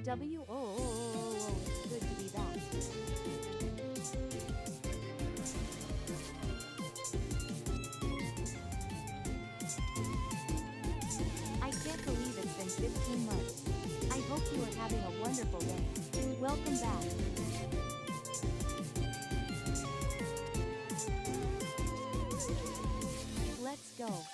W. Oh, it's good to be back. I can't believe it's been 15 months. I hope you are having a wonderful day. Welcome back. Let's go.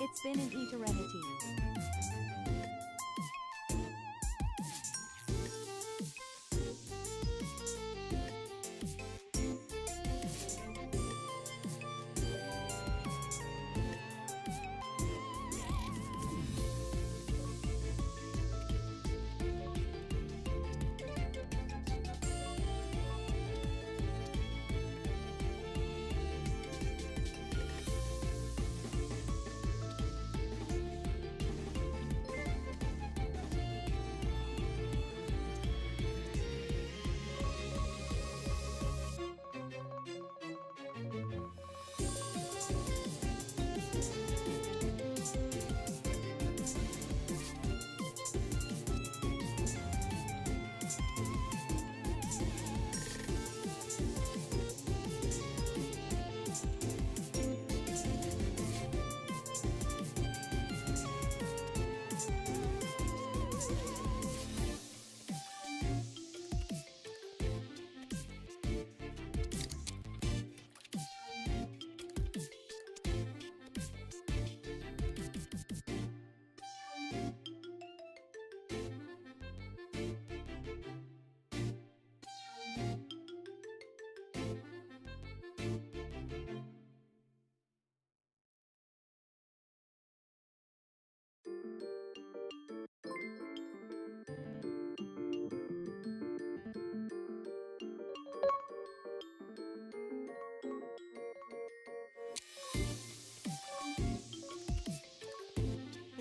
It's been an eternity.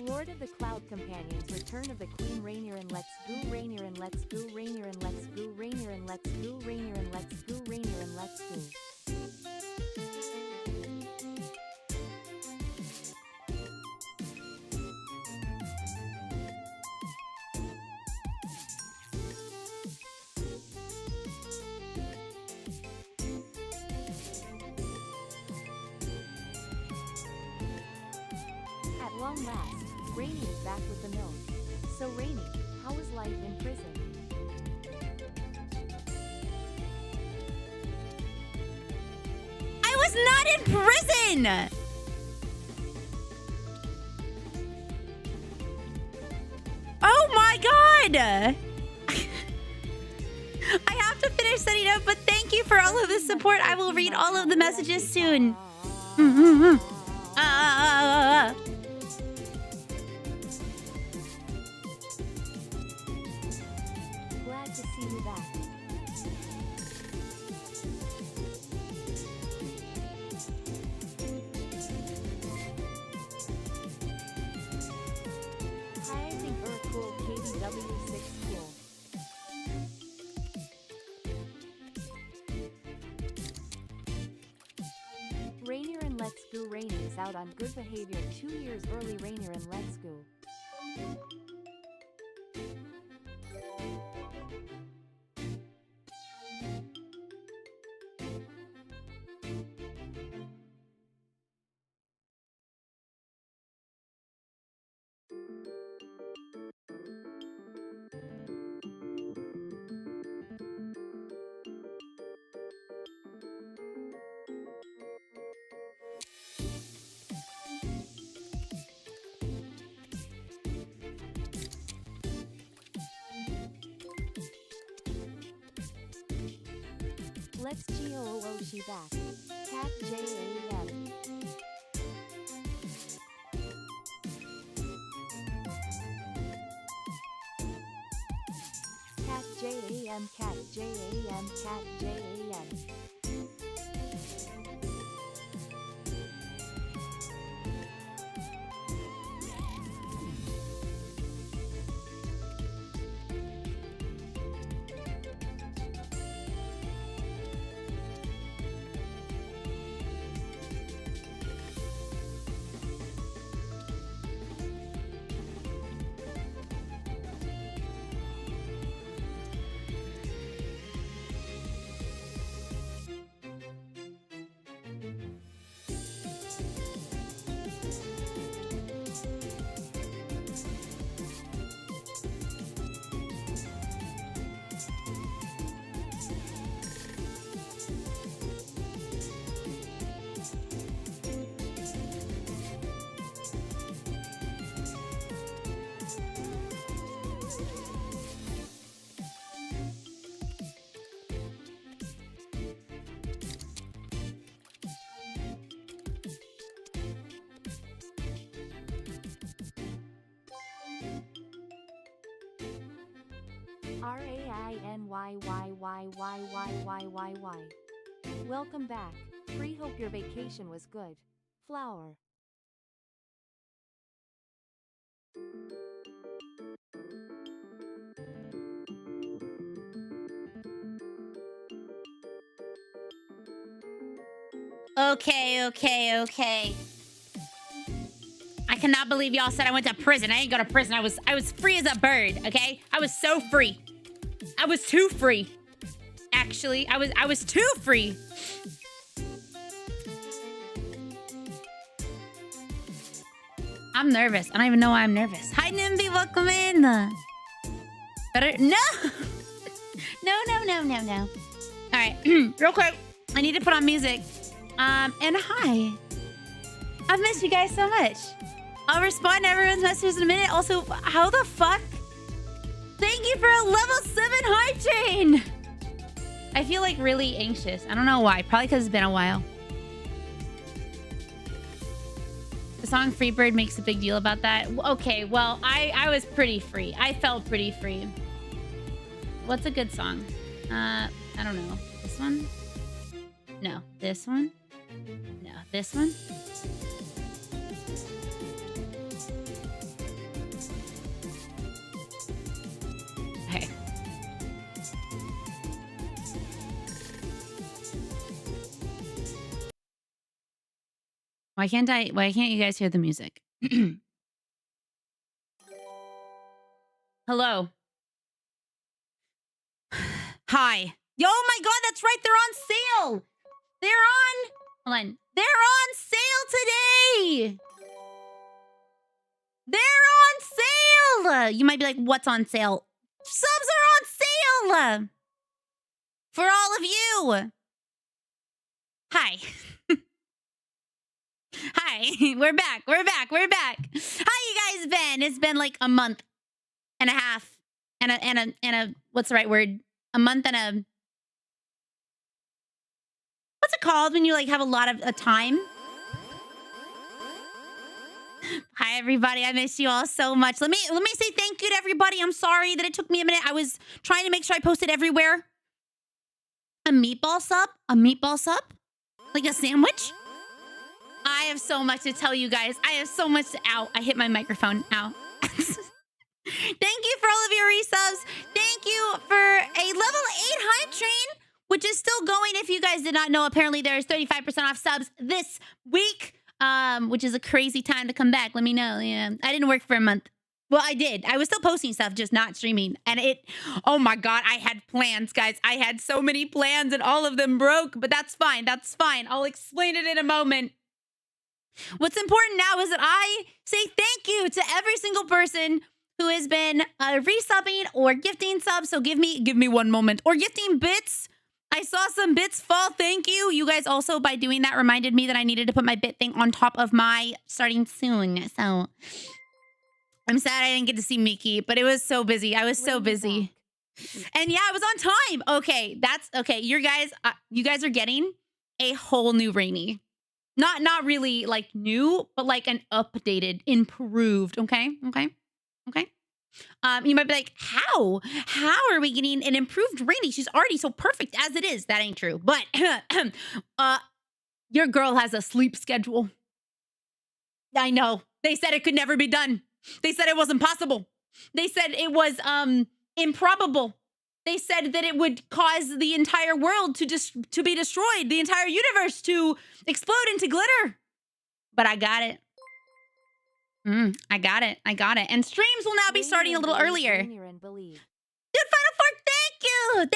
Lord of the Cloud Companions, Return of the Queen, RainyRentyn, let's go, RainyRentyn, let's go, RainyRentyn, let's go, RainyRentyn, let's go, RainyRentyn, let's go, RainyRentyn, let's go. At long last, Rainy is back with the milk. So Rainy, how is life in prison? I was not in prison! Oh my god! I have to finish setting up, but thank you for all of the support. I will read all of the messages soon. Glad to see you back. Hiring cool KBW6 cool. RainyRentyn, let's go. Rainy is out on good behavior 2 years early. RainyRentyn, let's go. Let's G-O-O she back. Cat J-A-M. Cat J-A-M, Cat J-A-M, Cat J-A-M. RainyRentyn. Welcome back. Free, hope your vacation was good. Flower. Okay. I cannot believe y'all said I went to prison. I didn't go to prison. I was free as a bird, okay? I was so free. I was too free. Actually, I was too free. I'm nervous. I don't even know why I'm nervous. Hi, Nimby. Welcome in. Better? No. No. All right. Real quick. I need to put on music. And hi. I've missed you guys so much. I'll respond to everyone's messages in a minute. Also, how the fuck? Thank you for a level 7 hype train. I feel like really anxious. I don't know why. Probably because it's been a while. The song Freebird makes a big deal about that. Okay, well, I was pretty free. I felt pretty free. What's a good song? I don't know. This one? No. This one? No. This one? Okay. Why can't you guys hear the music? Hello. Hi. Yo, oh my god, that's right. They're on sale. Hold on. They're on sale today. They're on sale. You might be like, what's on sale? Subs are on sale. For all of you. Hi. Hi. We're back. How you guys been? It's been like a month and a half. And a what's the right word? A month and a... What's it called when you like have a lot of time? Hi everybody, I miss you all so much. Let me say thank you to everybody. I'm sorry that it took me a minute. I was trying to make sure I posted everywhere. A meatball sub? Like a sandwich? I have so much to tell you guys. I have so much to... Ow, I hit my microphone. Ow. Thank you for all of your resubs. Thank you for a level 8 hype train, which is still going. If you guys did not know, apparently there's 35% off subs this week, which is a crazy time to come back. Let me know. Yeah, I didn't work for a month. Well, I did. I was still posting stuff, just not streaming. And oh my God, I had plans, guys. I had so many plans and all of them broke, but that's fine. That's fine. I'll explain it in a moment. What's important now is that I say thank you to every single person who has been resubbing or gifting subs. So give me 1 moment. Or gifting bits. I saw some bits fall. Thank you. You guys also, by doing that, reminded me that I needed to put my bit thing on top of my starting soon. So I'm sad I didn't get to see Miki, but it was so busy. I was so busy. And yeah, I was on time. Okay, that's okay. You guys are getting a whole new Rainy. Not really like new, but like an updated, improved. Okay. You might be like, how? How are we getting an improved Rainy? She's already so perfect as it is. That ain't true. But your girl has a sleep schedule. I know. They said it could never be done. They said it wasn't possible. They said it was improbable. They said that it would cause the entire world to be destroyed, the entire universe to explode into glitter. But I got it. I got it. And streams will now be starting a little earlier. Dude, Final Fork, thank you.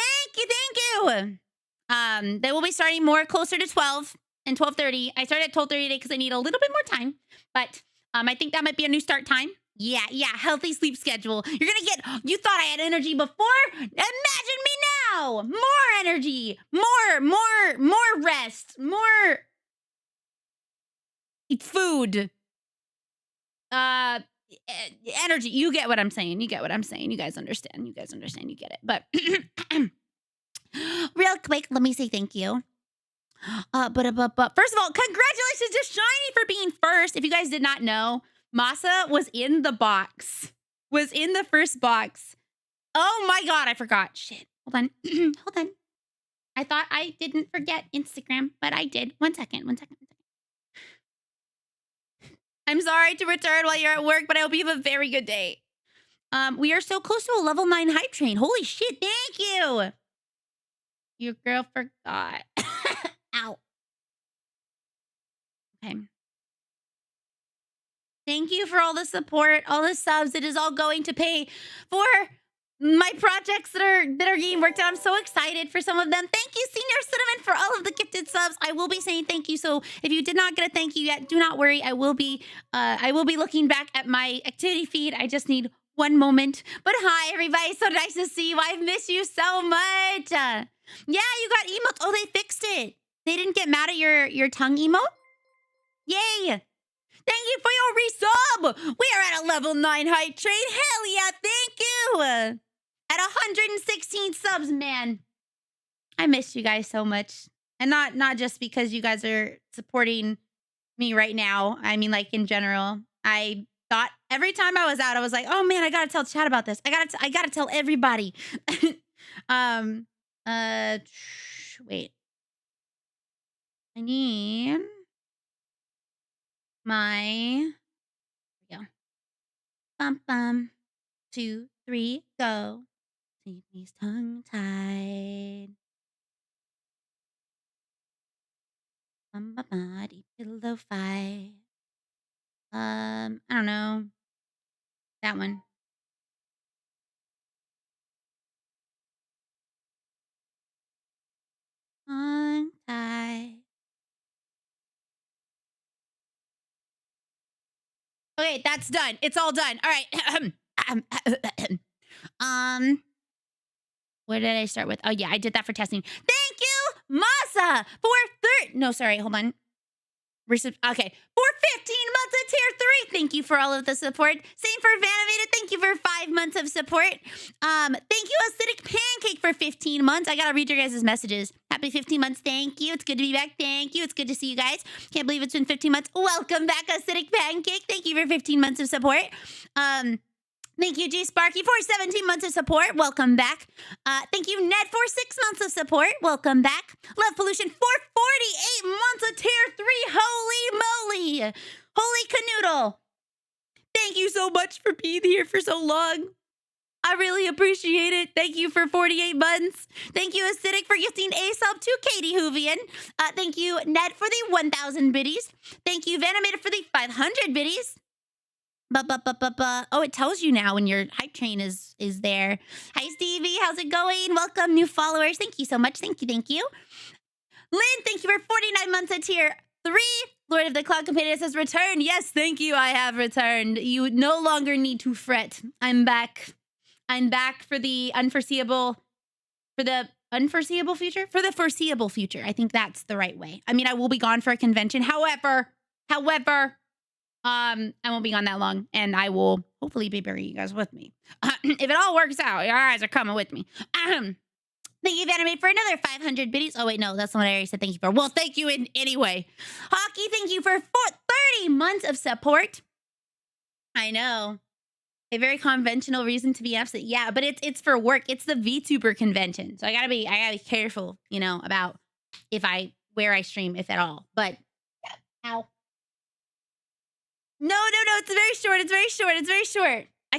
They will be starting more closer to 12 and 12:30. I started at 12:30 today because I need a little bit more time. But I think that might be a new start time. Yeah, healthy sleep schedule. You're gonna get, you thought I had energy before? Imagine me now! More energy, more rest, more food. Energy. You get what I'm saying. You guys understand. You get it. But real quick, let me say thank you. But first of all, congratulations to Shiny for being first. If you guys did not know, Masa was in the box. Was in the first box. Oh my god, I forgot. Shit. Hold on. I thought I didn't forget Instagram, but I did. One second. I'm sorry to return while you're at work, but I hope you have a very good day. We are so close to a level 9 hype train. Holy shit, thank you. Your girl forgot. Ow. Okay. Thank you for all the support, all the subs. It is all going to pay for my projects that are getting worked out. I'm so excited for some of them. Thank you, Senior Cinnamon, for all of the gifted subs. I will be saying thank you. So if you did not get a thank you yet, do not worry. I will be looking back at my activity feed. I just need one moment. But hi, everybody. So nice to see you. I've missed you so much. Yeah, you got emotes. Oh, they fixed it. They didn't get mad at your tongue emote? Yay. Thank you for your resub. We are at a level 9 hype train. Hell yeah, thank you. At 116 subs, man. I miss you guys so much. And not just because you guys are supporting me right now. I mean, like, in general. I thought every time I was out, I was like, oh man, I gotta tell chat about this. I gotta tell everybody. Wait. I need my, yeah. Bum. 2, 3, go. See these tongue tied. Body pillow fight. I don't know. That one. Tongue tied. Okay, that's done. It's all done. All right. Where did I start with? Oh yeah, I did that for testing. Thank you, Masa, hold on. Okay, for 15 months of tier 3. Thank you for all of the support. Same for Vanimated. Thank you for 5 months of support. Thank you, Acidic Pancake, for 15 months. I gotta read your guys' messages. Happy 15 months. Thank you. It's good to be back. Thank you. It's good to see you guys. Can't believe it's been 15 months. Welcome back, Acidic Pancake. Thank you for 15 months of support. Thank you, G Sparky, for 17 months of support. Welcome back. Thank you, Ned, for 6 months of support. Welcome back. Love Pollution for 48 months of tier 3. Holy moly. Holy canoodle. Thank you so much for being here for so long. I really appreciate it. Thank you for 48 months. Thank you, Acidic, for gifting a sub to Katie Hoovian. Thank you, Ned, for the 1,000 biddies. Thank you, Vanimated, for the 500 biddies. Oh, it tells you now when your hype train is there. Hi, Stevie. How's it going? Welcome, new followers. Thank you so much. Thank you. Lynn, thank you for 49 months of tier 3. Lord of the Cloud Companions has returned. Yes, thank you. I have returned. You no longer need to fret. I'm back. I'm back for the unforeseeable future? For the foreseeable future. I think that's the right way. I mean, I will be gone for a convention. However, I won't be gone that long, and I will hopefully be bringing you guys with me. If it all works out, your guys are coming with me. Thank you, Vanamade, for another 500 biddies. Oh, wait, no, that's the one I already said thank you for. Well, thank you anyway. Hockey, thank you for 30 months of support. I know. A very conventional reason to be absent. Yeah, but it's for work. It's the VTuber convention. So I gotta be careful, you know, about where I stream, if at all. But yeah. Ow. No, it's very short. It's very short. I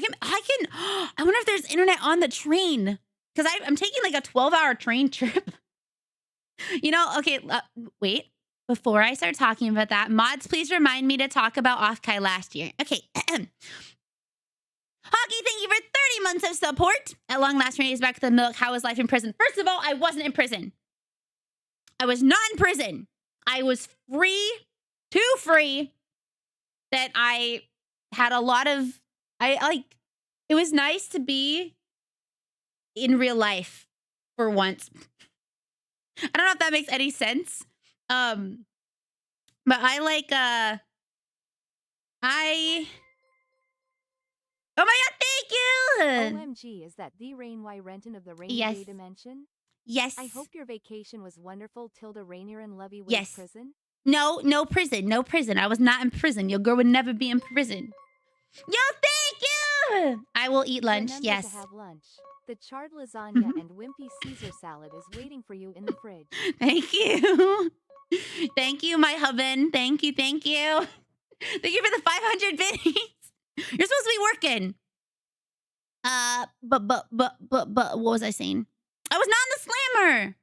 wonder if there's internet on the train. Because I'm taking like a 12-hour train trip. You know, okay, wait. Before I start talking about that, mods, please remind me to talk about Offkai last year. Okay. Hockey, thank you for 30 months of support. At long last, Renee is back to the milk. How was life in prison? First of all, I wasn't in prison. I was not in prison. I was free, too free, that I had a lot of, it was nice to be in real life for once. I don't know if that makes any sense. But I oh my god, thank you! OMG, is that the RainyRentyn of the Yes. Rainy Dimension? Yes. I hope your vacation was wonderful. Tilda Rainier and Lovey was Yes. prison. No prison. I was not in prison. Your girl would never be in prison. Yo, thank you! I will eat lunch, Remember yes. to have lunch. The charred lasagna and wimpy Caesar salad is waiting for you in the fridge. Thank you. Thank you, my hubban. Thank you. Thank you for the 500 biddies. You're supposed to be working. But what was I saying? I was not in the slammer.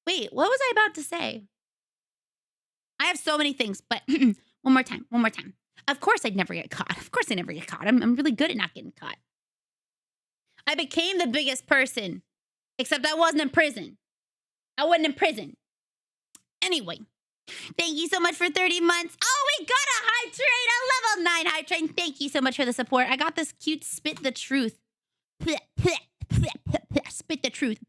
Wait, what was I about to say? I have so many things, but one more time. Of course I'd never get caught. I'm really good at not getting caught. I became the biggest person, except I wasn't in prison. Anyway, thank you so much for 30 months. Oh, we got a high train, a level 9 high train. Thank you so much for the support. I got this cute spit the truth. Spit the truth.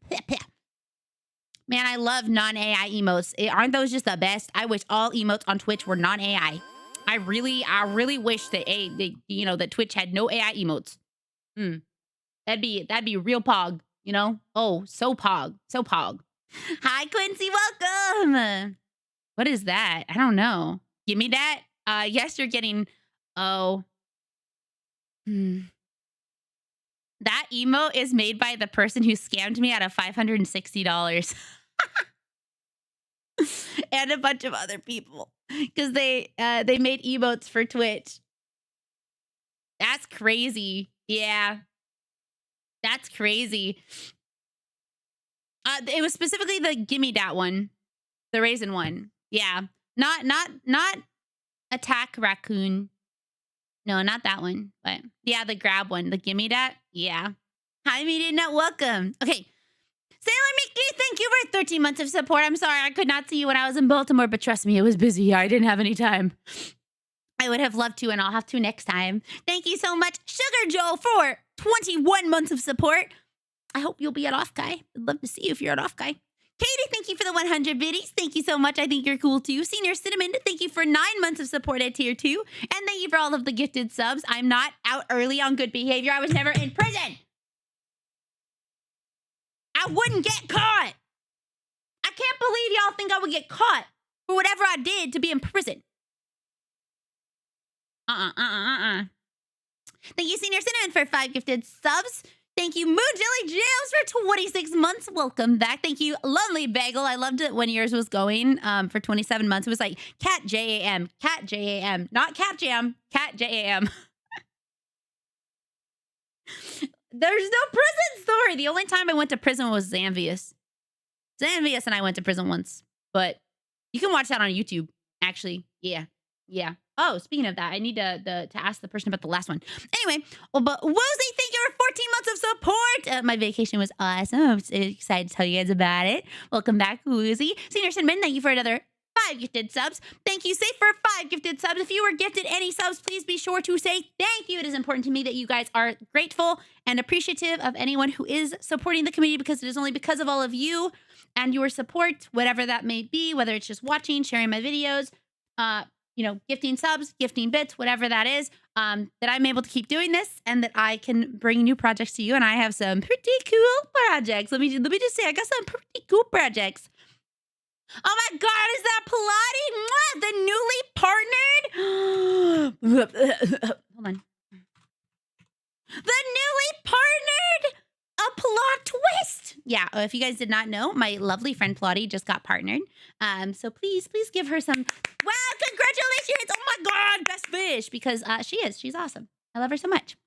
Man, I love non-AI emotes. Aren't those just the best? I wish all emotes on Twitch were non-AI. I really wish that that Twitch had no AI emotes. That'd be real pog, you know? Oh, so pog. Hi, Quincy, welcome. What is that? I don't know. Give me that. Yes, you're getting. Oh. That emote is made by the person who scammed me out of $560. And a bunch of other people. Because they made emotes for Twitch. That's crazy. Yeah. That's crazy. It was specifically the gimme dat one. The raisin one. Yeah. Not attack raccoon. No, not that one. But yeah, the grab one. The gimme dat. Yeah. Hi, Media Net. Welcome. Okay. Sailor Mickey, thank you for 13 months of support. I'm sorry I could not see you when I was in Baltimore, but trust me, it was busy. I didn't have any time. I would have loved to, and I'll have to next time. Thank you so much, Sugar Joe, for 21 months of support. I hope you'll be at Off Guy. I'd love to see you if you're at Off Guy. Katie, thank you for the 100 biddies. Thank you so much. I think you're cool too. Senior Cinnamon, thank you for 9 months of support at Tier 2. And thank you for all of the gifted subs. I'm not out early on good behavior. I was never in prison. I wouldn't get caught. I can't believe y'all think I would get caught for whatever I did to be in prison. Thank you, Senior Cinnamon, for 5 gifted subs. Thank you, Moon Jelly Jams, for 26 months. Welcome back. Thank you, Lonely Bagel. I loved it when yours was going for 27 months. It was like Cat J-A-M, Cat J-A-M, not Cat Jam, Cat J-A-M. There's no prison story. The only time I went to prison was Xanvius. Xanvius and I went to prison once. But you can watch that on YouTube, actually. Yeah. Oh, speaking of that, I need to ask the person about the last one. Anyway, but Woozy, thank you for 14 months of support. My vacation was awesome. I'm so excited to tell you guys about it. Welcome back, Woozy. Senior Cinnamon, thank you for another 5 gifted subs. Thank you, Safe, for 5 gifted subs. If you were gifted any subs, please be sure to say thank you. It is important to me that you guys are grateful and appreciative of anyone who is supporting the community, because it is only because of all of you and your support, whatever that may be, whether it's just watching, sharing my videos, gifting subs, gifting bits, whatever that is, that I'm able to keep doing this and that I can bring new projects to you. And I have some pretty cool projects. Let me just say, I got some pretty cool projects. Oh my God, is that Pilates? The newly partnered? Hold on. The newly partnered, a plot twist. Yeah, if you guys did not know, my lovely friend Plotty just got partnered. So please give her some, wow, congratulations. Oh my God, best fish, because she's awesome. I love her so much.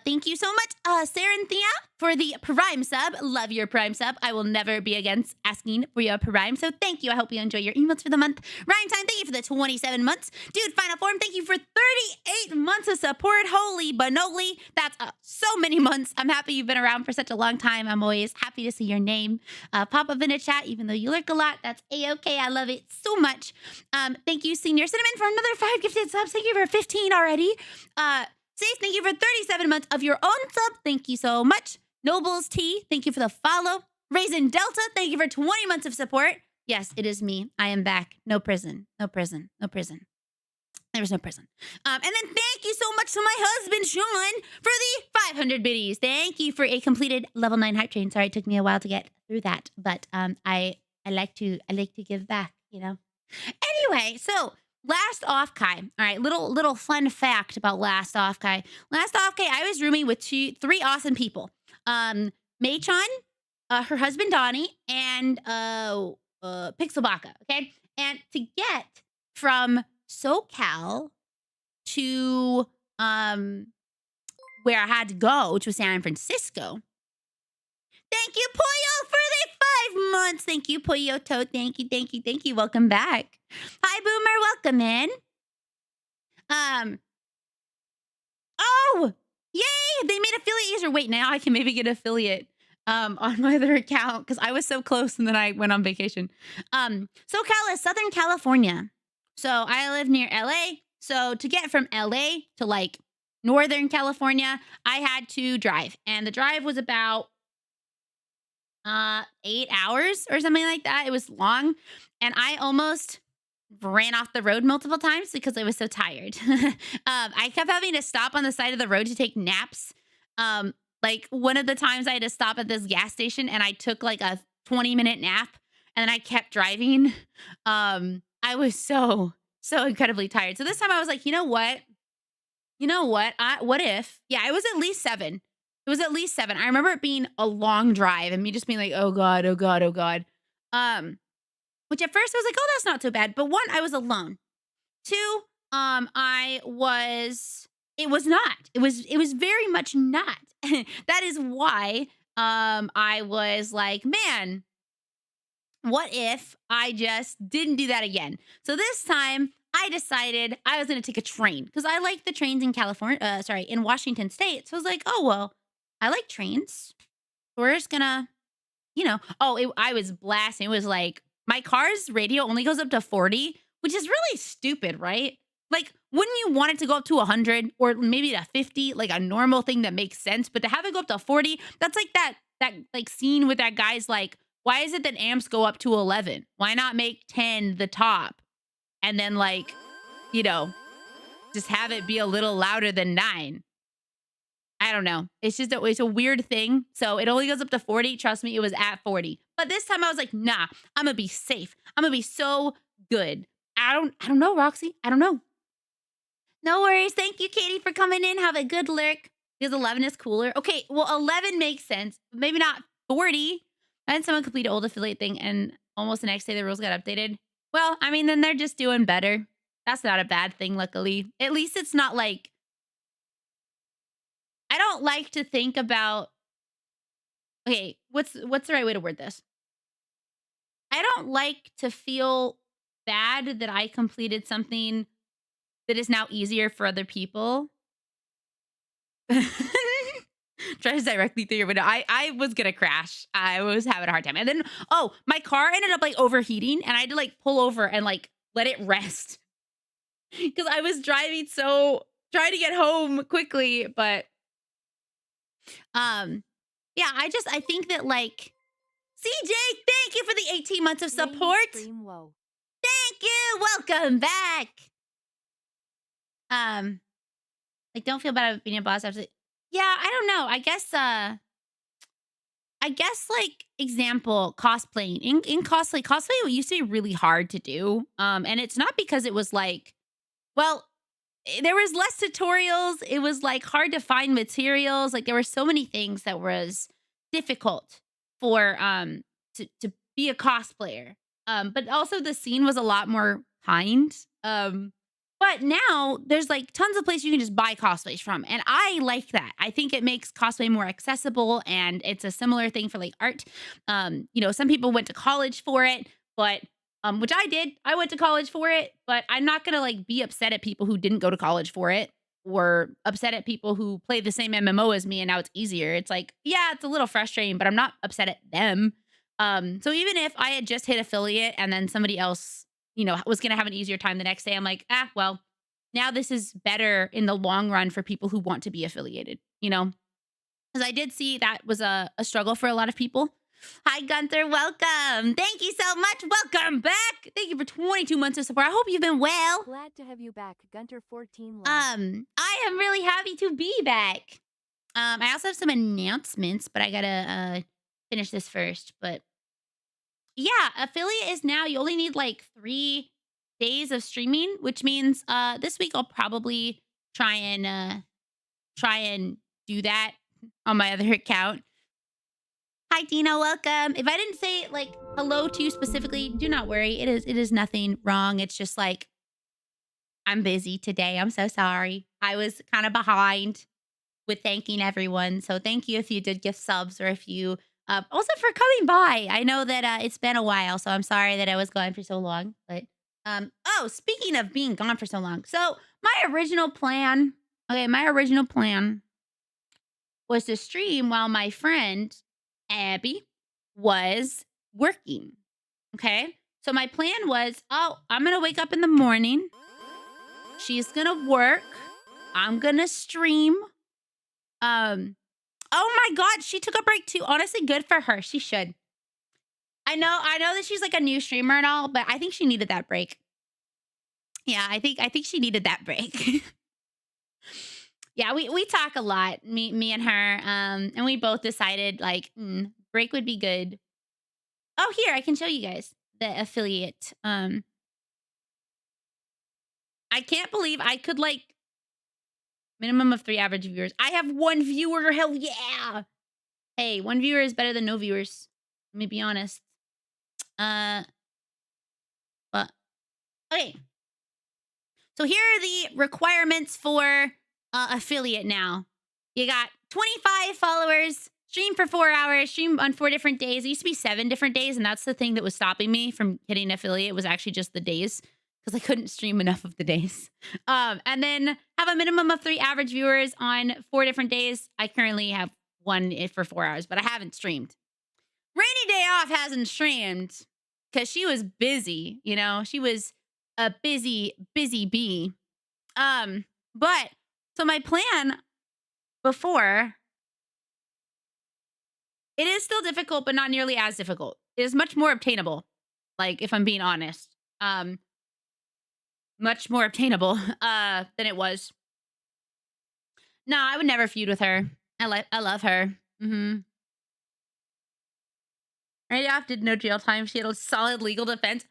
Thank you so much, Saranthea, for the Prime sub. Love your Prime sub. I will never be against asking for your Prime. So thank you. I hope you enjoy your emotes for the month. RainyRentyn, thank you for the 27 months. Dude, Final Form, thank you for 38 months of support. Holy banoli. That's so many months. I'm happy you've been around for such a long time. I'm always happy to see your name pop up in a chat, even though you lurk a lot. That's A-okay. I love it so much. Thank you, Senior Cinnamon, for another 5 gifted subs. Thank you for 15 already. Safe, thank you for 37 months of your own sub. Thank you so much. Nobles T, thank you for the follow. Raisin Delta, thank you for 20 months of support. Yes, it is me. I am back. No prison. No prison. No prison. There was no prison. And then thank you so much to my husband, Sean, for the 500 biddies. Thank you for a completed level 9 hype train. Sorry, it took me a while to get through that, but I like to give back, Anyway, so Last off Kai. All right, little fun fact about Last off Kai. Last off Kai, I was rooming with 3 awesome people. Mei-chan, her husband Donnie, and Pixelbaka. Okay, and to get from SoCal to where I had to go, which was San Francisco. Thank you, Puyo, for the 5 months. Thank you, Puyo Toad. Thank you. Welcome back. Hi, Boomer. Welcome in. Oh, yay! They made affiliate user. Wait, now I can maybe get affiliate on my other account because I was so close and then I went on vacation. SoCal is Southern California. So I live near LA. So to get from LA to like Northern California, I had to drive. And the drive was about 8 hours or something like that. It was long. And I almost ran off the road multiple times because I was so tired. I kept having to stop on the side of the road to take naps. Like one of the times I had to stop at this gas station and I took like a 20-minute nap and then I kept driving. I was so incredibly tired. So this time I was like, you know what? What if? Yeah, it was at least 7. It was at least 7. I remember it being a long drive and me just being like, oh God. Which at first I was like, oh, that's not so bad. But 1, I was alone. 2, it was not. It was very much not. That is why I was like, man, what if I just didn't do that again? So this time I decided I was going to take a train because I like the trains in in Washington State. So I was like, oh, well, I like trains. We're just gonna, I was blasting. It was like my car's radio only goes up to 40, which is really stupid, right? Like, wouldn't you want it to go up to 100 or maybe to 50, like a normal thing that makes sense? But to have it go up to 40, that's like that like scene with that guy's like, why is it that amps go up to 11? Why not make 10 the top? And then like, just have it be a little louder than 9. I don't know. It's a weird thing. So it only goes up to 40. Trust me, it was at 40. But this time I was like, nah, I'm gonna be safe. I'm gonna be so good. I don't know, Roxy. I don't know. No worries. Thank you, Katie, for coming in. Have a good lurk. Because 11 is cooler. Okay, well, 11 makes sense. Maybe not 40. And someone completed old affiliate thing and almost the next day the rules got updated. Well, I mean, then they're just doing better. That's not a bad thing, luckily. At least it's not like, I don't like to think about, okay, what's the right way to word this? I don't like to feel bad that I completed something that is now easier for other people. Drives directly through your window. I was gonna crash. I was having a hard time. And then, my car ended up like overheating and I had to like pull over and like let it rest. Because I was trying to get home quickly, but yeah, I think that like CJ, thank you for the 18 months of support. Thank Thank you. Welcome back. Like, don't feel bad about being a boss after. Yeah, I don't know. I guess like example cosplaying in cosplay used to be really hard to do. And it's not because it was like, well, there was less tutorials. It was like hard to find materials. Like there were so many things that was difficult for to be a cosplayer. But also the scene was a lot more kind. But now there's like tons of places you can just buy cosplays from. And I like that. I think it makes cosplay more accessible, and it's a similar thing for like art. Some people went to college for it, but which I did. I went to college for it, but I'm not gonna like be upset at people who didn't go to college for it, or upset at people who play the same MMO as me and now it's easier. It's like, yeah, it's a little frustrating, but I'm not upset at them. So even if I had just hit affiliate and then somebody else, was gonna have an easier time the next day, I'm like, well, now this is better in the long run for people who want to be affiliated, because I did see that was a struggle for a lot of people. Hi, Gunther. Welcome. Thank you so much. Welcome back. Thank you for 22 months of support. I hope you've been well. Glad to have you back, Gunter 14. I am really happy to be back. I also have some announcements, but I gotta finish this first. But yeah, affiliate is now, you only need like 3 days of streaming, which means this week I'll probably try and do that on my other account. Hi, Dina. Welcome. If I didn't say like hello to you specifically, do not worry. It is nothing wrong. It's just like I'm busy today. I'm so sorry. I was kind of behind with thanking everyone. So thank you if you did gift subs, or if you also for coming by. I know that it's been a while, so I'm sorry that I was gone for so long. But speaking of being gone for so long, so my original plan was to stream while my friend Abby was working. Okay. So my plan was, I'm going to wake up in the morning. She's going to work. I'm going to stream. Oh my God. She took a break too. Honestly, good for her. She should. I know that she's like a new streamer and all, but I think she needed that break. Yeah, I think she needed that break. Yeah, we talk a lot, me and her, and we both decided like break would be good. Oh, here I can show you guys the affiliate. I can't believe I could like minimum of 3 average viewers. I have 1 viewer. Hell yeah! Hey, 1 viewer is better than no viewers. Let me be honest. But okay. So here are the requirements for affiliate now. You got 25 followers, stream for 4 hours, stream on 4 different days. It used to be 7 different days, and that's the thing that was stopping me from hitting affiliate, was actually just the days, because I couldn't stream enough of the days. And then have a minimum of 3 average viewers on 4 different days. I currently have 1 for 4 hours, but I haven't streamed. Rainy Day Off hasn't streamed because she was busy, she was a busy bee. But so my plan before, it is still difficult, but not nearly as difficult. It is much more obtainable. Like, if I'm being honest, much more obtainable than it was. No, I would never feud with her. I love her. Right off did no jail time. She had a solid legal defense.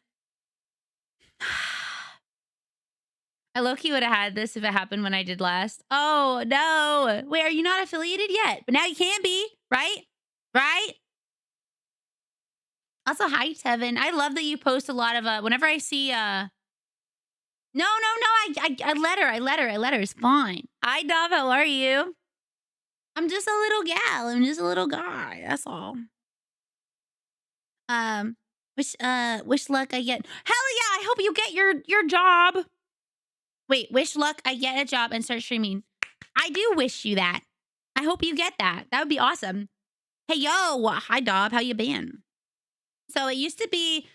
I low-key would have had this if it happened when I did last. Oh, no. Wait, are you not affiliated yet? But now you can be, right? Right? Also, hi, Tevin. I love that you post a lot of, whenever I see, No. I let her. It's fine. Hi, Dov. How are you? I'm just a little gal. I'm just a little guy. That's all. Wish luck I get. Hell yeah. I hope you get your job. Wait, wish luck I get a job and start streaming. I do wish you that. I hope you get that. That would be awesome. Hey, yo. Hi, Dob. How you been? So it used to be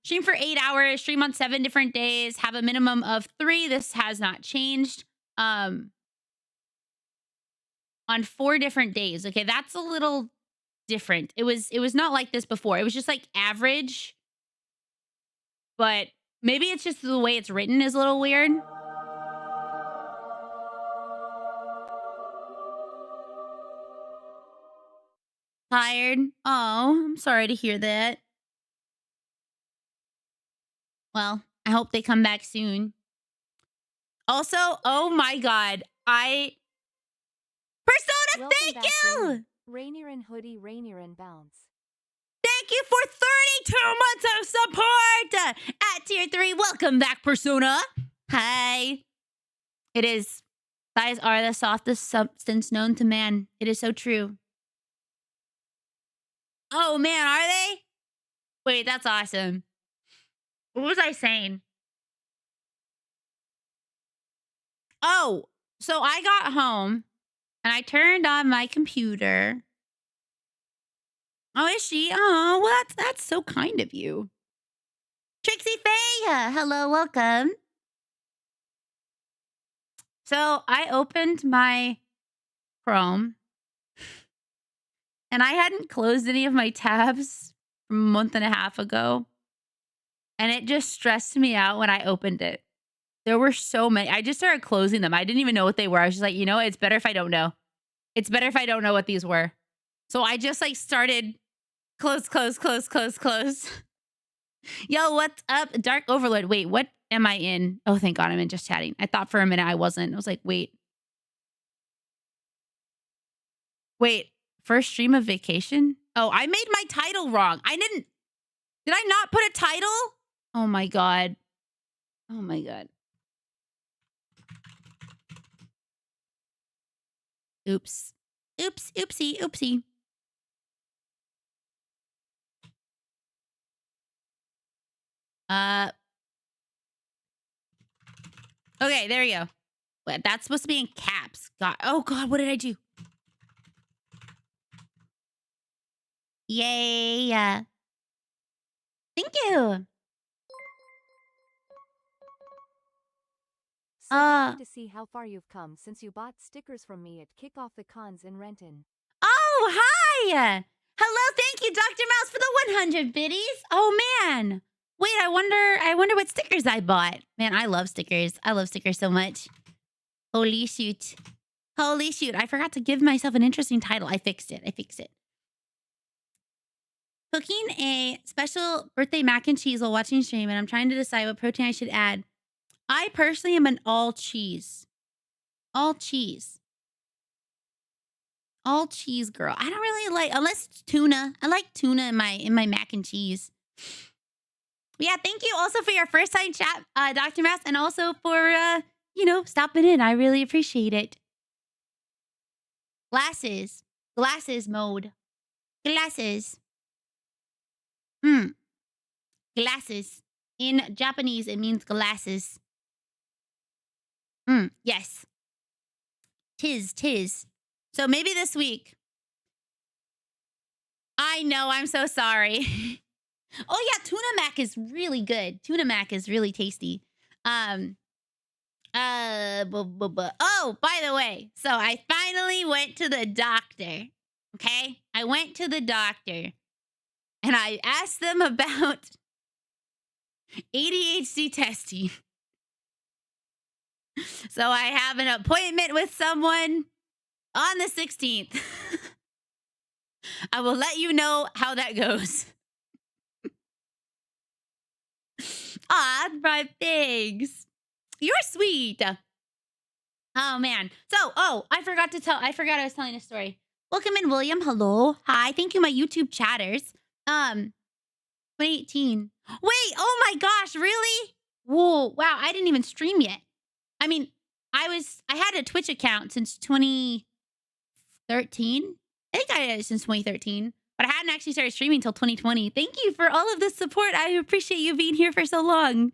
stream for 8 hours, stream on 7 different days, have a minimum of 3. This has not changed. On 4 different days. Okay, that's a little different. It was not like this before. It was just like average. But Maybe it's just the way it's written is a little weird. Tired? Oh, I'm sorry to hear that. Well, I hope they come back soon. Also, oh my god, Persona, Welcome thank back, you! RainyRentyn hoodie, RainyRentyn bounce. Thank you for 32 months of support at tier 3. Welcome back, Persona. Hi. It is. Thighs are the softest substance known to man. It is so true. Oh man, are they? Wait, that's awesome. What was I saying? Oh, so I got home and I turned on my computer. Oh, is she? Oh, well, that's so kind of you. Trixie Faye, hello, welcome. So I opened my Chrome and I hadn't closed any of my tabs from a month and a half ago. And it just stressed me out when I opened it. There were so many. I just started closing them. I didn't even know what they were. I was just like, you know, it's better if I don't know. It's better if I don't know what these were. So I just like started close. Yo, what's up? Dark Overlord. Wait, what am I in? Oh, thank God I'm in just chatting. I thought for a minute I wasn't. I was like, wait, first stream of vacation? Oh, I made my title wrong. Did I not put a title? Oh my God. Oh my God. Oops. Oopsie. Okay, there you go. Wait, that's supposed to be in caps. God. Oh God, what did I do? Yay. Thank you. So happy to see how far you've come since you bought stickers from me at Kick Off the Cons in Renton. Oh, hi. Hello, thank you, Dr. Mouse, for the 100 biddies. Oh man. Wait, I wonder what stickers I bought. Man, I love stickers. I love stickers so much. Holy shoot. I forgot to give myself an interesting title. I fixed it. Cooking a special birthday mac and cheese while watching stream, and I'm trying to decide what protein I should add. I personally am an all cheese. All cheese girl. I don't really like, unless it's tuna. I like tuna in my mac and cheese. Yeah, thank you also for your first time chat, Dr. Mass, and also for stopping in. I really appreciate it. Glasses mode. Glasses. Glasses. In Japanese, it means glasses. Yes. Tis. So maybe this week. I know, I'm so sorry. Oh yeah, tuna mac is really good. Tuna mac is really tasty. Oh, by the way, so I finally went to the doctor. Okay? I went to the doctor and I asked them about ADHD testing. So I have an appointment with someone on the 16th. I will let you know how that goes. Ah, Brian, thanks. You're sweet. Oh, man. So, I forgot I was telling a story. Welcome in, William. Hello. Hi. Thank you, my YouTube chatters. 2018. Wait, oh my gosh, really? Whoa, wow, I didn't even stream yet. I mean, I had a Twitch account since 2013. I think I had it since 2013, but I hadn't actually started streaming until 2020. Thank you for all of the support. I appreciate you being here for so long.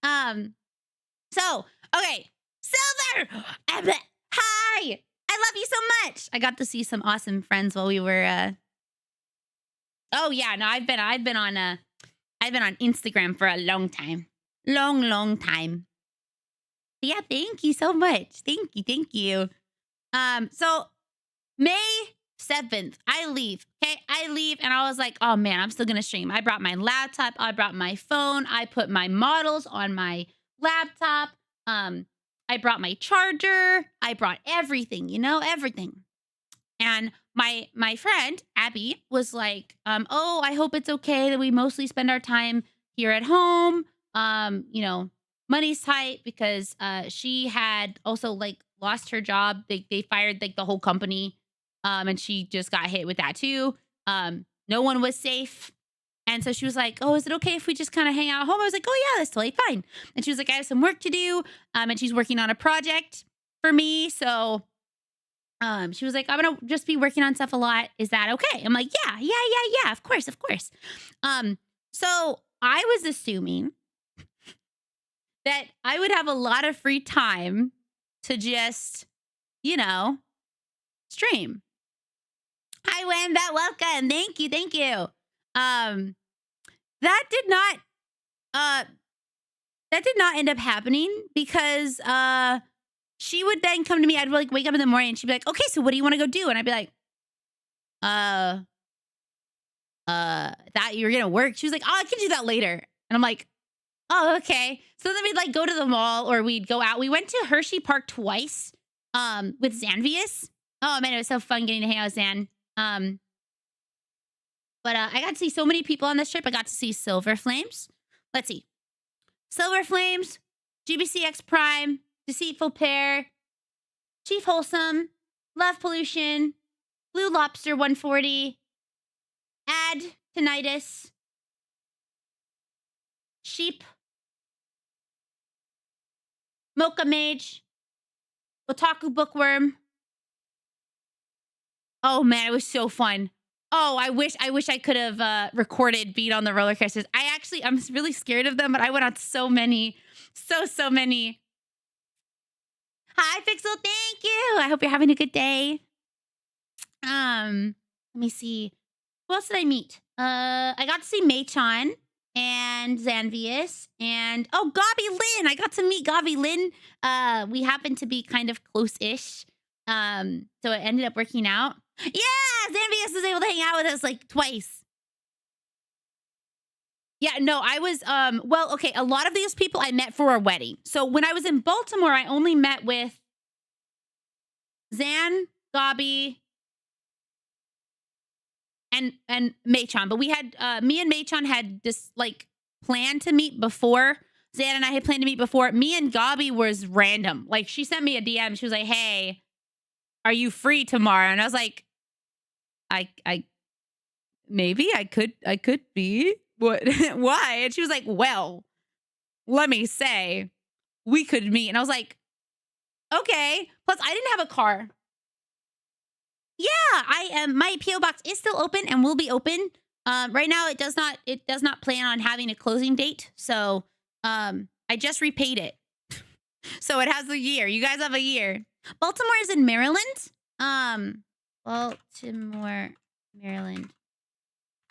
So, okay, Silver! Hi! I love you so much. I got to see some awesome friends while we were, Oh yeah, no, I've been on Instagram for a long time. Long time. Yeah, thank you so much. Thank you. So May 7th, I leave. Okay, I leave and I was like, oh man, I'm still gonna stream. I brought my laptop, I brought my phone, I put my models on my laptop. I brought my charger, I brought everything, everything. And my friend Abby was like, oh, I hope it's okay that we mostly spend our time here at home. Money's tight because she had also like lost her job. They fired like the whole company. And she just got hit with that too. No one was safe. And so she was like, oh, is it okay if we just kind of hang out at home? I was like, oh yeah, that's totally fine. And she was like, I have some work to do. And she's working on a project for me. So she was like, I'm gonna just be working on stuff a lot. Is that okay? I'm like, yeah, of course. So I was assuming that I would have a lot of free time to just, stream. Hi, Wanda, welcome. Thank you. That did not end up happening because she would then come to me. I'd like wake up in the morning and she'd be like, okay, so what do you want to go do? And I'd be like, that you're gonna work. She was like, oh, I can do that later. And I'm like, oh, okay. So then we'd like go to the mall or we'd go out. We went to Hershey Park twice with Xanvius. Oh man, it was so fun getting to hang out with Zan. But I got to see so many people on this trip. I got to see Silver Flames. Let's see. Silver Flames, GBCX Prime, Deceitful Pair, Chief Wholesome, Love Pollution, Blue Lobster 140, Ad Tinnitus, Sheep, Mocha Mage, Otaku Bookworm. Oh man, it was so fun. Oh, I wish I could have recorded being on the roller coasters. I'm really scared of them, but I went on so many. So many. Hi, Pixel, thank you. I hope you're having a good day. Let me see. Who else did I meet? I got to see Mei-chan and Xanvius and Gabi Lin. I got to meet Gabi Lin. We happened to be kind of close-ish. So it ended up working out. Yeah, Xanvius was able to hang out with us like twice. Yeah, no, I was, okay, a lot of these people I met for a wedding. So when I was in Baltimore, I only met with Zan, Gabi, and Mei-chan. But we had, me and Mei-chan had this, like, plan to meet before. Zan and I had planned to meet before. Me and Gabi was random. Like, she sent me a DM. She was like, hey, are you free tomorrow? And I was like, maybe I could be. What? Why? And she was like, well, let me say, we could meet. And I was like, okay. Plus, I didn't have a car. Yeah, I am. My PO box is still open and will be open. Right now, it does not plan on having a closing date. So, I just repaid it. So it has a year. You guys have a year. Baltimore is in Maryland. Baltimore, Maryland.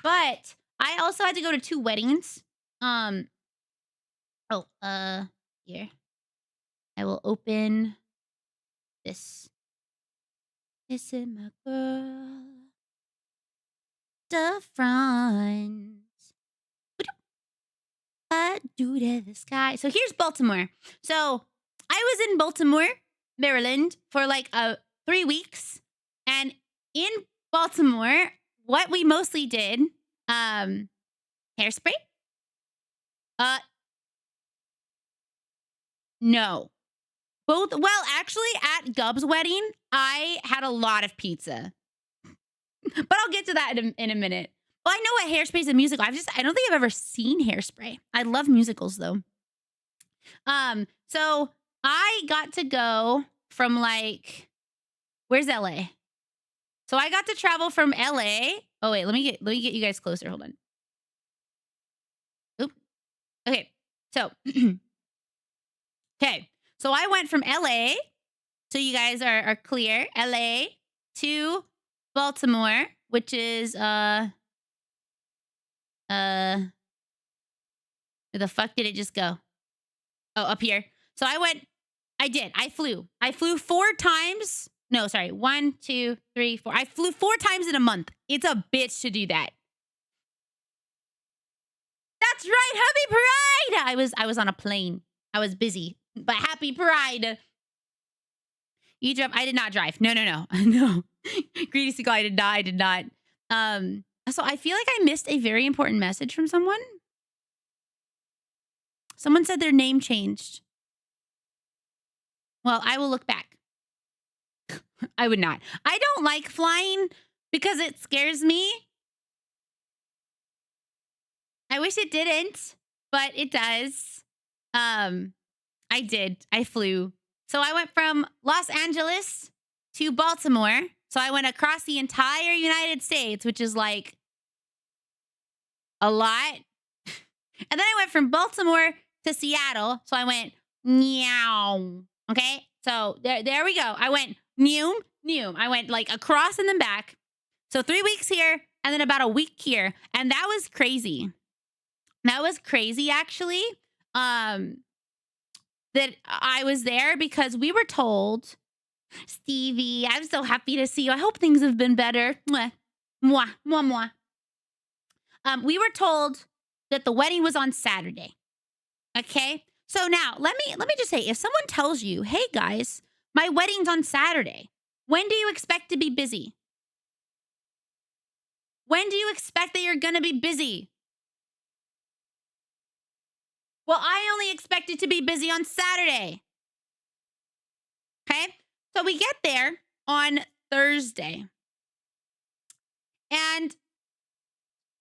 But I also had to go to 2 weddings. Here. I will open this. This is my girl. The front. Do to the sky. So here's Baltimore. So I was in Baltimore, Maryland for like 3 weeks. And in Baltimore, what we mostly did, hairspray? No. Both, well, actually at Gub's wedding, I had a lot of pizza. But I'll get to that in a minute. Well, I know what Hairspray is a musical. I don't think I've ever seen Hairspray. I love musicals though. So I got to go from like, where's LA? So I got to travel from LA. Oh wait, let me get you guys closer. Hold on. Oop. Okay. So okay. So I went from LA. So you guys are clear. LA to Baltimore, which is where the fuck did it just go? Oh, up here. So I flew 4 times. No, sorry. 1, 2, 3, 4. I flew 4 times in a month. It's a bitch to do that. That's right. Happy Pride. I was on a plane. I was busy, but happy Pride. You drove? I did not drive. No. No. Greedy Seagull, I did not. So I feel like I missed a very important message from someone. Someone said their name changed. Well, I will look back. I would not. I don't like flying because it scares me. I wish it didn't, but it does. I did. I flew. So I went from Los Angeles to Baltimore. So I went across the entire United States, which is like a lot. And then I went from Baltimore to Seattle. So I went meow. Okay. So there we go. I went noom. I went like across and then back. So 3 weeks here and then about a week here. And that was crazy. That was crazy, actually. That I was there because we were told, Stevie, I'm so happy to see you. I hope things have been better. Mwah, mwah, mwah, mwah. We were told that the wedding was on Saturday. Okay? So now, let me just say, if someone tells you, hey guys, my wedding's on Saturday, when do you expect to be busy? When do you expect that you're going to be busy? Well, I only expect it to be busy on Saturday. Okay? So we get there on Thursday. And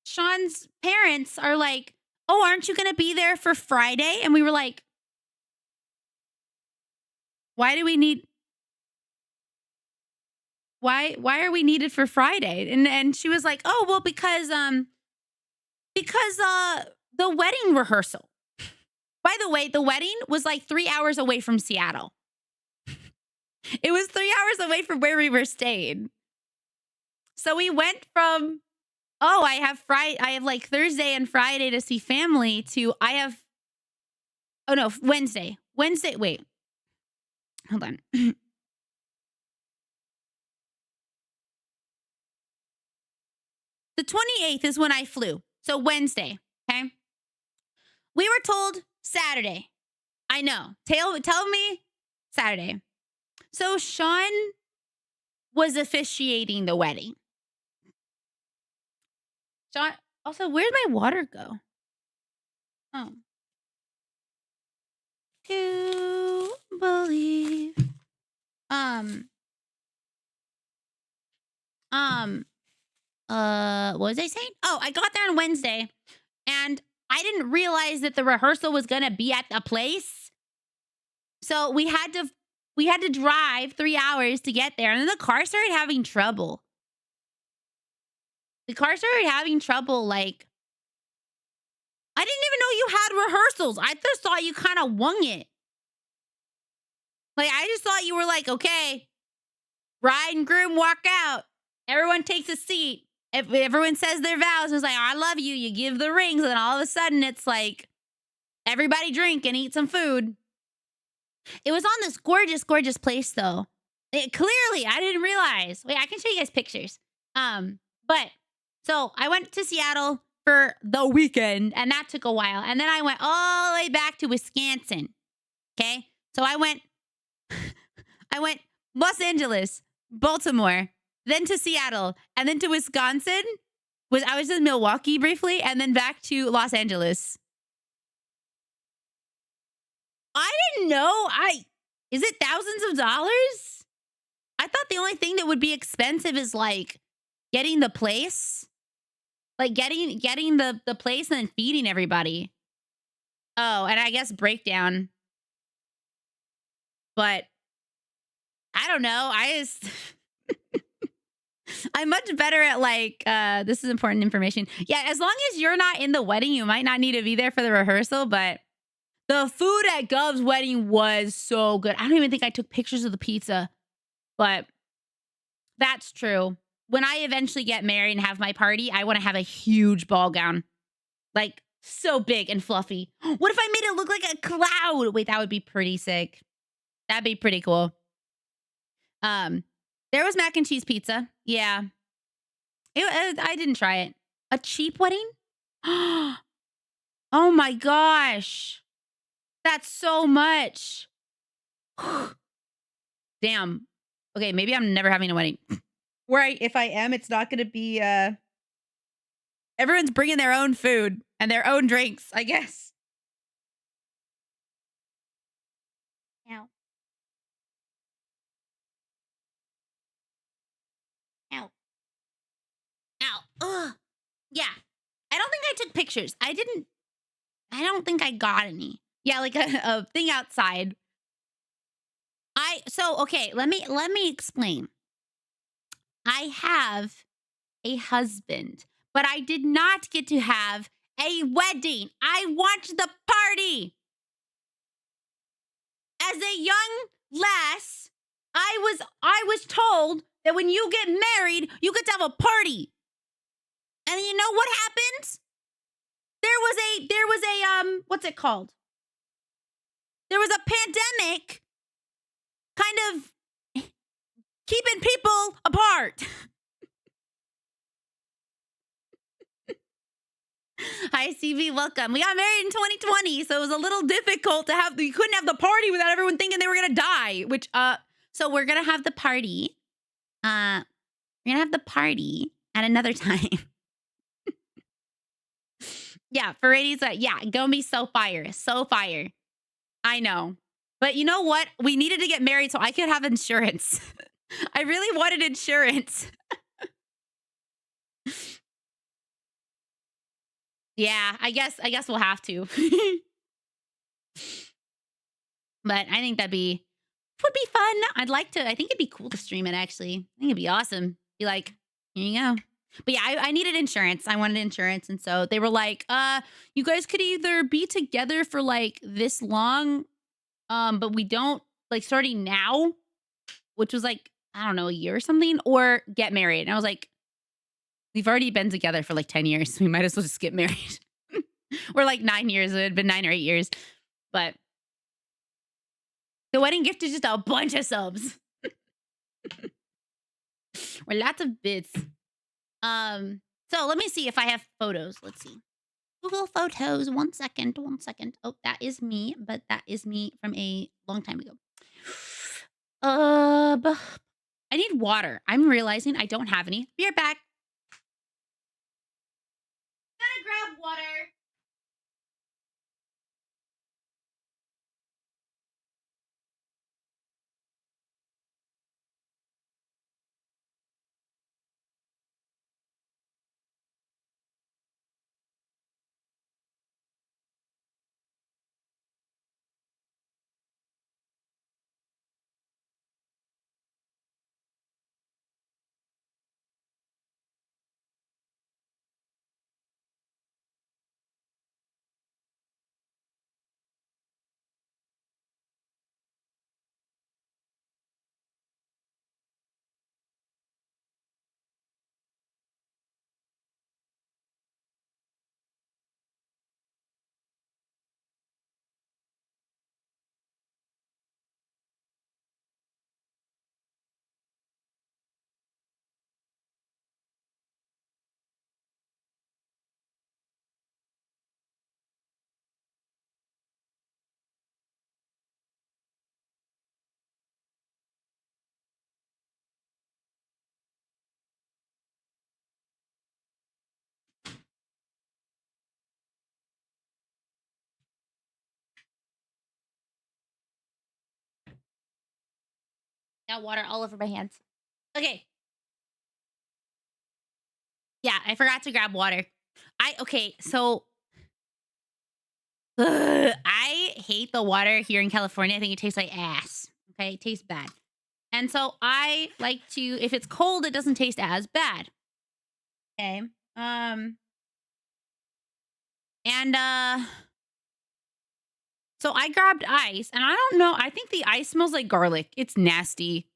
Sean's parents are like, oh, aren't you going to be there for Friday? And we were like, why are we needed for Friday? And she was like, oh, well, because the wedding rehearsal. By the way, the wedding was like 3 hours away from Seattle. It was 3 hours away from where we were staying. So we went from, I have like Thursday and Friday to see family to Wednesday. Wait, hold on. The 28th is when I flew. So Wednesday, okay? We were told Saturday. I know. Tell me Saturday. So Sean was officiating the wedding. Sean, also, where'd my water go? Oh. To believe. What was I saying? Oh, I got there on Wednesday and I didn't realize that the rehearsal was going to be at the place. So we had to drive 3 hours to get there. And then the car started having trouble. Like, I didn't even know you had rehearsals. I just thought you kind of wung it. Like, I just thought you were like, okay, bride and groom walk out. Everyone takes a seat. If everyone says their vows, it's like, I love you. You give the rings. And then all of a sudden, it's like, everybody drink and eat some food. It was on this gorgeous, gorgeous place, though. Clearly, I didn't realize. Wait, I can show you guys pictures. But, so I went to Seattle for the weekend, and that took a while. And then I went all the way back to Wisconsin. Okay? So I went Los Angeles, Baltimore, then to Seattle, and then to Wisconsin. I was in Milwaukee briefly, and then back to Los Angeles. I didn't know. Is it thousands of dollars? I thought the only thing that would be expensive is like getting the place. Like getting the place and then feeding everybody. Oh, and I guess breakdown. But I don't know. I'm much better at like, this is important information. Yeah, as long as you're not in the wedding, you might not need to be there for the rehearsal, but the food at Gov's wedding was so good. I don't even think I took pictures of the pizza, but that's true. When I eventually get married and have my party, I want to have a huge ball gown. Like, so big and fluffy. What if I made it look like a cloud? Wait, that would be pretty sick. That'd be pretty cool. There was mac and cheese pizza. Yeah. I didn't try it. A cheap wedding? Oh my gosh. That's so much. Damn. Okay, maybe I'm never having a wedding. If I am, it's not going to be, everyone's bringing their own food and their own drinks, I guess. Ow. Ow. Ow. Ugh. Yeah. I don't think I took pictures. I don't think I got any. Yeah, like a thing outside. Okay, let me explain. I have a husband, but I did not get to have a wedding. I watched the party. As a young lass, I was told that when you get married, you get to have a party. And you know what happens? There was a what's it called? There was a pandemic kind of keeping people apart. Hi, CV. Welcome. We got married in 2020, so it was a little difficult to have. You couldn't have the party without everyone thinking they were gonna die. So we're gonna have the party. We're gonna have the party at another time. Yeah, for Rainy's. Yeah, gonna be so fire, so fire. I know, but you know what? We needed to get married so I could have insurance. I really wanted insurance. Yeah, I guess we'll have to. But I think would be fun. I think it'd be cool to stream it actually. I think it'd be awesome. Be like, here you go. But yeah, I needed insurance. I wanted insurance. And so they were like, you guys could either be together for like this long, but we don't like starting now, which was like, I don't know, a year or something, or get married. And I was like, we've already been together for like 10 years. So we might as well just get married. Or like 9 years. It had been 9 or 8 years. But the wedding gift is just a bunch of subs. Or lots of bits. So let me see if I have photos. Let's see. Google Photos. 1 second. 1 second. Oh, that is me, but that is me from a long time ago. I need water. I'm realizing I don't have any. Be right back. Gotta grab water. Got water all over my hands. Okay. Yeah, I forgot to grab water. So I hate the water here in California. I think it tastes like ass. Okay, it tastes bad. And so I like to, if it's cold, it doesn't taste as bad. Okay. So I grabbed ice, and I don't know. I think the ice smells like garlic. It's nasty.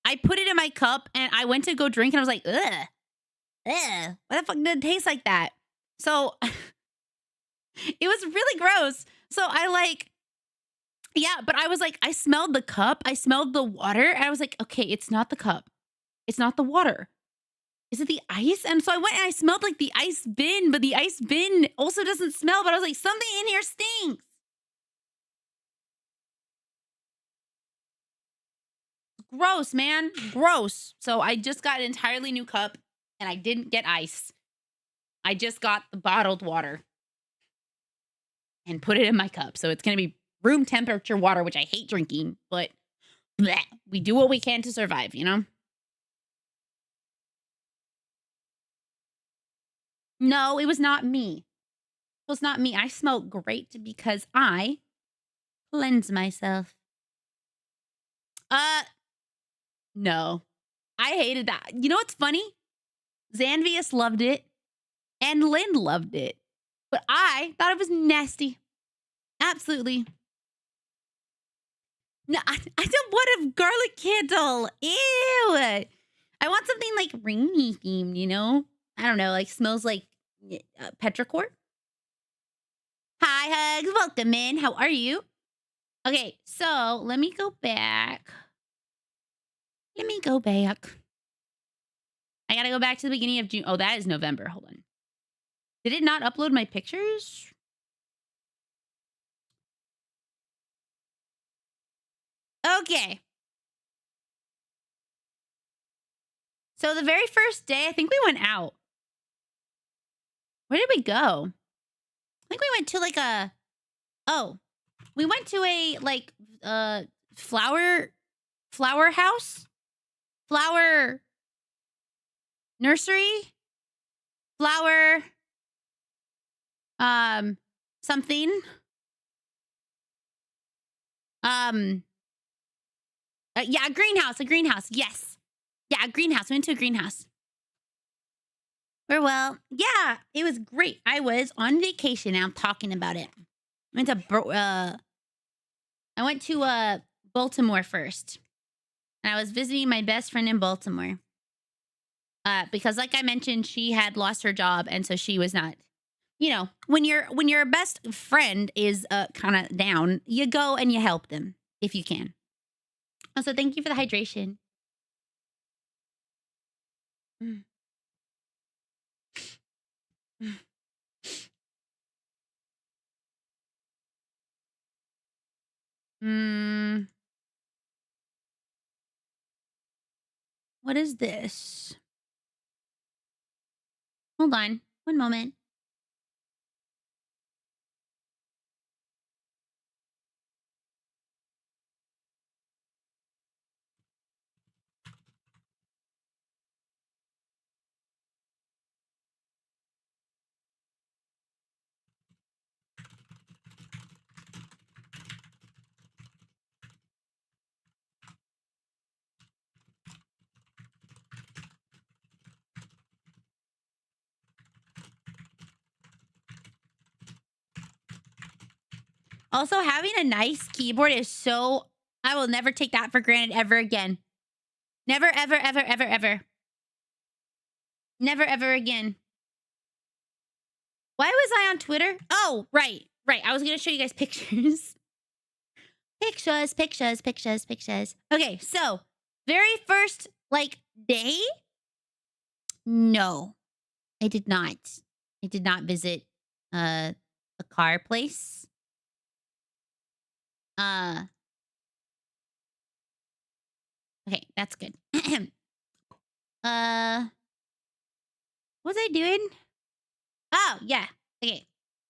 I put it in my cup, and I went to go drink, and I was like, ugh. What the fuck did it taste like that? So it was really gross. So but I was like, I smelled the cup. I smelled the water. And I was like, okay, it's not the cup. It's not the water. Is it the ice? And so I went and I smelled like the ice bin, but the ice bin also doesn't smell. But I was like, something in here stinks. Gross, man. Gross. So I just got an entirely new cup and I didn't get ice. I just got the bottled water and put it in my cup. So it's going to be room temperature water, which I hate drinking, but bleh, we do what we can to survive, you know? No, it was not me. It was not me. I smelled great because I cleanse myself. No. I hated that. You know what's funny? Xanvius loved it and Lynn loved it. But I thought it was nasty. Absolutely. No, I don't want a garlic candle. Ew. I want something like rainy themed, you know? I don't know, like smells like petrichor. Hi, Hugs. Welcome in. How are you? Okay, so let me go back. I gotta go back to the beginning of June. Oh, that is November. Hold on. Did it not upload my pictures? Okay. So the very first day, I think we went out. Where did we go? I think we went to like we went to a like flower house, flower nursery, flower something. Yeah, a greenhouse. Yes. Yeah, a greenhouse. We went to a greenhouse. Well, yeah, it was great. I was on vacation and I'm talking about it. I went to Baltimore first. And I was visiting my best friend in Baltimore. Because like I mentioned, she had lost her job and so she was not, you know, when your best friend is kind of down, you go and you help them if you can. Also, thank you for the hydration. What is this? Hold on. One moment. Also, having a nice keyboard is so... I will never take that for granted ever again. Never, ever, ever, ever, ever. Never, ever again. Why was I on Twitter? Oh, right. I was going to show you guys pictures. Pictures. Okay, so very first, like, day? No, I did not. I did not visit a car place. Okay, that's good. What was I doing? Oh, yeah. Okay.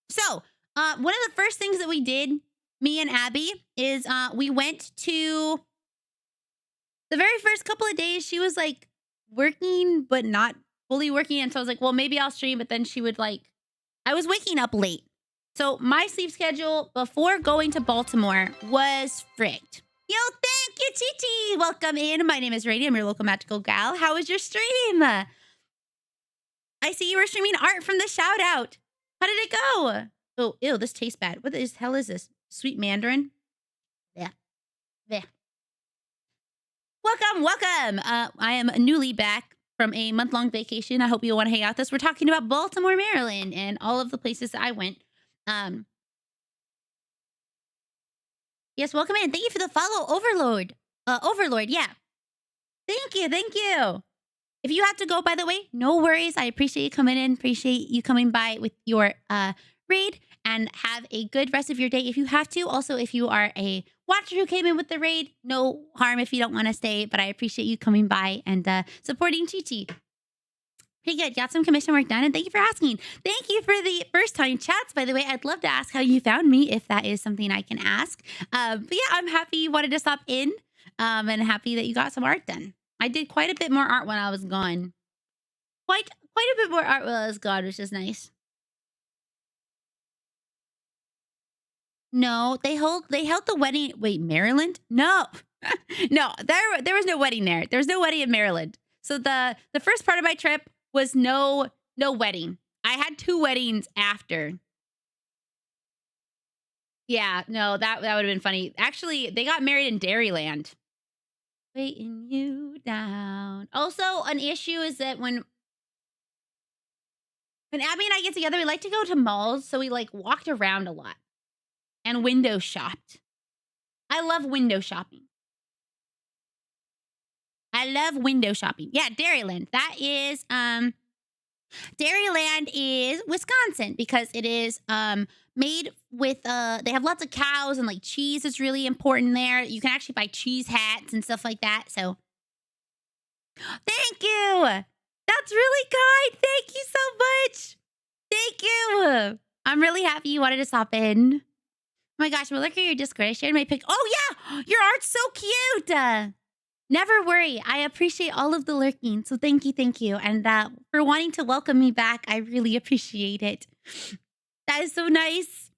So, one of the first things that we did, me and Abby, is we went to the very first couple of days. She was like working, but not fully working. And so I was like, well, maybe I'll stream. But then she would like, I was waking up late. So my sleep schedule before going to Baltimore was fricked. Yo, thank you, Titi. Welcome in. My name is Rainy. I'm your local magical gal. How was your stream? I see you were streaming art from the shout out. How did it go? Oh, ew, this tastes bad. What the hell is this? Sweet mandarin? Yeah. Welcome. I am newly back from a month-long vacation. I hope you want to hang out with us. We're talking about Baltimore, Maryland, and all of the places that I went. Yes, welcome in. Thank you for the follow, Overlord. Overlord, yeah. Thank you. Thank you. If you have to go, by the way, no worries. I appreciate you coming in. Appreciate you coming by with your raid, and have a good rest of your day if you have to. Also, if you are a watcher who came in with the raid, no harm if you don't want to stay, but I appreciate you coming by and supporting Chi Chi. Pretty good. Got some commission work done, and thank you for asking. Thank you for the first time chats, by the way. I'd love to ask how you found me if that is something I can ask. But yeah, I'm happy you wanted to stop in, and happy that you got some art done. I did quite a bit more art when I was gone. Quite a bit more art when I was gone, which is nice. No, they held the wedding. Wait, Maryland? No. No, there was no wedding there. There was no wedding in Maryland. So the first part of my trip was no wedding. I had 2 weddings after. Yeah, no, that would have been funny. Actually, they got married in Dairyland. Waiting you down. Also, an issue is that when Abby and I get together, we like to go to malls, so we like walked around a lot and window shopped. I love window shopping. I love window shopping. Yeah, Dairyland. That is Dairyland is Wisconsin, because it is made with they have lots of cows, and like cheese is really important there. You can actually buy cheese hats and stuff like that. So thank you. That's really kind. Thank you so much. Thank you. I'm really happy you wanted to stop in. Oh my gosh, well, look at your Discord. I shared my pic. Oh yeah, your art's so cute. Never worry. I appreciate all of the lurking. So thank you. And for wanting to welcome me back, I really appreciate it. That is so nice.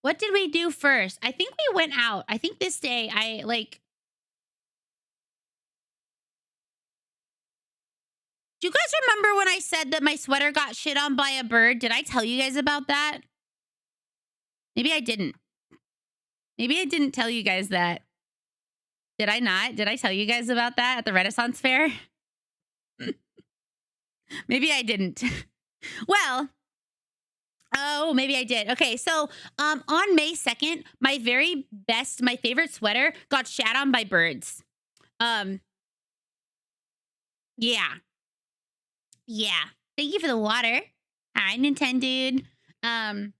What did we do first? I think we went out. I think this day do you guys remember when I said that my sweater got shit on by a bird? Did I tell you guys about that? Maybe I didn't. Maybe I didn't tell you guys that. Did I not? Did I tell you guys about that at the Renaissance Fair? Maybe I didn't. Well, oh, maybe I did. Okay, so on May 2nd, my favorite sweater got shat on by birds. Yeah. Yeah. Thank you for the water. Hi, Nintendo. mm.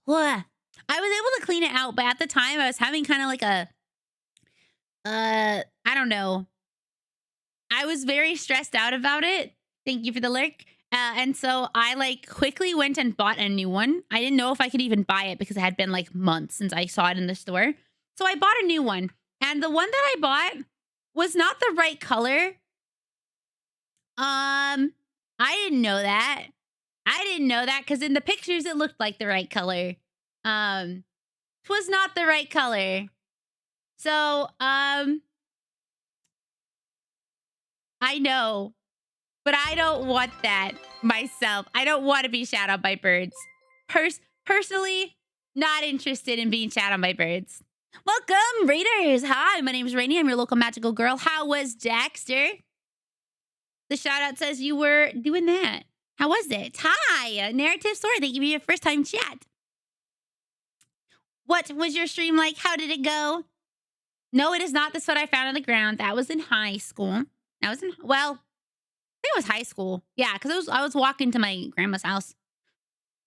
Whoa. I was able to clean it out, but at the time I was having kind of like I don't know. I was very stressed out about it. Thank you for the lurk. And so I like quickly went and bought a new one. I didn't know if I could even buy it because it had been like months since I saw it in the store. So I bought a new one. And the one that I bought was not the right color. I didn't know that. I didn't know that because in the pictures it looked like the right color. It was not the right color. So, I know, but I don't want that myself. I don't want to be shot on by birds. Personally, not interested in being shot on by birds. Welcome, Raiders. Hi, my name is Rainy. I'm your local magical girl. How was Dexter? The shout out says you were doing that. How was it? Hi, Narrative Story. Thank you for your first time chat. What was your stream like? How did it go? No, it is not the sweat I found on the ground. That was in high school. I think it was high school. Yeah, because I was walking to my grandma's house.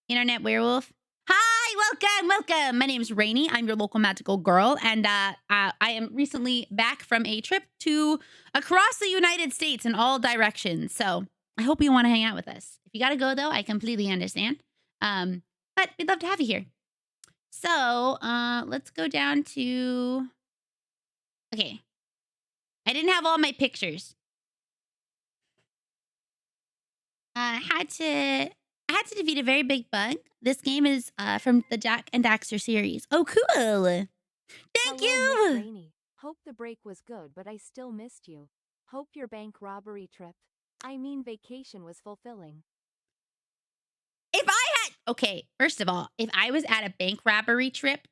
Internet werewolf. Hi, welcome. My name is Rainy. I'm your local magical girl, and I am recently back from a trip to across the United States in all directions. So I hope you want to hang out with us. If you got to go though, I completely understand. But we'd love to have you here. So let's go down to. Okay, I didn't have all my pictures. I had to defeat a very big bug. This game is from the Jack and Daxter series. Oh, cool. Thank Hello, you. Miss Rainey. Hope the break was good, but I still missed you. Hope your bank robbery trip, vacation was fulfilling. Okay, first of all, if I was at a bank robbery trip,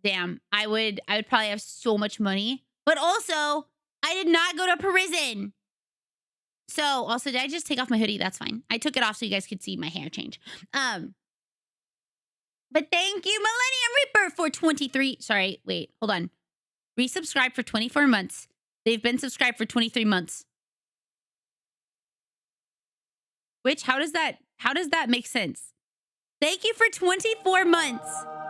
damn, I would probably have so much money. But also, I did not go to prison. So, also, did I just take off my hoodie? That's fine. I took it off so you guys could see my hair change. But thank you, Millennium Reaper, for 23. Sorry, wait, hold on. Resubscribe for 24 months. They've been subscribed for 23 months. Which, how does that make sense? Thank you for 24 months.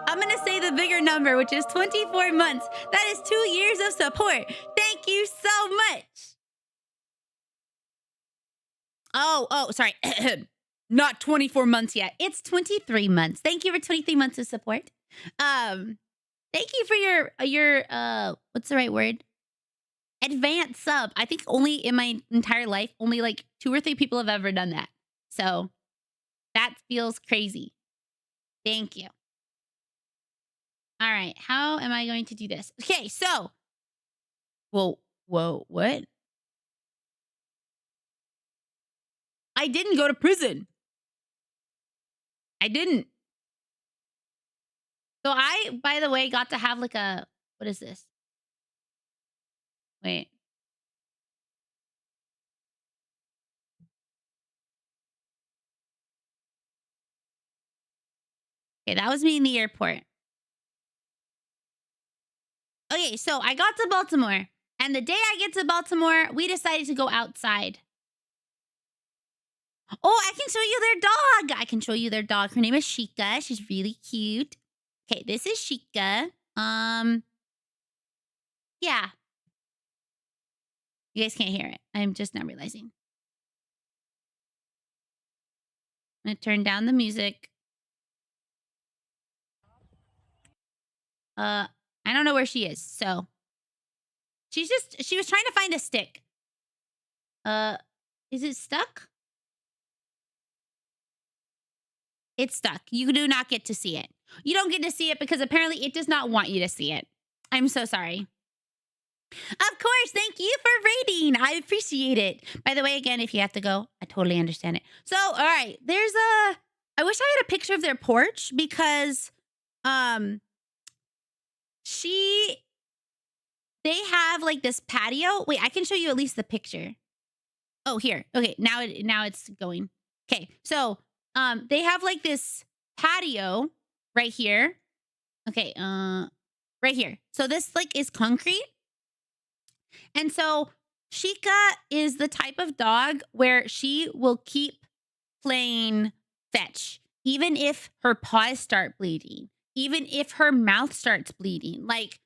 I'm going to say the bigger number, which is 24 months. That is 2 years of support. Thank you so much. Oh, sorry. Not 24 months yet. It's 23 months. Thank you for 23 months of support. Thank you for your what's the right word? Advanced sub. I think only in my entire life, only like 2 or 3 people have ever done that. So that feels crazy. Thank you. All right. How am I going to do this? Okay, so. Whoa, what? I didn't go to prison. I didn't. So I, by the way, got to have like a, what is this? Wait. Okay, that was me in the airport. Okay, so I got to Baltimore. And the day I get to Baltimore, we decided to go outside. Oh, I can show you their dog. I can show you their dog. Her name is Chica. She's really cute. Okay, this is Chica. Yeah. You guys can't hear it. I'm just now realizing. I'm gonna turn down the music. I don't know where she is, so. She was trying to find a stick. Is it stuck? It's stuck. You do not get to see it. You don't get to see it because apparently it does not want you to see it. I'm so sorry. Of course, thank you for rating. I appreciate it. By the way, again, if you have to go, I totally understand it. So, all right, I wish I had a picture of their porch because, they have like this patio. Wait, I can show you at least the picture. Oh, here. Okay, now it's going. Okay, so, they have like this patio right here. Okay, right here. So this like is concrete. And so Chica is the type of dog where she will keep playing fetch, even if her paws start bleeding, even if her mouth starts bleeding, like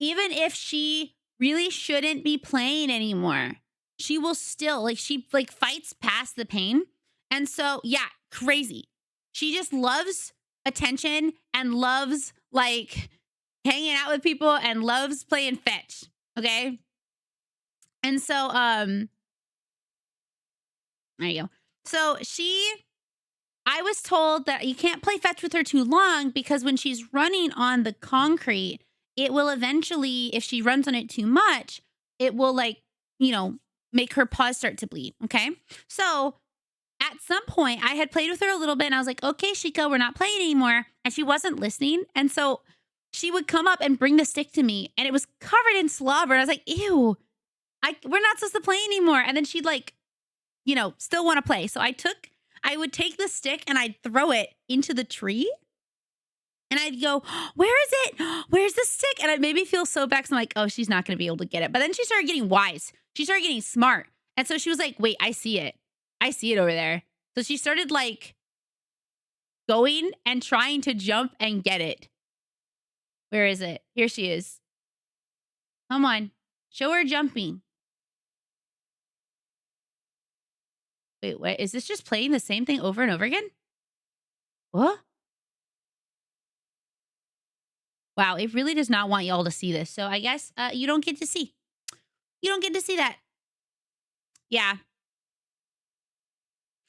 even if she really shouldn't be playing anymore, she will still like, she like fights past the pain. And so, yeah, crazy. She just loves attention and loves like hanging out with people and loves playing fetch. Okay. And so, there you go. So I was told that you can't play fetch with her too long because when she's running on the concrete, it will eventually, if she runs on it too much, it will like, make her paws start to bleed. Okay. So at some point I had played with her a little bit and I was like, okay, Chica, we're not playing anymore. And she wasn't listening. And so she would come up and bring the stick to me and it was covered in slobber. And I was like, ew, we're not supposed to play anymore. And then she'd like, still want to play. So I would take the stick and I'd throw it into the tree. And I'd go, where is it? Where's the stick? And it made me feel so bad because I'm like, oh, she's not going to be able to get it. But then she started getting wise. She started getting smart. And so she was like, wait, I see it. I see it over there. So she started like going and trying to jump and get it. Where is it? Here she is. Come on. Show her jumping. Wait, what? Is this just playing the same thing over and over again? What? Wow, it really does not want y'all to see this. So I guess you don't get to see. You don't get to see that. Yeah.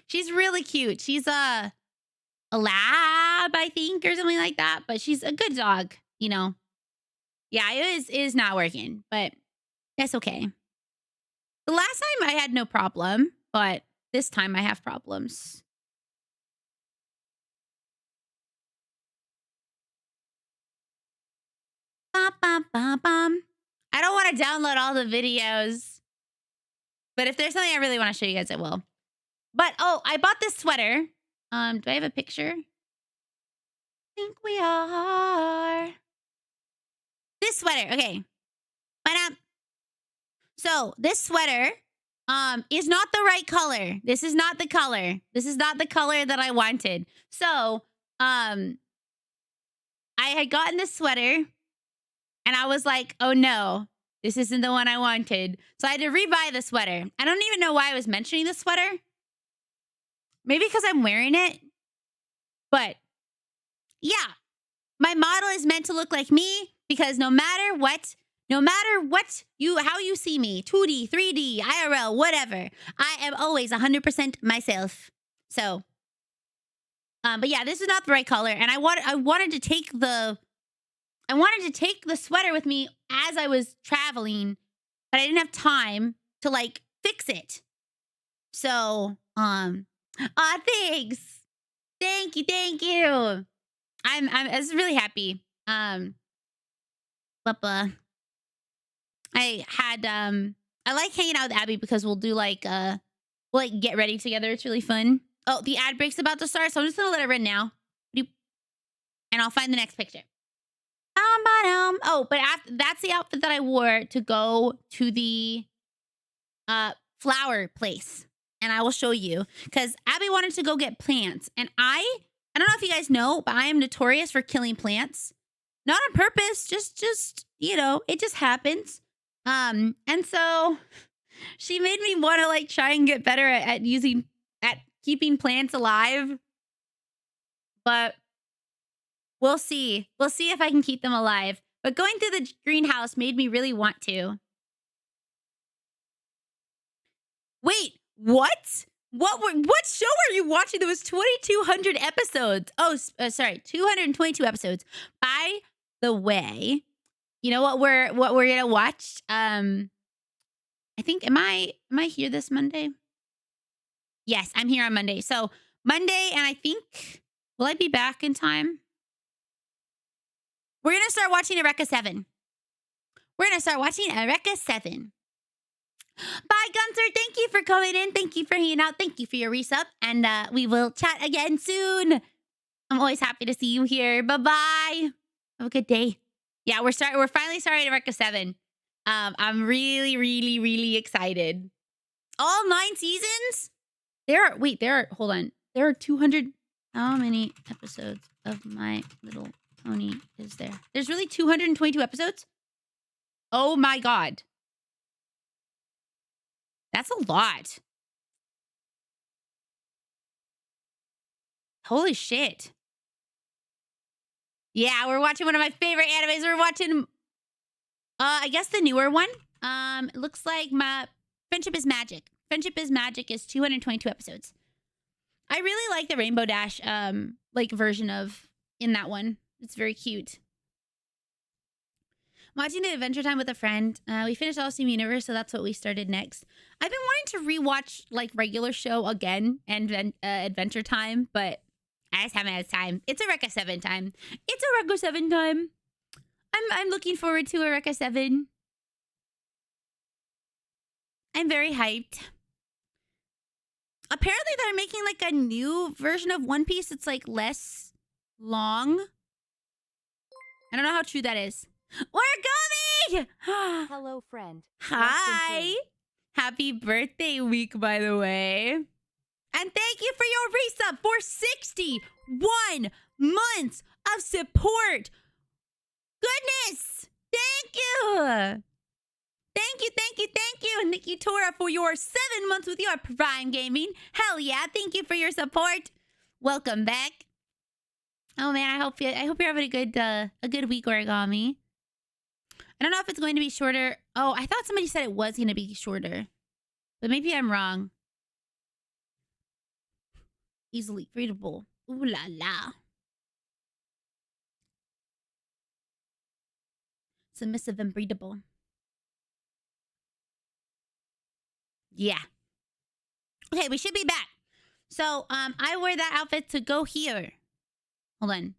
She's really cute. She's a lab, I think, or something like that. But she's a good dog, Yeah, it is not working, but that's okay. The last time I had no problem, but this time I have problems. I don't want to download all the videos, but if there's something I really want to show you guys, I will. But, oh, I bought this sweater. Do I have a picture? think we are. This sweater, okay. So this sweater is not the right color. This is not the color. This is not the color that I wanted. So I had gotten this sweater and I was like, oh no, this isn't the one I wanted. So I had to rebuy the sweater. I don't even know why I was mentioning the sweater. Maybe because I'm wearing it. But yeah, my model is meant to look like me because no matter what how you see me, 2D, 3D, IRL, whatever, I am always 100% myself. So, but yeah, this is not the right color, and I wanted to take the sweater with me as I was traveling, but I didn't have time to like fix it. So, thanks, thank you. I was really happy. I had I like hanging out with Abby because we'll do like we'll like get ready together. It's really fun. Oh, the ad break's about to start, so I'm just gonna let it run now. And I'll find the next picture. Oh, but that's the outfit that I wore to go to the flower place. And I will show you. Because Abby wanted to go get plants. And I don't know if you guys know, but I am notorious for killing plants. Not on purpose, just you know, it just happens. And so she made me want to like try and get better at keeping plants alive. But we'll see. We'll see if I can keep them alive. But going through the greenhouse made me really want to. Wait, what? What show are you watching? There was 2,200 episodes. Oh, sorry, 222 episodes. By the way, you know what we're gonna watch? I think am I here this Monday? Yes, I'm here on Monday. So Monday, and I think will I be back in time? We're gonna start watching Eureka 7. We're gonna start watching Eureka 7. Bye, Gunther. Thank you for coming in. Thank you for hanging out. Thank you for your resub. And we will chat again soon. I'm always happy to see you here. Bye-bye. Have a good day. Yeah, we're finally starting Eureka 7. I'm really, really, really excited. All 9 seasons? Hold on. There are 200. How many episodes of My Little Pony is there? There's really 222 episodes? Oh my God. That's a lot. Holy shit. Yeah, we're watching one of my favorite animes. We're watching, I guess the newer one. It looks like my Friendship is Magic. Friendship is Magic is 222 episodes. I really like the Rainbow Dash, like version of in that one. It's very cute. Watching the Adventure Time with a friend. We finished All Steam Universe, so that's what we started next. I've been wanting to rewatch like regular show again and Adventure Time, but I just haven't had time. It's Eureka 7 time. It's Eureka 7 time. I'm looking forward to Eureka 7. I'm very hyped. Apparently they're making like a new version of One Piece. It's like less long. I don't know how true that is. We're coming! Hello, friend. Hi! Happy birthday week, by the way. And thank you for your resub for 61 months of support. Goodness! Thank you! Thank you, and Nikki Tora for your 7 months with your Prime Gaming. Hell yeah! Thank you for your support. Welcome back. Oh man, I hope you're having a good week, Origami. I don't know if it's going to be shorter. Oh, I thought somebody said it was going to be shorter, but maybe I'm wrong. Easily readable. Ooh la la. Submissive and breedable. Yeah. Okay, we should be back. So, I wear that outfit to go here. Hold on.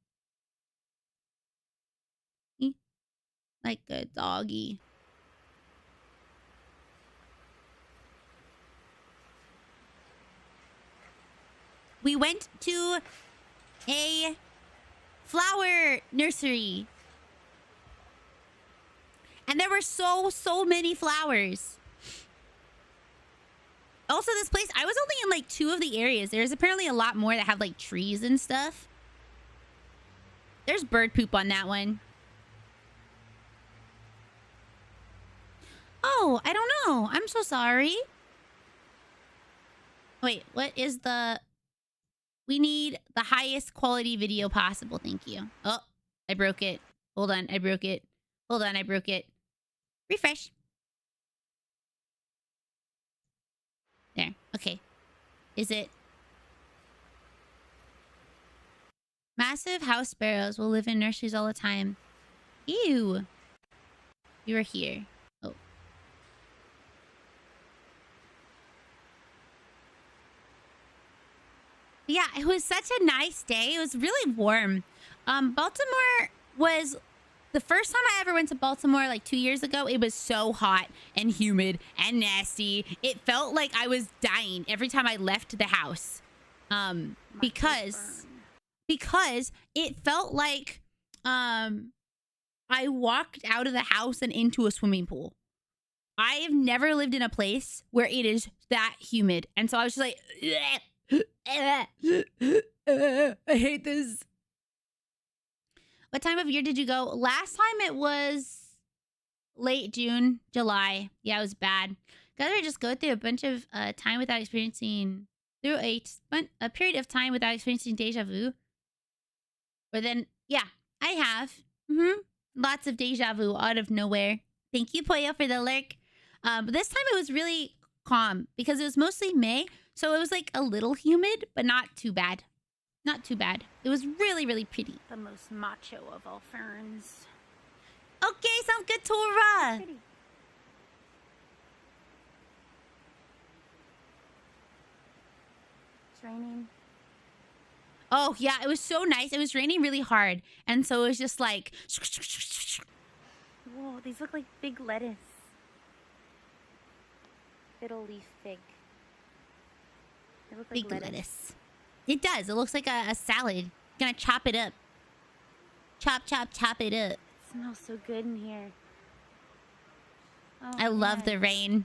Like a doggy. We went to a flower nursery. And there were so many flowers. Also, this place, I was only in like 2 of the areas. There's apparently a lot more that have like trees and stuff. There's bird poop on that one. Oh, I don't know. I'm so sorry. Wait, what is the... We need the highest quality video possible. Thank you. Oh, I broke it. Hold on, I broke it. Hold on, I broke it. Refresh. There. Okay. Is it? Massive house sparrows will live in nurseries all the time. Ew. You are here. Oh. Yeah, it was such a nice day. It was really warm. Baltimore was... The first time I ever went to Baltimore, like 2 years ago, it was so hot and humid and nasty. It felt like I was dying every time I left the house. Because it felt like I walked out of the house and into a swimming pool. I have never lived in a place where it is that humid. And so I was just like, I hate this. What time of year did you go? Last time it was late June, July. Yeah, it was bad. Guys, we just go through a bunch of time without experiencing... Through a period of time without experiencing deja vu. Or then... Yeah, I have. Lots of deja vu out of nowhere. Thank you, Poyo, for the lurk. But this time it was really calm. Because it was mostly May. So it was like a little humid, but not too bad. Not too bad. It was really, really pretty. The most macho of all ferns. Okay, sounds good, Tora. Pretty. It's raining. Oh, yeah, it was so nice. It was raining really hard. And so it was just like... Whoa, these look like big lettuce. Fiddle leaf fig. They look like big lettuce. It does. It looks like a salad. Gonna chop it up. Chop, chop, chop it up. It smells so good in here. Oh, I love the rain.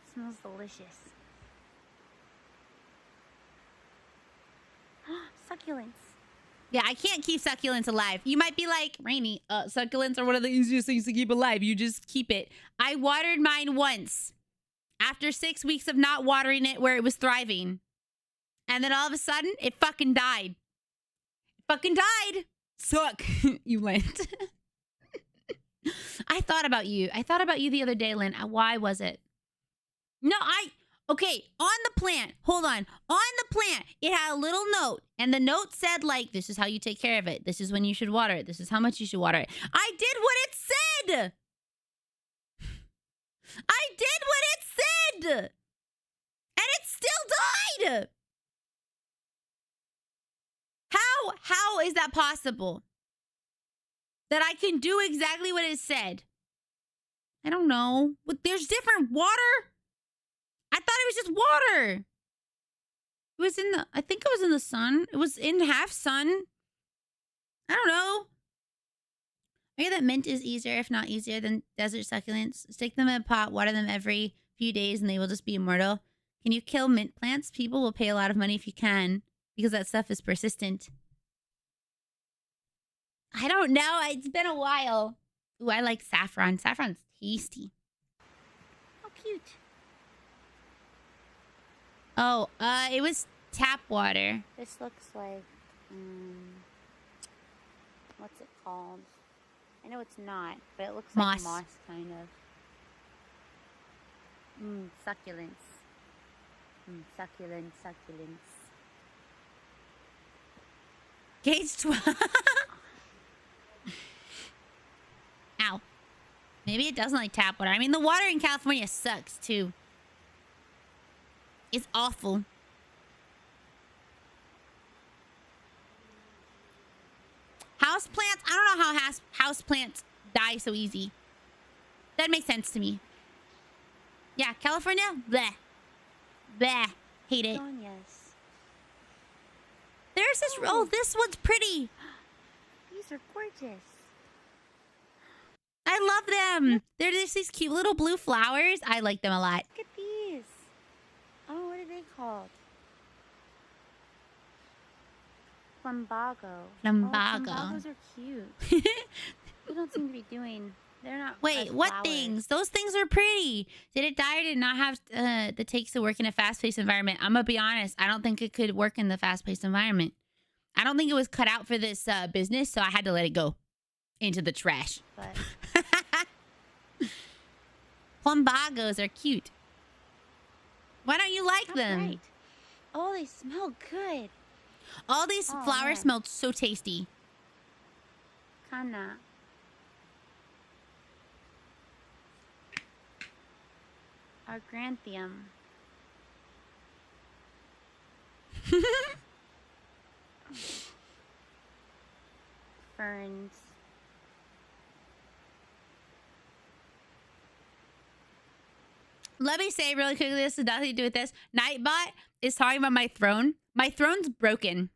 It smells delicious. Succulents. Yeah, I can't keep succulents alive. You might be like, Rainy, succulents are one of the easiest things to keep alive. You just keep it. I watered mine once. After 6 weeks of not watering it where it was thriving. And then all of a sudden, it fucking died. It fucking died. Suck. You went. I thought about you. I thought about you the other day, Lynn. Why was it? No, okay, on the plant. Hold on. On the plant, it had a little note. And the note said, like, this is how you take care of it. This is when you should water it. This is how much you should water it. I did what it said. I did what it said. And it still died. How is that possible? That I can do exactly what it said? I don't know. But there's different water. I thought it was just water. It was in the... I think it was in the sun. It was in half sun. I don't know. I hear that mint is easier, if not easier, than desert succulents. Stick them in a pot, water them every few days, and they will just be immortal. Can you kill mint plants? People will pay a lot of money if you can, because that stuff is persistent. I don't know. It's been a while. Ooh, I like saffron. Saffron's tasty. How cute. Oh, it was tap water. This looks like... what's it called? I know it's not, but it looks Moss. like moss, kind of. Succulents. Succulents. Gauge 12. Ow. Maybe it doesn't like tap water. I mean, the water in California sucks, too. It's awful. Houseplants? I don't know how houseplants die so easy. That makes sense to me. Yeah, California? Bleh. Bleh. Hate it. Begonias. There's this... Oh, this one's pretty. these are gorgeous. I love them. They're just these cute little blue flowers. I like them a lot. Look at these. Oh, what are they called? Plumbago. Plumbago. Oh, plumbagos are cute. We don't seem to be doing. They're not. Wait, what flowers. things? Those things are pretty. Did it die or did it not have the takes to work in a fast-paced environment? I'm gonna be honest. I don't think it could work in the fast-paced environment. I don't think it was cut out for this business, so I had to let it go into the trash. But Plumbagos are cute. Why don't you like them? right. Oh, they smell good. All these Oh, flowers man. smelled so tasty. Kana. Argrantium. Ferns. Let me say really quickly, this has nothing to do with this. Nightbot is talking about my throne. My throne's broken.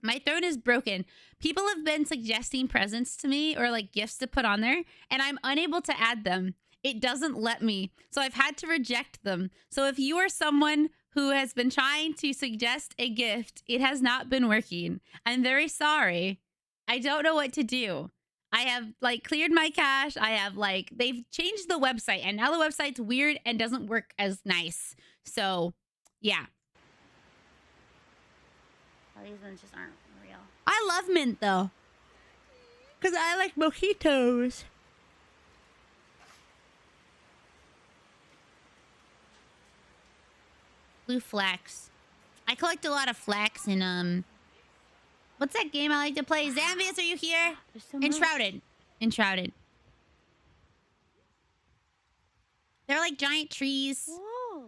My throne is broken. People have been suggesting presents to me or like gifts to put on there, and I'm unable to add them. It doesn't let me. So I've had to reject them. So if you are someone who has been trying to suggest a gift, it has not been working. I'm very sorry. I don't know what to do. I have like cleared my cache. I have like, they've changed the website and now the website's weird and doesn't work as nice. So yeah. Oh, these ones just aren't real. I love mint though. Because I like mojitos. Blue flax. I collect a lot of flax in what's that game I like to play? Zambius, are you here? There's so much. Enshrouded. Enshrouded. They're like giant trees. Whoa.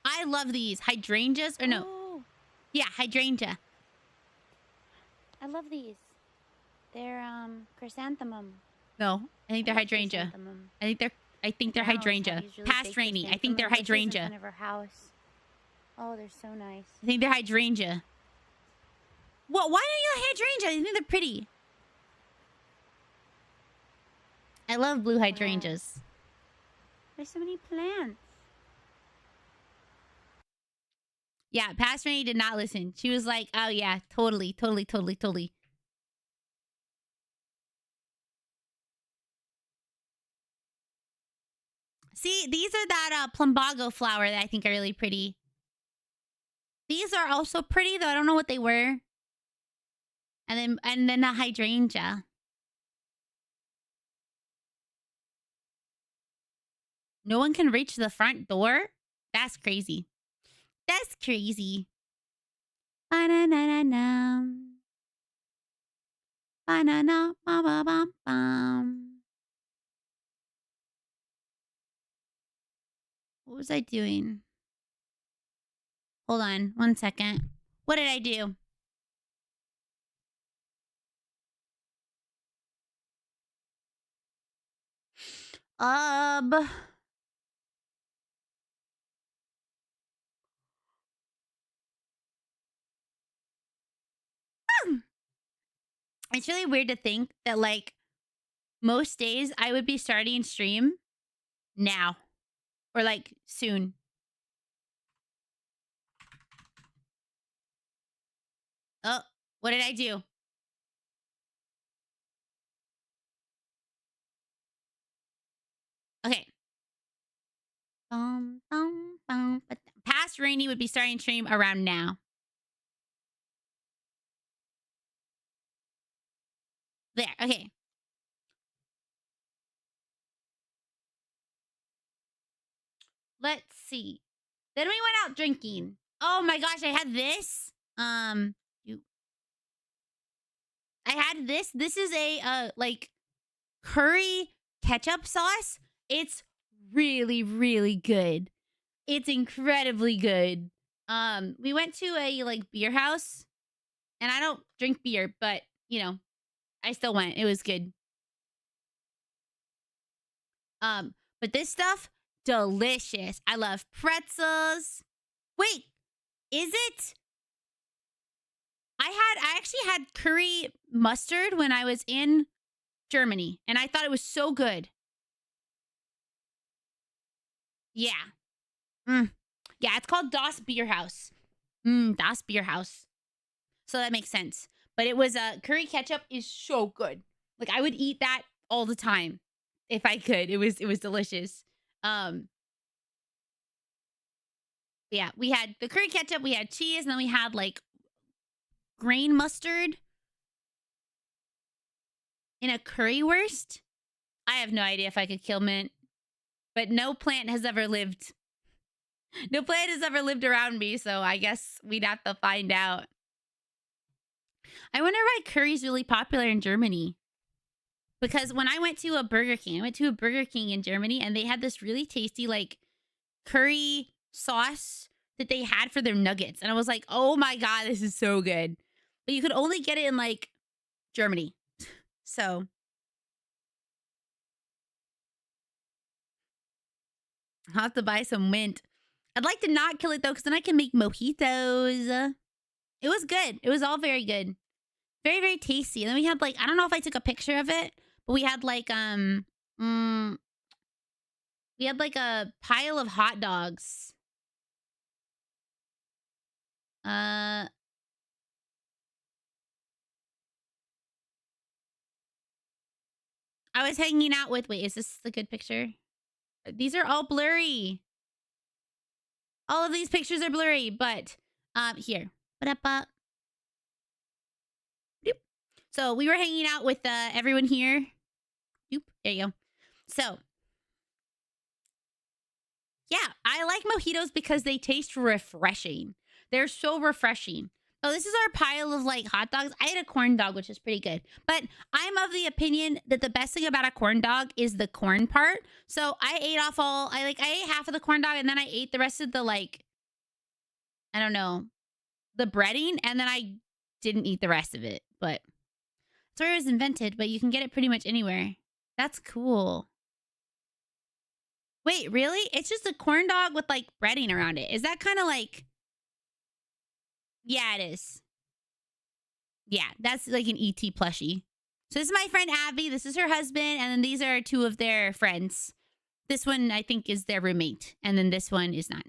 I love these. Hydrangeas or no. Oh, Yeah, hydrangea. I love these. They're chrysanthemum. No, I think they're I love hydrangea. chrysanthemum. I think they're Grandma always hydrangea. had these really Past big rainy. I think they're chrysanthemum bushes in hydrangea. front of her house. Oh, they're so nice. I think they're hydrangea. Well, why don't you like hydrangea? I think they're pretty. I love blue hydrangeas. There's so many plants. Yeah, Past Rainy did not listen. She was like, oh yeah, totally, totally, totally, totally. See, these are that plumbago flower that I think are really pretty. These are also pretty, though I don't know what they were. And then the hydrangea. No one can reach the front door? That's crazy. That's crazy. Ba-na-na-na-na. Ba-na-na, ba-ba-bam-bam. What was I doing? Hold on, 1 second. What did I do? It's really weird to think that like most days I would be starting stream now or like soon. Oh, what did I do? Okay. But past Rainy would be starting stream around now. There, okay. Let's see. Then we went out drinking. Oh my gosh, I had this. I had this. This is a like curry ketchup sauce. It's really, really good. It's incredibly good. We went to a like beer house, and I don't drink beer, but you know, I still went. It was good. But this stuff, delicious. I love pretzels. Wait, is it? I actually had curry mustard when I was in Germany, and I thought it was so good. Yeah. Yeah, it's called Das Bierhaus. Das Bierhaus. So that makes sense. But it was curry ketchup is so good. Like I would eat that all the time if I could. It was delicious. Yeah, we had the curry ketchup, we had cheese, and then we had like grain mustard in a currywurst. I have no idea if I could kill mint, but no plant has ever lived. No plant has ever lived around me, so I guess we'd have to find out. I wonder why curry's really popular in Germany. Because when I went to a Burger King in Germany, and they had this really tasty like curry sauce that they had for their nuggets. And I was like, oh my God, this is so good. But you could only get it in like Germany. So I'll have to buy some mint. I'd like to not kill it though, because then I can make mojitos. It was good. It was all very good. Very, very tasty. And then we had like, I don't know if I took a picture of it, but we had like we had like a pile of hot dogs. I was hanging out with, wait, is this the good picture? These are all blurry. All of these pictures are blurry, but here. Ba-da-ba. Doop. So we were hanging out with everyone here. Doop. There you go. So yeah, I like mojitos because they taste refreshing. They're so refreshing. Oh, this is our pile of like hot dogs. I ate a corn dog, which is pretty good. But I'm of the opinion that the best thing about a corn dog is the corn part. So I ate I ate half of the corn dog and then I ate the rest of the like, I don't know, the breading, and then I didn't eat the rest of it. But that's where it was invented, but you can get it pretty much anywhere. That's cool. Wait, really? It's just a corn dog with like breading around it. Is that kind of like... Yeah, it is. Yeah, that's like an ET plushie. So this is my friend Abby. This is her husband. And then these are two of their friends. This one, I think, is their roommate. And then this one is not.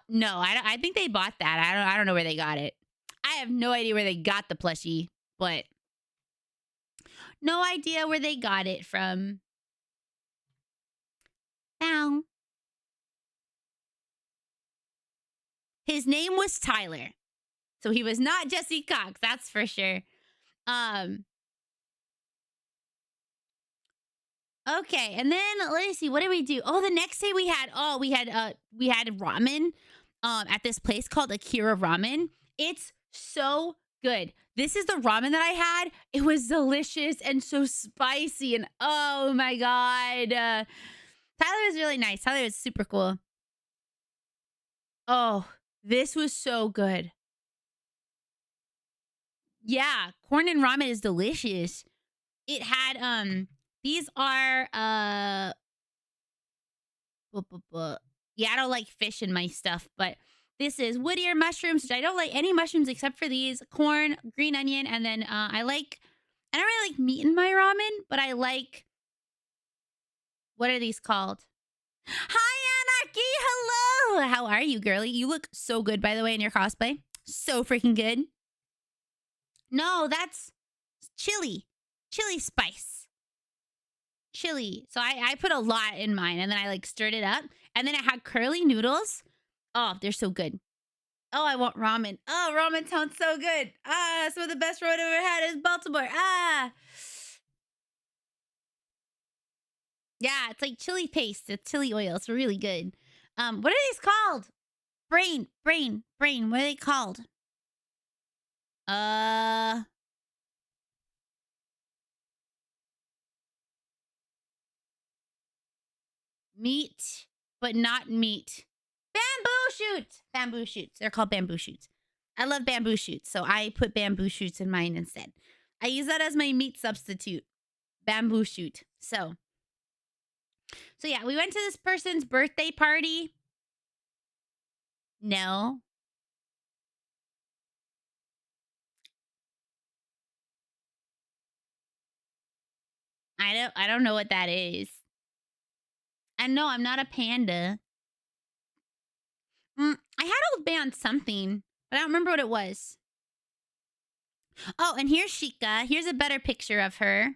No, I think they bought that. I don't know where they got it. I have no idea where they got the plushie, but no idea where they got it from. Now, his name was Tyler. So he was not Jesse Cox, that's for sure. Okay, and then let me see, what did we do? Oh, the next day we had ramen at this place called Akira Ramen. It's so good. This is the ramen that I had. It was delicious and so spicy, and oh my God. Tyler was really nice. Tyler was super cool. Oh, this was so good. Yeah, corn and ramen is delicious. It had these are yeah, I don't like fish in my stuff, but this is wood ear mushrooms, which I don't like any mushrooms except for these, corn, green onion, and then I don't really like meat in my ramen, but I like, what are these called? Hi, Anarchy! Hello! How are you, girly? You look so good, by the way, in your cosplay. So freaking good. No, that's chili. Chili spice. Chili. So I put a lot in mine, and then I like stirred it up. And then I had curly noodles. Oh, they're so good. Oh, I want ramen. Oh, ramen sounds so good. Ah, some of the best ramen I've ever had is Baltimore. Ah. Yeah, it's like chili paste. It's chili oil. It's really good. What are these called? Brain. What are they called? Meat, but not meat. Bamboo shoots. They're called bamboo shoots. I love bamboo shoots, so I put bamboo shoots in mine instead. I use that as my meat substitute. Bamboo shoot. So yeah, we went to this person's birthday party. No. I don't know what that is. And no, I'm not a panda. I had Old Bay on something, but I don't remember what it was. Oh, and here's Sheikah. Here's a better picture of her,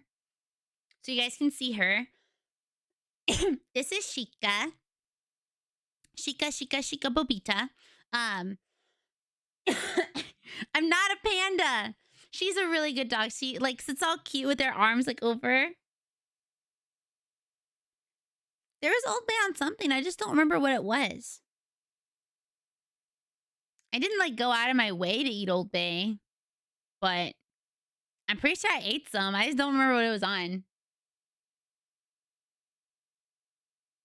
so you guys can see her. This is Sheikah. Sheikah Bobita. I'm not a panda. She's a really good dog. She like sits all cute with her arms like over. There was Old Bay on something. I just don't remember what it was. I didn't like go out of my way to eat Old Bay, but I'm pretty sure I ate some. I just don't remember what it was on.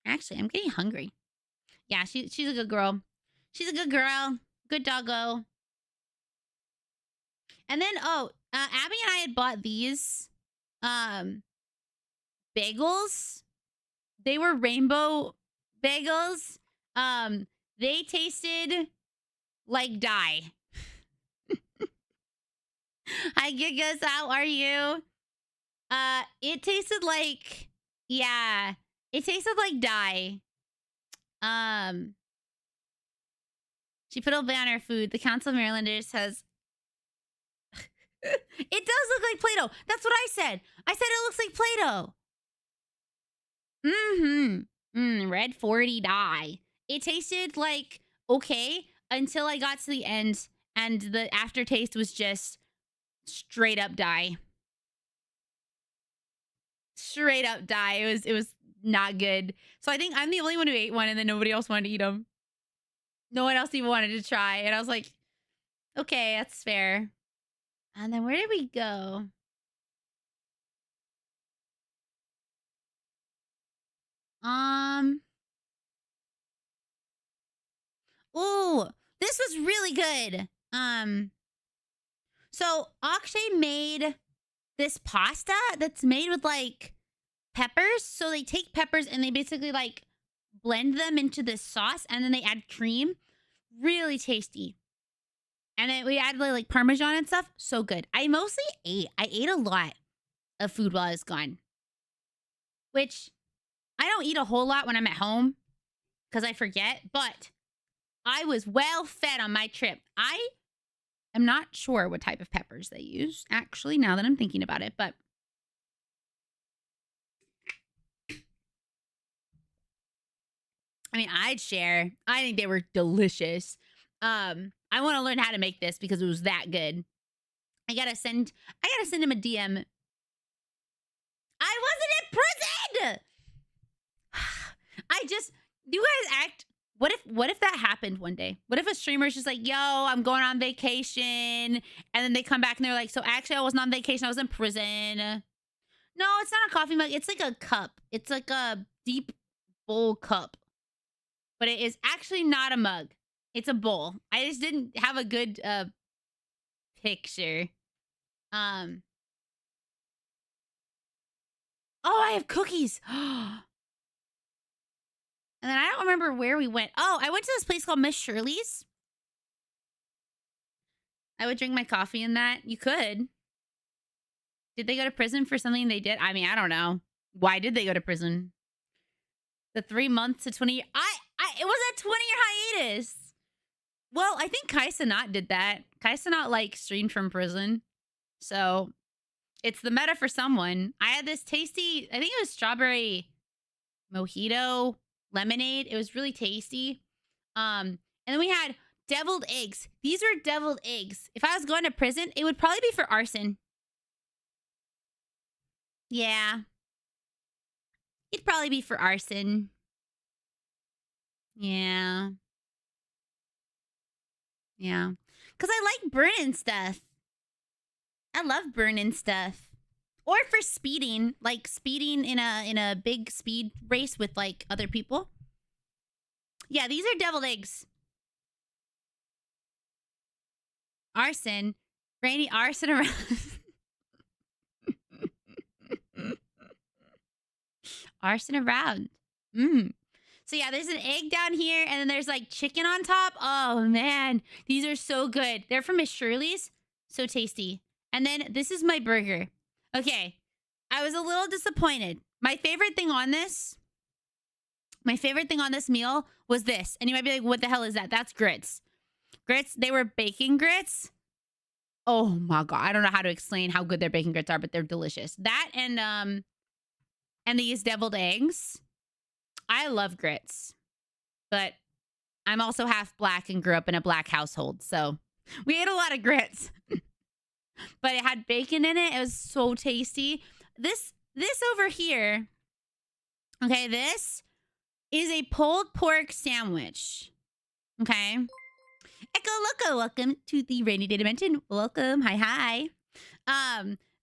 Actually, I'm getting hungry. Yeah, she's a good girl. She's a good girl. Good doggo. And then, Abby and I had bought these bagels. They were rainbow bagels. They tasted like dye. Hi, Gigas. How are you? It tasted like, yeah, it tasted like dye. She put Old Bay on her food. The Council of Marylanders has. It does look like Play-Doh. That's what I said. I said it looks like Play-Doh. Red 40 dye. It tasted like okay until I got to the end, and the aftertaste was just straight up dye. Straight up dye. It was not good. So I think I'm the only one who ate one, and then nobody else wanted to eat them. No one else even wanted to try, and I was like, okay, that's fair. And then where did we go? Ooh, this was really good. So Akshay made this pasta that's made with like peppers. So they take peppers and they basically like blend them into this sauce, and then they add cream. Really tasty. And then we add like Parmesan and stuff. So good. I mostly ate. I ate a lot of food while I was gone, which I don't eat a whole lot when I'm at home because I forget, but I was well fed on my trip. I am not sure what type of peppers they use, actually, now that I'm thinking about it, but I mean, I'd share. I think they were delicious. I want to learn how to make this because it was that good. I gotta send him a DM. I wasn't in prison! You guys act. What if that happened one day? What if a streamer's just like, yo, I'm going on vacation, and then they come back and they're like, so actually I wasn't on vacation, I was in prison. No, it's not a coffee mug. It's like a cup. It's like a deep bowl cup. But it is actually not a mug. It's a bowl. I just didn't have a good picture. Oh, I have cookies. And then I don't remember where we went. Oh, I went to this place called Miss Shirley's. I would drink my coffee in that. You could. Did they go to prison for something they did? I mean, I don't know. Why did they go to prison? The 3 months to 20 years. It was a 20-year hiatus. Well, I think Kai Cenat did that. Kai Cenat, like, streamed from prison. So, it's the meta for someone. I had this tasty, I think it was strawberry mojito lemonade. It was really tasty. And then we had deviled eggs. These are deviled eggs. If I was going to prison, it would probably be for arson. Yeah. It'd probably be for arson. Yeah. Yeah. Because I like burning stuff. I love burning stuff. Or for speeding, like speeding in a big speed race with like other people. Yeah, these are deviled eggs. Arson. Rainy arson around. Arson around. So yeah, there's an egg down here, and then there's like chicken on top. Oh man, these are so good. They're from Miss Shirley's. So tasty. And then this is my burger. Okay. I was a little disappointed. My favorite thing on this meal was this. And you might be like, what the hell is that? That's grits. Grits, they were baking grits. Oh my God. I don't know how to explain how good their baking grits are, but they're delicious. That and these deviled eggs. I love grits, but I'm also half black and grew up in a black household. So we ate a lot of grits, but it had bacon in it. It was so tasty. This over here. Okay. This is a pulled pork sandwich. Okay. Echo Loco, welcome to the RainyRentyn. Welcome. Hi.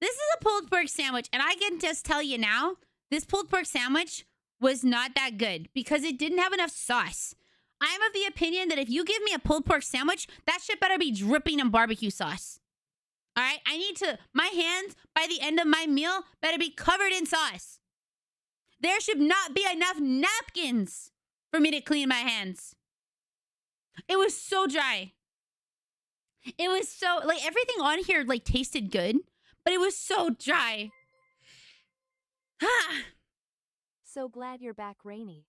This is a pulled pork sandwich, and I can just tell you now, this pulled pork sandwich was not that good because it didn't have enough sauce. I'm of the opinion that if you give me a pulled pork sandwich, that shit better be dripping in barbecue sauce. All right? My hands by the end of my meal better be covered in sauce. There should not be enough napkins for me to clean my hands. It was so dry. It was so, like, everything on here, like, tasted good, but it was so dry. So glad you're back, Rainy.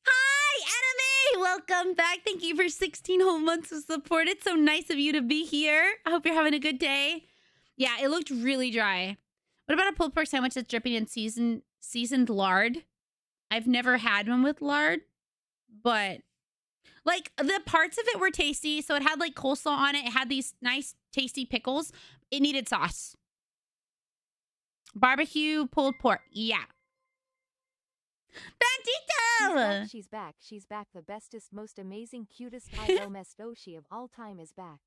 Hi, Anime! Welcome back. Thank you for 16 whole months of support. It's so nice of you to be here. I hope you're having a good day. Yeah, it looked really dry. What about a pulled pork sandwich that's dripping in seasoned lard? I've never had one with lard, but like the parts of it were tasty. So it had like coleslaw on it. It had these nice tasty pickles. It needed sauce. Barbecue pulled pork. Yeah. Bandito! She's back. She's back. The bestest, most amazing, cutest, Idomestoshi of all time is back.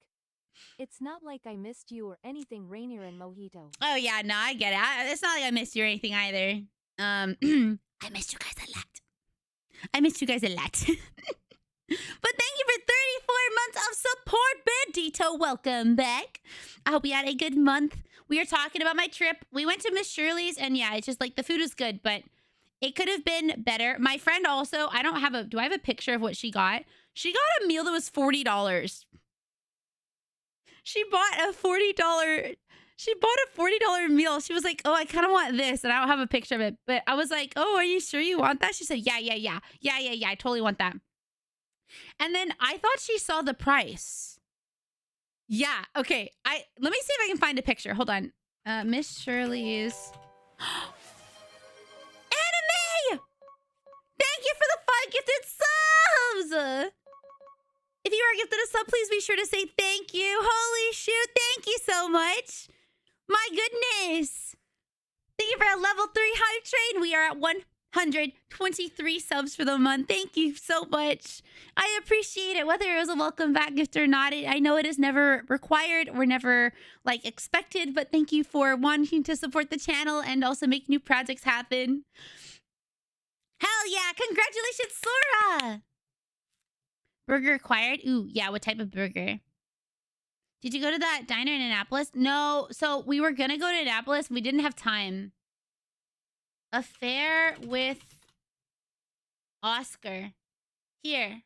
It's not like I missed you or anything, Rainier and Mojito. Oh, yeah. No, I get it. It's not like I missed you or anything either. I missed you guys a lot. But thank you for 34 months of support, Bandito. Welcome back. I hope you had a good month. We are talking about my trip. We went to Miss Shirley's, and yeah, it's just like the food is good, but it could have been better. My friend also, do I have a picture of what she got? She got a meal that was $40. She bought a $40 meal. She was like, oh, I kind of want this. And I don't have a picture of it. But I was like, oh, are you sure you want that? She said, yeah. I totally want that. And then I thought she saw the price. Yeah. Okay. Let me see if I can find a picture. Hold on. Miss Shirley's. Anime! Thank you for the 5 gifted subs! If you are gifted a sub, please be sure to say thank you. Holy shoot, thank you so much. My goodness. Thank you for a level 3 hype train. We are at 123 subs for the month. Thank you so much. I appreciate it, whether it was a welcome back gift or not. I know it is never required or never like expected, but thank you for wanting to support the channel and also make new projects happen. Hell yeah. Congratulations, Sora. Burger acquired? Ooh, yeah. What type of burger? Did you go to that diner in Annapolis? No. So we were going to go to Annapolis. We didn't have time. Affair with Oscar. Here.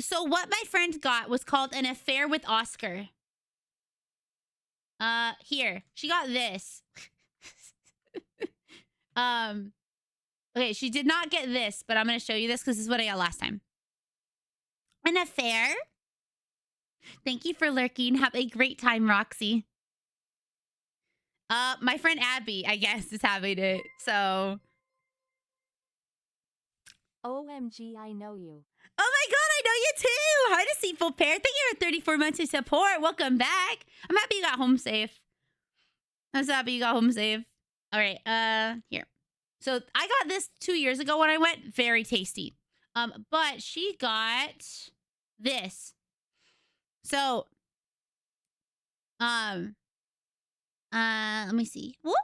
So what my friend got was called an affair with Oscar. Here. She got this. Okay, she did not get this, but I'm going to show you this because this is what I got last time. An affair. Thank you for lurking. Have a great time, Roxy. My friend Abby, I guess, is having it. So. OMG, I know you. Oh my God, I know you too. Hi, Deceitful Pair. Thank you for 34 months of support. Welcome back. I'm happy you got home safe. I'm so happy you got home safe. All right, here. So I got this 2 years ago when I went. Very tasty. But she got this. So, let me see. What?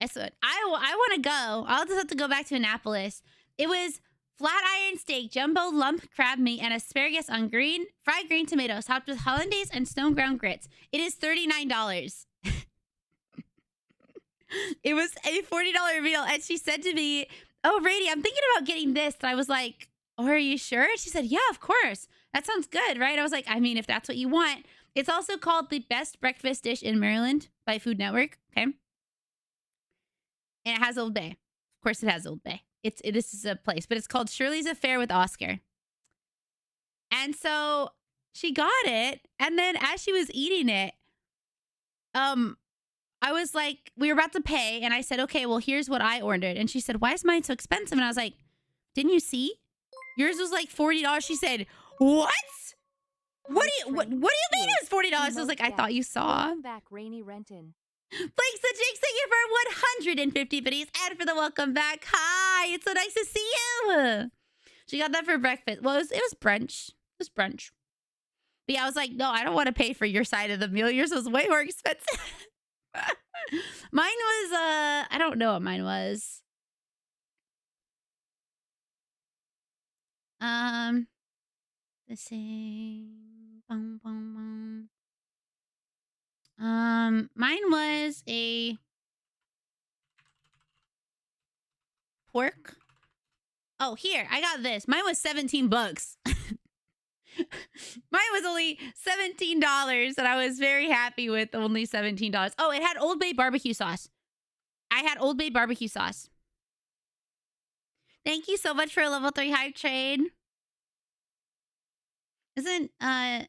That's what I want to go. I'll just have to go back to Annapolis. It was flat iron steak, jumbo lump crab meat, and asparagus on fried green tomatoes, topped with hollandaise and stone ground grits. It is $39. It was a $40 meal, and she said to me, "Oh, Rady, I'm thinking about getting this." And I was like, "Oh, are you sure?" She said, "Yeah, of course. That sounds good, right?" I was like, "I mean, if that's what you want." It's also called the best breakfast dish in Maryland by Food Network. Okay. And it has Old Bay. Of course, it has Old Bay. This is a place, but it's called Shirley's Affair with Oscar. And so she got it, and then as she was eating it, I was like, we were about to pay, and I said, okay, well, here's what I ordered. And she said, why is mine so expensive? And I was like, didn't you see? Yours was like $40. She said, what? What do you mean it was $40? I was like, I thought you saw. Welcome back, RainyRentyn. Thanks to Jake, thank you for 150 biddies and for the welcome back. Hi, it's so nice to see you. She got that for breakfast. Well, it was brunch. It was brunch. But yeah, I was like, no, I don't want to pay for your side of the meal. Yours was way more expensive. Mine was, I don't know what mine was. Let's see. Bum, bum, bum. Mine was a pork. Oh, here, I got this. Mine was $17. Mine was only $17, and I was very happy with only $17. Oh, it had Old Bay barbecue sauce. I had Old Bay barbecue sauce. Thank you so much for a level 3 hype trade. Isn't a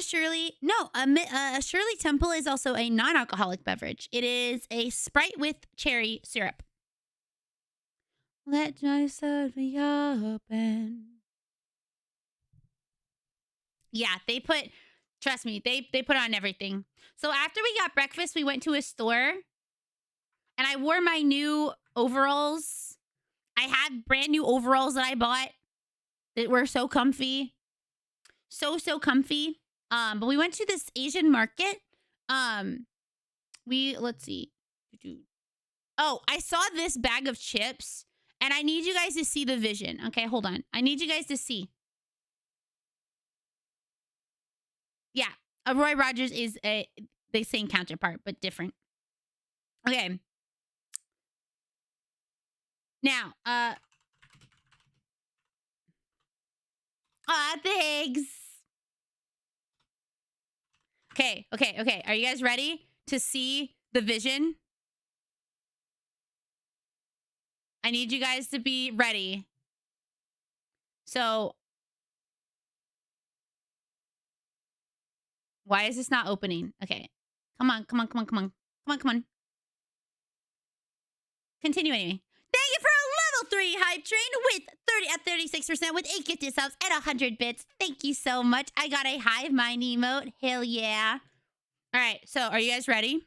Shirley? No, a Shirley Temple is also a non-alcoholic beverage. It is a Sprite with cherry syrup. Let myself be open. Yeah, they put, trust me, they put on everything. So after we got breakfast, we went to a store, and I wore my new overalls. I had brand new overalls that I bought that were so comfy. So comfy. But we went to this Asian market. Let's see. Oh, I saw this bag of chips, and I need you guys to see the vision. Okay, hold on. I need you guys to see. Yeah, a Roy Rogers is the same counterpart, but different. Okay. Now, thanks. Okay. Are you guys ready to see the vision? I need you guys to be ready. So, why is this not opening? Okay. Come on. Continue anyway. Thank you for a level 3 hype train with 36% with 8 gifted subs and 100 bits. Thank you so much. I got a hive mind emote. Hell yeah. All right. So, are you guys ready?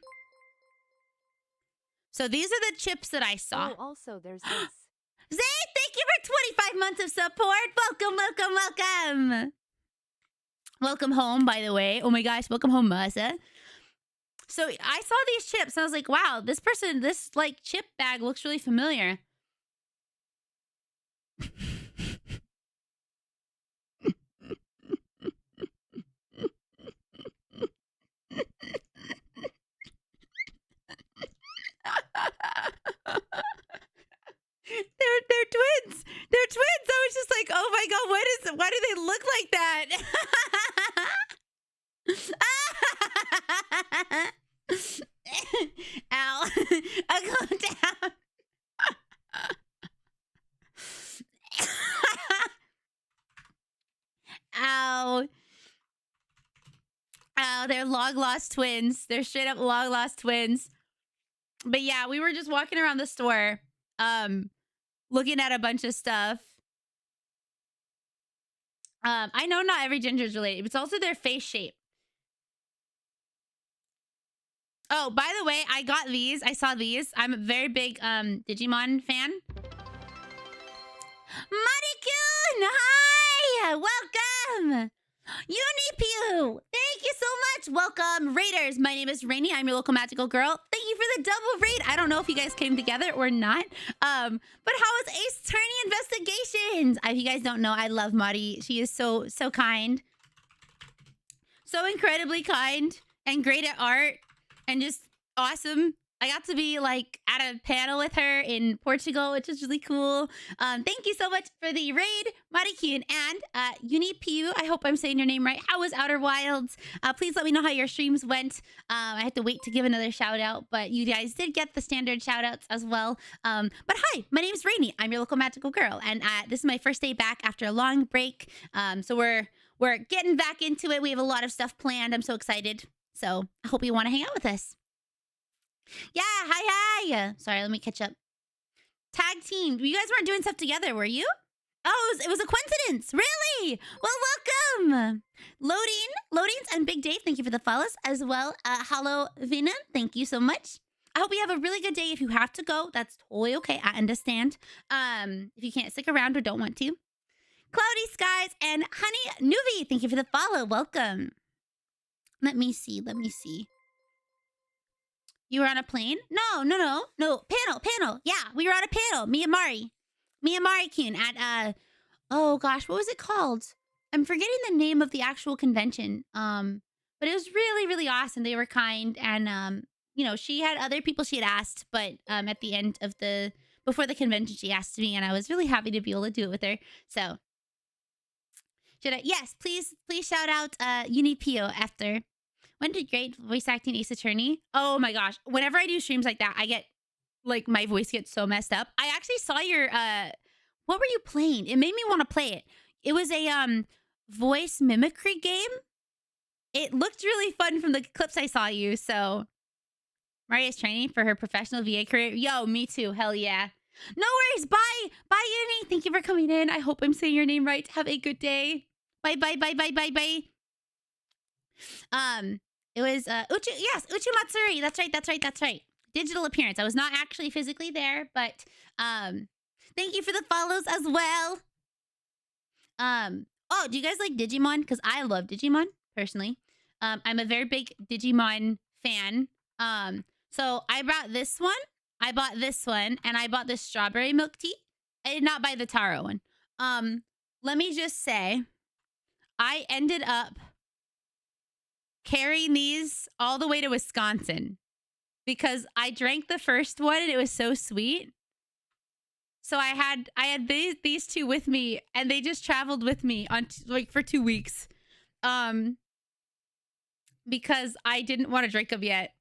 So, these are the chips that I saw. Oh, also, there's this. Zay, thank you for 25 months of support. Welcome. Welcome home, by the way. Oh my gosh, welcome home, Masa. So I saw these chips, and I was like, wow, this like chip bag looks really familiar. They're twins. They're twins. I was just like, oh my god, why do they look like that? Ow. I'll go down. Ow. Ow, they're long-lost twins. They're straight-up long-lost twins. But yeah, we were just walking around the store, looking at a bunch of stuff. I know not every ginger is related, but it's also their face shape. Oh, by the way, I got these. I saw these. I'm a very big Digimon fan. Marikun! Hi! Welcome! Unipew! Thank you so much! Welcome, Raiders! My name is Rainy. I'm your local magical girl. Thank you for the double raid. I don't know if you guys came together or not. But how was Ace Attorney Investigations? If you guys don't know, I love Mari. She is so kind. So incredibly kind and great at art and just awesome. I got to be like at a panel with her in Portugal, which is really cool. Thank you so much for the raid, Marikun and Unipiu. I hope I'm saying your name right. How was Outer Wilds? Please let me know how your streams went. I had to wait to give another shout out, but you guys did get the standard shout outs as well. But hi, my name's Rainy. I'm your local magical girl, and this is my first day back after a long break. So we're getting back into it. We have a lot of stuff planned. I'm so excited. So I hope you want to hang out with us. Yeah, hi. Sorry, let me catch up. Tag team. You guys weren't doing stuff together, were you? Oh, it was a coincidence. Really? Well, welcome. Loadings, and Big Dave, thank you for the follows as well. Hello, Vina, thank you so much. I hope you have a really good day. If you have to go, that's totally okay. I understand. If you can't stick around or don't want to. Cloudy skies and Honey Nuvi, thank you for the follow. Welcome. Let me see. You were on a plane? No. Panel. Yeah, we were on a panel. Me and Mari-kun at oh gosh, what was it called? I'm forgetting the name of the actual convention. But it was really, really awesome. They were kind, and you know, she had other people she had asked, but at the end of before the convention, she asked me, and I was really happy to be able to do it with her. So should I? Yes, please shout out Unipio after. When did great voice acting Ace Attorney? Oh my gosh. Whenever I do streams like that, I get, like, my voice gets so messed up. I actually saw your, what were you playing? It made me want to play it. It was a, voice mimicry game. It looked really fun from the clips I saw you, so. Maria's training for her professional VA career. Yo, me too. Hell yeah. No worries. Bye. Bye, Uni. Thank you for coming in. I hope I'm saying your name right. Have a good day. Bye. It was Uchu Matsuri. That's right. Digital appearance. I was not actually physically there, but thank you for the follows as well. Oh, do you guys like Digimon? Because I love Digimon personally. I'm a very big Digimon fan. So I bought this one, and I bought this strawberry milk tea. I did not buy the taro one. Let me just say, I ended up carrying these all the way to Wisconsin because I drank the first one and it was so sweet. So I had these two with me, and they just traveled with me on for 2 weeks, because I didn't want to drink them yet.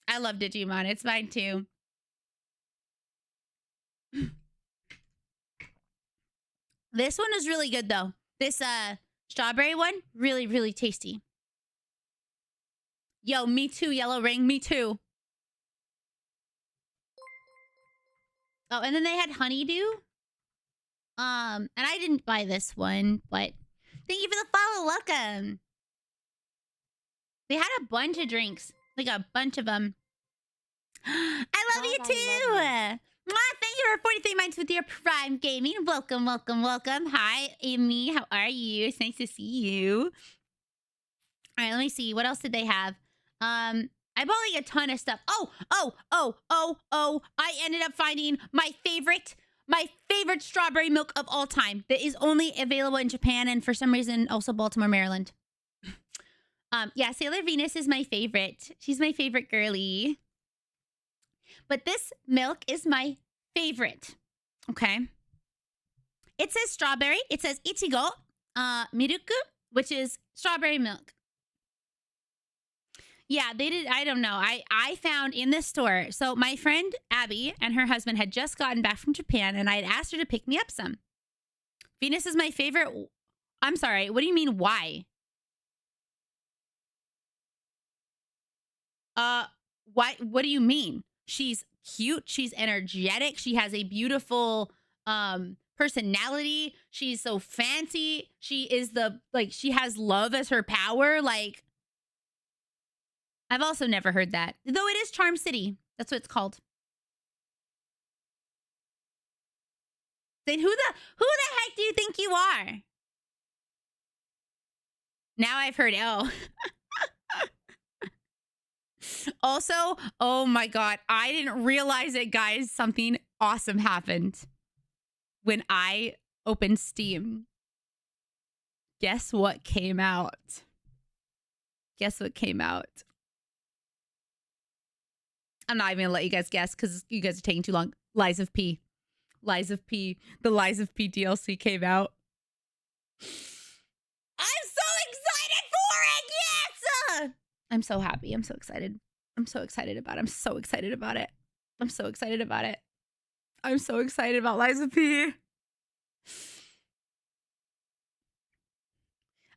I love Digimon. It's mine too. This one is really good though. This strawberry one, really, really tasty. Yo, me too, Yellow Ring. Me too. Oh, and then they had honeydew. And I didn't buy this one, but thank you for the follow. Welcome. They had a bunch of drinks, like a bunch of them. I love you too. Thank you for 43 months with your Prime Gaming. Welcome. Hi, Amy. How are you? It's nice to see you. All right, let me see. What else did they have? I bought like a ton of stuff. Oh. I ended up finding my favorite strawberry milk of all time that is only available in Japan and for some reason also Baltimore, Maryland. Yeah, Sailor Venus is my favorite. She's my favorite girly. But this milk is my favorite. Okay. It says strawberry. It says Ichigo Miruku, which is strawberry milk. Yeah, they did. I don't know. I found in this store. So my friend Abby and her husband had just gotten back from Japan, and I had asked her to pick me up some. Venus is my favorite. I'm sorry. What do you mean, why? What do you mean? She's cute. She's energetic. She has a beautiful personality. She's so fancy. She is she has love as her power. Like, I've also never heard that. Though it is Charm City. That's what it's called. Then who the heck do you think you are? Now I've heard oh. Also, oh my god, I didn't realize it, guys. Something awesome happened when I opened Steam. Guess what came out? I'm not even gonna let you guys guess because you guys are taking too long. Lies of P. Lies of P. The Lies of P DLC came out. I'm so excited for it! Yes! I'm so happy. I'm so excited. I'm so excited about it. I'm so excited about it. I'm so excited about it. I'm so excited about Lies of P.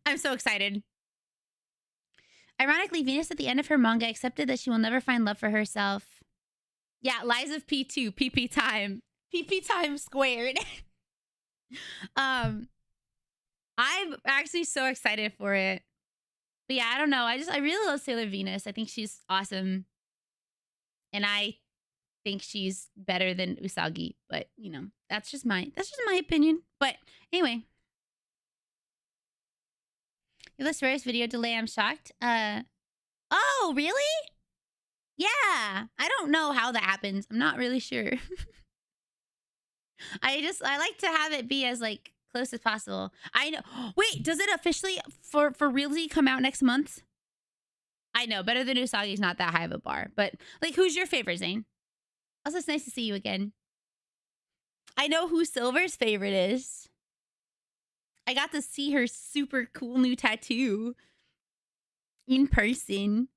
I'm so excited. Ironically, Venus at the end of her manga accepted that she will never find love for herself. Yeah, Lies of P2, PP time. PP time squared. I'm actually so excited for it. But yeah, I don't know. I really love Sailor Venus. I think she's awesome. And I think she's better than Usagi. But, you know, that's just my opinion. But anyway. This rarest video delay, I'm shocked. Oh, really? Yeah. I don't know how that happens. I'm not really sure. I like to have it be as like close as possible. I know. Wait, does it officially for realty come out next month? I know, better than Usagi is not that high of a bar. But like, who's your favorite, Zane? Also, it's nice to see you again. I know who Silver's favorite is. I got to see her super cool new tattoo in person.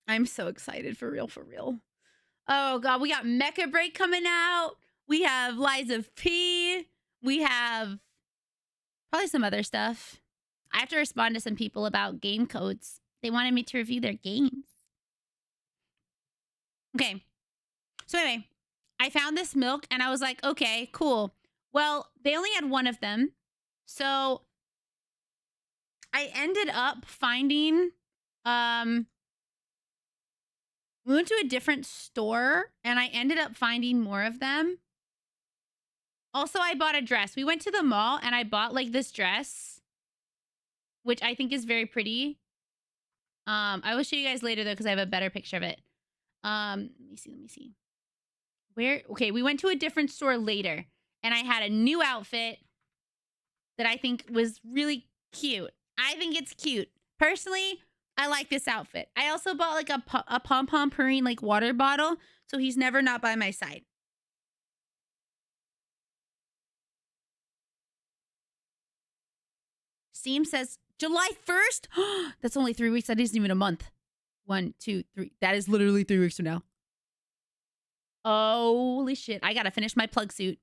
I'm so excited for real, for real. Oh God, we got Mecha Break coming out. We have Lies of P. We have probably some other stuff. I have to respond to some people about game codes. They wanted me to review their games. Okay. So anyway, I found this milk and I was like, okay, cool. Well, they only had one of them. So I ended up finding, we went to a different store and I ended up finding more of them. Also, I bought a dress. We went to the mall and I bought like this dress, which I think is very pretty. I will show you guys later though, because I have a better picture of it. Let me see. Okay, we went to a different store later and I had a new outfit that I think was really cute. I think it's cute. Personally, I like this outfit. I also bought like a pom-pom purring like water bottle, so he's never not by my side. Steam says July 1st? That's only 3 weeks. That isn't even a month. 1, 2, 3. That is literally 3 weeks from now. Holy shit. I gotta finish my plug suit.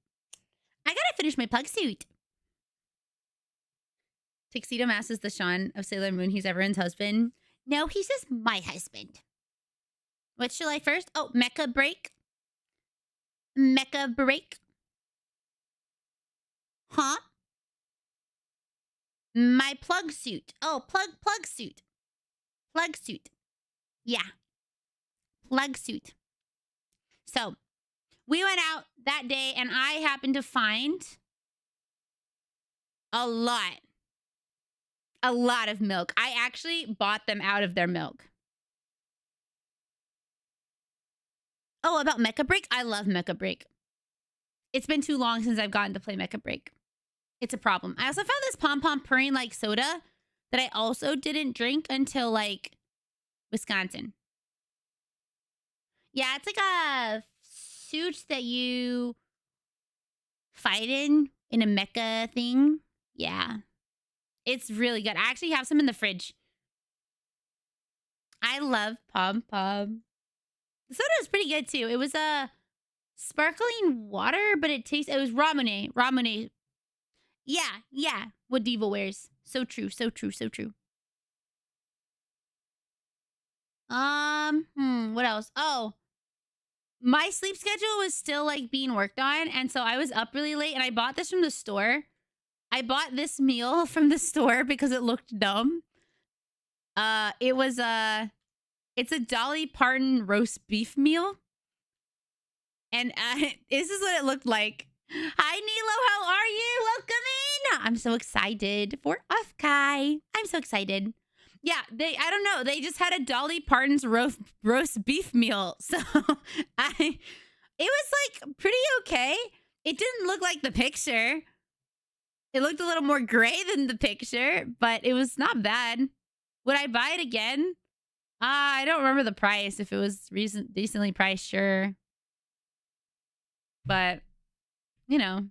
Tuxedo Mask is the Sean of Sailor Moon. He's everyone's husband. No, he's just my husband. What's July 1st? Oh, Mecha Break. Mecha Break. Huh? My plug suit. Oh, plug suit. Plug suit. Yeah. Plug suit. So, we went out that day and I happened to find a lot of milk. I actually bought them out of their milk. Oh, about Mecha Break? I love Mecha Break. It's been too long since I've gotten to play Mecha Break. It's a problem. I also found this pom-pom purring like soda that I also didn't drink until like Wisconsin. Yeah, it's like a suit that you fight in a mecha thing. Yeah. It's really good. I actually have some in the fridge. I love pom-pom. The soda was pretty good too. It was a sparkling water, but it was Ramune. Ramune. Yeah. What Diva wears. So true. What else? Oh. My sleep schedule was still like being worked on, and so I was up really late and I bought this from the store. I bought this meal from the store because it looked dumb. It's a Dolly Parton roast beef meal. And this is what it looked like. Hi, Nilo. How are you? Welcome in. I'm so excited for Afkai. I'm so excited. Yeah, I don't know. They just had a Dolly Parton's roast beef meal. So it was like pretty okay. It didn't look like the picture. It looked a little more gray than the picture, but it was not bad. Would I buy it again? I don't remember the price. If it was decently priced, sure. But, you know,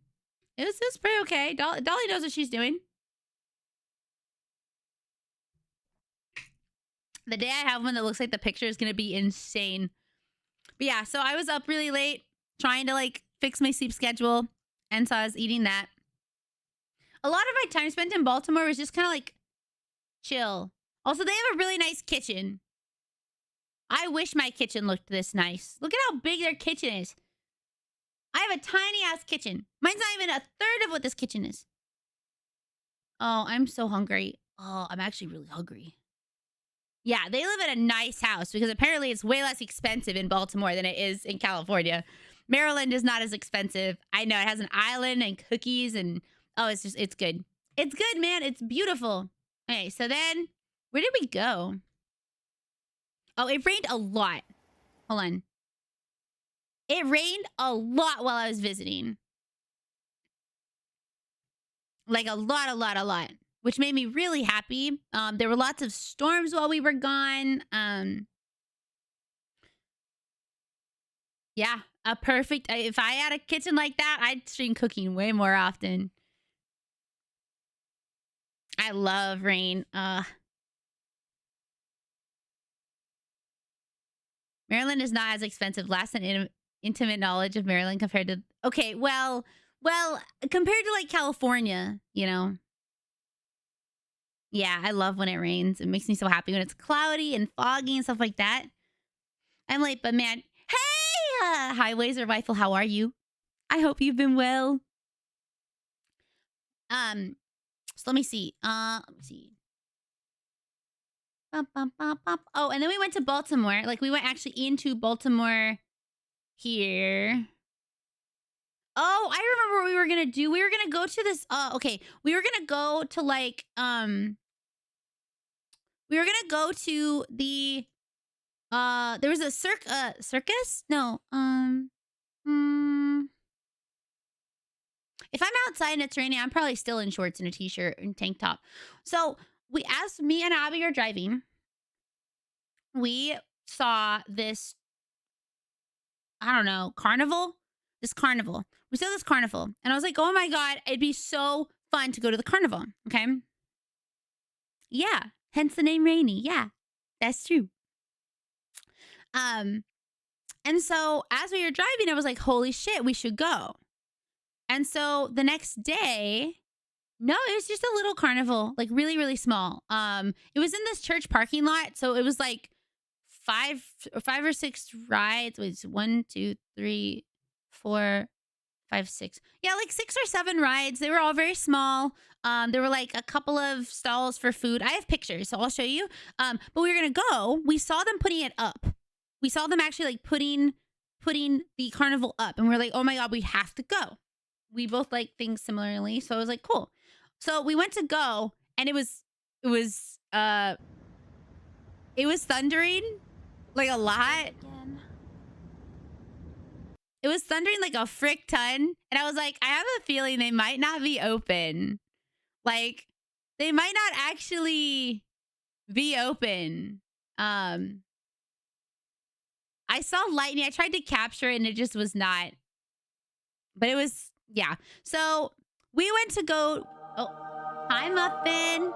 it was pretty okay. Dolly knows what she's doing. The day I have one that looks like the picture is going to be insane. But yeah, so I was up really late trying to like fix my sleep schedule. And so I was eating that. A lot of my time spent in Baltimore was just kind of like chill. Also, they have a really nice kitchen. I wish my kitchen looked this nice. Look at how big their kitchen is. I have a tiny ass kitchen. Mine's not even a third of what this kitchen is. Oh, I'm so hungry. Oh, I'm actually really hungry. Yeah, they live in a nice house because apparently it's way less expensive in Baltimore than it is in California. Maryland is not as expensive. I know it has an island and cookies and oh, it's good. It's good, man. It's beautiful. Okay, so then where did we go? Oh, it rained a lot. Hold on. It rained a lot while I was visiting. Like a lot. Which made me really happy. There were lots of storms while we were gone. Yeah, a perfect. If I had a kitchen like that, I'd stream cooking way more often. I love rain. Maryland is not as expensive. Last an intimate knowledge of Maryland compared to. Okay, well, compared to like California, you know. Yeah, I love when it rains. It makes me so happy when it's cloudy and foggy and stuff like that. I'm late, but man, hey! Hi, Laser Rifle, how are you? I hope you've been well. So let me see. Oh, and then we went to Baltimore. Like, we went actually into Baltimore here. Oh, I remember what we were gonna do. We were gonna go to this. Okay, we were gonna go to like we were gonna go to the there was a circus. No, if I'm outside and it's raining, I'm probably still in shorts and a t-shirt and tank top. So we asked me and Abby are driving. We saw this. I don't know, carnival. This carnival. We saw this carnival, and I was like, "Oh my god, it'd be so fun to go to the carnival." Okay. Yeah, hence the name Rainy. Yeah, that's true. And so as we were driving, I was like, holy shit, we should go. And so the next day, no, it was just a little carnival, like really, really small. It was in this church parking lot. So it was like five or six rides. Wait, 1, 2, 3, 4, 5, 6. Yeah, like 6 or 7 rides. They were all very small. There were like a couple of stalls for food. I have pictures, so I'll show you. But we were gonna go. We saw them putting it up. We saw them actually like putting the carnival up, and we're like, oh my god, we have to go. We both like things similarly, so I was like, cool. So we went to go, and it was thundering like a lot. It was thundering like a frick ton, and I was like, I have a feeling they might not be open. Like, they might not actually be open. I saw lightning. I tried to capture it, and it just was not. But it was, yeah. So we went to go. Oh, hi, Muffin.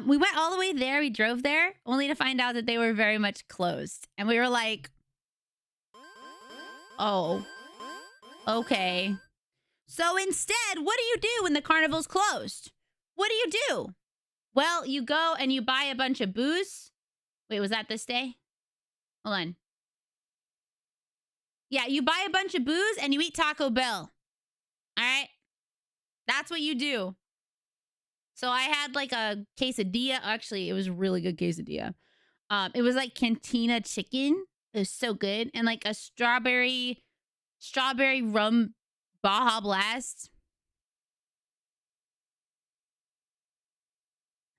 We went all the way there. We drove there, only to find out that they were very much closed. And we were like, oh, okay. So instead, what do you do when the carnival's closed? What do you do? Well, you go and you buy a bunch of booze. Wait, was that this day? Hold on. Yeah, you buy a bunch of booze and you eat Taco Bell. All right? That's what you do. So I had like a quesadilla. Actually, it was a really good quesadilla. It was like cantina chicken. It was so good. And like a strawberry rum Baja Blast.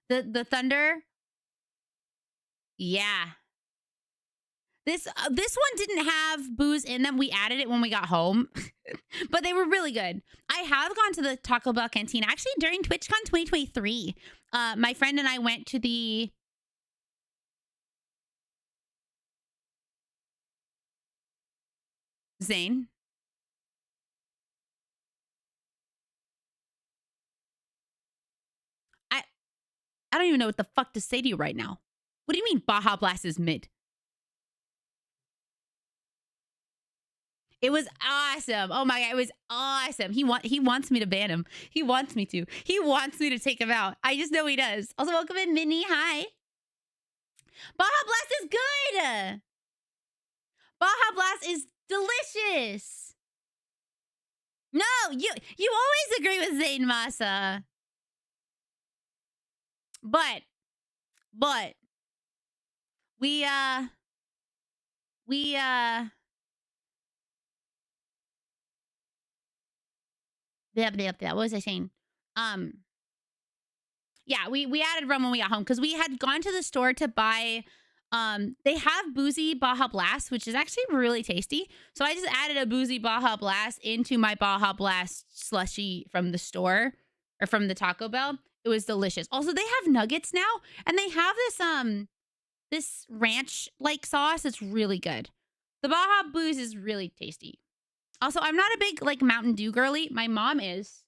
The thunder. Yeah. This one didn't have booze in them. We added it when we got home, but they were really good. I have gone to the Taco Bell canteen actually during TwitchCon 2023. My friend and I went to the Zane. I don't even know what the fuck to say to you right now. What do you mean Baja Blast is mid? It was awesome. Oh my God, it was awesome. He wants me to ban him. He wants me to. He wants me to take him out. I just know he does. Also, welcome in, Minnie. Hi. Baja Blast is good. Baja Blast is delicious. No, you always agree with Zayn Masa. But we yeah, what was I saying? Yeah, we added rum when we got home because we had gone to the store to buy they have boozy Baja Blast, which is actually really tasty. So I just added a boozy Baja Blast into my Baja Blast slushy from the store or from the Taco Bell. It was delicious. Also, they have nuggets now, and they have this ranch like sauce. It's really good. The Baja Booze is really tasty. Also, I'm not a big like Mountain Dew girly. My mom is.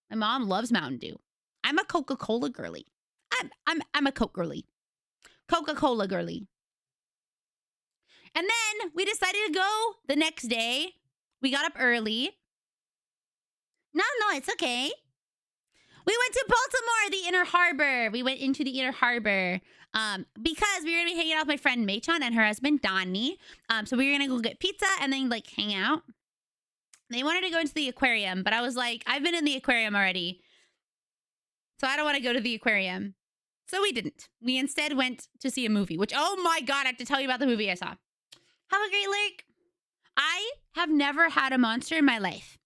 My mom loves Mountain Dew. I'm a Coca-Cola girly. I'm a Coke girly. Coca-Cola girly. And then we decided to go the next day. We got up early. No, it's okay. We went to Baltimore, the Inner Harbor. We went into the Inner Harbor because we were going to be hanging out with my friend Maychan and her husband, Donnie. So we were going to go get pizza and then like hang out. They wanted to go into the aquarium, but I was like, I've been in the aquarium already. So I don't want to go to the aquarium. So we didn't. We instead went to see a movie, which, oh my God, I have to tell you about the movie I saw. Have a great lurk. I have never had a monster in my life.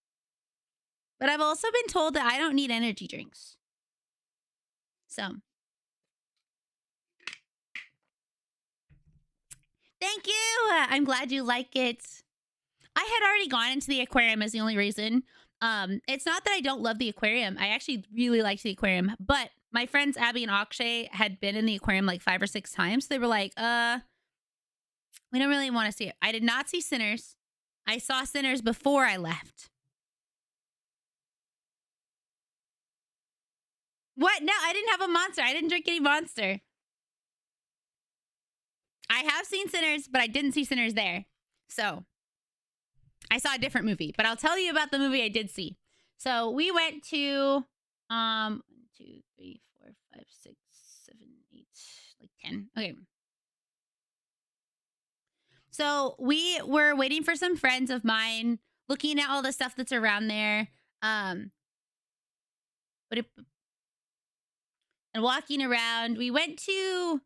But I've also been told that I don't need energy drinks. So. Thank you. I'm glad you like it. I had already gone into the aquarium as the only reason. It's not that I don't love the aquarium. I actually really liked the aquarium. But my friends Abby and Akshay had been in the aquarium like 5 or 6 times. They were like, we don't really want to see it. I did not see Sinners. I saw Sinners before I left. What? No, I didn't have a monster. I didn't drink any monster. I have seen Sinners, but I didn't see Sinners there. So, I saw a different movie, but I'll tell you about the movie I did see. So, we went to 1, 2, 3, 4, 5, 6, 7, 8, like 10. Okay. So, we were waiting for some friends of mine, looking at all the stuff that's around there. And walking around. We went to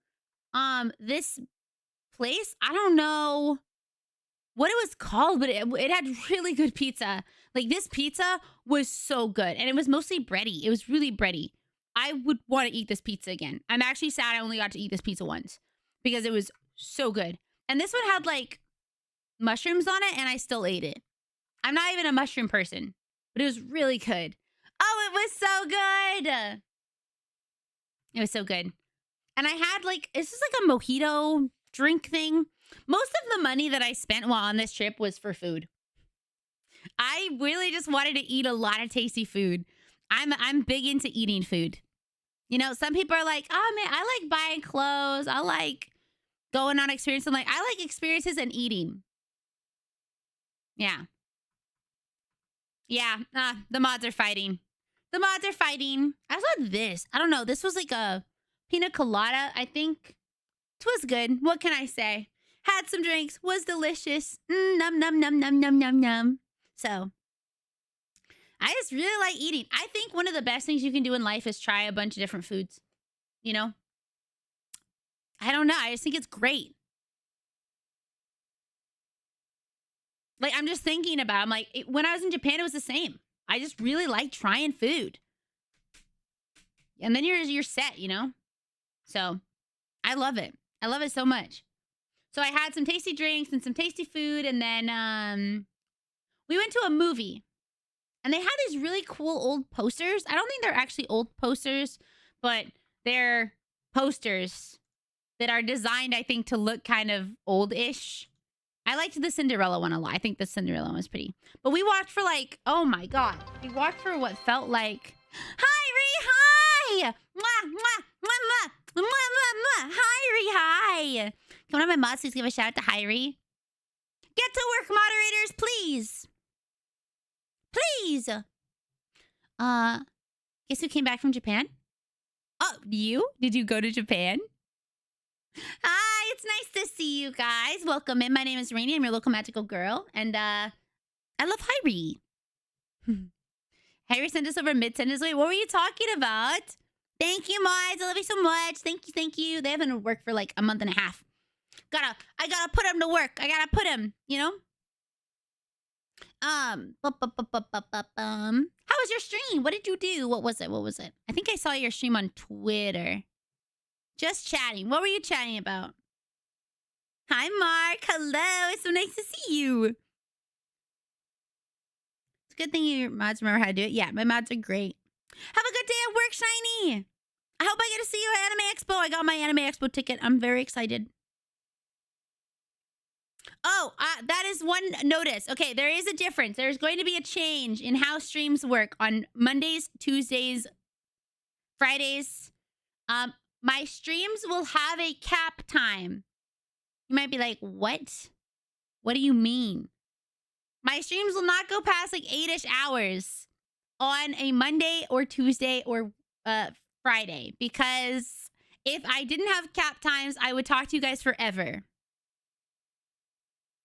this place. I don't know what it was called, but it had really good pizza. Like this pizza was so good. And it was mostly bready. It was really bready. I would want to eat this pizza again. I'm actually sad I only got to eat this pizza once because it was so good. And this one had like mushrooms on it and I still ate it. I'm not even a mushroom person, but it was really good. Oh, it was so good. It was so good. And I had like, this is like a mojito drink thing. Most of the money that I spent while on this trip was for food. I really just wanted to eat a lot of tasty food. I'm big into eating food. You know, some people are like, oh man, I like buying clothes. I like going on experiences. I'm like, I like experiences and eating. Yeah. Yeah, the mods are fighting. The mods are fighting. I saw this. I don't know. This was like a pina colada, I think. It was good. What can I say? Had some drinks. Was delicious. Num, num, num, num, num, num, num. So, I just really like eating. I think one of the best things you can do in life is try a bunch of different foods. You know? I don't know. I just think it's great. Like, I'm just thinking about it. I'm like, when I was in Japan, it was the same. I just really like trying food. And then you're set, you know? So, I love it. I love it so much. So I had some tasty drinks and some tasty food, and then we went to a movie. And they had these really cool old posters. I don't think they're actually old posters, but they're posters that are designed, I think, to look kind of old-ish. I liked the Cinderella one a lot. I think the Cinderella one was pretty. But we walked for like, oh my God. We walked for what felt like, hi, Ree, hi! Mwah, mwah, mwah, mwah, mwah, mwah, mwah. Hi, Ree, hi! Can one of my mods please give a shout out to Hyrie? Get to work, moderators, please! Please! Guess who came back from Japan? Oh, you? Did you go to Japan? Hi, it's nice to see you guys. Welcome in. My name is Rainy. I'm your local magical girl. And, I love Hyrie. Hyrie sent us over mid-sentence. Wait, what were you talking about? Thank you, mods. I love you so much. Thank you, thank you. They haven't worked for like a month and a half. I gotta put them to work. I gotta put them, you know? How was your stream? What did you do? What was it? What was it? I think I saw your stream on Twitter. Just chatting. What were you chatting about? Hi, Mark. Hello. It's so nice to see you. It's a good thing your mods remember how to do it. Yeah, my mods are great. Have a good day at work, Shiny. I hope I get to see you at Anime Expo. I got my Anime Expo ticket. I'm very excited. Oh, that is one notice. Okay, there is a difference. There's going to be a change in how streams work on Mondays, Tuesdays, Fridays. My streams will have a cap time. You might be like, what? What do you mean? My streams will not go past like 8-ish hours on a Monday or Tuesday or Friday. Because if I didn't have cap times, I would talk to you guys forever.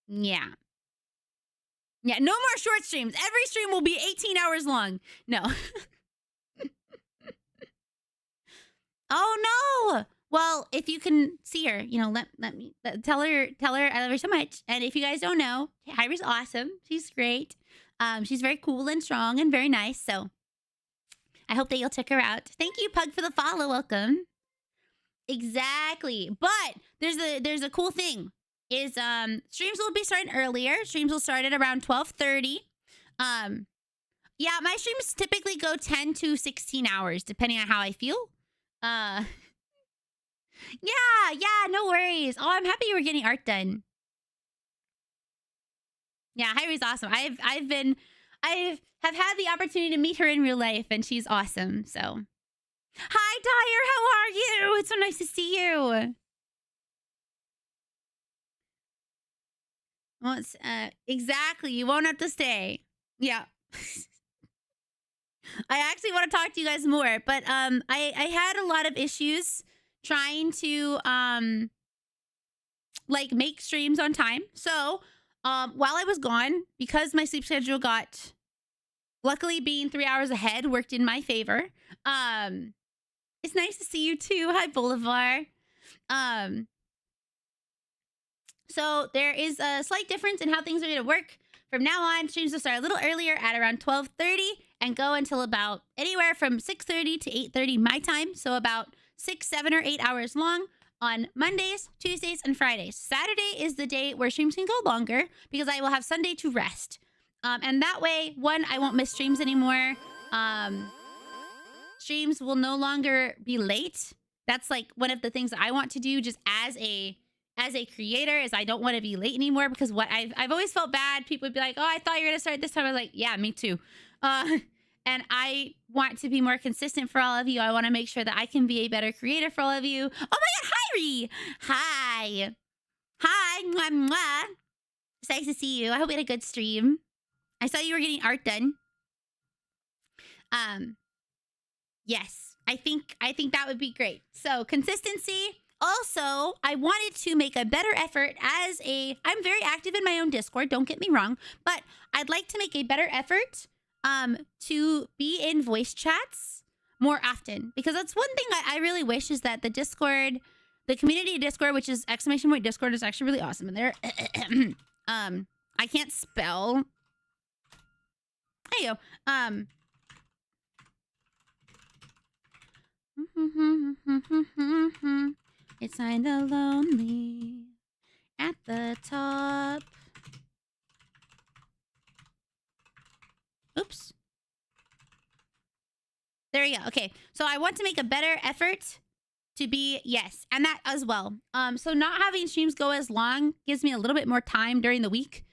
Yeah. Yeah, no more short streams. Every stream will be 18 hours long. No. Oh, no. Well, if you can see her, you know, let me tell her I love her so much. And if you guys don't know, Hyrie's awesome. She's great. She's very cool and strong and very nice. So I hope that you'll check her out. Thank you, Pug, for the follow. Welcome. Exactly. But there's a cool thing. Is streams will be starting earlier. Streams will start at around 12:30. Yeah, my streams typically go 10 to 16 hours, depending on how I feel. Yeah, no worries. Oh, I'm happy you were getting art done. Yeah, Hyrie's awesome. I have had the opportunity to meet her in real life, and she's awesome. So, hi, Dyer. How are you? It's so nice to see you. Well, exactly. You won't have to stay. Yeah. I actually want to talk to you guys more, but I had a lot of issues trying to like make streams on time. So while I was gone, because my sleep schedule got, luckily being 3 hours ahead worked in my favor. It's nice to see you too. Hi, Bolivar. So there is a slight difference in how things are going to work. From now on, streams will start a little earlier at around 12:30 and go until about anywhere from 6:30 to 8:30 my time. So about 6, 7, or 8 hours long on Mondays, Tuesdays, and Fridays. Saturday is the day where streams can go longer because I will have Sunday to rest. And that way, one, I won't miss streams anymore. Streams will no longer be late. That's like one of the things that I want to do just as a creator is I don't want to be late anymore because what I've always felt bad. People would be like, oh, I thought you were going to start this time. I was like, yeah, me too. And I want to be more consistent for all of you. I want to make sure that I can be a better creator for all of you. Oh my God, Hyrie! Hi. Hi. Mwah, mwah. It's nice to see you. I hope you had a good stream. I saw you were getting art done. Yes, I think that would be great. So consistency. Also, I wanted to make a better effort I'm very active in my own Discord, don't get me wrong, but I'd like to make a better effort to be in voice chats more often. Because that's one thing I really wish is that the Discord, the community Discord, which is ! Discord, is actually really awesome. And there, I can't spell. There you go. It's kinda lonely yeah. Okay. So I want to make a better effort to be, yes, and that as well. So not having streams go as long gives me a little bit more time during the week,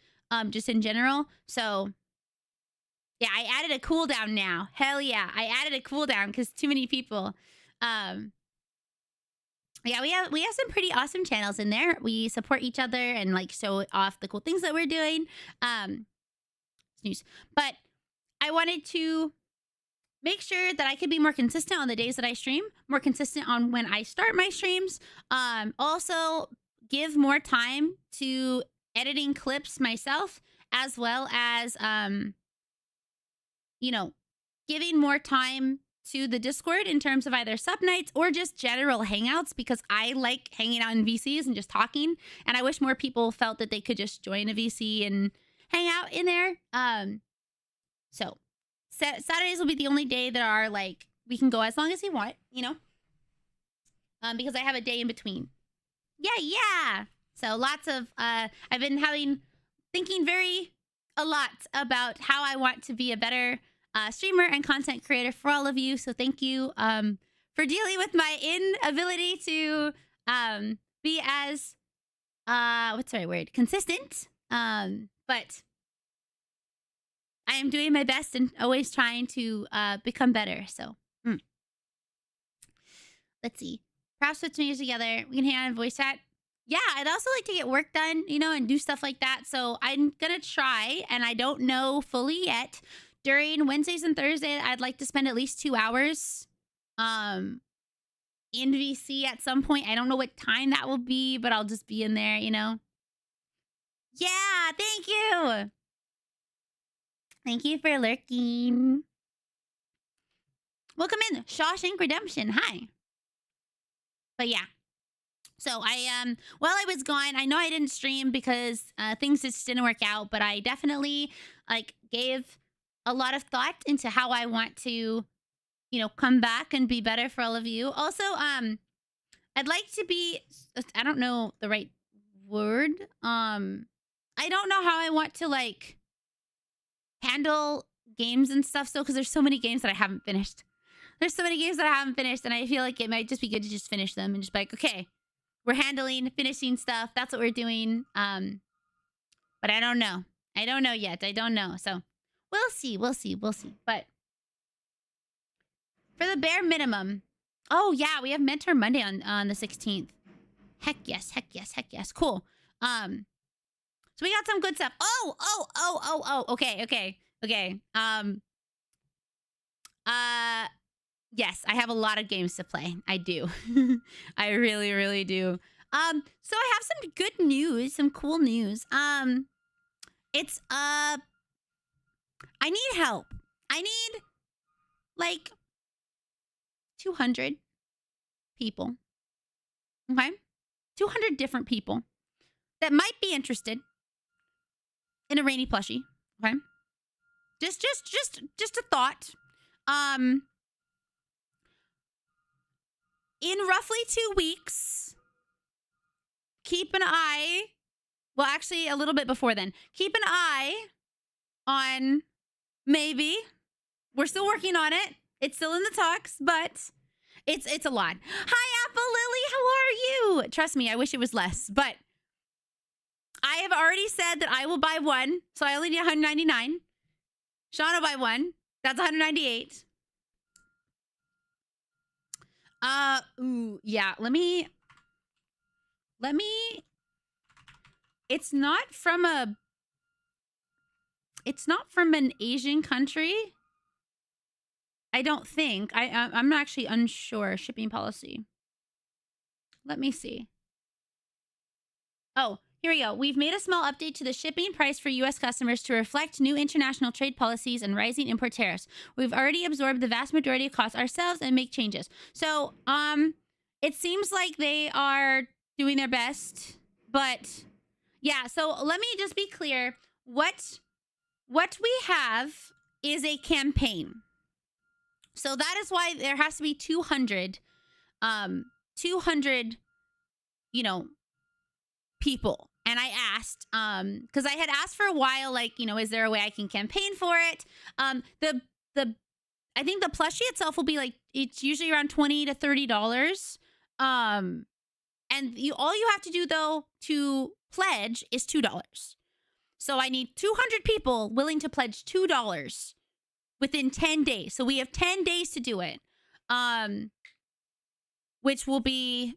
just in general. So yeah, I added a cooldown now. Hell yeah, I added a cooldown because too many people. Yeah, we have some pretty awesome channels in there. We support each other and like show off the cool things that we're doing. Snooze. But I wanted to make sure that I could be more consistent on the days that I stream, more consistent on when I start my streams. Also give more time to editing clips myself, as well as you know, giving more time to the Discord in terms of either sub nights or just general hangouts, because I like hanging out in VCs and just talking. And I wish more people felt that they could just join a VC and hang out in there. So Saturdays will be the only day that are like, we can go as long as we want, you know, because I have a day in between. Yeah. So lots of, I've been thinking a lot about how I want to be a better streamer and content creator for all of you. So thank you for dealing with my inability to be as, what's the right word? Consistent. But I am doing my best and always trying to become better. So let's see. Perhaps put some videos together. We can hang out in voice chat. Yeah, I'd also like to get work done, you know, and do stuff like that. So I'm going to try, and I don't know fully yet. During Wednesdays and Thursdays, I'd like to spend at least 2 hours in VC at some point. I don't know what time that will be, but I'll just be in there, you know. Yeah, thank you. Thank you for lurking. Welcome in, Shawshank Redemption. Hi. But yeah. So while I was gone, I know I didn't stream because things just didn't work out, but I definitely like gave a lot of thought into how I want to, you know, come back and be better for all of you. Also, I'd like to be, I don't know the right word. I don't know how I want to like handle games and stuff still, because there's so many games that I haven't finished. And I feel like it might just be good to just finish them and just be like, okay, we're finishing stuff. That's what we're doing. But I don't know. I don't know yet. I don't know. So we'll see. But for the bare minimum, oh yeah, we have Mentor Monday on the 16th. Heck yes. Cool. So we got some good stuff. Oh. Okay. Yes, I have a lot of games to play. I do. I really do. So I have some good news, some cool news. It's I need help. I need like 200 people. Okay? 200 different people that might be interested in a Rainy plushie. Okay? Just a thought. In roughly 2 weeks, keep an eye. Well, actually, a little bit before then. Keep an eye on maybe. We're still working on it. It's still in the talks, but it's a lot. Hi, Apple Lily. How are you? Trust me, I wish it was less, but I have already said that I will buy one, so I only need 199. Sean will buy one. That's 198. Ooh, yeah. Let me. It's not from an Asian country. I don't think. I'm actually unsure. Shipping policy. Let me see. Oh, here we go. We've made a small update to the shipping price for U.S. customers to reflect new international trade policies and rising import tariffs. We've already absorbed the vast majority of costs ourselves and make changes. So, it seems like they are doing their best, but yeah. So let me just be clear. What we have is a campaign. So that is why there has to be 200, you know, people. And I asked, because I had asked for a while, like, you know, is there a way I can campaign for it? The I think the plushie itself will be like, it's usually around $20 to $30. And all you have to do though to pledge is $2. So I need 200 people willing to pledge $2 within 10 days. So we have 10 days to do it. Which will be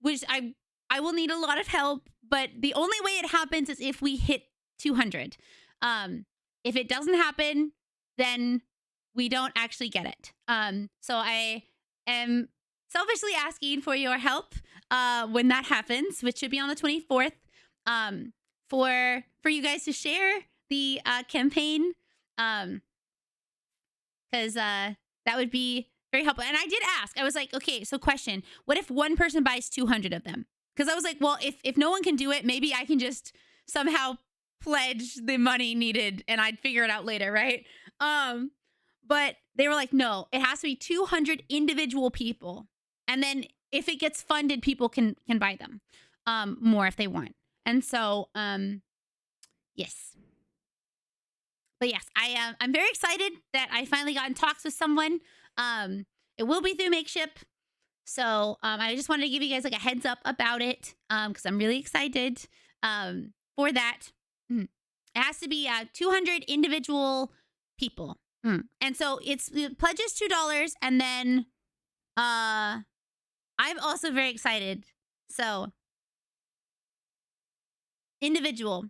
which I will need a lot of help, but the only way it happens is if we hit 200. If it doesn't happen, then we don't actually get it. So I am selfishly asking for your help when that happens, which should be on the 24th, for you guys to share the campaign, because that would be very helpful. And I did ask. I was like, okay, so question, what if one person buys 200 of them? Because I was like, well, if no one can do it, maybe I can just somehow pledge the money needed and I'd figure it out later, right? But they were like, no, it has to be 200 individual people. And then if it gets funded, people can buy them more if they want. And so, yes. But yes, I'm very excited that I finally got in talks with someone. It will be through Makeship. So I just wanted to give you guys like a heads up about it because I'm really excited for that. It has to be 200 individual people. And so the pledge is $2. And then I'm also very excited. So individual.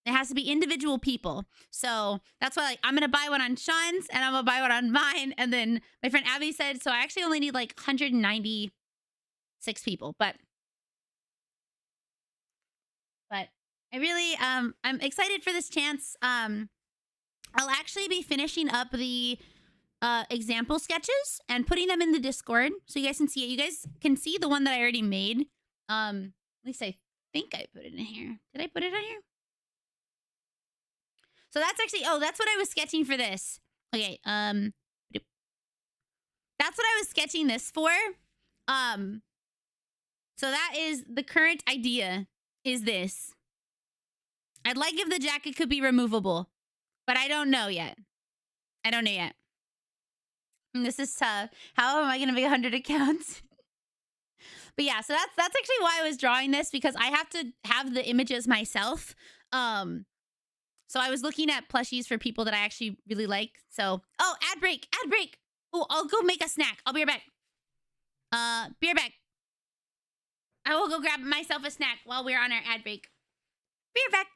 It has to be individual people. So that's why like I'm going to buy one on Sean's and I'm going to buy one on mine. And then my friend Abby said, so I actually only need like 196 people. But I really, I'm excited for this chance. I'll actually be finishing up the example sketches and putting them in the Discord so you guys can see it. You guys can see the one that I already made. At least I think I put it in here. Did I put it in here? So that's actually, that's what I was sketching for this. Okay, that's what I was sketching this for. So that is the current idea is this. I'd like if the jacket could be removable, but I don't know yet. And this is tough. How am I going to make 100 accounts? But yeah, so that's actually why I was drawing this, because I have to have the images myself. So I was looking at plushies for people that I actually really like. So, ad break. Oh, I'll go make a snack. I'll be right back. Be right back. I will go grab myself a snack while we're on our ad break. Be right back.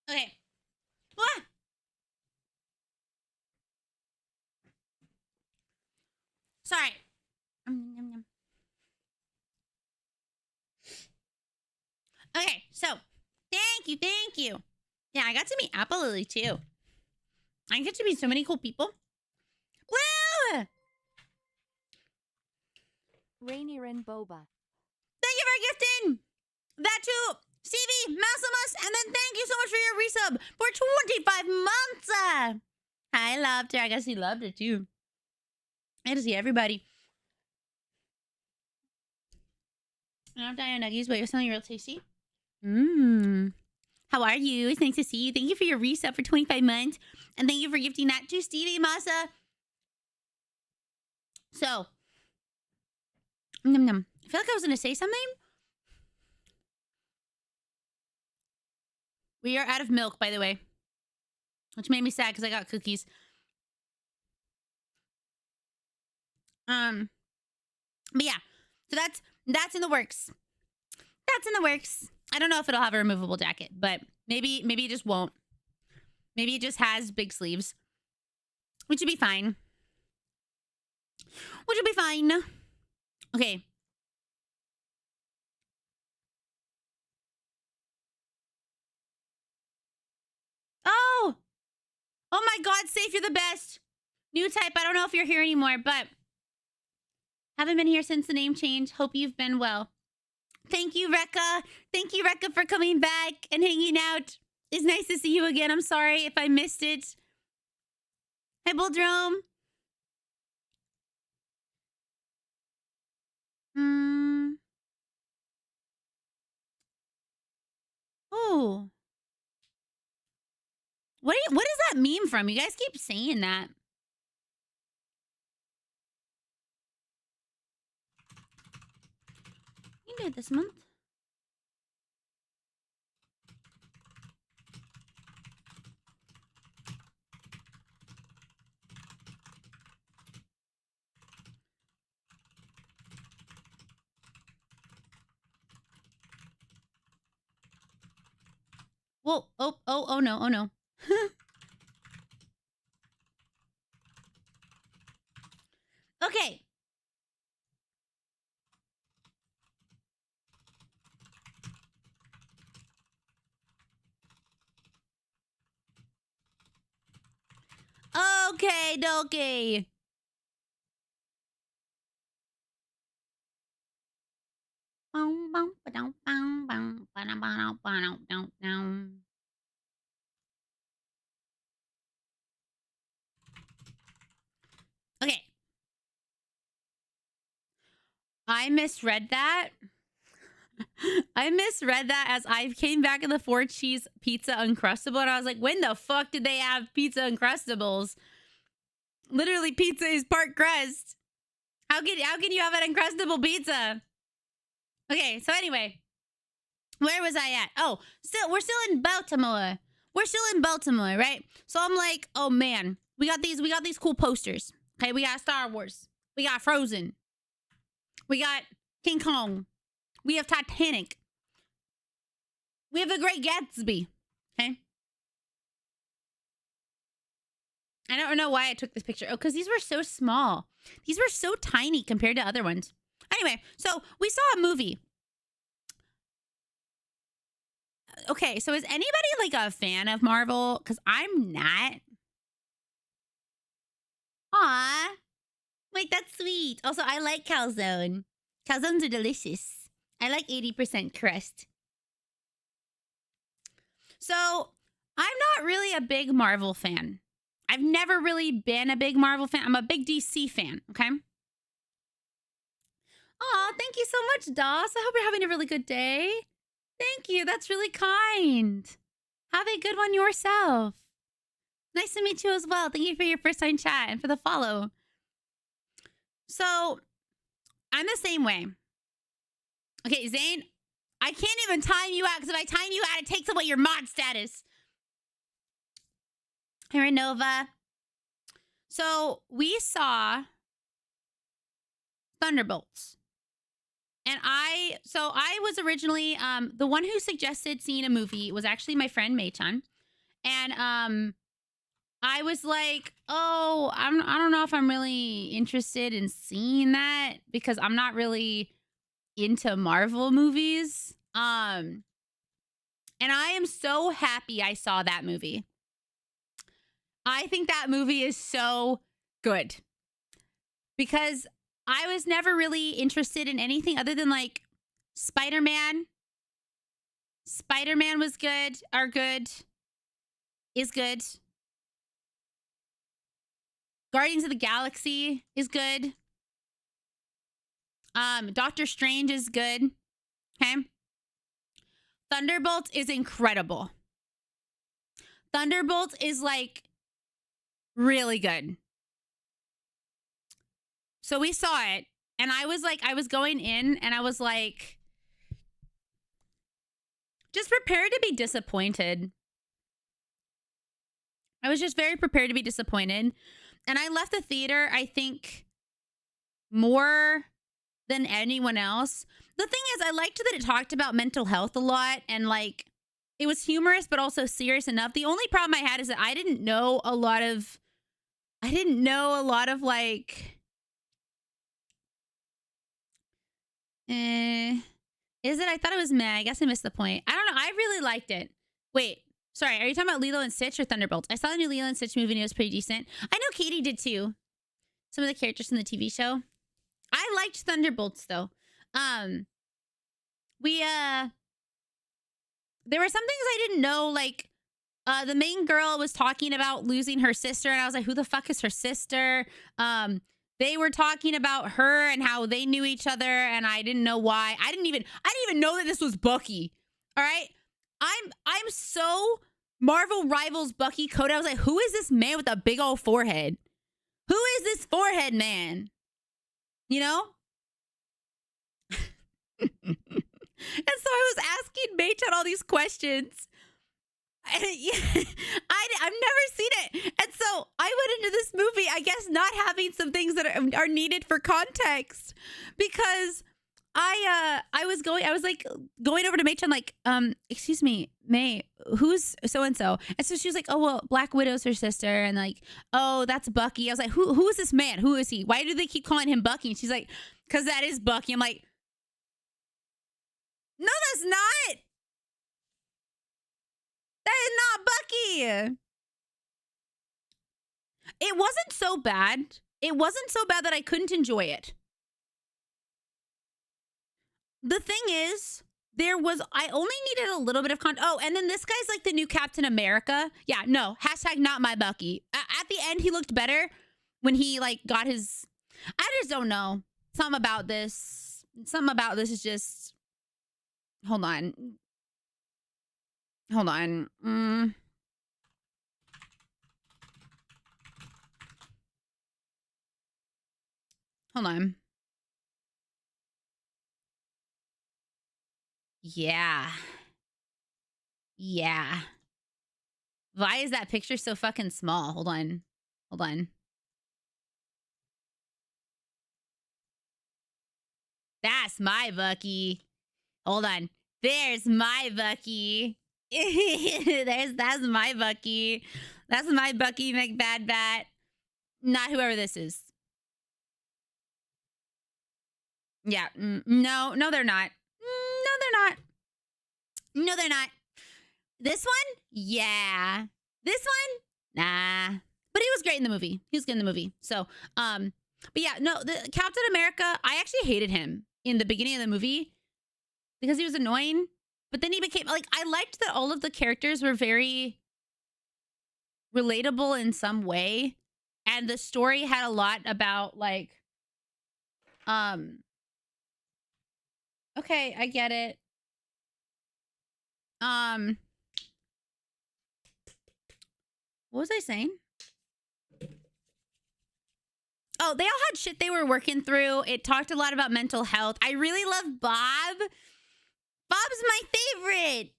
Okay. Ah! Sorry. Okay, so thank you. Yeah, I got to meet Apple Lily too. I get to meet so many cool people. Woo! RainyRentyn Boba. Thank you for gifting that to CV, Maximus, and then thank you so much for your resub for 25 months. I loved her. I guess he loved her too. I had to see everybody. I don't die on nuggies, but you're something real tasty. How are you? It's nice to see you. Thank you for your resub for 25 months. And thank you for gifting that to Stevie Masa. So, I feel like I was going to say something. We are out of milk, by the way. Which made me sad because I got cookies. But yeah. So that's in the works. That's in the works. I don't know if it'll have a removable jacket, but maybe it just won't. Maybe it just has big sleeves. Which would be fine. Which would be fine. Okay. Oh! Oh my God, Safe, you're the best. New type, I don't know if you're here anymore, but haven't been here since the name change. Hope you've been well. Thank you, Rekka. Thank you, Rekka, for coming back and hanging out. It's nice to see you again. I'm sorry if I missed it. Hey, Bulldrome. Oh. What is that meme from? You guys keep saying that. You did this month. Whoa, oh no. Okay. Okay, dokie. Okay. I misread that. I misread that as I came back in the 4-cheese pizza Uncrustable, and I was like, when the fuck did they have pizza Uncrustables? Literally, pizza is part crust. How can you have an Uncrustable pizza? Okay, so anyway, where was I at? Oh, we're still in Baltimore. We're still in Baltimore, right? So I'm like, oh man, we got these cool posters. Okay, we got Star Wars. We got Frozen. We got King Kong. We have Titanic. We have The Great Gatsby. Okay. I don't know why I took this picture. Oh, because these were so small. These were so tiny compared to other ones. Anyway, so we saw a movie. Okay, so is anybody like a fan of Marvel? Because I'm not. Aw. Wait, that's sweet. Also, I like calzone. Calzones are delicious. I like 80% crust. So, I'm not really a big Marvel fan. I've never really been a big Marvel fan. I'm a big DC fan, okay? Aw, thank you so much, Doss. I hope you're having a really good day. Thank you. That's really kind. Have a good one yourself. Nice to meet you as well. Thank you for your first time chat and for the follow. So, I'm the same way. Okay, Zane, I can't even time you out because if I time you out, it takes away your mod status. Hey, Renova. So, we saw Thunderbolts. And I was originally, the one who suggested seeing a movie was actually my friend Mei-chan. And I was like, oh, I don't know if I'm really interested in seeing that because I'm not really into Marvel movies. And I am so happy I saw that movie. I think that movie is so good because I was never really interested in anything other than like Spider-Man. Spider-Man was good, is good. Guardians of the Galaxy is good. Doctor Strange is good. Okay. Thunderbolt is incredible. Thunderbolt is like really good. So we saw it, and I was going in, and I was like, just prepared to be disappointed. I was just very prepared to be disappointed. And I left the theater, I think, more than anyone else. The thing is, I liked that it talked about mental health a lot, and like it was humorous but also serious enough. The only problem I had is that I didn't know a lot of like is it? I thought it was meh. I guess I missed the point. I don't know. I really liked it. Wait, sorry. Are you talking about Lilo and Stitch or Thunderbolts? I saw the new Lilo and Stitch movie and it was pretty decent. I know Katie did too. Some of the characters in the TV show. I liked Thunderbolts though. There were some things I didn't know, like the main girl was talking about losing her sister, and I was like, who the fuck is her sister? They were talking about her and how they knew each other, and I didn't know why. I didn't even know that this was Bucky. All right? I'm so Marvel Rivals Bucky coded. I was like, who is this man with a big old forehead? Who is this forehead man? You know? And so I was asking Maychan all these questions. And I've never seen it. And so I went into this movie, I guess, not having some things that are needed for context, because I was going over to Maychan like, excuse me, May, who's so-and-so? And so she was like, oh, well, Black Widow's her sister. And like, oh, that's Bucky. I was like, who is this man? Who is he? Why do they keep calling him Bucky? And she's like, because that is Bucky. I'm like, no, that's not. That is not Bucky. It wasn't so bad. It wasn't so bad that I couldn't enjoy it. The thing is, I only needed a little bit of oh, and then this guy's like the new Captain America. Yeah, no, hashtag not my Bucky. At the end, he looked better when he like got his, I just don't know. Something about this is just, hold on. Hold on. Hold on. Yeah. Yeah. Why is that picture so fucking small? Hold on. Hold on. That's my Bucky. Hold on. There's my Bucky. That's my Bucky. That's my Bucky McBadbat. Not whoever this is. Yeah. No, they're not. No, they're not. No, they're not. This one? Yeah. This one? Nah. But he was great in the movie. He was good in the movie. So, but yeah, no, the Captain America, I actually hated him in the beginning of the movie because he was annoying. But then he became, like, I liked that all of the characters were very relatable in some way. And the story had a lot about, like, okay, I get it. What was I saying? Oh, they all had shit they were working through. It talked a lot about mental health. I really love Bob. Bob's my favorite.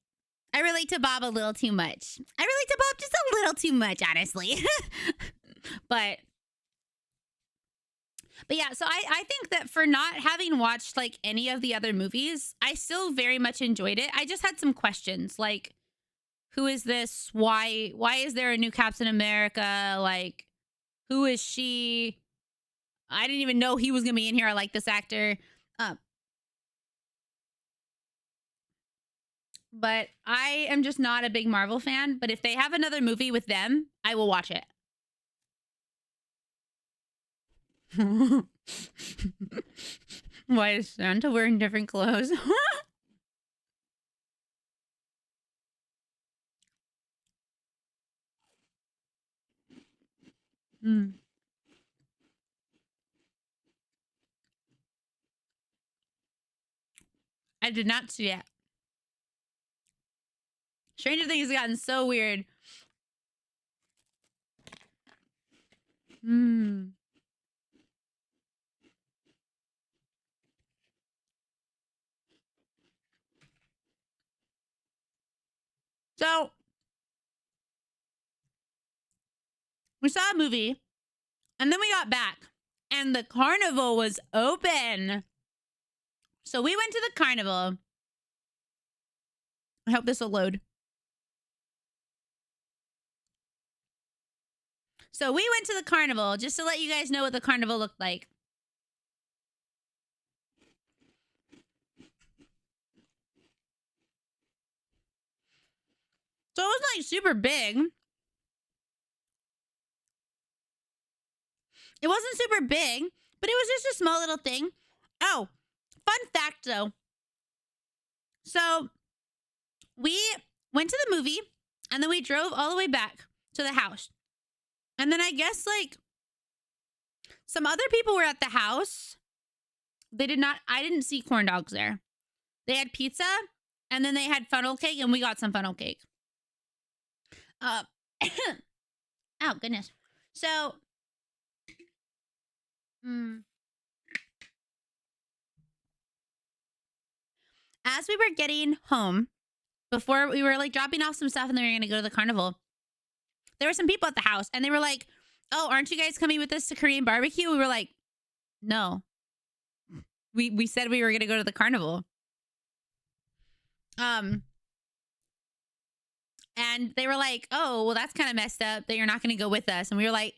I relate to Bob a little too much. I relate to Bob just a little too much, honestly. But yeah, so I think that for not having watched like any of the other movies, I still very much enjoyed it. I just had some questions like, who is this? Why is there a new Captain America? Like, who is she? I didn't even know he was gonna be in here. I like this actor. But I am just not a big Marvel fan. But if they have another movie with them, I will watch it. Why is Santa wearing different clothes? I did not see it. Stranger Things has gotten so weird. So, we saw a movie, and then we got back, and the carnival was open. So we went to the carnival. I hope this will load. So we went to the carnival, just to let you guys know what the carnival looked like. So it wasn't like super big. It wasn't super big, but it was just a small little thing. Oh, fun fact though. So we went to the movie and then we drove all the way back to the house. And then I guess like some other people were at the house. I didn't see corn dogs there. They had pizza and then they had funnel cake and we got some funnel cake. Oh, goodness. So, as we were getting home, before we were like dropping off some stuff and then we were going to go to the carnival, there were some people at the house and they were like, oh, aren't you guys coming with us to Korean barbecue? We were like, no. We said we were going to go to the carnival. And they were like, oh, well, that's kind of messed up that you're not going to go with us. And we were like,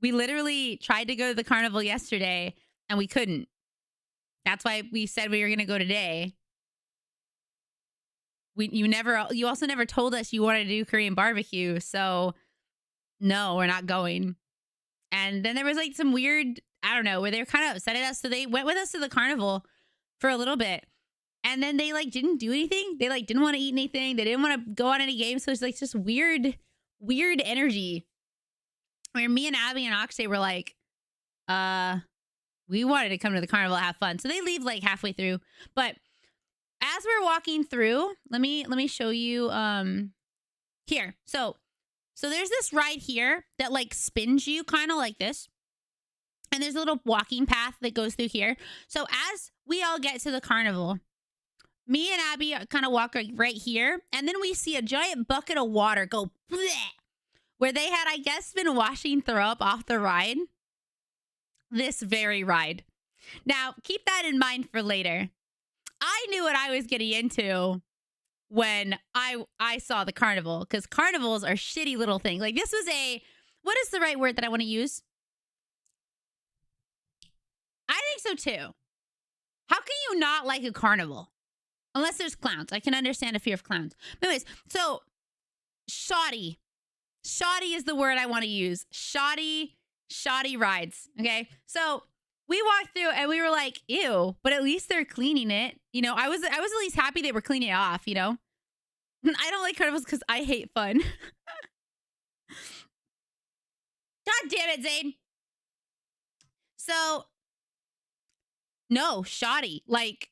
we literally tried to go to the carnival yesterday and we couldn't. That's why we said we were going to go today. You also never told us you wanted to do Korean barbecue. So no, we're not going. And then there was like some weird, I don't know, where they were kind of upset at us. So they went with us to the carnival for a little bit. And then they like didn't do anything. They like didn't want to eat anything. They didn't want to go on any games. So it's like just weird energy. Where me and Abby and Akshay were like, we wanted to come to the carnival and have fun. So they leave like halfway through. But as we're walking through, let me show you here. So there's this ride here that like spins you kind of like this. And there's a little walking path that goes through here. So as we all get to the carnival, me and Abby kind of walk right here. And then we see a giant bucket of water go bleh, where they had, I guess, been washing throw up off the ride. This very ride. Now, keep that in mind for later. I knew what I was getting into when I saw the carnival. Because carnivals are shitty little things. Like this was what is the right word that I want to use? I think so too. How can you not like a carnival? Unless there's clowns. I can understand a fear of clowns. But anyways, so shoddy. Shoddy is the word I want to use. Shoddy rides. Okay. So we walked through and we were like, ew, but at least they're cleaning it. You know, I was at least happy they were cleaning it off, you know? I don't like carnivals because I hate fun. God damn it, Zane. So no, shoddy. Like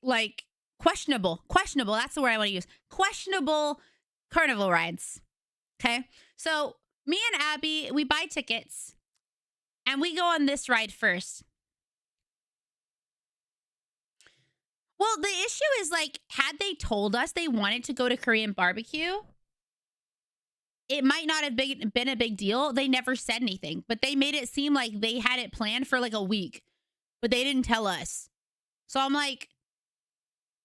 questionable. That's the word I want to use. Questionable carnival rides. Okay. So me and Abby, we buy tickets and we go on this ride first. Well, the issue is like, had they told us they wanted to go to Korean barbecue, it might not have been a big deal. They never said anything, but they made it seem like they had it planned for like a week, but they didn't tell us. So I'm like,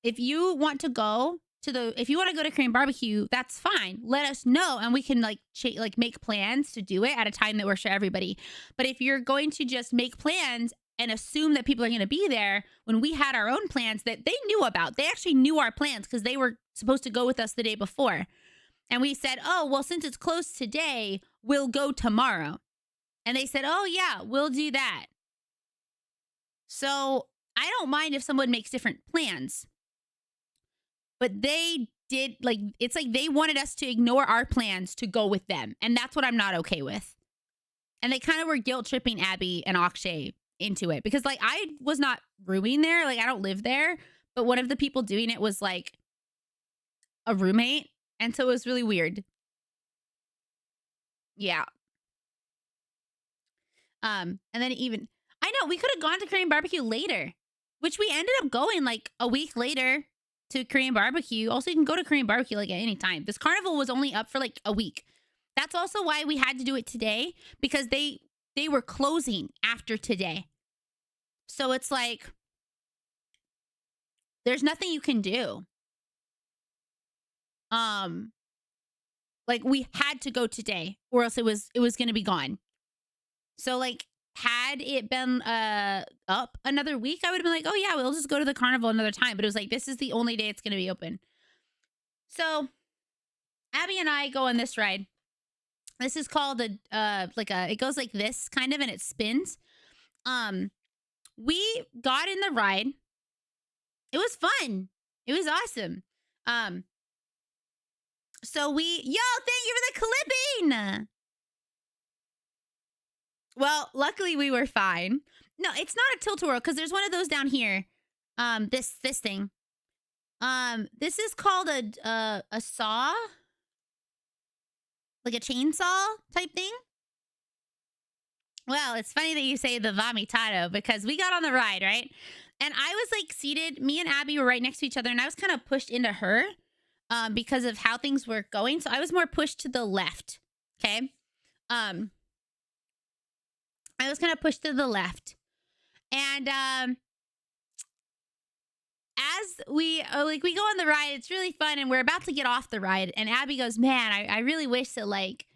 if you want to go to if you want to go to Korean barbecue, that's fine. Let us know and we can like make plans to do it at a time that works for everybody. But if you're going to just make plans and assume that people are going to be there when we had our own plans that they knew about, they actually knew our plans because they were supposed to go with us the day before. And we said, oh, well, since it's closed today, we'll go tomorrow. And they said, oh, yeah, we'll do that. So I don't mind if someone makes different plans. But they did, like, it's like they wanted us to ignore our plans to go with them. And that's what I'm not okay with. And they kind of were guilt tripping Abby and Akshay into it. Because, like, I was not rooming there. Like, I don't live there. But one of the people doing it was, like, a roommate. And so it was really weird. Yeah. And then even, I know, we could have gone to Korean barbecue later. Which we ended up going, like, a week later to Korean barbecue. Also, you can go to Korean barbecue, like, at any time. This carnival was only up for, like, a week. That's also why we had to do it today. Because they were closing after today. So it's like, there's nothing you can do. Like, we had to go today, or else it was going to be gone. So, like, had it been up another week, I would have been like, oh, yeah, we'll just go to the carnival another time. But it was like, this is the only day it's going to be open. So, Abby and I go on this ride. This is called it goes like this, kind of, and it spins. We got in the ride. It was fun. It was awesome. So thank you for the clipping. Well, luckily we were fine. No, it's not a tilt-a-whirl because there's one of those down here. This thing. This is called a saw, like a chainsaw type thing. Well, it's funny that you say the vomitado because we got on the ride, right? And I was like seated. Me and Abby were right next to each other, and I was kind of pushed into her. Because of how things were going. So I was more pushed to the left. Okay. I was kind of pushed to the left. And as we go on the ride, it's really fun. And we're about to get off the ride. And Abby goes, man, I really wish that like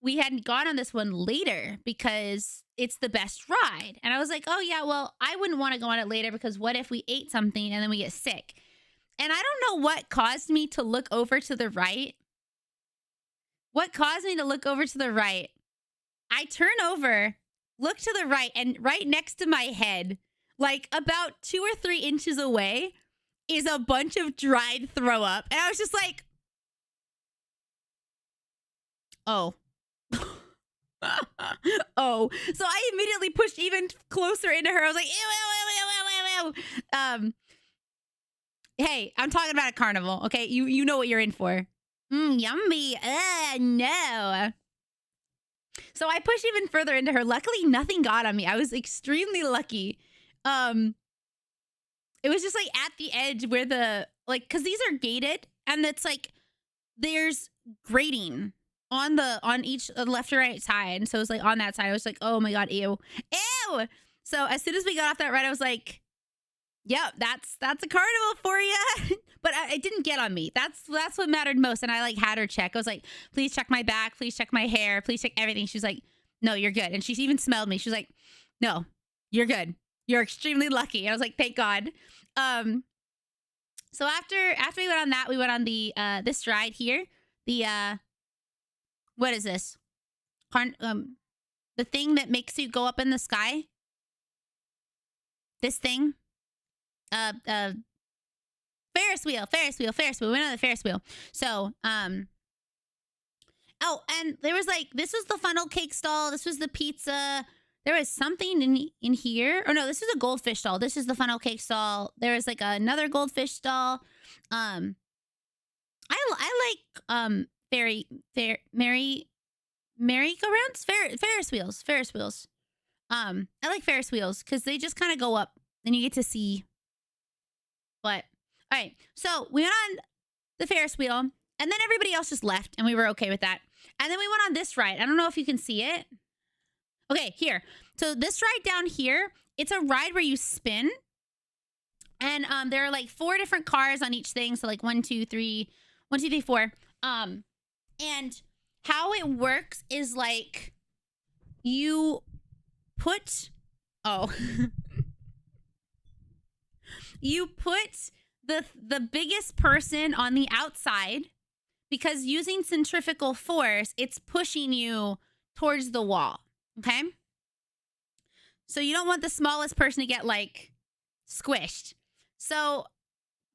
we hadn't gone on this one later because it's the best ride. And I was like, oh yeah, well, I wouldn't want to go on it later because what if we ate something and then we get sick? And I don't know what caused me to look over to the right. What caused me to look over to the right? I turn over, look to the right, and right next to my head, like about 2 or 3 inches away, is a bunch of dried throw up. And I was just like, oh. Oh. So I immediately pushed even closer into her. I was like, ew, ew, ew, ew, ew, ew. Hey, I'm talking about a carnival, okay? You know what you're in for. Yummy. No. So I pushed even further into her. Luckily, nothing got on me. I was extremely lucky. It was just like at the edge where because these are gated, and it's like there's grating on each left or right side. And so it was like on that side. I was like, oh my God, ew. Ew. So as soon as we got off that ride, I was like, yep, that's a carnival for you. But it didn't get on me. That's what mattered most. And I like had her check. I was like, please check my back. Please check my hair. Please check everything. She was like, no, you're good. And she even smelled me. She was like, no, you're good. You're extremely lucky. And I was like, thank God. So after we went on that, we went on the this ride here. The what is this? The thing that makes you go up in the sky. This thing. Ferris wheel. We went on the Ferris wheel. So, oh, and there was like, this was the funnel cake stall. This was the pizza. There was something in here. Oh no, this is a goldfish stall. This is the funnel cake stall. There was like another goldfish stall. I like merry-go-rounds, Ferris wheels. I like Ferris wheels because they just kind of go up and you get to see. But all right, so we went on the Ferris wheel, and then everybody else just left, and we were okay with that. And then we went on this ride. I don't know if you can see it. Okay, here. So this ride down here, it's a ride where you spin, And there are like 4 different cars on each thing. So like 1, 2, 3, 1, 2, 3, 4. And how it works is like you put you put the biggest person on the outside, because using centrifugal force, it's pushing you towards the wall. Okay? So you don't want the smallest person to get like squished. So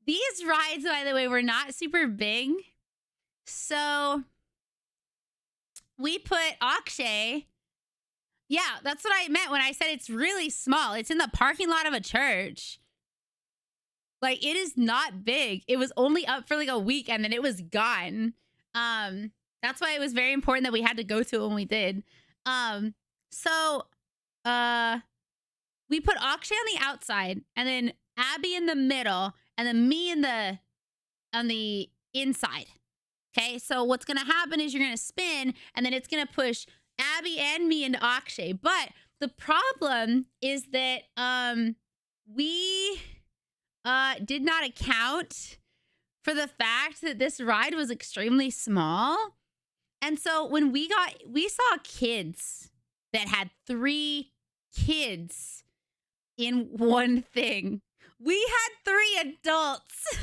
these rides, by the way, were not super big. So we put Akshay. Yeah, that's what I meant when I said it's really small. It's in the parking lot of a church. Like, it is not big. It was only up for like a week and then it was gone. That's why it was very important that we had to go to it when we did. So we put Akshay on the outside, and then Abby in the middle, and then me on the inside. Okay, so what's gonna happen is you're gonna spin, and then it's gonna push Abby and me into Akshay. But the problem is that we did not account for the fact that this ride was extremely small. And so when we saw kids that had 3 kids in one thing. We had 3 adults.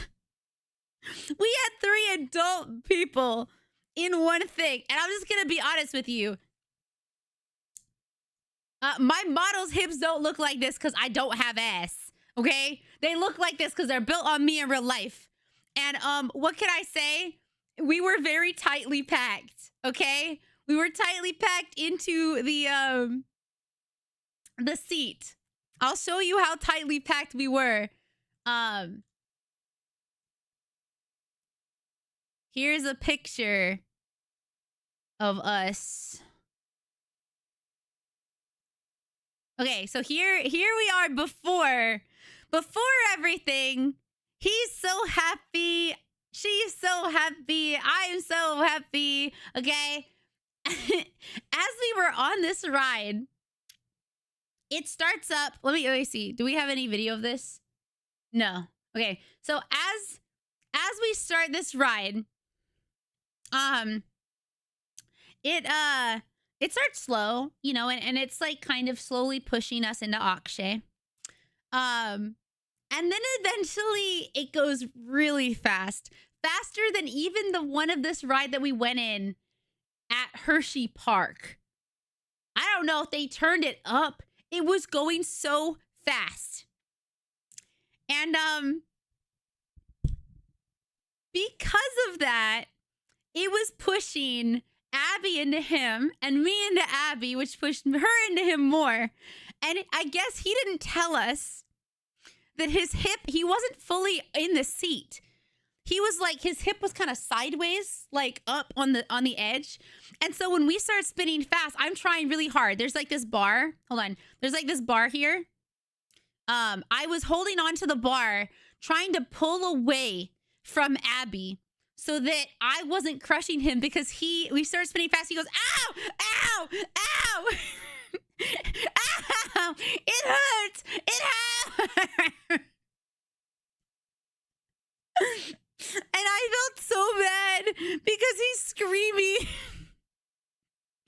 We had 3 adult people in one thing. And I'm just going to be honest with you. My model's hips don't look like this because I don't have ass. Okay? They look like this because they're built on me in real life. And what can I say? We were very tightly packed. Okay? We were tightly packed into the seat. I'll show you how tightly packed we were. Here's a picture of us. Okay, so here we are before everything. He's so happy. She's so happy. I'm so happy. Okay. As we were on this ride, it starts up. Let me see. Do we have any video of this? No. Okay. So as we start this ride, it starts slow, you know, and it's like kind of slowly pushing us into Akshay. And then eventually it goes really fast. Faster than even the one of this ride that we went in at Hershey Park. I don't know if they turned it up. It was going so fast. And because of that, it was pushing Abby into him and me into Abby, which pushed her into him more. And I guess he didn't tell us that his hip, he wasn't fully in the seat. He was like, his hip was kind of sideways, like up on the edge. And so when we start spinning fast, I'm trying really hard. There's like this bar. Hold on. There's like this bar here. I was holding on to the bar, trying to pull away from Abby so that I wasn't crushing him, because we started spinning fast. He goes, ow, ow, ow. Ow, it hurts. It hurts. And I felt so bad because he's screaming.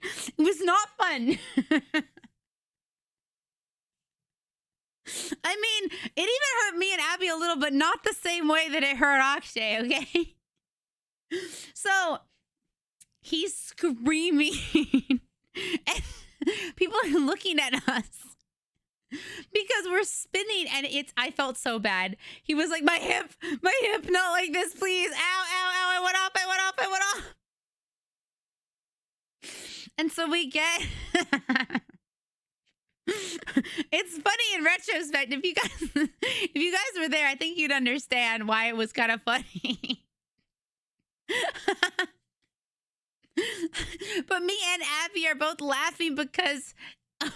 It was not fun. I mean, it even hurt me and Abby a little, but not the same way that it hurt Akshay, okay? So, he's screaming. And people are looking at us because we're spinning, and I felt so bad. He was like, my hip, not like this, please. Ow, ow, ow, I went off. And so we get... It's funny in retrospect. If you guys were there, I think you'd understand why it was kind of funny. But me and Abby are both laughing because of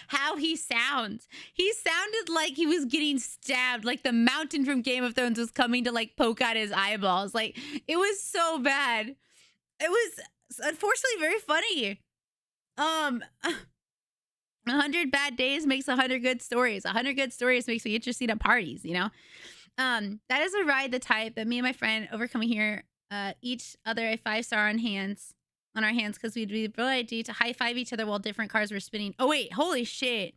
how he sounds. He sounded like he was getting stabbed, like the mountain from Game of Thrones was coming to like poke out his eyeballs. Like, it was so bad. It was unfortunately very funny. 100 bad days makes 100 good stories. 100 good stories makes me interesting at parties, you know? That is a ride the type that me and my friend overcoming here, each other a 5-star on our hands because we'd be the brilliant idea to high-five each other while different cars were spinning. Oh wait, holy shit.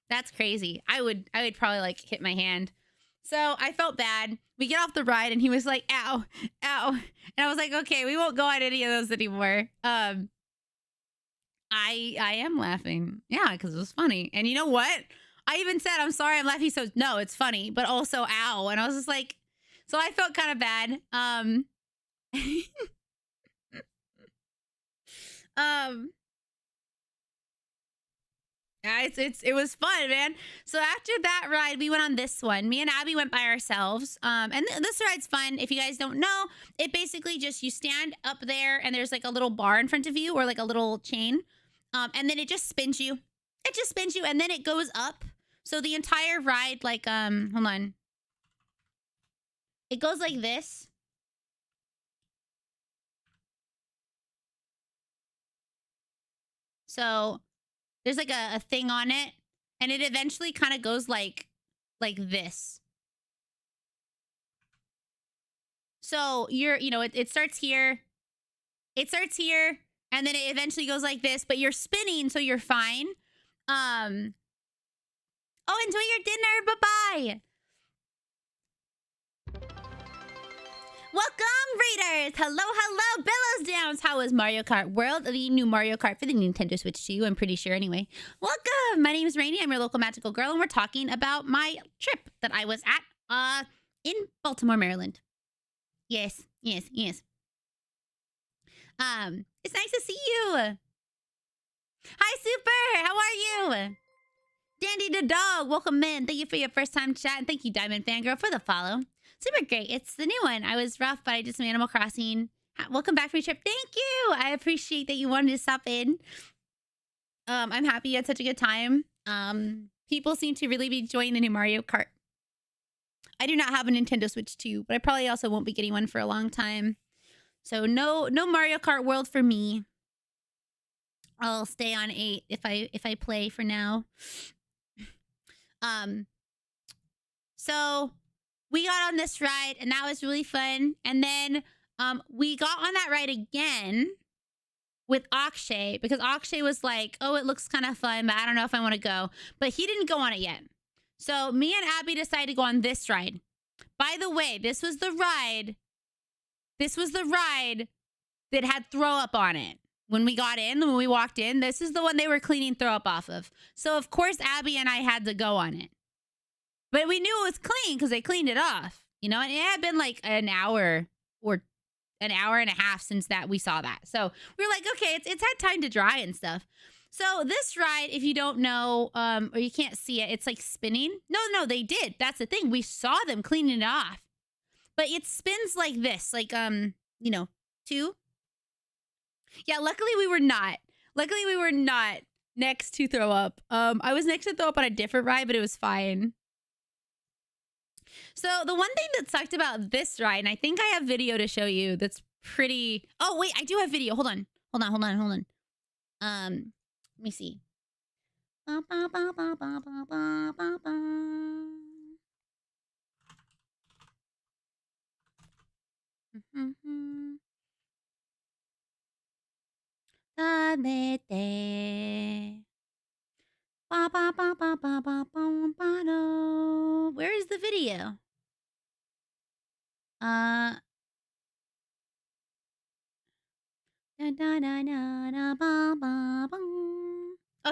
That's crazy. I would probably like hit my hand. So I felt bad. We get off the ride and he was like, ow, ow. And I was like, okay, we won't go on any of those anymore. I am laughing. Yeah, because it was funny. And you know what? I even said, I'm sorry I'm laughing. So no, it's funny, but also ow. And I was just like, so I felt kind of bad. Yeah, it was fun, man. So after that ride, we went on this one. Me and Abby went by ourselves. And this ride's fun. If you guys don't know, it basically just you stand up there and there's like a little bar in front of you or like a little chain. And then it just spins you. It just spins you and then it goes up. So the entire ride, like, hold on. It goes like this. So there's like a thing on it and it eventually kind of goes like this. So it starts here. It starts here and then it eventually goes like this, but you're spinning, so you're fine. Oh, enjoy your dinner. Bye-bye. Welcome, Raiders! Hello, hello, Billows Downs! How is Mario Kart World? The new Mario Kart for the Nintendo Switch 2, I'm pretty sure anyway. Welcome! My name is Rainy, I'm your local magical girl, and we're talking about my trip that I was at in Baltimore, Maryland. Yes, yes, yes. It's nice to see you! Hi, Super! How are you? Dandy the Dog, welcome in. Thank you for your first time chat, and thank you, Diamond Fangirl, for the follow. Super great. It's the new one. I was rough, but I did some Animal Crossing. Welcome back for your trip. Thank you. I appreciate that you wanted to stop in. I'm happy you had such a good time. People seem to really be enjoying the new Mario Kart. I do not have a Nintendo Switch 2, but I probably also won't be getting one for a long time. So no Mario Kart World for me. I'll stay on 8 if I play for now. So we got on this ride and that was really fun. And then we got on that ride again with Akshay because Akshay was like, oh, it looks kind of fun, but I don't know if I want to go. But he didn't go on it yet. So me and Abby decided to go on this ride. By the way, this was the ride that had throw up on it. When we got in, when we walked in, this is the one they were cleaning throw up off of. So of course, Abby and I had to go on it. But we knew it was clean because they cleaned it off, you know, and it had been like an hour or an hour and a half since that we saw that. So we were like, okay, it's had time to dry and stuff. So this ride, if you don't know, or you can't see it, it's like spinning. No, they did. That's the thing. We saw them cleaning it off, but it spins like this, like, you know, 2. Yeah, luckily we were not. Luckily we were not next to throw up. I was next to throw up on a different ride, but it was fine. So the one thing that sucked about this ride, and I think I have video to show you that's pretty... Oh, wait, I do have video. Hold on. Let me see. Where is the video? Oh,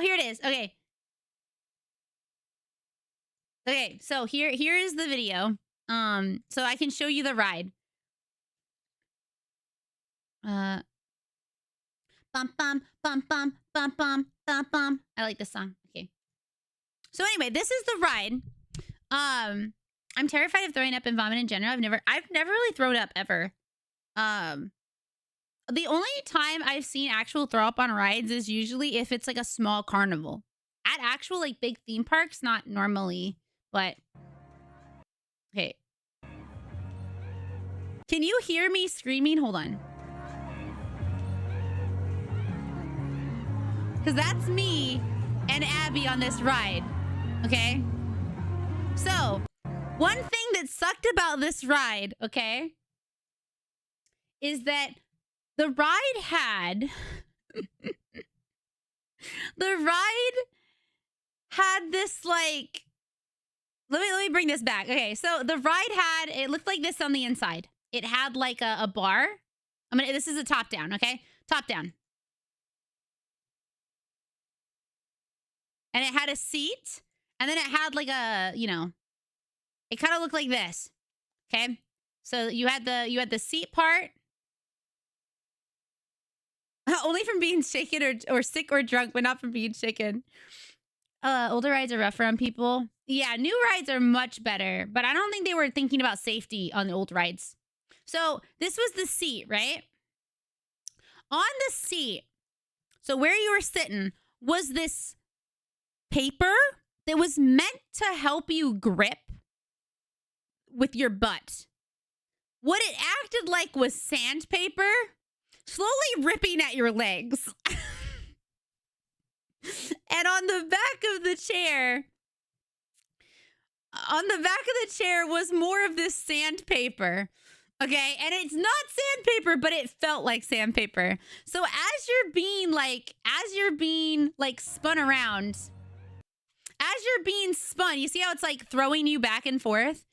here it is. Okay. Okay, so here is the video. So I can show you the ride. Bum bum bum bum bum bum bum bum. I like this song. Okay. So anyway, this is the ride. I'm terrified of throwing up and vomit in general. I've never really thrown up ever. The only time I've seen actual throw up on rides is usually if it's like a small carnival. At actual like big theme parks, not normally, but okay. Can you hear me screaming? Hold on. Because that's me and Abby be on this ride. Okay? So, one thing that sucked about this ride, okay, is that the ride had this like let me bring this back. Okay, so the ride had, it looked like this on the inside. It had like a bar. This is a top down, okay? Top down. And it had a seat, and then it had like a, you know, it kind of looked like this. Okay? So you had the seat part. Only from being shaken or sick or drunk, but not from being shaken. Older rides are rougher on people. Yeah, new rides are much better, but I don't think they were thinking about safety on the old rides. So this was the seat, right? On the seat, so where you were sitting was this paper that was meant to help you grip with your butt. What it acted like was sandpaper, slowly ripping at your legs. And on the back of the chair, was more of this sandpaper. Okay, and it's not sandpaper, but it felt like sandpaper. So as you're being spun around, as you're being spun, you see how it's like throwing you back and forth?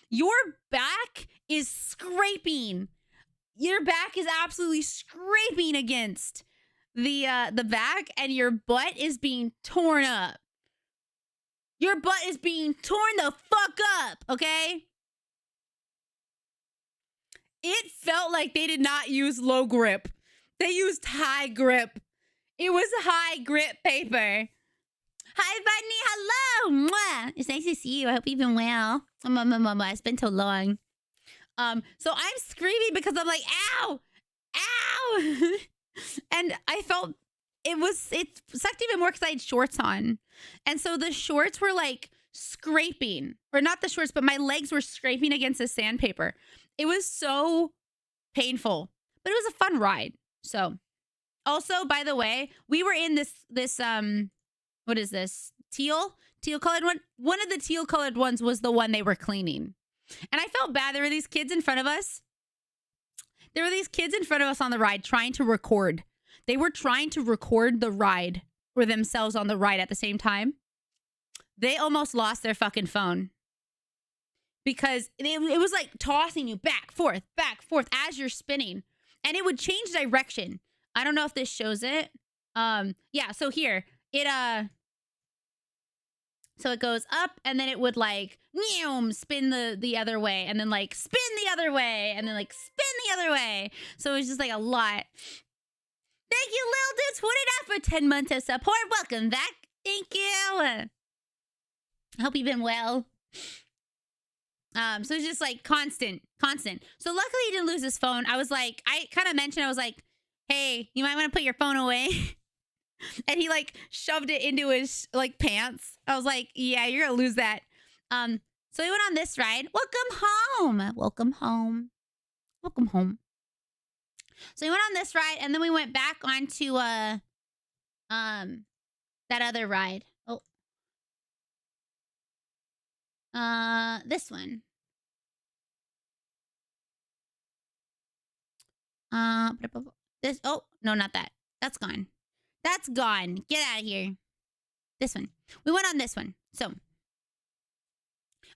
Your back is scraping. Your back is absolutely scraping against the back, and your butt is being torn up. Your butt is being torn the fuck up, okay? It felt like they did not use low grip. They used high grip. It was high grip paper. Hi, Bunny. Hello. Mwah. It's nice to see you. I hope you've been well. It's been so long. So I'm screaming because I'm like, ow, ow. And I felt it sucked even more because I had shorts on. And so the shorts were like scraping, or not the shorts, but my legs were scraping against the sandpaper. It was so painful, but it was a fun ride. So also, by the way, we were in this what is this? Teal colored one. One of the teal colored ones was the one they were cleaning. And I felt bad. There were these kids in front of us. On the ride trying to record. They were trying to record the ride or themselves on the ride at the same time. They almost lost their fucking phone. Because it was like tossing you back, forth, as you're spinning. And it would change direction. I don't know if this shows it. Yeah, so here. So it goes up, and then it would like spin the other way, and then like spin the other way, and then like spin the other way. So it was just like a lot. Thank you, Lil Dudes. What it up for 10 months of support? Welcome back. Thank you. I hope you've been well. So it's just like constant. So luckily he didn't lose his phone. I was like, I kind of mentioned, I was like, hey, you might want to put your phone away. And he like shoved it into his like pants. I was like, yeah, you're gonna lose that. So we went on this ride. Welcome home. So we went on this ride, and then we went back onto that other ride. This one. This, oh, no, not that. That's gone. That's gone. Get out of here. This one. We went on this one. So,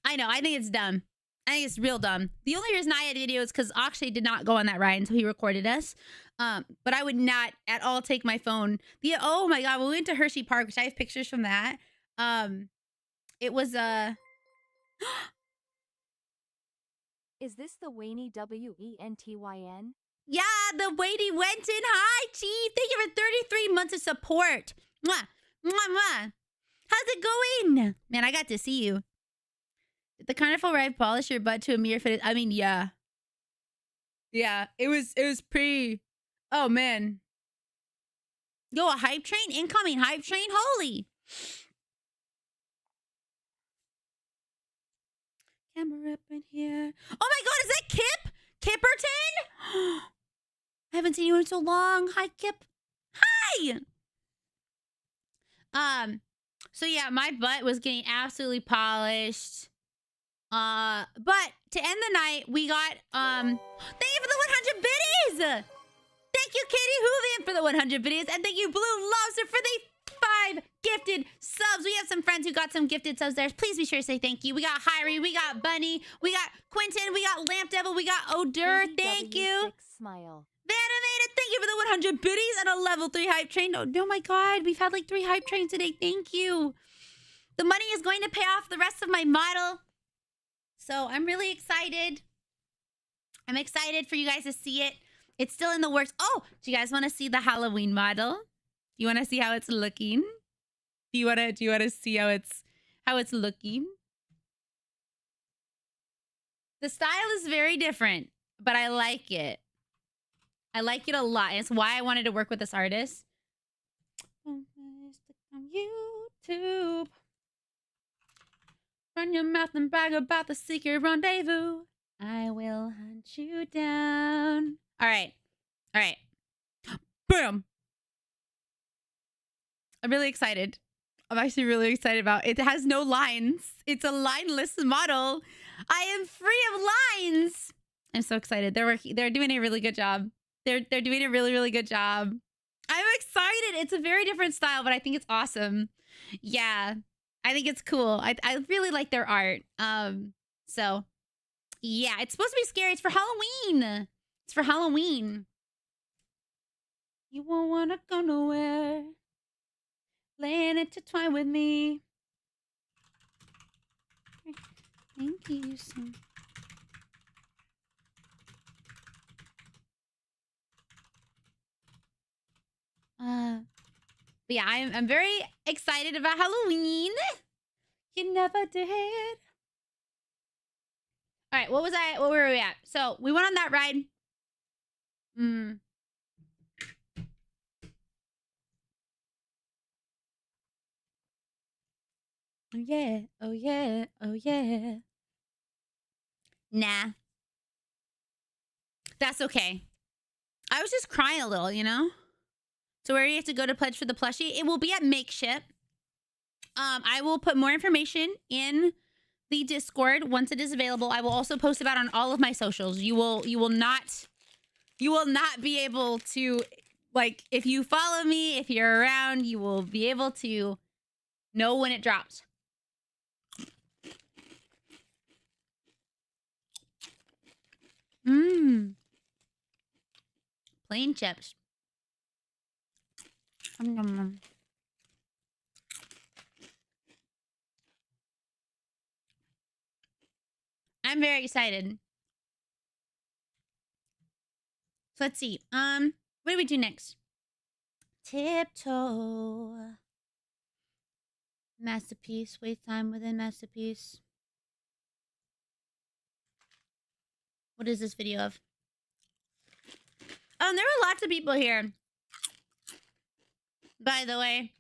I know, I think it's dumb. I think it's real dumb. The only reason I had video is because Akshay did not go on that ride until he recorded us. But I would not at all take my phone. Oh my God, we went to Hershey Park, which I have pictures from that. It was, Is this the Wayne WENTYN? yeah, the Wayne Renton. Hi, Chief. Thank you for 33 months of support. Mwah, mwah, mwah. How's it going? Man, I got to see you. Did the carnival ride polish your butt to a mere fit? I mean, yeah. Yeah, it was pretty. Oh, man. Yo, a hype train? Incoming hype train? Holy. Camera up in here. Oh my God, is that Kip? Kipperton? I haven't seen you in so long. Hi, Kip. Hi. So yeah, my butt was getting absolutely polished. But to end the night, we got thank you for the 100 biddies! Thank you, Katie Hoovian, for the 100 biddies, and thank you, Blue Lobster, for the 5 gifted subs. We have some friends who got some gifted subs there. Please be sure to say thank you. We got Hyrie, we got Bunny, we got Quentin, we got Lamp Devil, we got Odur. Thank you. Smile. Vanimated, thank you for the 100 biddies and a level 3 hype train. Oh my god, we've had like 3 hype trains today. Thank you. The money is going to pay off the rest of my model. So I'm really excited. I'm excited for you guys to see it. It's still in the works. Oh, do you guys want to see the Halloween model? Do you want to see how it's looking? Do you want to see how it's looking? The style is very different, but I like it. I like it a lot. And it's why I wanted to work with this artist. On YouTube. Run your mouth and brag about the secret rendezvous. I will hunt you down. All right. All right. Boom. I'm really excited. I'm actually really excited about it. It has no lines. It's a lineless model. I am free of lines. I'm so excited. They're doing a really good job. They're doing a really, really good job. I'm excited. It's a very different style, but I think it's awesome. Yeah. I think it's cool. I really like their art. So yeah, it's supposed to be scary. It's for Halloween. It's for Halloween. You won't wanna go nowhere. Laying intertwined with me. Thank you so much. But yeah, I'm very excited about Halloween. You never did. All right, what were we at? So we went on that ride. Oh yeah, oh yeah, oh yeah. Nah. That's okay. I was just crying a little, you know? So where you have to go to pledge for the plushie, it will be at Makeship. I will put more information in the Discord once it is available. I will also post about it on all of my socials. You will not be able to, like, if you follow me, if you're around, you will be able to know when it drops. Plain chips. I'm very excited. So let's see. What do we do next? Tiptoe. Masterpiece. Wait time within masterpiece. What is this video of? There were lots of people here. By the way.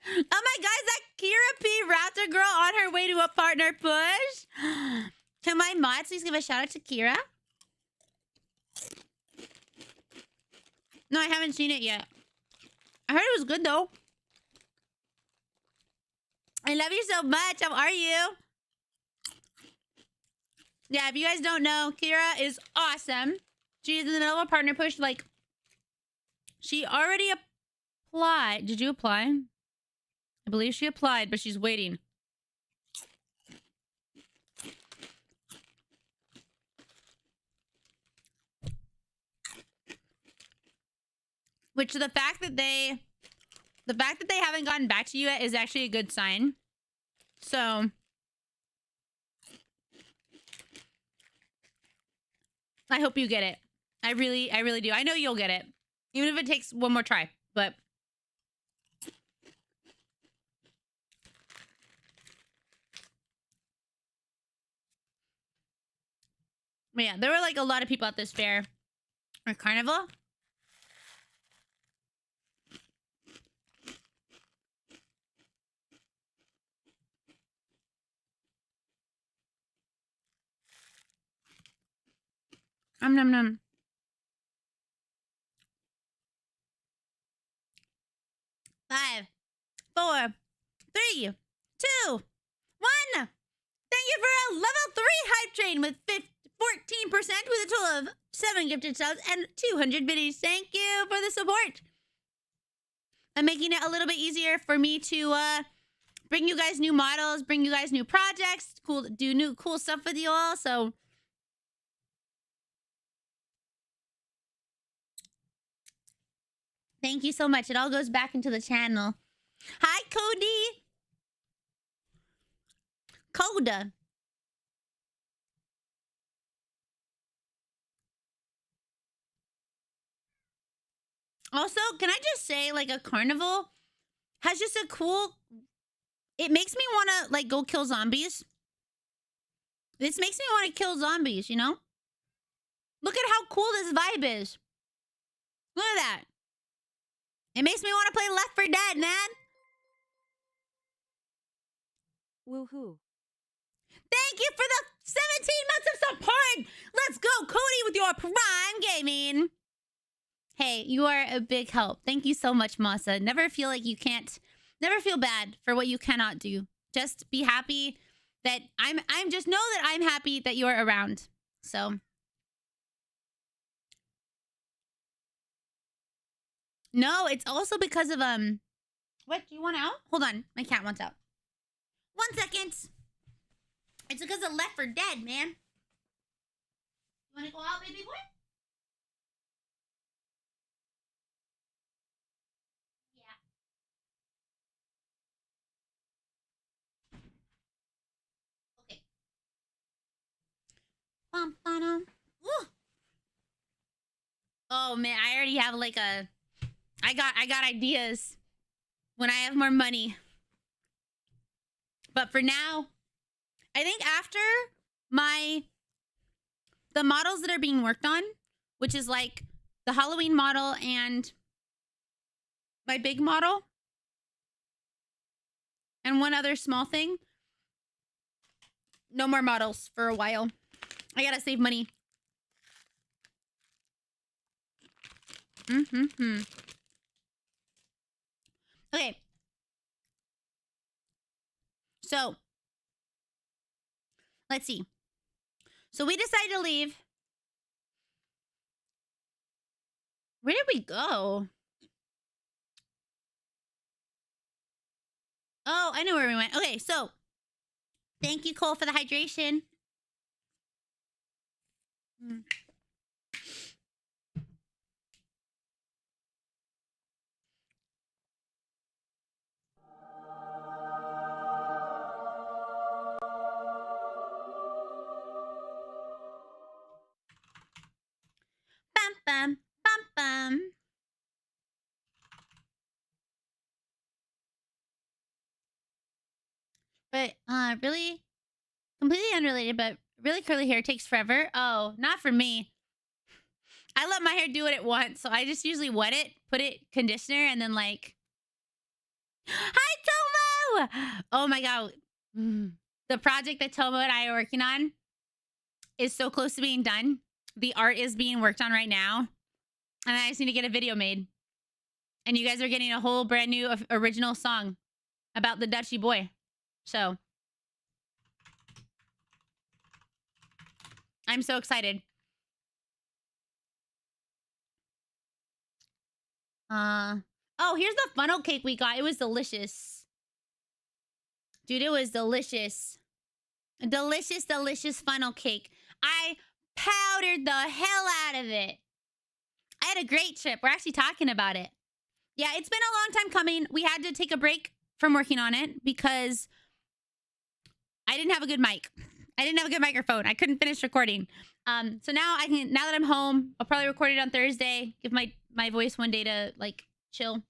Oh my god, is that Kira P. Raptor Girl on her way to a partner push? Can my mods please give a shout out to Kira? No, I haven't seen it yet. I heard it was good though. I love you so much. How are you? Yeah, if you guys don't know, Kira is awesome. She's in the middle of a partner push. Like, she already applied. Did you apply? I believe she applied, but she's waiting. Which the fact that they haven't gotten back to you yet is actually a good sign. So I hope you get it. I really do. I know you'll get it. Even if it takes one more try. But yeah, there were like a lot of people at this fair or carnival. Nom nom. 5, 4, 3, 2, 1. Thank you for a level 3 hype train with 14% with a total of 7 gifted subs and 200 biddies. Thank you for the support. I'm making it a little bit easier for me to bring you guys new models, bring you guys new projects, do new cool stuff with you all. So thank you so much. It all goes back into the channel. Hi, Cody. Coda. Also, can I just say, like, a carnival has just a cool... It makes me want to, like, go kill zombies. This makes me want to kill zombies, you know? Look at how cool this vibe is. Look at that. It makes me want to play Left 4 Dead, man. Woohoo. Thank you for the 17 months of support. Let's go, Cody, with your Prime Gaming. Hey, you are a big help. Thank you so much, Masa. Never feel like you can't... Never feel bad for what you cannot do. Just be happy that I'm just know that I'm happy that you're around. So... No, it's also because of, What, do you want out? Hold on, my cat wants out. 1 second. It's because of Left 4 Dead, man. You wanna go out, baby boy? Yeah. Okay. Woo. Oh, man, I already have, like, I got ideas when I have more money. But for now, I think after the models that are being worked on, which is like the Halloween model and my big model and one other small thing, no more models for a while. I gotta save money. Okay. So, let's see. So we decided to leave. Where did we go? Oh, I know where we went. Okay, so thank you, Cole, for the hydration. Bum, bum, bum, bum. But really, completely unrelated, but really curly hair takes forever. Oh, not for me. I let my hair do what it wants, so I just usually wet it, put it conditioner, and then like... Hi, Tomo! Oh my god. The project that Tomo and I are working on is so close to being done. The art is being worked on right now. And I just need to get a video made. And you guys are getting a whole brand new original song about the Dutchy boy. So I'm so excited. Oh, here's the funnel cake we got. It was delicious. Dude, it was delicious. Delicious, delicious funnel cake. I powdered the hell out of it. I had a great trip. We're actually talking about it. Yeah, it's been a long time coming. We had to take a break from working on it because I didn't have a good mic. I didn't have a good microphone. I couldn't finish recording. So now now that I'm home, I'll probably record it on Thursday. Give my voice one day to like chill.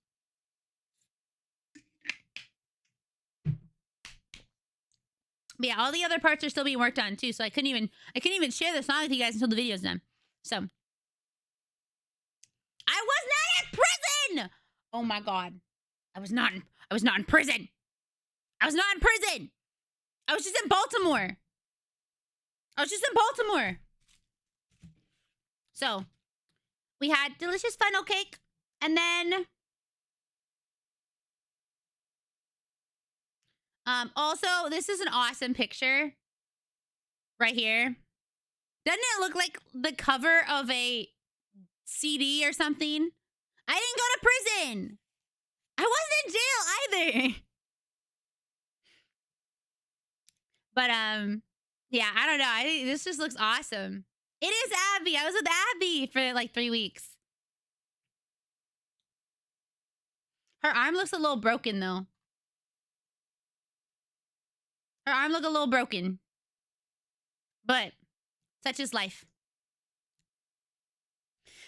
But yeah, all the other parts are still being worked on too. So I couldn't even share the song with you guys until the video's done. So I was not in prison. Oh my god. I was not in prison. I was not in prison. I was just in Baltimore. So we had delicious funnel cake, and then Also, this is an awesome picture right here. Doesn't it look like the cover of a CD or something? I didn't go to prison. I wasn't in jail either. But yeah, I don't know. I think this just looks awesome. It is Abby. I was with Abby for like 3 weeks. Her arm looks a little broken though. Her arm look a little broken. But such is life.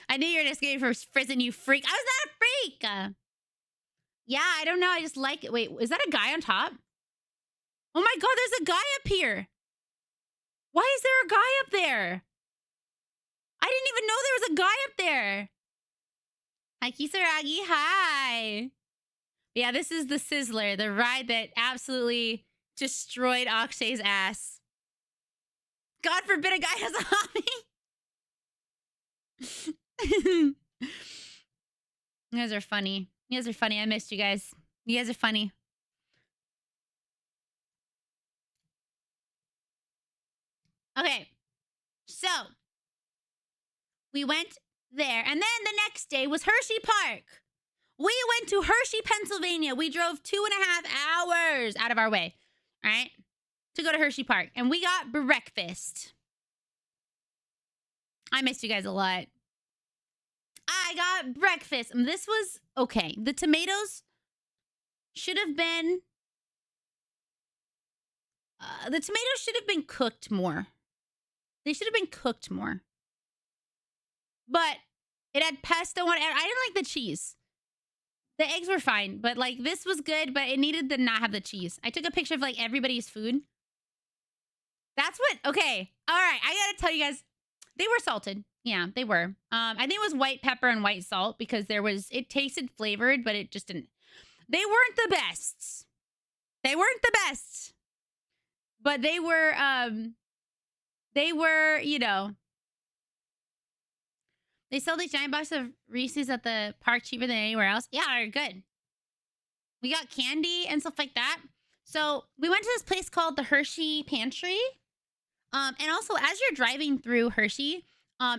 I knew you were just getting for prison, you freak. I was not a freak. Yeah, I don't know. I just like it. Wait, is that a guy on top? Oh my God, there's a guy up here. Why is there a guy up there? I didn't even know there was a guy up there. Hi, Kisaragi. Hi. Yeah, this is the Sizzler, the ride that absolutely destroyed Akshay's ass. God forbid a guy has a hobby. You guys are funny. You guys are funny. I missed you guys. You guys are funny. Okay. So, we went there. And then the next day was Hershey Park. We went to Hershey, Pennsylvania. We drove 2.5 hours out of our way. All right? To go to Hershey Park. And we got breakfast. I missed you guys a lot. I got breakfast. This was okay. The tomatoes should have been... the tomatoes should have been cooked more. They should have been cooked more. But it had pesto on it. I didn't like the cheese. The eggs were fine, but like this was good, but it needed to not have the cheese. I took a picture of like everybody's food. That's what, okay. All right, I gotta tell you guys, they were salted. Yeah, they were. I think it was white pepper and white salt because it tasted flavored, but it just didn't. They weren't the best. They weren't the best. But they were, you know, they sell these giant boxes of Reese's at the park cheaper than anywhere else. Yeah, they're good. We got candy and stuff like that. So we went to this place called the Hershey Pantry. And also, as you're driving through Hershey,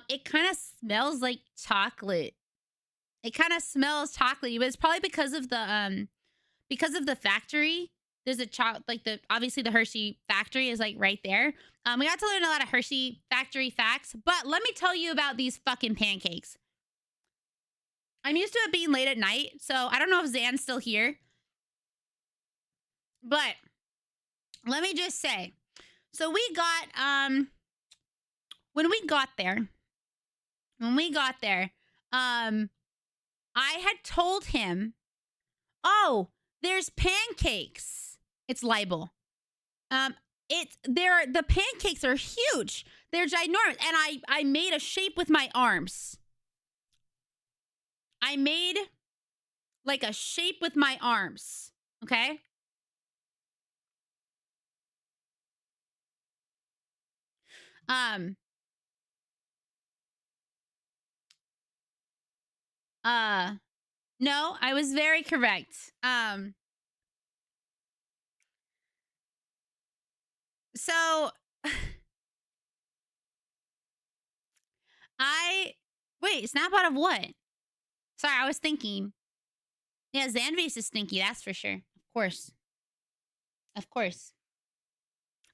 it kind of smells like chocolate. It kind of smells chocolatey, but it's probably because of the factory. There's obviously the Hershey factory is like right there. We got to learn a lot of Hershey factory facts, but let me tell you about these fucking pancakes. I'm used to it being late at night, so I don't know if Zan's still here. But let me just say, so we got when we got there, I had told him, "Oh, there's pancakes." It's libel. The pancakes are huge. They're ginormous. And I made a shape with my arms. I made like a shape with my arms. Okay? No, I was very correct. So wait, snap out of what? Sorry, I was thinking. Yeah, Zanvase is stinky, that's for sure. Of course. Of course.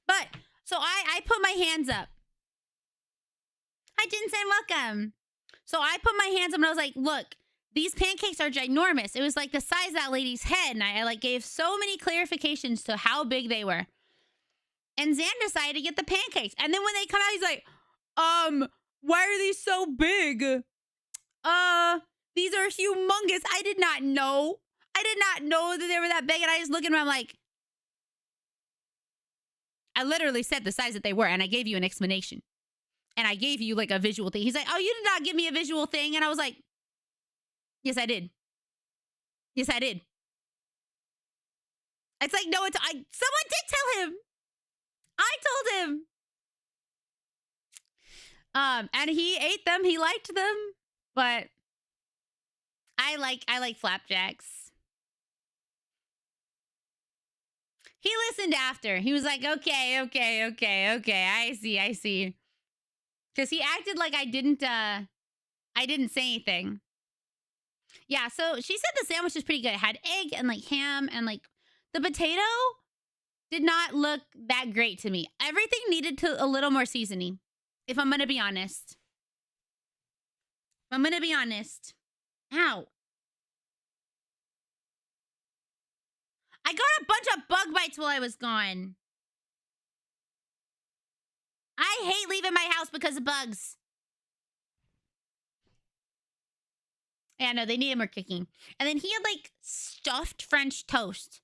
But, so I put my hands up. Hi, Jinsen, welcome. So I put my hands up and I was like, look, these pancakes are ginormous. It was like the size of that lady's head. And I like gave so many clarifications to how big they were. And Zan decided to get the pancakes. And then when they come out, he's like, why are these so big? These are humongous. I did not know. I did not know that they were that big. And I just look at him, I'm like, I literally said the size that they were. And I gave you an explanation. And I gave you like a visual thing. He's like, oh, you did not give me a visual thing. And I was like, yes, I did. Yes, I did. It's like, no, someone did tell him. I told him. And he ate them. He liked them. But I like flapjacks. He listened after. He was like, okay. I see. Because he acted like I didn't say anything. Yeah, so she said the sandwich was pretty good. It had egg and like ham and like the potato did not look that great to me. Everything needed to a little more seasoning, if I'm gonna be honest. Ow. I got a bunch of bug bites while I was gone. I hate leaving my house because of bugs. Yeah, no, they needed more cooking. And then he had like stuffed French toast.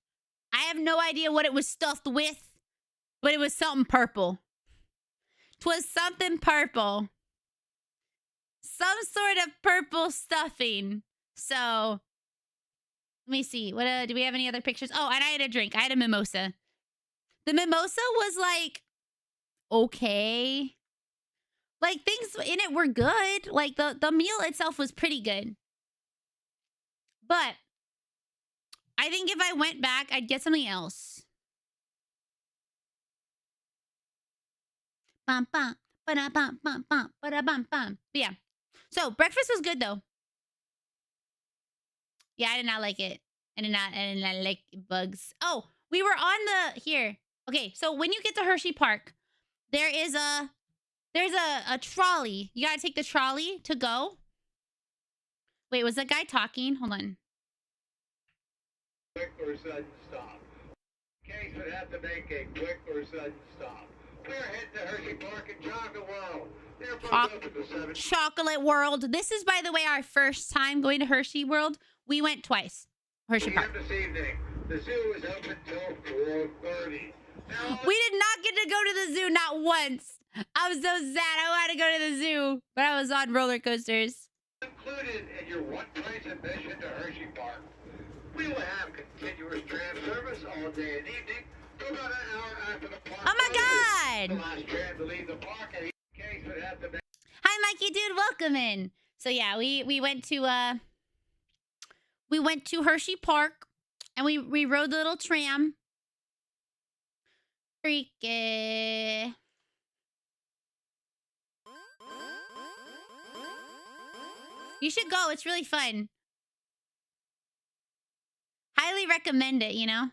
I have no idea what it was stuffed with, but it was something purple. 'Twas something purple. Some sort of purple stuffing. So, let me see. What do we have any other pictures? Oh, and I had a drink. I had a mimosa. The mimosa was like okay. Like things in it were good. Like the meal itself was pretty good. But I think if I went back, I'd get something else. Bum bum ba bum bum bum ba bum bum. Yeah. So breakfast was good though. Yeah, I did not like it. I did not like bugs. Oh, we were on the here. Okay, so when you get to Hershey Park, there's a trolley. You gotta take the trolley to go. Wait, was that guy talking? Hold on. Quick or sudden stop. Case would have to make a quick or sudden stop. We're heading to Hershey Park and Chocolate World. They're both open to 7. Chocolate World. This is, by the way, our first time going to Hershey World. We went twice. Hershey Park. This evening, the zoo is open till 4:30. We did not get to go to the zoo, not once. I'm so sad. I wanted to go to the zoo, but I was on roller coasters. Included in your one-price admission to Hershey Park. We will have continuous tram service all day and evening for about an hour after the park. Oh my The God! last tram to leave the park, and each case would have to make. Hi, Mikey, dude. Welcome in. So yeah, we went to Hershey Park, and we rode the little tram. Freaky. You should go. It's really fun. Highly recommend it, you know?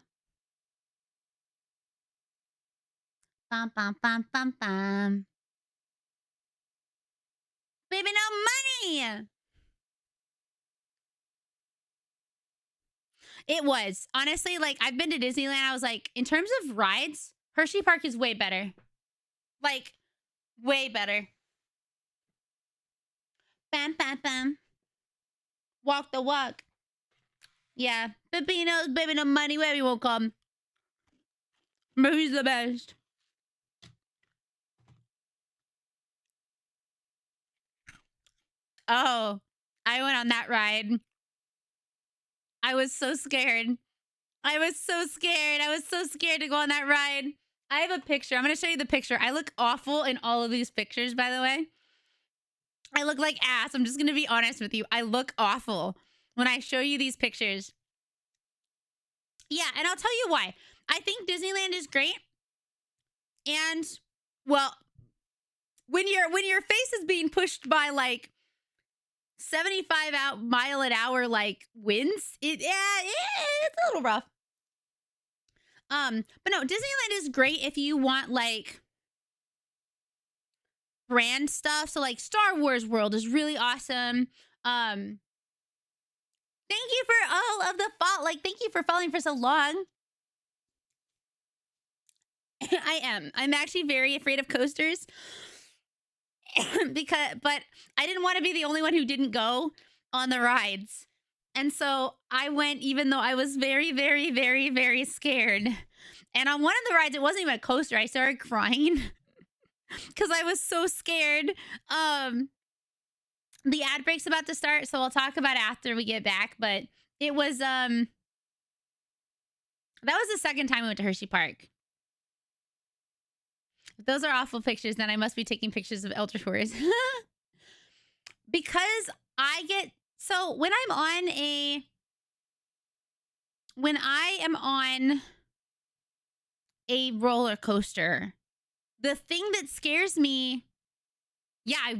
Bum, bum, bum, bum, bum. Baby, no money! It was. Honestly, like, I've been to Disneyland. I was like, in terms of rides, Hershey Park is way better. Like, way better. Bam, bam, bam. Walk the walk. Yeah. Baby, no money. Where we won't come. But he's the best. Oh, I went on that ride. I was so scared. I was so scared to go on that ride. I have a picture. I'm going to show you the picture. I look awful in all of these pictures, by the way. I look like ass. I'm just going to be honest with you. I look awful when I show you these pictures. Yeah, and I'll tell you why. I think Disneyland is great. And, well, when your face is being pushed by, like, 75 mile an hour like winds, it's a little rough. But no, Disneyland is great if you want like brand stuff. So like Star Wars World is really awesome. Thank you for all of the thank you for following for so long. I'm actually very afraid of coasters. But I didn't want to be the only one who didn't go on the rides. And so I went even though I was very, very, very, very scared. And on one of the rides, it wasn't even a coaster. I started crying because I was so scared. The ad break's about to start, so I'll talk about it after we get back. But it was, that was the second time I went to Hershey Park. If those are awful pictures, then I must be taking pictures of elder tours. Because so when I am on a roller coaster. The thing that scares me, yeah, I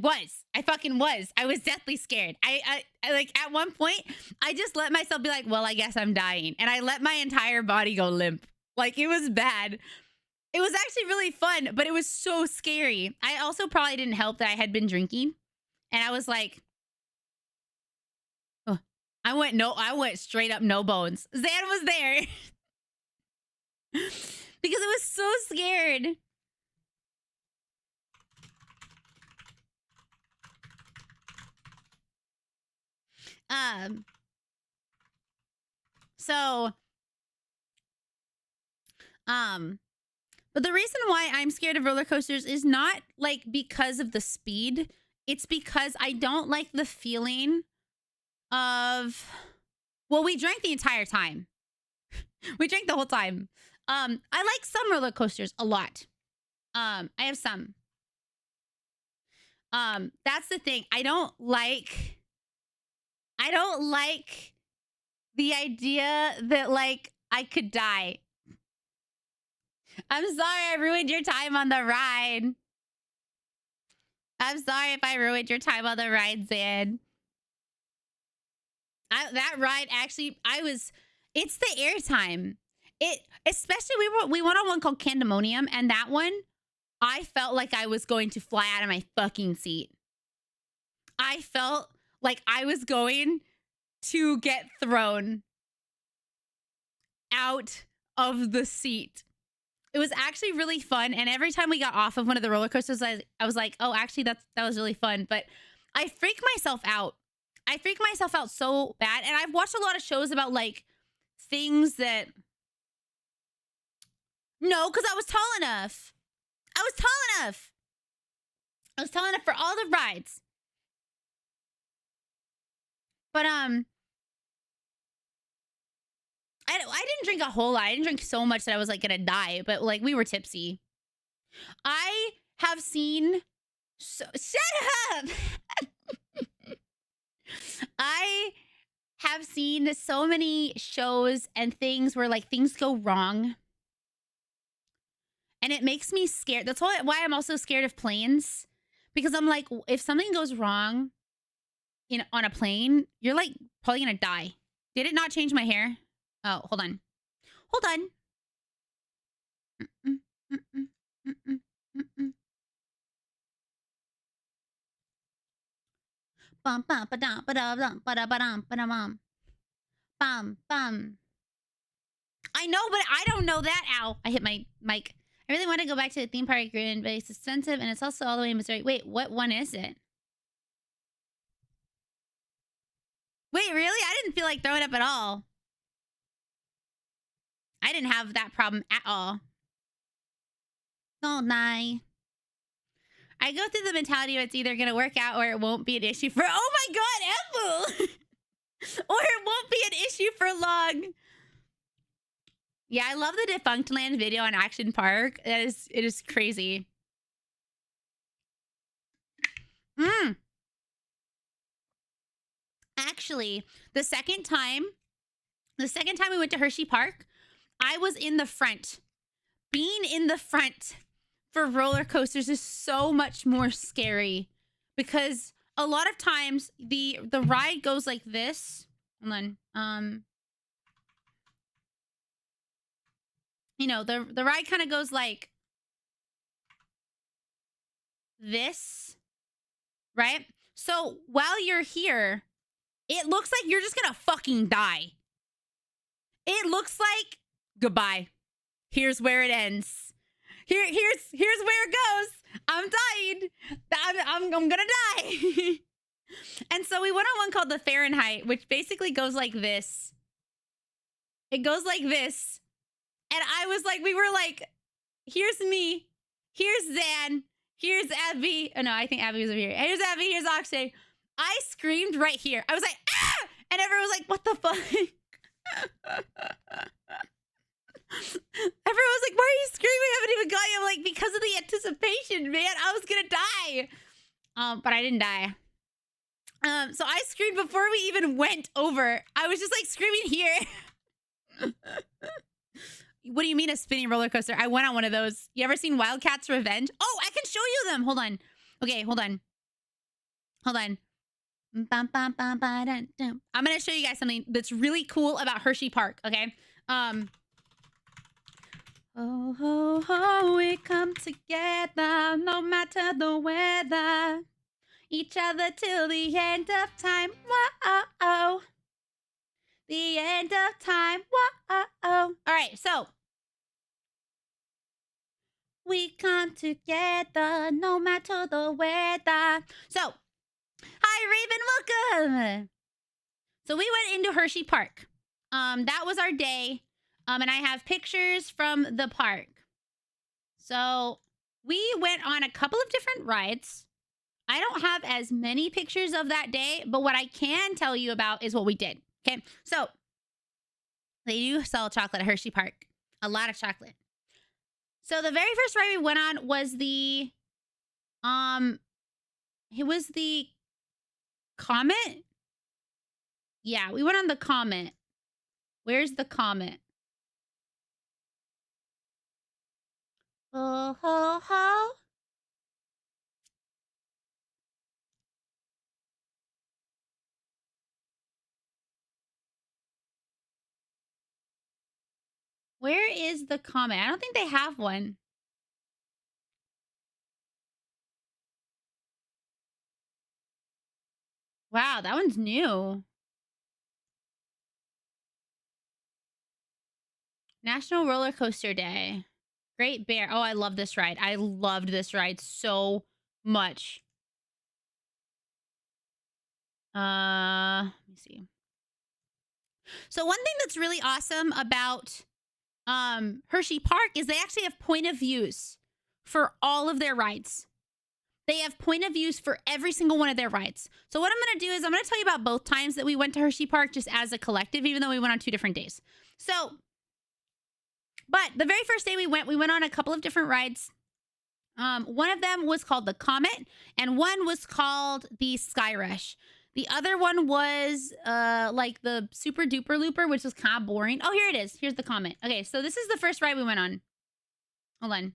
fucking was. I was deathly scared. I like at one point, I just let myself be like, well, I guess I'm dying. And I let my entire body go limp. Like, it was bad. It was actually really fun, but it was so scary. I also probably didn't help that I had been drinking. And I was like, oh, I went straight up no bones. Zan was there. Because I was so scared. But the reason why I'm scared of roller coasters is not like because of the speed. It's because I don't like the feeling of, well, we drank the entire time. We drank the whole time. I like some roller coasters a lot. I have some. That's the thing. I don't like the idea that like I could die. I'm sorry I ruined your time on the ride. I'm sorry if I ruined your time on the ride, Zan. That ride actually, it's the airtime. Especially we went on one called Candemonium, and that one, I felt like I was going to fly out of my fucking seat. I felt like I was going to get thrown out of the seat. It was actually really fun, and every time we got off of one of the roller coasters, I was like, oh, actually, that was really fun. But I freak myself out. I freak myself out so bad, and I've watched a lot of shows about, like, things that... No, because I was tall enough. I was tall enough. I was tall enough for all the rides. But, I didn't drink a whole lot. I didn't drink so much that I was, like, gonna die. But, like, we were tipsy. I have seen... Shut up! I have seen so many shows and things where, like, things go wrong. And it makes me scared. That's why I'm also scared of planes. Because I'm like, if something goes wrong on a plane, you're, like, probably gonna die. Did it not change my hair? Oh, hold on. Hold on. Bum bum ba dum ba da dum ba da ba dum ba da bum. Bum bum. I know, but I don't know that. Ow! I hit my mic. I really want to go back to the theme park agreement, but it's expensive and it's also all the way in Missouri. Wait, what one is it? Wait, really? I didn't feel like throwing up at all. I didn't have that problem at all. Don't die. I go through the mentality of it's either going to work out or it won't be an issue for... Oh my god, Apple! Or it won't be an issue for long. Yeah, I love the Defunct Land video on Action Park. It is crazy. Actually, the second time we went to Hershey Park, I was in the front. Being in the front for roller coasters is so much more scary because a lot of times the ride goes like this. Hold on. You know, the ride kind of goes like this, right? So while you're here, it looks like you're just gonna fucking die. It looks like goodbye. Here's where it ends. Here's where it goes. I'm dying. I'm gonna die. And so we went on one called the Fahrenheit, which basically goes like this. It goes like this. And I was like, we were like, here's me. Here's Zan. Here's Abby. Oh no, I think Abby was over here. Here's Abby. Here's Akshay. I screamed right here. I was like, ah! And everyone was like, what the fuck? Everyone was like, why are you screaming? I haven't even got you. I'm like, because of the anticipation, man. I was gonna die. But I didn't die. So I screamed before we even went over. I was just like screaming here. What do you mean a spinning roller coaster? I went on one of those. You ever seen Wildcats Revenge? Oh, I can show you them. Hold on. Okay, hold on. Hold on. I'm going to show you guys something that's really cool about Hershey Park, okay? Oh, ho, ho, we come together no matter the weather. Each other till the end of time. Whoa, the end of time. Whoa. All right, so we come together no matter the weather. So, hi, Raven, welcome. So we went into Hershey Park. That was our day. And I have pictures from the park. So we went on a couple of different rides. I don't have as many pictures of that day, but what I can tell you about is what we did. Okay, so they do sell chocolate at Hershey Park. A lot of chocolate. So the very first ride we went on was the Comet. Yeah, we went on the Comet. Where's the Comet? Oh, ho, ho. Where is the Comet? I don't think they have one. Wow, that one's new. National Roller Coaster Day. Great Bear. Oh, I love this ride. I loved this ride so much. Let me see. So one thing that's really awesome about Hershey Park is they actually have point of views for all of their rides. They have point of views for every single one of their rides. So what I'm going to do is I'm going to tell you about both times that we went to Hershey Park just as a collective, even though we went on 2 different days. So, but the very first day we went on a couple of different rides. One of them was called the Comet, and one was called the Sky Rush. The other one was like the Super Duper Looper, which was kind of boring. Oh, here it is. Here's the Comet. Okay, so this is the first ride we went on. Hold on.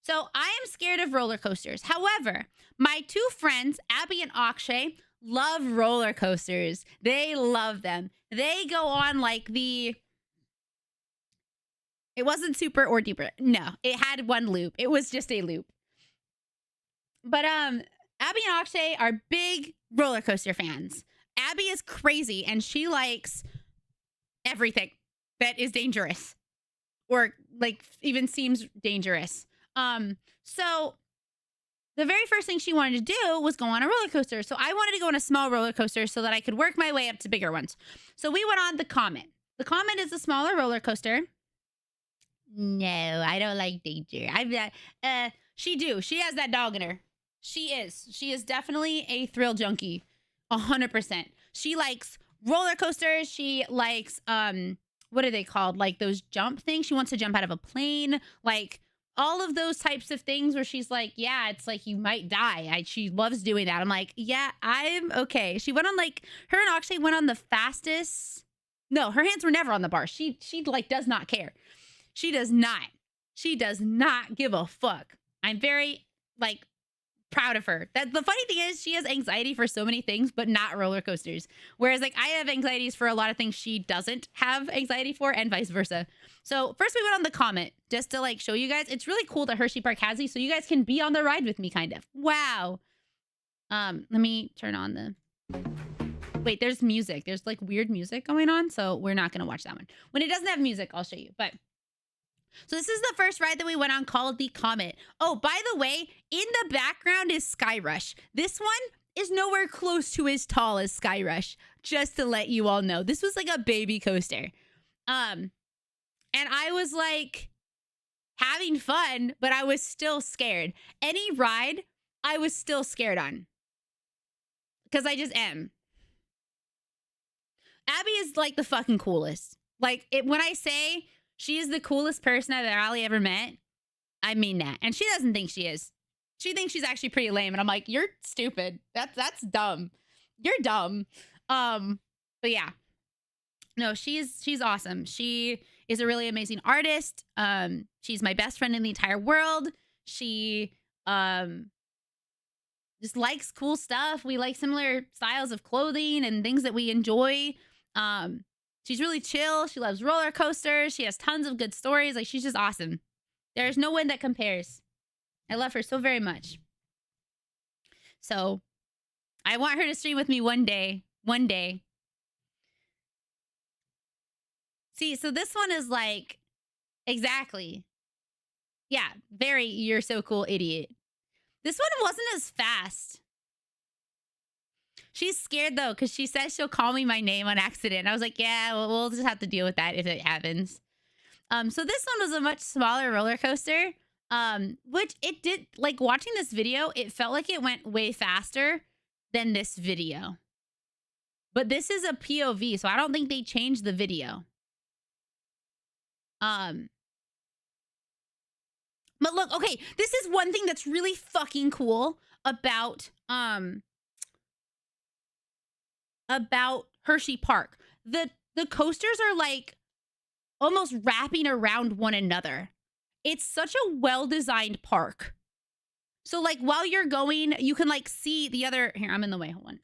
So I am scared of roller coasters. However, my 2 friends, Abby and Akshay, love roller coasters. They love them. They go on like the... It wasn't super or deeper. No, it had one loop. It was just a loop. But Abby and Akshay are big roller coaster fans. Abby is crazy and she likes everything that is dangerous or like even seems dangerous. So the very first thing she wanted to do was go on a roller coaster. So I wanted to go on a small roller coaster so that I could work my way up to bigger ones. So we went on the Comet. The Comet is a smaller roller coaster. No, I don't like danger. She has that dog in her. She is definitely a thrill junkie. 100%. She likes roller coasters. She likes, what are they called? Like those jump things. She wants to jump out of a plane. Like all of those types of things where she's like, yeah, it's like you might die. She loves doing that. I'm like, yeah, I'm okay. She went on like, her and Akshay went on the fastest. No, her hands were never on the bar. She like does not care. She does not give a fuck. I'm very like proud of her. That the funny thing is she has anxiety for so many things, but not roller coasters. Whereas like I have anxieties for a lot of things she doesn't have anxiety for and vice versa. So first we went on the Comet just to like show you guys. It's really cool that Hershey Park has these so you guys can be on the ride with me kind of. Wow. Let me turn on the... Wait, there's music. There's like weird music going on. So we're not going to watch that one. When it doesn't have music, I'll show you. But so this is the first ride that we went on called the Comet. Oh, by the way, in the background is Sky Rush. This one is nowhere close to as tall as Sky Rush, just to let you all know. This was like a baby coaster. And I was like having fun, but I was still scared. Any ride, I was still scared on. Because I just am. Abby is like the fucking coolest. Like when I say she is the coolest person I've probably ever met, I mean that. And she doesn't think she is. She thinks she's actually pretty lame. And I'm like, you're stupid. That's dumb. You're dumb. But yeah. No, she's awesome. She is a really amazing artist. She's my best friend in the entire world. She just likes cool stuff. We like similar styles of clothing and things that we enjoy. She's really chill. She loves roller coasters. She has tons of good stories. Like, she's just awesome. There's no one that compares. I love her so very much. So I want her to stream with me one day. One day. See, so this one is like, exactly. Yeah, very, you're so cool, idiot. This one wasn't as fast. She's scared, though, because she says she'll call me my name on accident. I was like, yeah, well, we'll just have to deal with that if it happens. So this one was a much smaller roller coaster, which it did, like, watching this video, it felt like it went way faster than this video. But this is a POV, so I don't think they changed the video. But look, okay, this is one thing that's really fucking cool about Hershey Park. The coasters are like almost wrapping around one another. It's such a well-designed park. So like while you're going, you can like see the other, here, I'm in the way, hold on.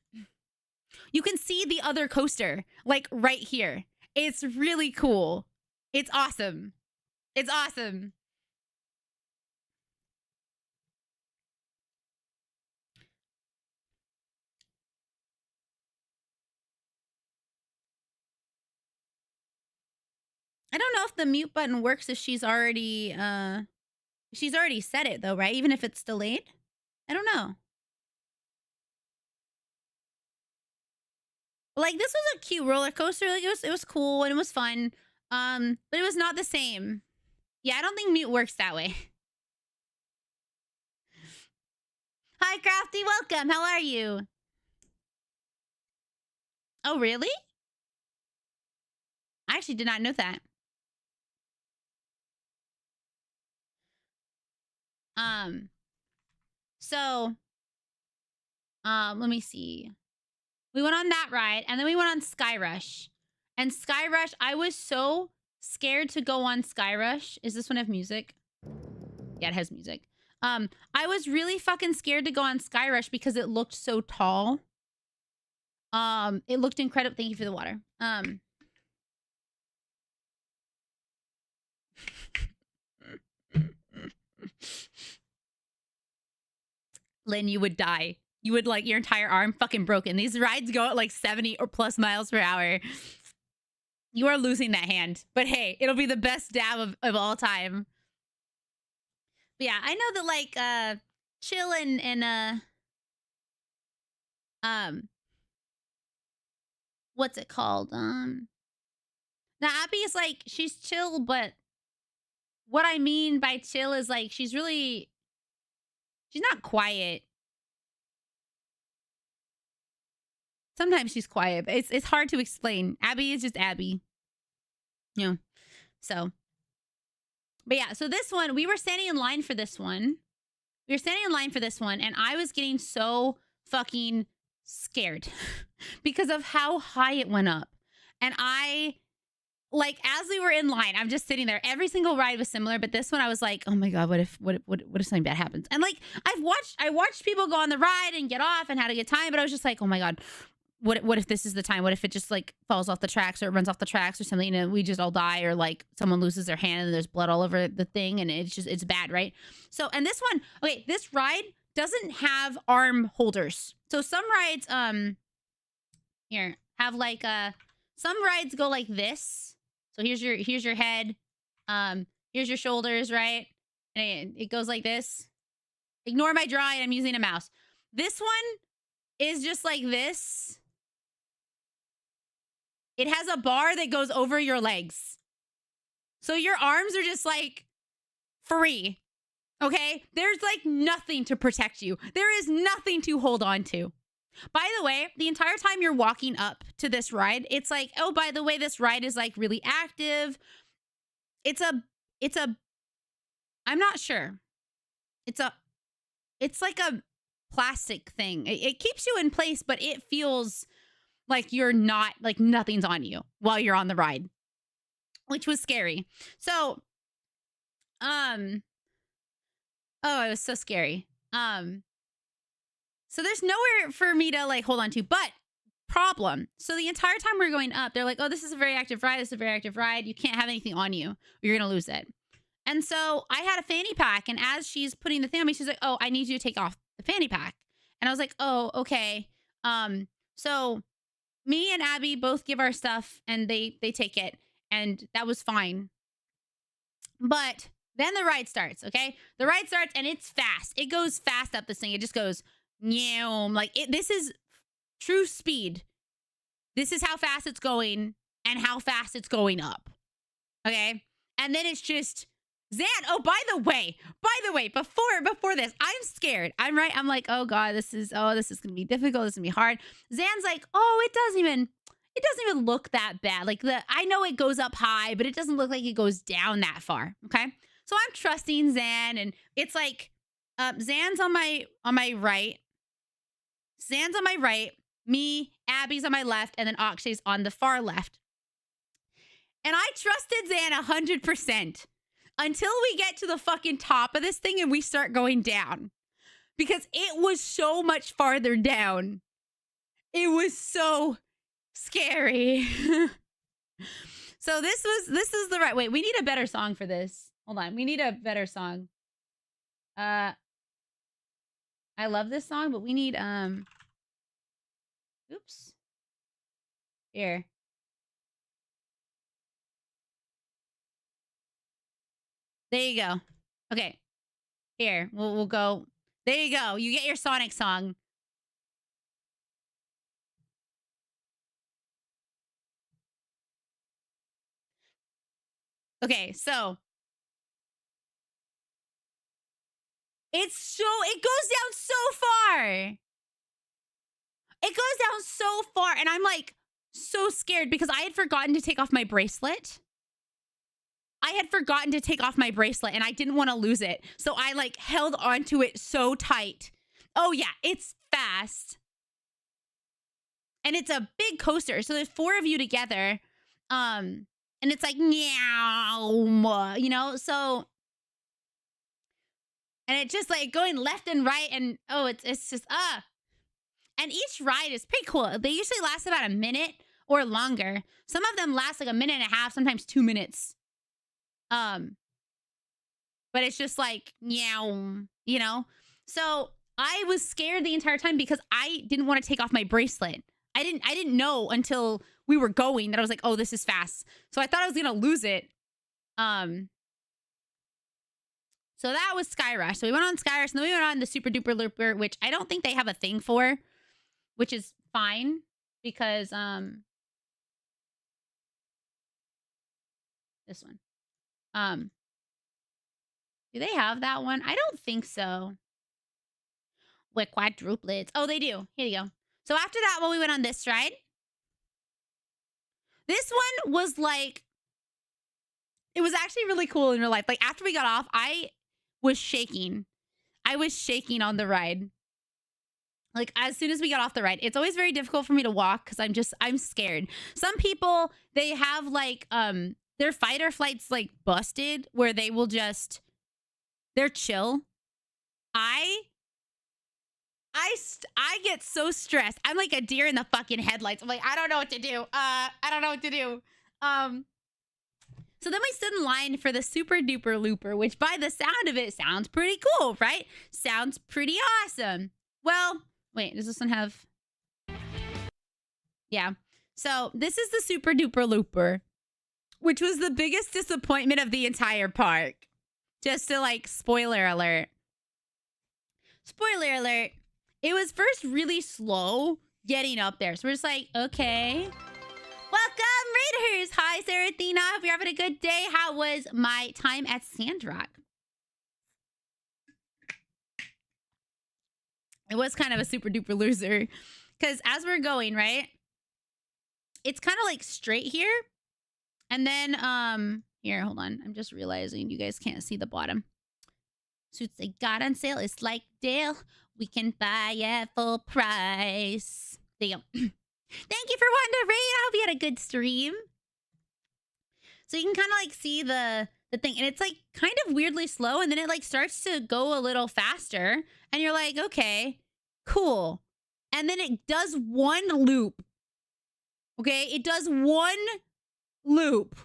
You can see the other coaster like right here. It's really cool. It's awesome. It's awesome. I don't know if the mute button works if she's already set it though, right? Even if it's delayed? I don't know. Like, this was a cute roller coaster. Like, it was cool and it was fun. But it was not the same. Yeah, I don't think mute works that way. Hi, Crafty. Welcome. How are you? Oh, really? I actually did not know that. Let me see. We went on that ride, and then we went on Sky Rush. And Sky Rush, I was so scared to go on Sky Rush. Is this one have music? Yeah, it has music. I was really fucking scared to go on Sky Rush because it looked so tall. It looked incredible. Thank you for the water. Lynn, you would die. You would, like, your entire arm fucking broken. These rides go at like 70 or plus miles per hour. You are losing that hand. But hey, it'll be the best dab of all time. But yeah, I know that like Chill and what's it called? Now Abby is like, she's chill, but what I mean by chill is like she's not quiet. Sometimes she's quiet, but it's hard to explain. Abby is just Abby. You know. So. But yeah, so this one, we were standing in line for this one. And I was getting so fucking scared because of how high it went up. And I, like, as we were in line, I'm just sitting there. Every single ride was similar, but this one I was like, oh my God, what if something bad happens? And like, I watched people go on the ride and get off and had a good time, but I was just like, oh my God, what if this is the time? What if it just like falls off the tracks or it runs off the tracks or something and we just all die, or like someone loses their hand and there's blood all over the thing and it's bad, right? So, and this one, okay, this ride doesn't have arm holders. So some rides, here, have like, some rides go like this. So here's your head, here's your shoulders, right? And it goes like this. Ignore my drawing, I'm using a mouse. This one is just like this. It has a bar that goes over your legs. So your arms are just like free. Okay? There's like nothing to protect you. There is nothing to hold on to. By the way, the entire time you're walking up to this ride, it's like, oh, by the way, this ride is like really active. It's I'm not sure. It's like a plastic thing. It keeps you in place, but it feels like you're not, like nothing's on you while you're on the ride. which was scary. So, oh, it was so scary. So there's nowhere for me to like hold on to, but problem. So the entire time we're going up, they're like, oh, this is a very active ride. This is a very active ride. You can't have anything on you or you're going to lose it. And so I had a fanny pack. And as she's putting the thing on me, she's like, oh, I need you to take off the fanny pack. And I was like, oh, okay. So me and Abby both give our stuff and they take it. And that was fine. But then the ride starts, okay? The ride starts and it's fast. It goes fast up this thing. It just goes, like this is true speed. This is how fast it's going and how fast it's going up. Okay? And then it's just Zan. Oh, by the way, before this, I'm scared. I'm like, oh God, this is gonna be difficult. This is gonna be hard. Zan's like, oh, it doesn't even look that bad. Like I know it goes up high, but it doesn't look like it goes down that far. Okay. So I'm trusting Zan, and it's like Zan's on my right. Zan's on my right, me, Abby's on my left, and then Akshay's on the far left. And I trusted Zan 100% until we get to the fucking top of this thing and we start going down. Because it was so much farther down. It was so scary. So this is the right way. We need a better song for this. Hold on. We need a better song. I love this song, but we need oops. Here. There you go. Okay. Here. We'll go. There you go. You get your Sonic song. Okay, so it goes down so far. It goes down so far, and I'm like so scared because I had forgotten to take off my bracelet. I had forgotten to take off my bracelet, and I didn't want to lose it. So I like held onto it so tight. Oh yeah, it's fast. And it's a big coaster. So there's 4 of you together. And it's like, meow, you know? So, and it's just like going left and right. And oh, it's just, And each ride is pretty cool. They usually last about a minute or longer. Some of them last like a minute and a half, sometimes 2 minutes. But it's just like, meow, you know? So I was scared the entire time because I didn't want to take off my bracelet. I didn't know until we were going that I was like, oh, this is fast. So I thought I was gonna lose it. So that was Sky Rush. So we went on Sky Rush, and then we went on the Super Duper Looper, which I don't think they have a thing for, which is fine because this one. Do they have that one? I don't think so. With quadruplets. Oh, they do. Here you go. So after that, well, we went on this ride. This one was like, it was actually really cool in real life. Like after we got off, I was shaking. I was shaking on the ride. Like as soon as we got off the ride, it's always very difficult for me to walk because I'm scared. Some people, they have like, their fight or flight's like busted where they will just, they're chill. I get so stressed. I'm like a deer in the fucking headlights. I'm like, I don't know what to do. I don't know what to do. So then we stood in line for the Super Duper Looper, which by the sound of it sounds pretty cool, right? Sounds pretty awesome. Well, wait, does this one have? Yeah. So this is the Super Duper Looper, which was the biggest disappointment of the entire park. Just to like, spoiler alert. Spoiler alert. It was first really slow getting up there. So we're just like, okay. Welcome, Raiders. Hi, Sarathina. Hope you're having a good day. How was my time at Sandrock? It was kind of a super duper loser. Because as we're going, right? It's kind of like straight here. And then, here, hold on. I'm just realizing you guys can't see the bottom. Suits they got on sale. It's like deal. We can buy at full price. There you go. Thank you for wanting to raid. I hope you had a good stream. So you can kind of like see the thing, and it's like kind of weirdly slow, and then it like starts to go a little faster, and you're like, okay, cool. And then it does one loop. Okay, it does one loop.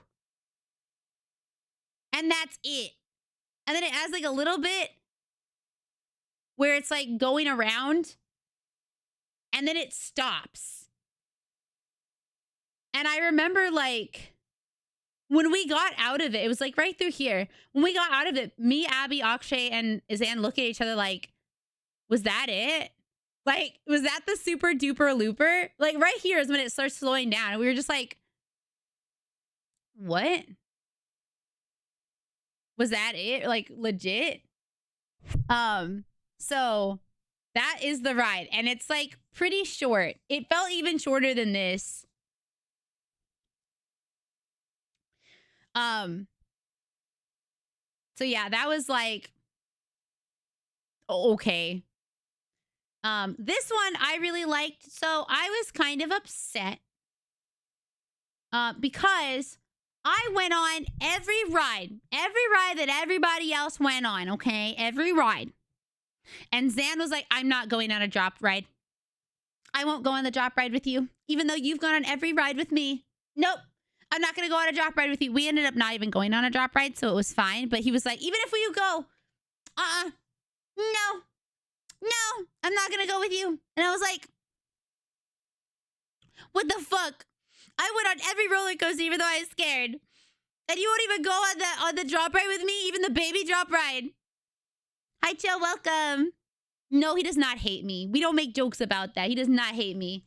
And that's it. And then it has like a little bit where it's like going around, and then it stops. And I remember like when we got out of it, it was like right through here. When we got out of it, me, Abby, Akshay, and Zan look at each other like, was that it? Like, was that the super duper looper? Like right here is when it starts slowing down. And we were just like, what? Was that it? Like legit? So that is the ride. And it's like pretty short. It felt even shorter than this. So yeah, that was like, okay. This one I really liked. So I was kind of upset because I went on every ride that everybody else went on, okay? Every ride. And Zan was like, I'm not going on a drop ride. I won't go on the drop ride with you, even though you've gone on every ride with me. Nope. I'm not going to go on a drop ride with you. We ended up not even going on a drop ride, so it was fine. But he was like, even if you go, no, I'm not going to go with you. And I was like, what the fuck? I went on every roller coaster, even though I was scared. And you won't even go on the drop ride with me, even the baby drop ride. Hi, Chill, welcome. No, he does not hate me. We don't make jokes about that. He does not hate me.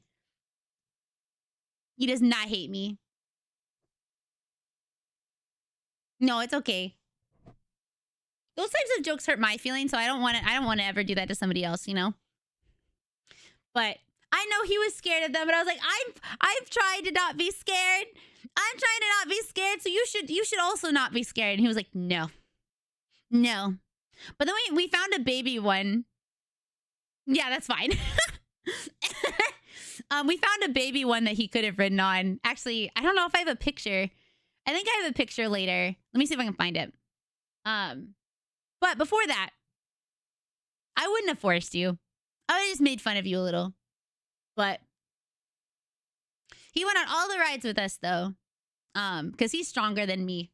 He does not hate me. No, it's okay. Those types of jokes hurt my feelings, so I don't want to ever do that to somebody else, you know? But I know he was scared of them, but I was like, I've tried to not be scared. I'm trying to not be scared, so you should also not be scared. And he was like, no. But then we found a baby one. Yeah, that's fine. We found a baby one that he could have ridden on. Actually, I don't know if I have a picture. I think I have a picture later. Let me see if I can find it. But before that, I wouldn't have forced you. I would have just made fun of you a little. But he went on all the rides with us, though. Because he's stronger than me.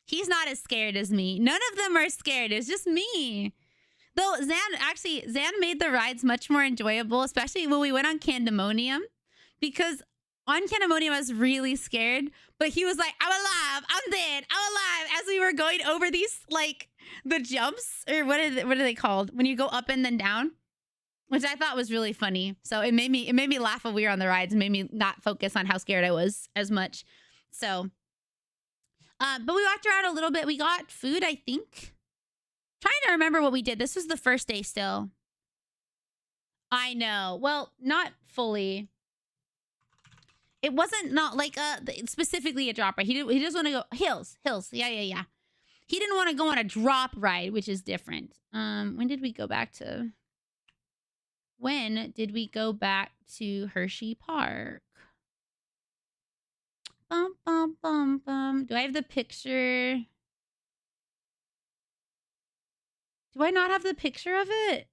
He's not as scared as me. None of them are scared. It's just me. Though Zan made the rides much more enjoyable, especially when we went on Candemonium. Because on Candemonium, I was really scared. But he was like, I'm alive. I'm dead. I'm alive. As we were going over these, like, the jumps. Or what are they called? When you go up and then down. Which I thought was really funny. So it made me laugh when we were on the rides. It made me not focus on how scared I was as much. So, but we walked around a little bit. We got food, I think. Trying to remember what we did. This was the first day still. I know. Well, not fully. It wasn't not like specifically a drop ride. He doesn't want to go hills. Yeah. He didn't want to go on a drop ride, which is different. When did we go back to Hershey Park? Bum, bum, bum, bum. Do I have the picture? Do I not have the picture of it?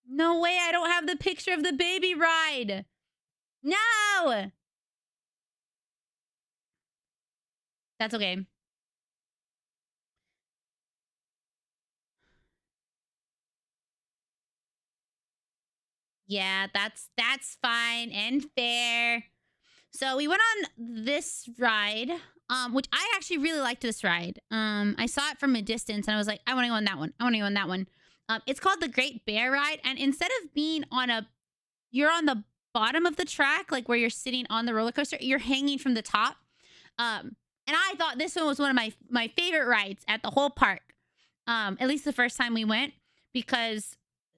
No way, I don't have the picture of the baby ride. No! That's okay. Yeah, that's fine and fair. So we went on this ride, which I actually really liked this ride. I saw it from a distance and I was like, I want to go on that one. I want to go on that one. It's called the Great Bear Ride. And instead of being you're on the bottom of the track, like where you're sitting on the roller coaster, you're hanging from the top. And I thought this one was one of my favorite rides at the whole park. At least the first time we went, because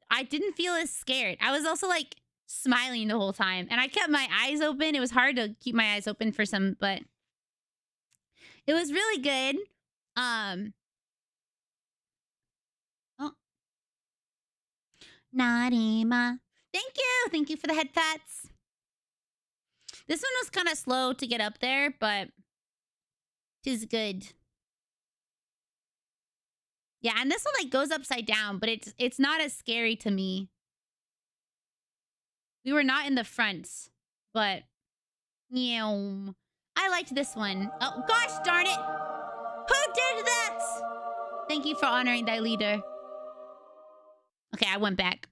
I didn't feel as scared. I was also like smiling the whole time. And I kept my eyes open. It was hard to keep my eyes open for some, but it was really good. Oh. Narima, Thank you. Thank you for the head pats. This one was kind of slow to get up there, but tis good. Yeah, and this one like goes upside down, but it's not as scary to me. We were not in the front, but yeah, I liked this one. Oh gosh darn it! Who did that? Thank you for honoring thy leader. Okay, I went back.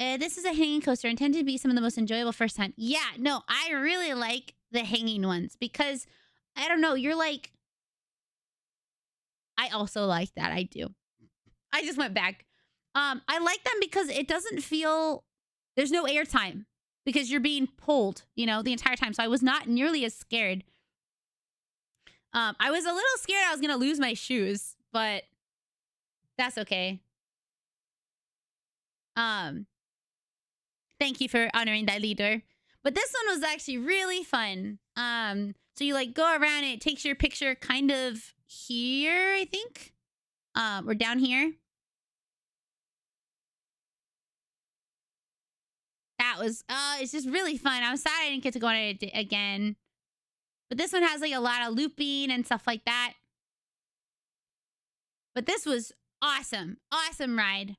This is a hanging coaster intended to be some of the most enjoyable first time. Yeah, no, I really like the hanging ones because I don't know, you're like, I also like that. I do. I just went back. I like them because it doesn't feel, there's no air time because you're being pulled, you know, the entire time. So I was not nearly as scared. I was a little scared I was going to lose my shoes, but that's okay. Thank you for honoring that leader. But this one was actually really fun. So you like go around and it takes your picture kind of here, I think. Or down here. That was, it's just really fun. I'm sad I didn't get to go on it again. But this one has like a lot of looping and stuff like that. But this was awesome. Awesome ride.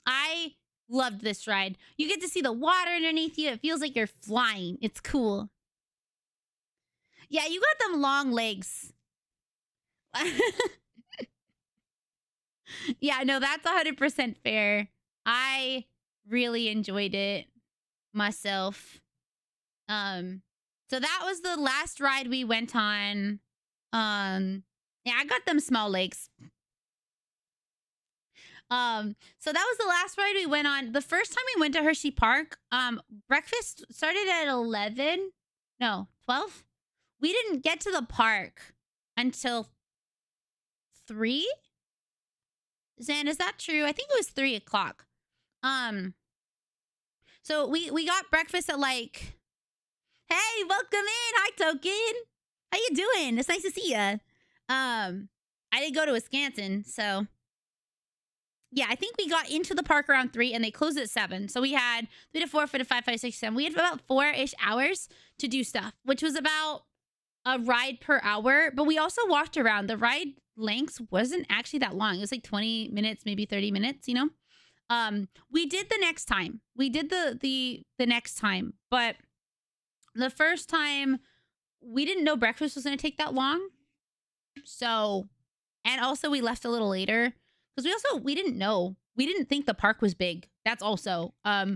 I loved this ride. You get to see the water underneath you. It feels like you're flying. It's cool. Yeah, you got them long legs. Yeah, no, that's 100% fair. I really enjoyed it myself. So that was the last ride we went on. Yeah, I got them small legs. So that was the last ride we went on. The first time we went to Hershey Park, breakfast started at 11. No, 12. We didn't get to the park until 3. Zan, is that true? I think it was 3 o'clock. So we got breakfast at like, hey, welcome in. Hi, Token. How you doing? It's nice to see you. I didn't go to Wisconsin, so yeah, I think we got into the park around 3 and they closed at 7. So we had 3 to 4, 4 to 5, 5 to 6, 7. We had about 4-ish hours to do stuff, which was about a ride per hour. But we also walked around. The ride length wasn't actually that long. It was like 20 minutes, maybe 30 minutes, you know? We did the next time. We did the next time. But the first time, we didn't know breakfast was going to take that long. So, and also we left a little later. Because we didn't know. We didn't think the park was big. That's also. I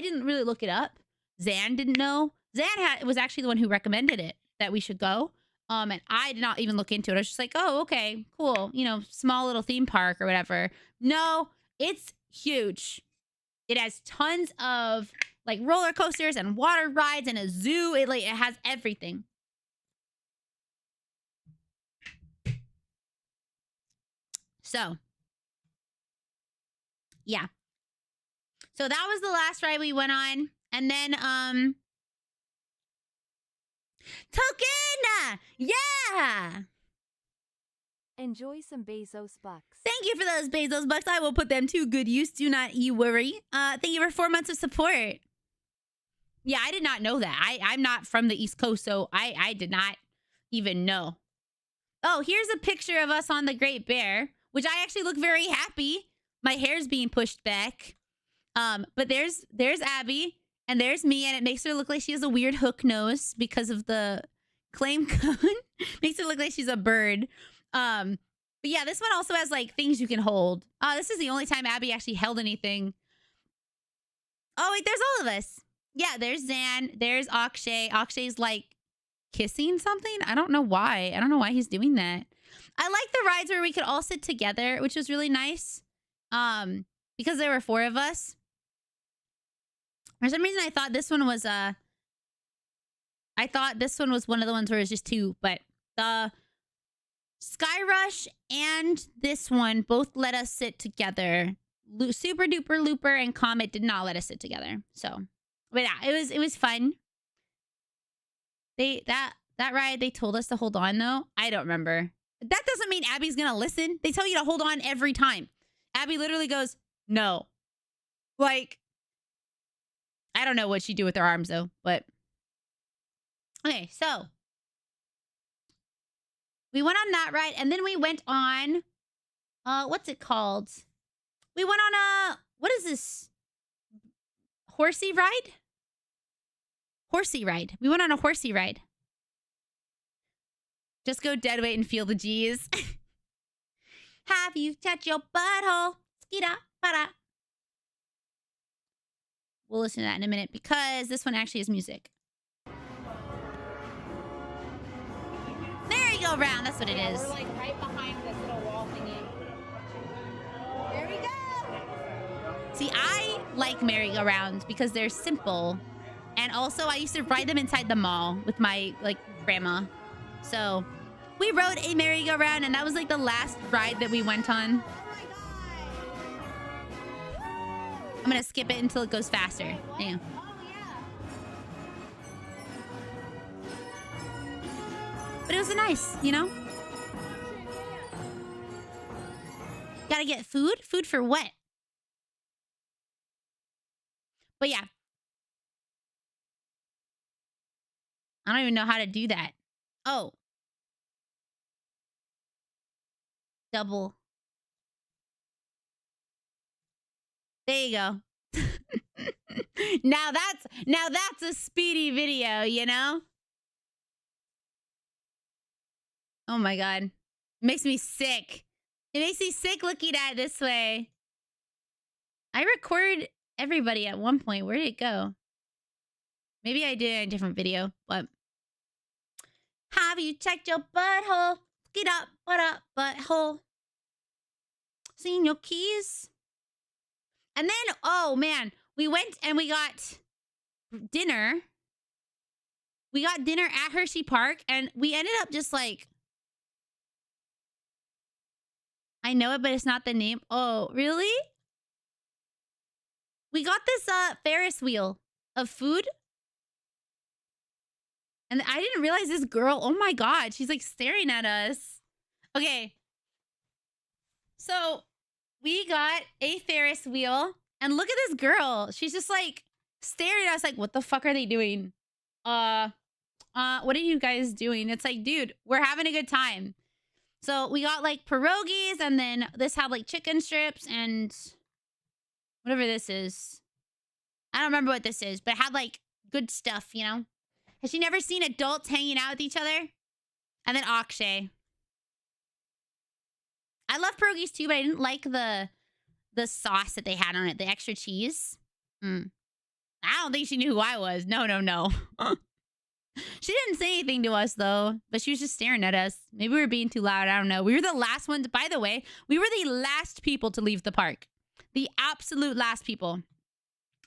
didn't really look it up. Zan didn't know. Zan was actually the one who recommended it, that we should go. And I did not even look into it. I was just like, oh, okay, cool. You know, small little theme park or whatever. No, it's huge. It has tons of like roller coasters and water rides and a zoo. It has everything. So. Yeah. So that was the last ride we went on. And then, Token! Yeah! Enjoy some Bezos bucks. Thank you for those Bezos bucks. I will put them to good use. Do not you worry. Thank you for 4 months of support. Yeah, I did not know that. I'm not from the East Coast, so I did not even know. Oh, here's a picture of us on the Great Bear, which I actually look very happy. My hair's being pushed back. But there's Abby and there's me, and it makes her look like she has a weird hook nose because of the claim cone. Makes her look like she's a bird. But yeah, this one also has like things you can hold. This is the only time Abby actually held anything. Oh wait, there's all of us. Yeah, there's Zan, there's Akshay. Akshay's like kissing something. I don't know why. I don't know why he's doing that. I like the rides where we could all sit together, which was really nice. Because there were 4 of us. For some reason, I thought this one was one of the ones where it's just 2, but the Sky Rush and this one both let us sit together. Super Duper Looper and Comet did not let us sit together. So, but yeah, it was fun. That ride, they told us to hold on though. I don't remember. That doesn't mean Abby's gonna listen. They tell you to hold on every time. Abby literally goes, no. Like, I don't know what she'd do with her arms though, but okay, so we went on that ride and then we went on what's it called? We went on a what is this? Horsey ride? Horsey ride. We went on a horsey ride. Just go dead weight and feel the G's. Have you touched your butthole? Skida, para. We'll listen to that in a minute because this one actually is music. Merry-go-round, that's what it is. We're like right behind this little wall thingy. There we go. See, I like merry-go-rounds because they're simple. And also, I used to ride them inside the mall with my, like, grandma. So, we rode a merry-go-round, and that was, like, the last ride that we went on. I'm gonna skip it until it goes faster. Damn. But it was nice, you know? Gotta get food? Food for what? But yeah. I don't even know how to do that. Oh. Double. There you go. Now that's a speedy video, you know? Oh my god. It makes me sick. It makes me sick looking at it this way. I record everybody at one point. Where did it go? Maybe I did it in a different video, but have you checked your butthole? Get up, butthole. Seen your keys? And then, oh man, we went and we got dinner. We got dinner at Hershey Park, and we ended up just like, I know it, but it's not the name. Oh, really? We got this Ferris wheel of food. And I didn't realize this girl, oh my god, she's like staring at us. Okay. So we got a Ferris wheel, and look at this girl. She's just like staring at us like, what the fuck are they doing? What are you guys doing? It's like, dude, we're having a good time. So we got like pierogies, and then this had like chicken strips and whatever this is. I don't remember what this is, but it had like good stuff, you know? Has she never seen adults hanging out with each other? And then Akshay. I love pierogies too, but I didn't like the sauce that they had on it, the extra cheese. I don't think she knew who I was. No. She didn't say anything to us, though, but she was just staring at us. Maybe we were being too loud. I don't know. We were the last ones. By the way, we were the last people to leave the park. The absolute last people.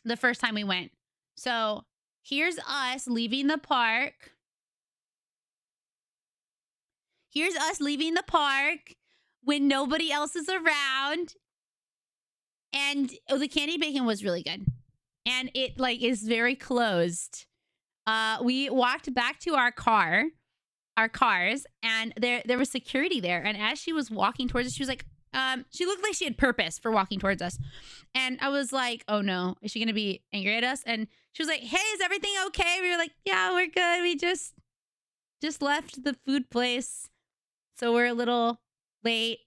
The first time we went. So here's us leaving the park. Here's us leaving the park when nobody else is around. And the candy bacon was really good. And it like is very closed. We walked back to our cars, and there was security there. And as she was walking towards us, she was like, she looked like she had purpose for walking towards us. And I was like, oh no, is she gonna be angry at us? And she was like, hey, is everything okay? We were like, yeah, we're good. We just left the food place, so we're a little late.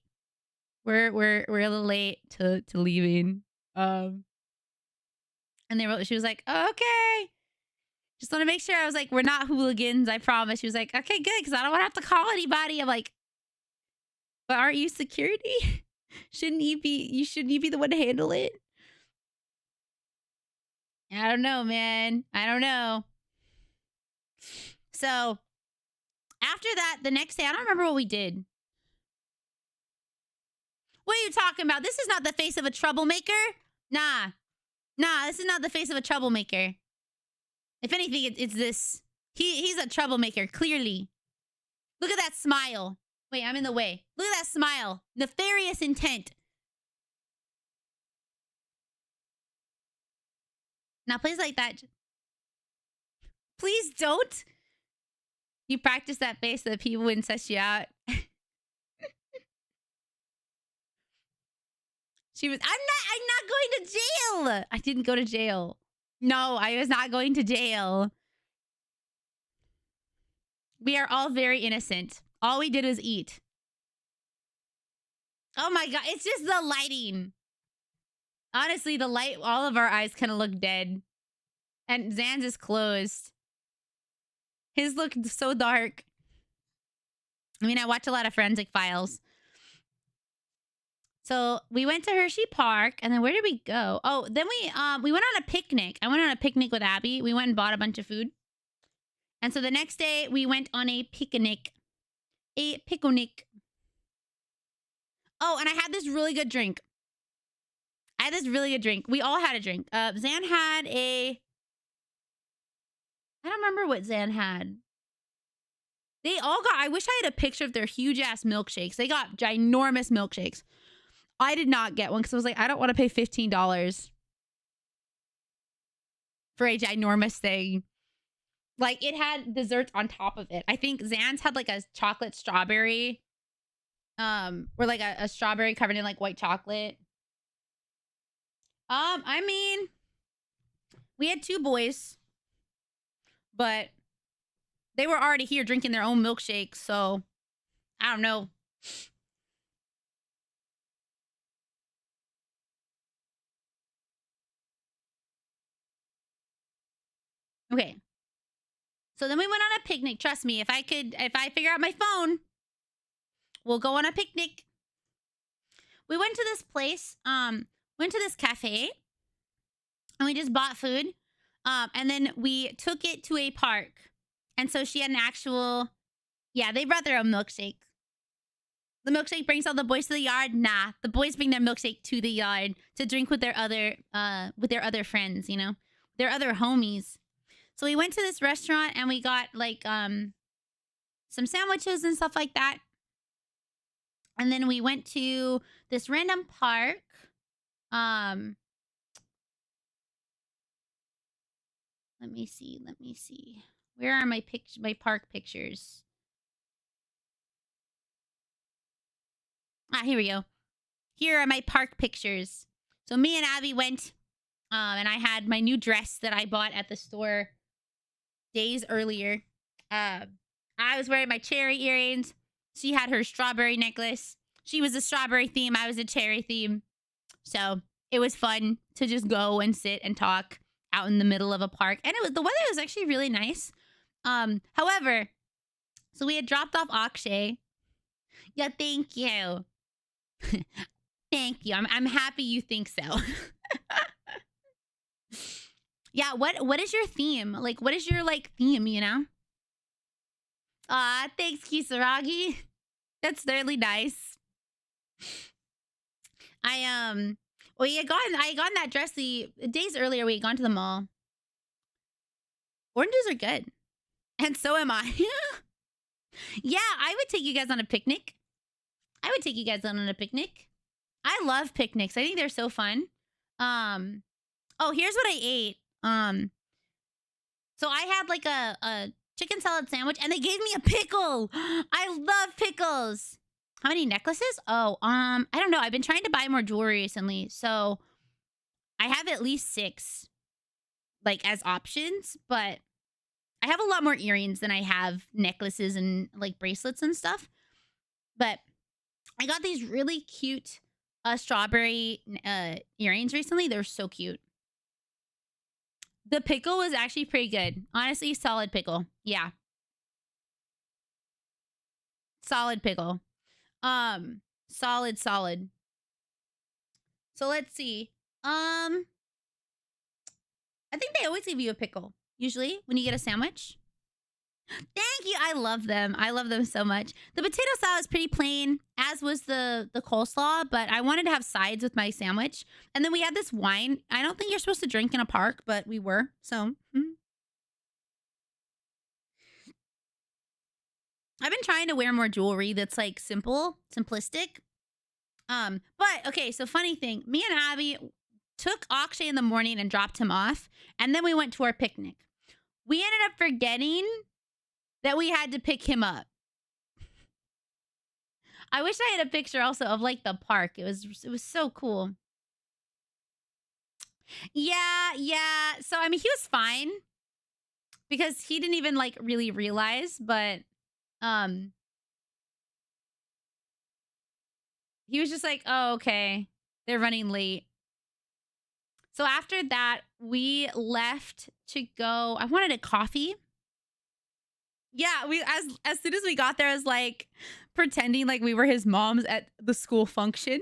We're a little late to leaving. And she was like, oh, okay. Just want to make sure. I was like, we're not hooligans, I promise. She was like, okay, good, because I don't want to have to call anybody. I'm like, but aren't you security? Shouldn't you be the one to handle it? I don't know, man. I don't know. So after that, the next day, I don't remember what we did. What are you talking about? This is not the face of a troublemaker. Nah, this is not the face of a troublemaker. If anything, it's this. He's a troublemaker, clearly. Look at that smile. Wait, I'm in the way. Look at that smile. Nefarious intent. Now, please like that. Please don't. You practice that face so that people wouldn't suss you out. She was, I'm not going to jail. I didn't go to jail. No, I was not going to jail. We are all very innocent. All we did was eat. Oh my God, it's just the lighting. Honestly, the light, all of our eyes kind of look dead. And Zan's is closed. His looked so dark. I mean, I watch a lot of Forensic Files. So we went to Hershey Park, and then where did we go? Oh, then we went on a picnic. I went on a picnic with Abby. We went and bought a bunch of food. And so the next day, we went on a picnic. A picnic. Oh, and I had this really good drink. We all had a drink. Zan had a... I don't remember what Zan had. They all got... I wish I had a picture of their huge-ass milkshakes. They got ginormous milkshakes. I did not get one because I was like, I don't want to pay $15 for a ginormous thing. Like, it had desserts on top of it. I think Zan's had like a chocolate strawberry. Or like a strawberry covered in like white chocolate. I mean, we had 2 boys, but they were already here drinking their own milkshakes, so I don't know. Okay. So then we went on a picnic. Trust me, if I figure out my phone, we'll go on a picnic. We went to this place, went to this cafe, and we just bought food. And then we took it to a park. And so she had an actual, yeah, they brought their own milkshake. The milkshake brings all the boys to the yard. Nah, the boys bring their milkshake to the yard to drink with their other friends, you know, their other homies. So we went to this restaurant and we got like some sandwiches and stuff like that. And then we went to this random park. Let me see. Where are my park pictures? Ah, here we go. Here are my park pictures. So me and Abby went, and I had my new dress that I bought at the store days earlier. I was wearing my cherry earrings. She had her strawberry necklace. She was a strawberry theme. I was a cherry theme. So it was fun to just go and sit and talk out in the middle of a park. And the weather was actually really nice. However, so we had dropped off Akshay. Yeah, thank you. Thank you. I'm happy you think so. Yeah, what is your theme? Like, what is your like theme, you know? Thanks, Kisaragi. That's really nice. I had gotten that dress the days earlier. We had gone to the mall. Oranges are good. And so am I. Yeah, I would take you guys on a picnic. I love picnics. I think they're so fun. Oh, here's what I ate. So I had like a chicken salad sandwich and they gave me a pickle. I love pickles. How many necklaces? Oh, I don't know. I've been trying to buy more jewelry recently. So I have at least 6 like as options, but I have a lot more earrings than I have necklaces and like bracelets and stuff. But I got these really cute strawberry earrings recently. They're so cute. The pickle was actually pretty good. Honestly, solid pickle. Yeah. Solid pickle. Solid. So let's see. I think they always give you a pickle. Usually when you get a sandwich. Thank you. I love them. I love them so much. The potato salad is pretty plain, as was the coleslaw, but I wanted to have sides with my sandwich. And then we had this wine. I don't think you're supposed to drink in a park, but we were. So I've been trying to wear more jewelry that's like simplistic. But okay, so funny thing, me and Abby took Akshay in the morning and dropped him off, and then we went to our picnic. We ended up forgetting that we had to pick him up. I wish I had a picture also of like the park. It was so cool. Yeah. So I mean, he was fine because he didn't even like really realize, but um he was just like, "Oh, okay. They're running late." So after that, we left to go. I wanted a coffee. Yeah, we as soon as we got there, I was like pretending like we were his moms at the school function.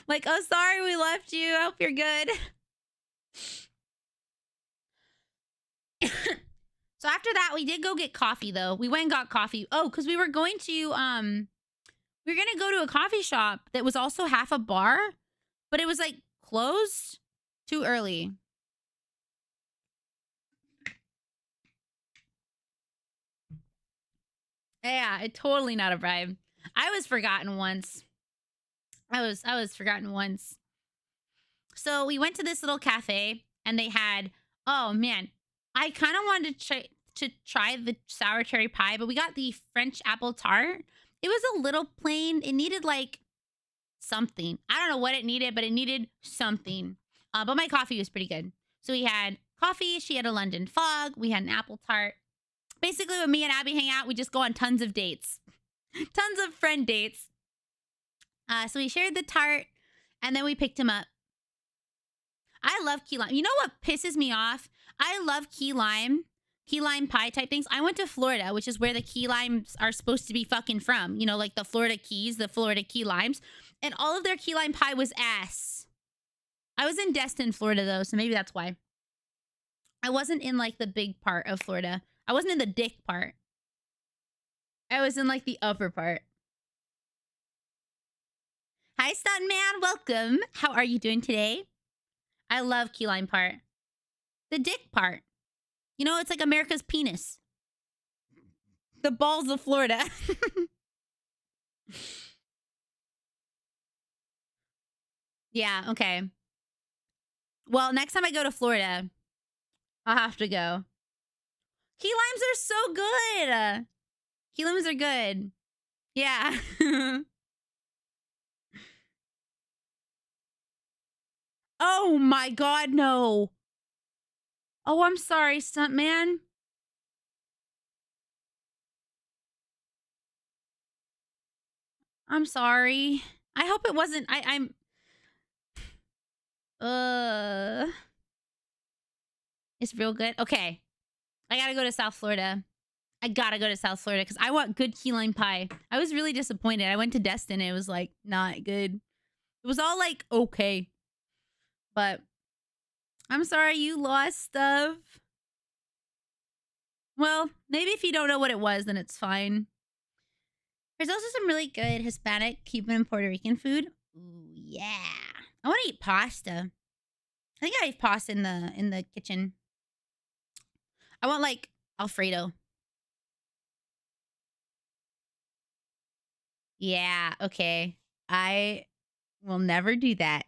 Like, "Oh, sorry we left you. I hope you're good." So after that, we did go get coffee though. We went and got coffee. Oh, because we were going to go to a coffee shop that was also half a bar, but it was like closed too early. Yeah, it totally not a bribe. I was forgotten once. I was forgotten once. So we went to this little cafe and they had, oh man, I kind of wanted to try the sour cherry pie, but we got the French apple tart. It was a little plain. It needed like something. I don't know what it needed, but it needed something. But my coffee was pretty good. So we had coffee. She had a London fog. We had an apple tart. Basically, when me and Abby hang out, we just go on tons of dates, tons of friend dates. So we shared the tart, and then we picked him up. I love key lime. You know what pisses me off? I love key lime pie type things. I went to Florida, which is where the key limes are supposed to be fucking from. You know, like the Florida Keys, the Florida key limes. And all of their key lime pie was ass. I was in Destin, Florida, though, so maybe that's why. I wasn't in, like, the big part of Florida. I wasn't in the dick part. I was in, like, the upper part. Hi, Stuntman. Welcome. How are you doing today? I love key lime part. The dick part. You know, it's like America's penis. The balls of Florida. Yeah, okay. Well, next time I go to Florida, I'll have to go. Key limes are so good. Key limes are good. Yeah. Oh my god, no. Oh, I'm sorry, stuntman. I'm sorry. I hope it wasn't. I'm. It's real good. Okay. I gotta go to South Florida. I gotta go to South Florida because I want good key lime pie. I was really disappointed. I went to Destin and it was like not good. It was all like okay. But I'm sorry you lost stuff. Well, maybe if you don't know what it was, then it's fine. There's also some really good Hispanic, Cuban, and Puerto Rican food. Ooh, yeah. I want to eat pasta. I think I have pasta in the kitchen. I want like Alfredo. Yeah, okay. I will never do that.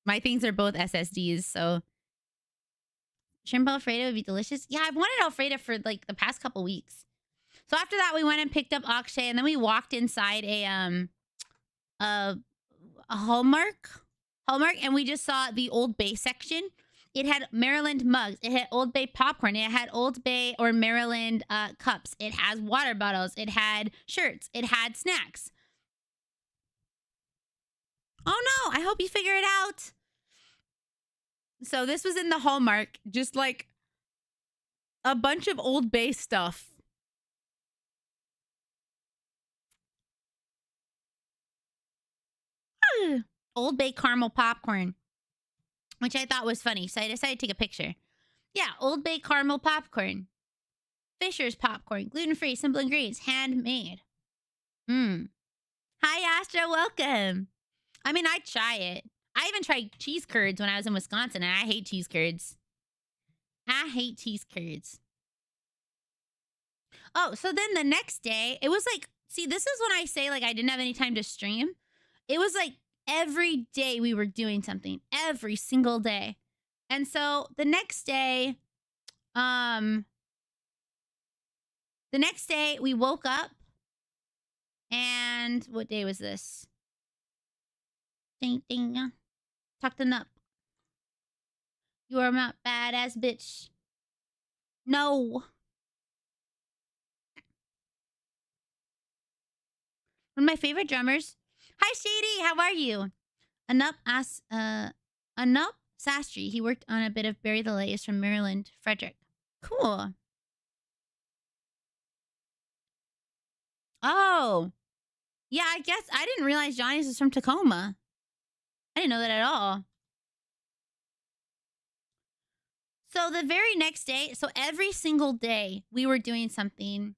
My things are both SSDs, so shrimp Alfredo would be delicious. Yeah, I've wanted Alfredo for like the past couple weeks. So after that, we went and picked up Akshay, and then we walked inside a Hallmark, and we just saw the Old Bay section. It had Maryland mugs. It had Old Bay popcorn. It had Old Bay or Maryland cups. It has water bottles. It had shirts. It had snacks. Oh no, I hope you figure it out. So this was in the Hallmark, just like a bunch of Old Bay stuff. Old Bay caramel popcorn, which I thought was funny, so I decided to take a picture. Yeah, Old Bay caramel popcorn. Fisher's popcorn, gluten-free, simple ingredients, handmade. Hi, Astra, welcome. I mean, I'd try it. I even tried cheese curds when I was in Wisconsin, and I hate cheese curds. I hate cheese curds. Oh, so then the next day, it was like, see, this is when I say, like, I didn't have any time to stream. It was like every day we were doing something, every single day. And so the next day we woke up, and what day was this? Ding, ding. Tucked up. You are not badass bitch. No. One of my favorite drummers. Hi, Shady. How are you? Anup Sastry. He worked on a bit of Bury the Lays from Maryland, Frederick. Cool. Oh. Yeah, I guess I didn't realize Johnny's was from Tacoma. I didn't know that at all. So the very next day, so every single day, we were doing something.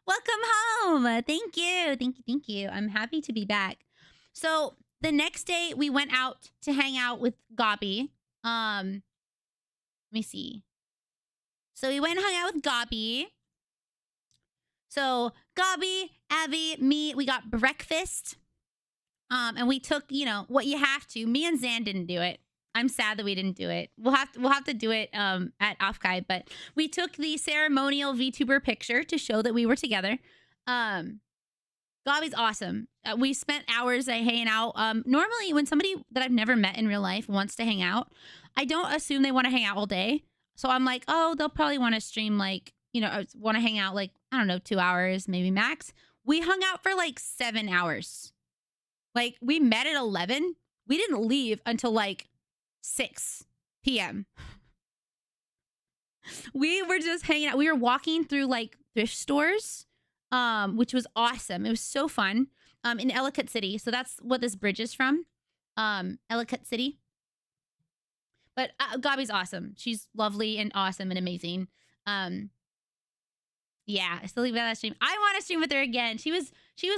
Welcome home. Thank you. Thank you. Thank you. I'm happy to be back. So the next day, we went out to hang out with Gabi. Let me see. So we went and hung out with Gabi. So Gabi, Abby, me, we got breakfast. And we took, you know, what you have to. Me and Zan didn't do it. I'm sad that we didn't do it. We'll have to do it at Offkai, but we took the ceremonial VTuber picture to show that we were together. Gabi's awesome. We spent hours hanging out. Normally, when somebody that I've never met in real life wants to hang out, I don't assume they want to hang out all day. So I'm like, oh, they'll probably want to stream like, you know, want to hang out like, I don't know, 2 hours, maybe max. We hung out for like 7 hours. Like, we met at 11. We didn't leave until like 6 p.m. We were just hanging out. We were walking through like thrift stores, which was awesome. It was so fun. In Ellicott City. So that's what this bridge is from. Ellicott City. But Gabi's awesome. She's lovely and awesome and amazing. Yeah, I still leave that stream. I want to stream with her again. She was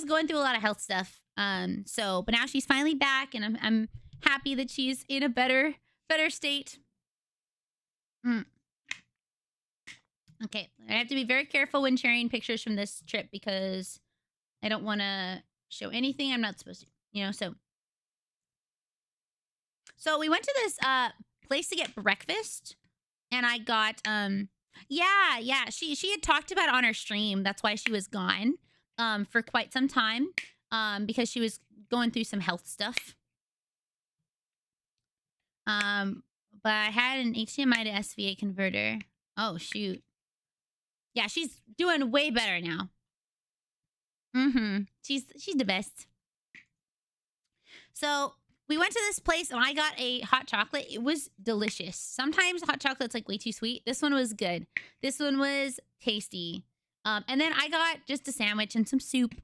going through a lot of health stuff. But now she's finally back, and I'm happy that she's in a better state. Okay, I have to be very careful when sharing pictures from this trip because I don't want to show anything I'm not supposed to, you know. So we went to this place to get breakfast, and I got yeah, she had talked about it on her stream. That's why she was gone for quite some time. Because she was going through some health stuff. But I had an HDMI to SVA converter. Oh, shoot. Yeah, she's doing way better now. She's the best. So we went to this place and I got a hot chocolate. It was delicious. Sometimes hot chocolate's like way too sweet. This one was good. This one was tasty. And then I got just a sandwich and some soup.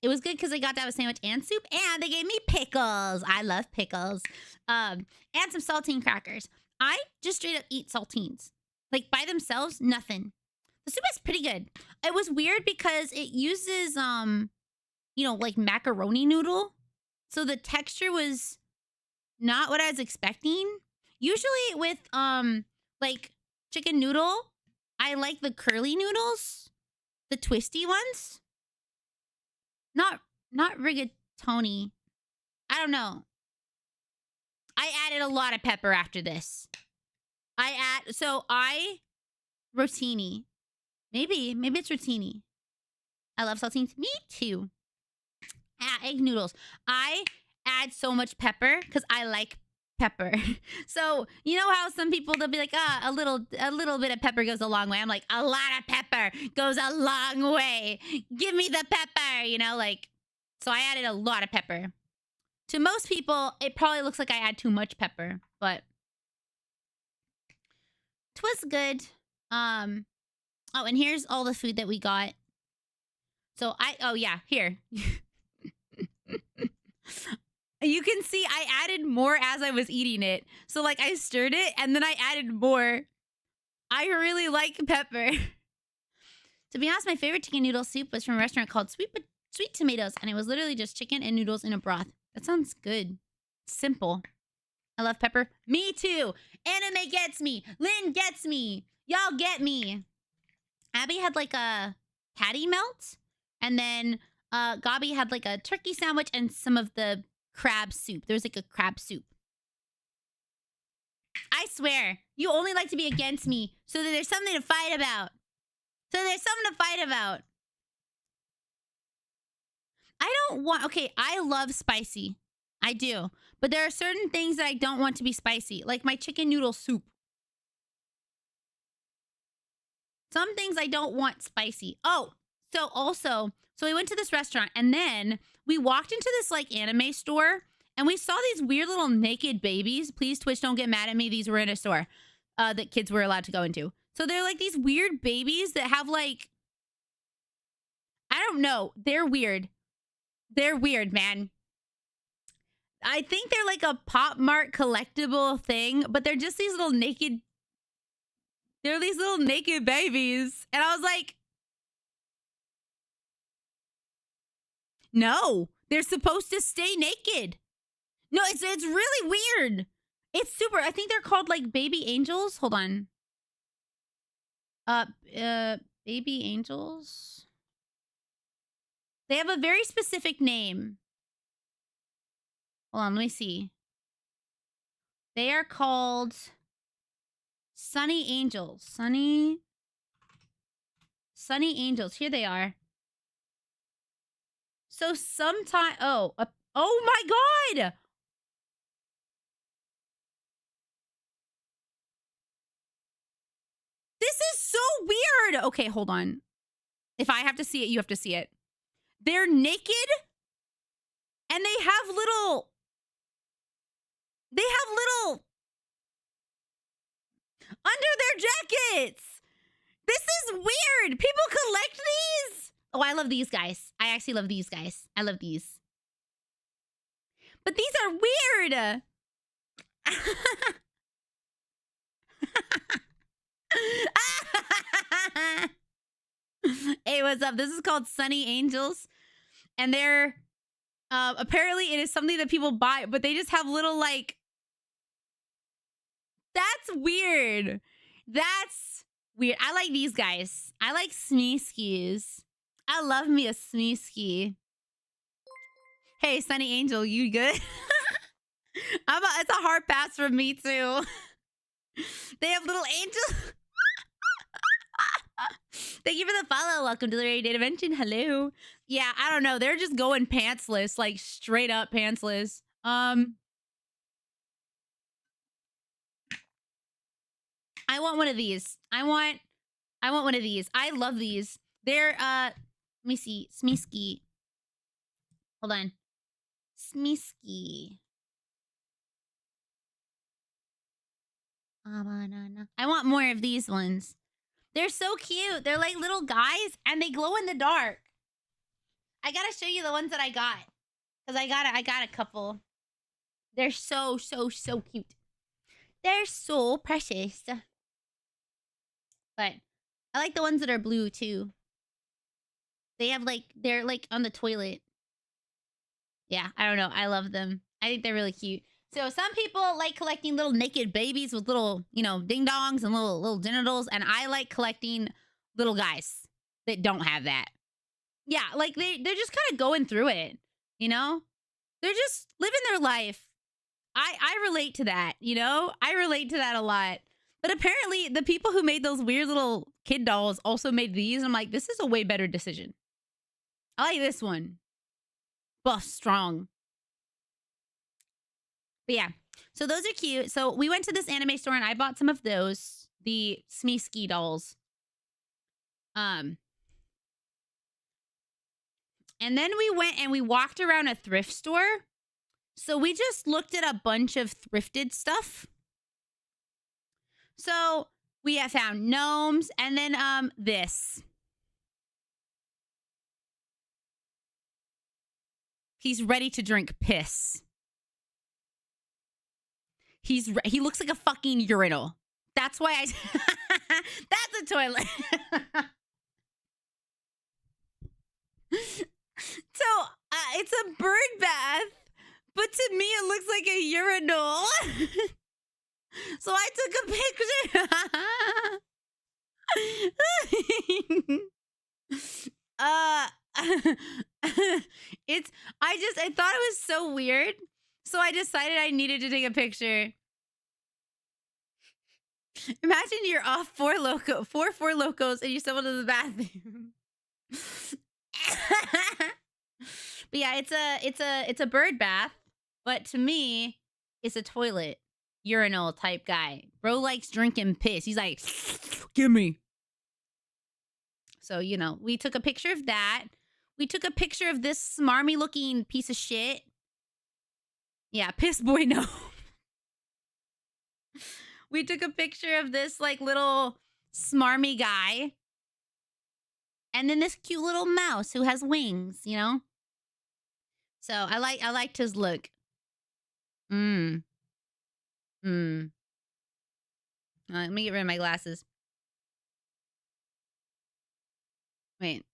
It was good because I got to have a sandwich and soup, and they gave me pickles. I love pickles. And some saltine crackers. I just straight up eat saltines. Like, by themselves, nothing. The soup is pretty good. It was weird because it uses, you know, like macaroni noodle. So the texture was not what I was expecting. Usually with, like, chicken noodle, I like the curly noodles. The twisty ones. Not rigatoni. I don't know. I added a lot of pepper after this. Rotini. Maybe it's rotini. I love saltines. Me too. Egg noodles. I add so much pepper because I like pepper. So you know how some people they'll be like, a little bit of pepper goes a long way. I'm like, a lot of pepper goes a long way. Give me the pepper, you know, like. So I added a lot of pepper. To most people, it probably looks like I add too much pepper, but it was good. Oh, and here's all the food that we got. So here. You can see I added more as I was eating it. So like I stirred it and then I added more. I really like pepper. To be honest, my favorite chicken noodle soup was from a restaurant called Sweet Tomatoes, and it was literally just chicken and noodles in a broth. That sounds good. Simple. I love pepper. Me too. Anime gets me. Lynn gets me. Y'all get me. Abby had like a patty melt, and then Gabi had like a turkey sandwich and some of the crab soup. There was like a crab soup. I swear, you only like to be against me so that there's something to fight about. I don't want... Okay, I love spicy. I do. But there are certain things that I don't want to be spicy, like my chicken noodle soup. Some things I don't want spicy. Oh, so we went to this restaurant and then we walked into this like anime store and we saw these weird little naked babies. Please, Twitch, don't get mad at me. These were in a store that kids were allowed to go into. So they're like these weird babies that have like, I don't know. They're weird. They're weird, man. I think they're like a Pop Mart collectible thing, but they're just these little naked. They're these little naked babies. And I was like, no, they're supposed to stay naked. No, it's really weird. It's super. I think they're called like baby angels. Hold on. Baby angels. They have a very specific name. Hold on, let me see. They are called Sunny Angels. Sunny Angels. Here they are. So sometime, oh my God. This is so weird. Okay, hold on. If I have to see it, you have to see it. They're naked and they have little under their jackets. This is weird. People collect these. Oh, I love these guys. I actually love these guys. I love these. But these are weird. Hey, what's up? This is called Sunny Angels. And they're apparently it is something that people buy, but they just have little like, that's weird. That's weird. I like these guys. I like Smeeskies. I love me a Smeesky. Hey, Sunny Angel, you good? It's a hard pass from me too. They have little angels. Thank you for the follow. Welcome to the RainyRentyn. Hello. Yeah, I don't know. They're just going pantsless, like straight up pantsless. I want one of these. I want one of these. I love these. They're let me see. Smeesky. Hold on. Smeesky. I want more of these ones. They're so cute. They're like little guys and they glow in the dark. I gotta show you the ones that I got. Because I got a couple. They're so cute. They're so precious. But I like the ones that are blue too. They have like, they're like on the toilet. Yeah, I don't know. I love them. I think they're really cute. So some people like collecting little naked babies with little, you know, ding-dongs and little genitals. And I like collecting little guys that don't have that. Yeah, like they're just kind of going through it, you know? They're just living their life. I relate to that, you know? I relate to that a lot. But apparently the people who made those weird little kid dolls also made these. I'm like, this is a way better decision. I like this one. Buff, strong. But yeah, so those are cute. So we went to this anime store and I bought some of those, the Smeesky dolls. And then we went and we walked around a thrift store. So we just looked at a bunch of thrifted stuff. So we have found gnomes and then this. He's ready to drink piss. He looks like a fucking urinal. That's why that's a toilet. So it's a bird bath, but to me it looks like a urinal. So I took a picture. I thought it was so weird. So I decided I needed to take a picture. Imagine you're off four locos and you stumble to the bathroom. But yeah, it's a bird bath, But to me, it's a toilet, urinal type guy. Bro likes drinking piss. He's like, give me. So, you know, we took a picture of that. We took a picture of this smarmy looking piece of shit. Yeah, piss boy, no. We took a picture of this like little smarmy guy. And then this cute little mouse who has wings, you know? So I liked his look. Let me get rid of my glasses. Wait.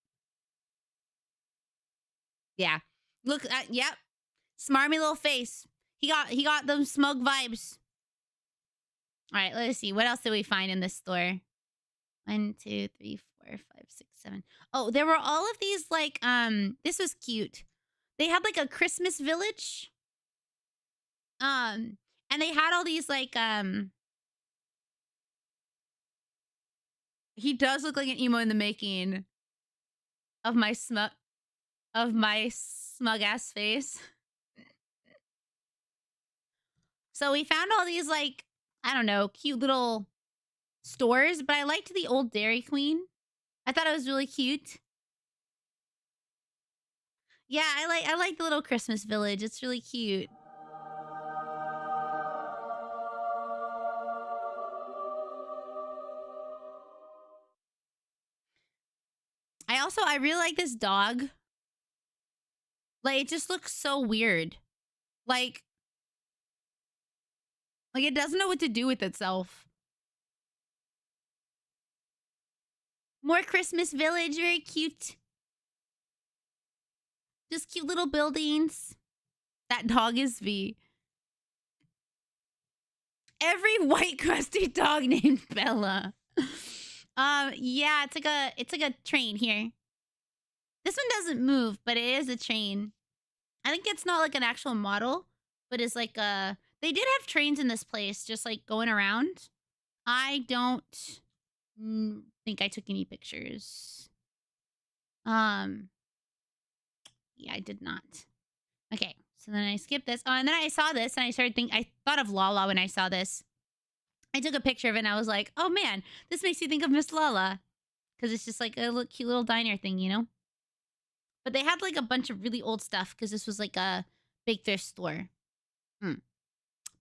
Yeah. Look at, yep. Smarmy little face. He got them smug vibes. All right, let's see. What else did we find in this store? 1, 2, 3, 4, 5, 6, 7. Oh, there were all of these like this was cute. They had like a Christmas village. And they had all these like he does look like an emo in the making of my smug ass face. So we found all these like, I don't know, cute little stores, but I liked the old Dairy Queen. I thought it was really cute. Yeah, I like the little Christmas village. It's really cute. I really like this dog. Like, it just looks so weird. Like it doesn't know what to do with itself. More Christmas village, very cute. Just cute little buildings. That dog is V. Every white crusty dog named Bella. Yeah, it's like a train here. This one doesn't move, but it is a train. I think it's not like an actual model, but it's like a... They did have trains in this place, just like going around. I don't think I took any pictures. Yeah, I did not. Okay, so then I skipped this. Oh, and then I saw this, and I started thinking... I thought of Lala when I saw this. I took a picture of it, and I was like, oh man, this makes you think of Miss Lala. Because it's just like a little, cute little diner thing, you know? But they had like a bunch of really old stuff, because this was like a big thrift store.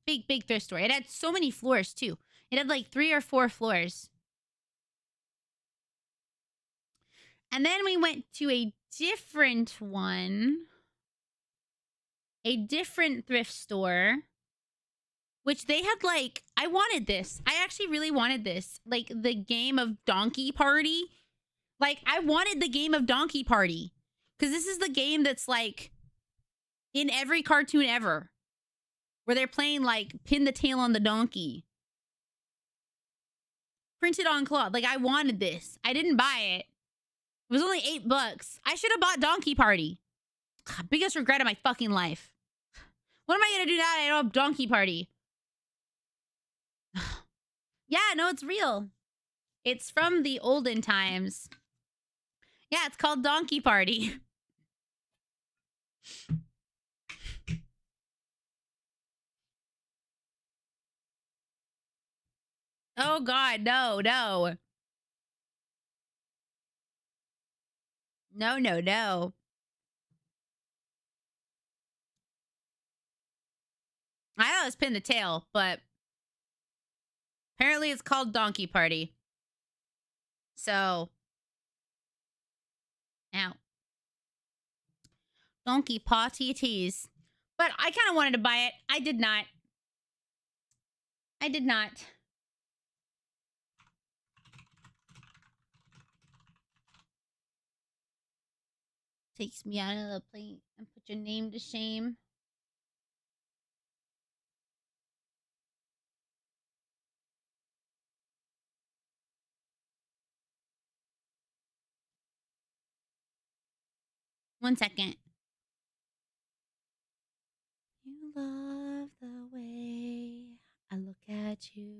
Big thrift store. It had so many floors, too. It had like 3 or 4 floors. And then we went to a different one. A different thrift store. Which they had like... I wanted this. I actually really wanted this. Like the game of Donkey Party. Like, I wanted the game of Donkey Party. Because this is the game that's like... in every cartoon ever. Where they're playing like pin the tail on the donkey. Printed on cloth. Like, I wanted this. I didn't buy it. It was only $8. I should have bought Donkey Party. God, biggest regret of my fucking life. What am I gonna do now that I don't have Donkey Party? Yeah, no, it's real. It's from the olden times. Yeah, it's called Donkey Party. Oh God, no. No. I thought it was pin the tail, but apparently it's called Donkey Party. So, ow. Donkey Party tease. But I kind of wanted to buy it. I did not. Takes me out of the plate and put your name to shame. One second. You love the way I look at you.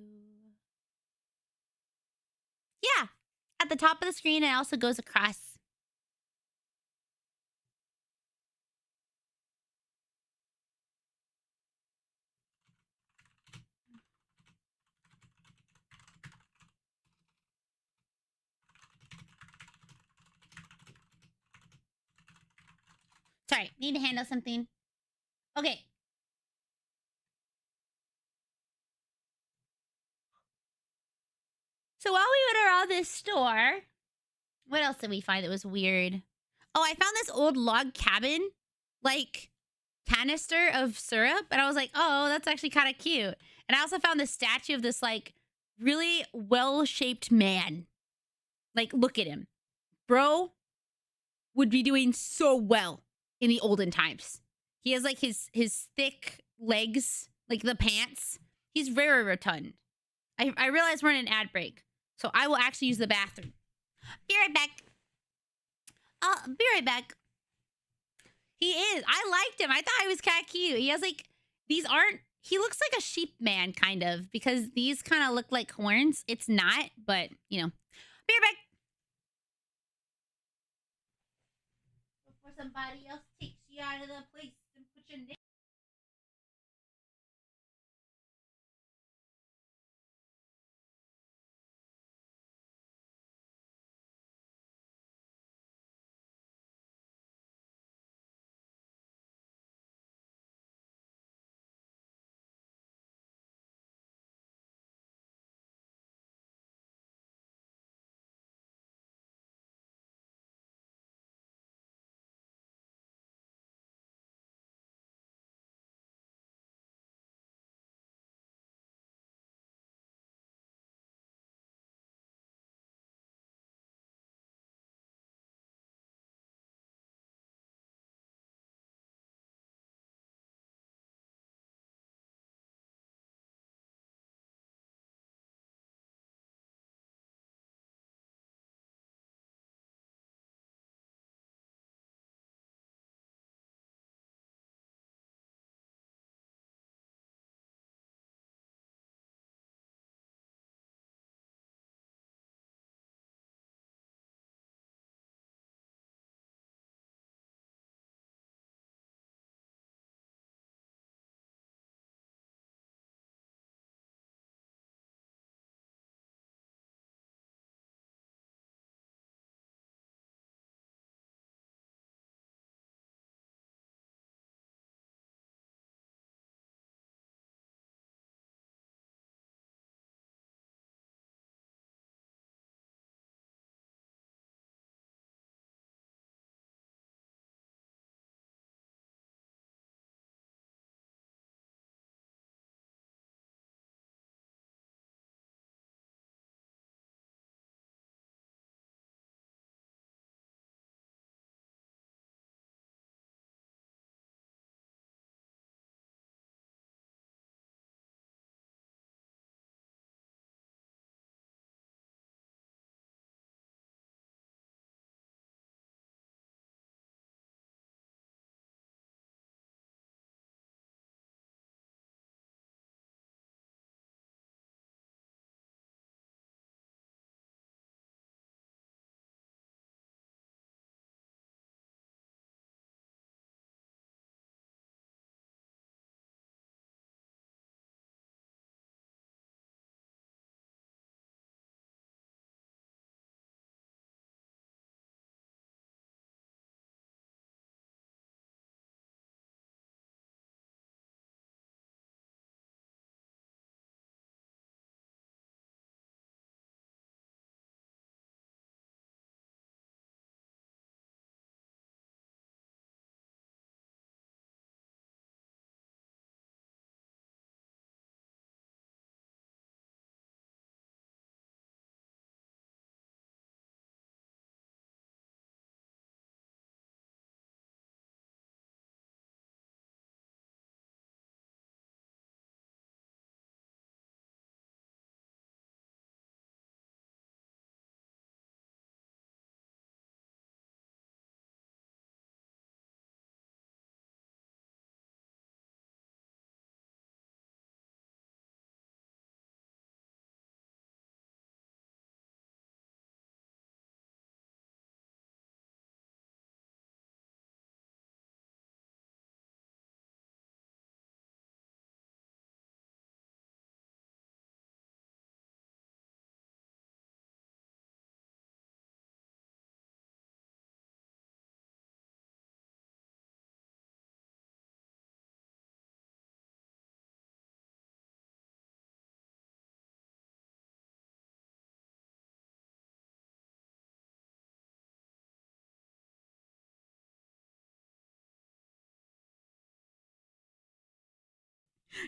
Yeah. At the top of the screen, it also goes across. Sorry, need to handle something. Okay. So while we went around this store, what else did we find that was weird? Oh, I found this old log cabin, like canister of syrup, and I was like, oh, that's actually kind of cute. And I also found this statue of this like really well-shaped man. Like, look at him. Bro would be doing so well in the olden times. He has like his thick legs, like the pants. He's very rotund. I realize we're in an ad break, so I will actually use the bathroom. Be right back. I'll be right back. He is. I liked him. I thought he was kind of cute. He has like, these aren't, he looks like a sheep man kind of, because these kind of look like horns. It's not, but you know. Be right back. Before somebody else takes you out of the place and put your name.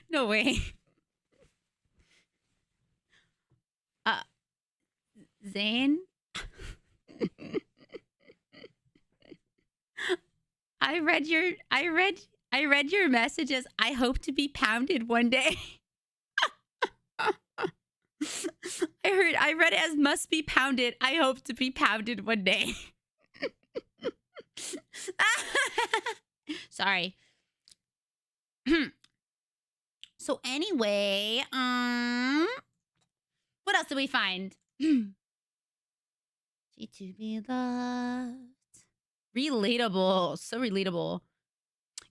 No way. Zane? I read your messages. I hope to be pounded one day. I read it as must be pounded. I hope to be pounded one day. Sorry. So anyway, what else did we find? She to be loved. Relatable. So relatable.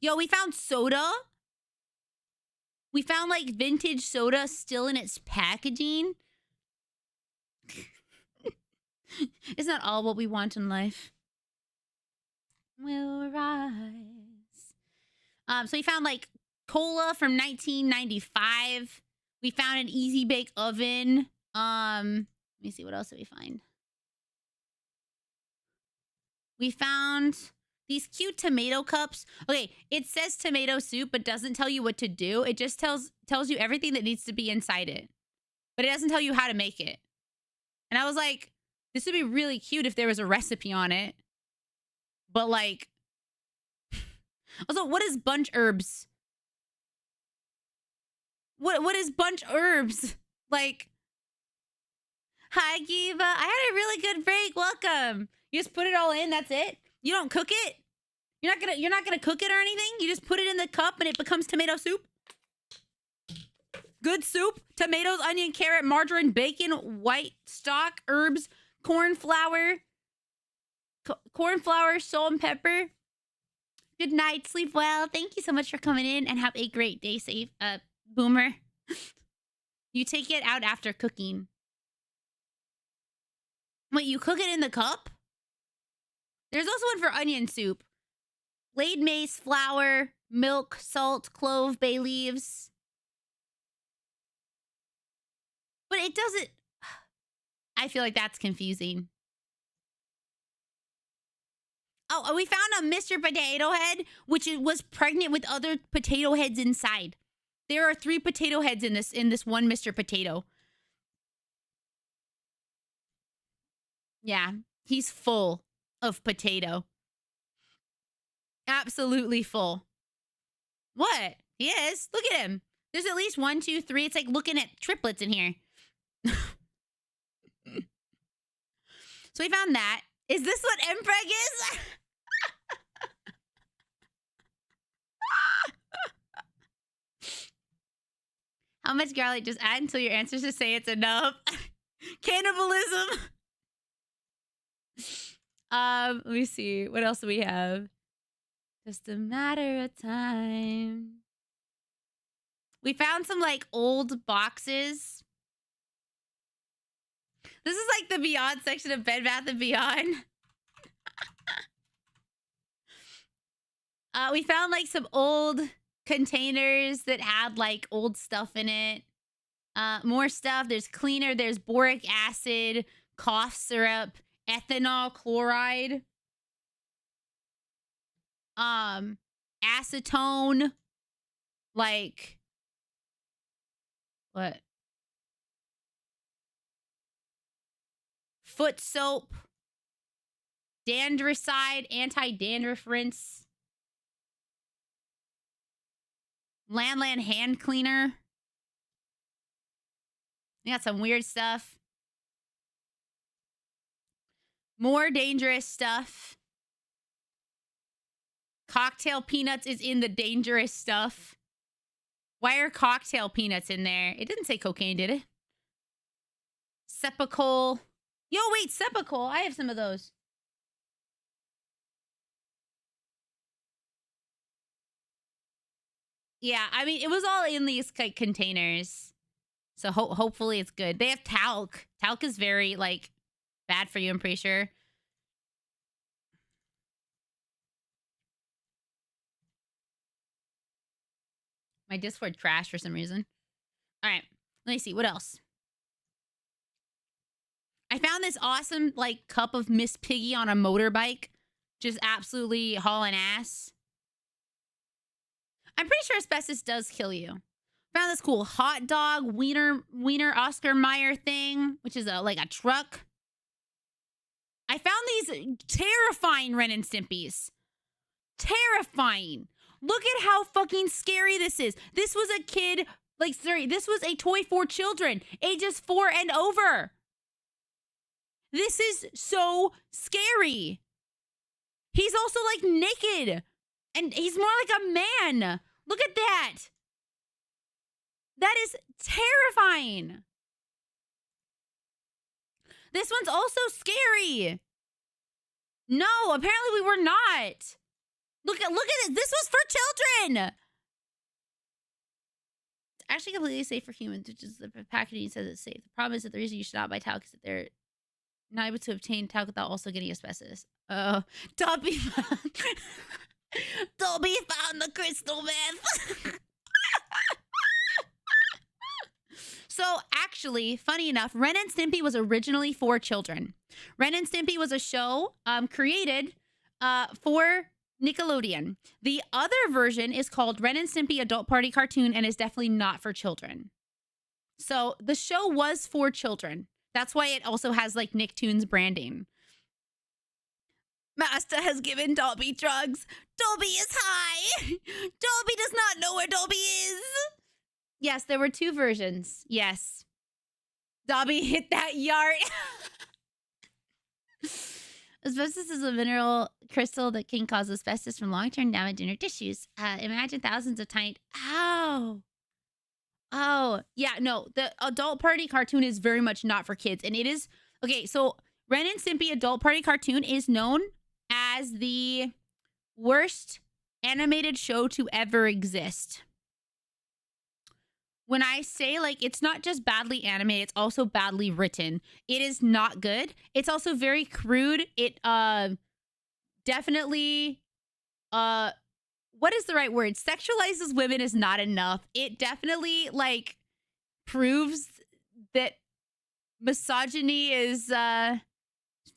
Yo, we found soda. We found like vintage soda still in its packaging. It's not all what we want in life. Will rise. So we found like cola from 1995. We found an easy bake oven. Let me see, what else did we find? We found these cute tomato cups. Okay, it says tomato soup, but doesn't tell you what to do. It just tells you everything that needs to be inside it. But it doesn't tell you how to make it. And I was like, this would be really cute if there was a recipe on it. But like, also, what is bunch herbs? What is bunch herbs? Like, hi, Giva. I had a really good break. Welcome. You just put it all in. That's it. You don't cook it. You're not gonna cook it or anything. You just put it in the cup and it becomes tomato soup. Good soup. Tomatoes, onion, carrot, margarine, bacon, white stock, herbs, corn flour, salt and pepper. Good night. Sleep well. Thank you so much for coming in and have a great day. Safe, Boomer. You take it out after cooking. Wait, you cook it in the cup? There's also one for onion soup. Laid mace, flour, milk, salt, clove, bay leaves. But it doesn't... I feel like that's confusing. Oh, we found a Mr. Potato Head, which was pregnant with other potato heads inside. There are 3 potato heads in this one Mr. Potato. Yeah, he's full of potato. Absolutely full. What? He is. Look at him. There's at least 1, 2, 3. It's like looking at triplets in here. So we found that. Is this what Mpreg is? How much garlic? Just add until your answers just say it's enough. Cannibalism. Let me see. What else do we have? Just a matter of time. We found some like old boxes. This is like the Beyond section of Bed Bath & Beyond. We found like some old containers that had like old stuff in it. More stuff. There's cleaner. There's boric acid, cough syrup, ethanol chloride, acetone, like what? Foot soap, dandrufficide, anti-dandruff rinse, Landland hand cleaner. We got some weird stuff. More dangerous stuff. Cocktail peanuts is in the dangerous stuff. Why are cocktail peanuts in there? It didn't say cocaine, did it? Sepacol. Yo, wait, Sepacol. I have some of those. Yeah, I mean, it was all in these like containers. So hopefully it's good. They have talc. Talc is very, like, bad for you, I'm pretty sure. My Discord crashed for some reason. All right, let me see. What else? I found this awesome, like, cup of Miss Piggy on a motorbike. Just absolutely hauling ass. I'm pretty sure asbestos does kill you. Found this cool hot dog wiener Oscar Mayer thing, which is like a truck. I found these terrifying Ren and Stimpies. Terrifying. Look at how fucking scary this is. This was a kid, this was a toy for children, ages 4 and over. This is so scary. He's also like naked, and he's more like a man. Look at that. That is terrifying. This one's also scary. No, apparently we were not. Look at this. This was for children. It's actually completely safe for humans, which is the packaging says it's safe. The problem is that the reason you should not buy talc is that they're not able to obtain talc without also getting asbestos. Dobby found the crystal meth. So actually, funny enough, Ren and Stimpy was originally for children. Ren and Stimpy was a show created for Nickelodeon. The other version is called Ren and Stimpy Adult Party Cartoon and is definitely not for children. So the show was for children. That's why it also has like Nicktoons branding. Master has given Dobby drugs. Dobby is high. Dobby does not know where Dobby is. Yes, there were 2 versions. Yes. Dobby hit that yard. Asbestos is a mineral crystal that can cause asbestos from long-term damage in your tissues. Imagine thousands of tiny... Ow. Oh, yeah, no. The Adult Party Cartoon is very much not for kids. And it is... Okay, so Ren and Stimpy Adult Party Cartoon is known as the worst animated show to ever exist. When I say, like, it's not just badly animated, it's also badly written. It is not good. It's also very crude. It definitely, what is the right word? Sexualizes women is not enough. It definitely, like, proves that misogyny is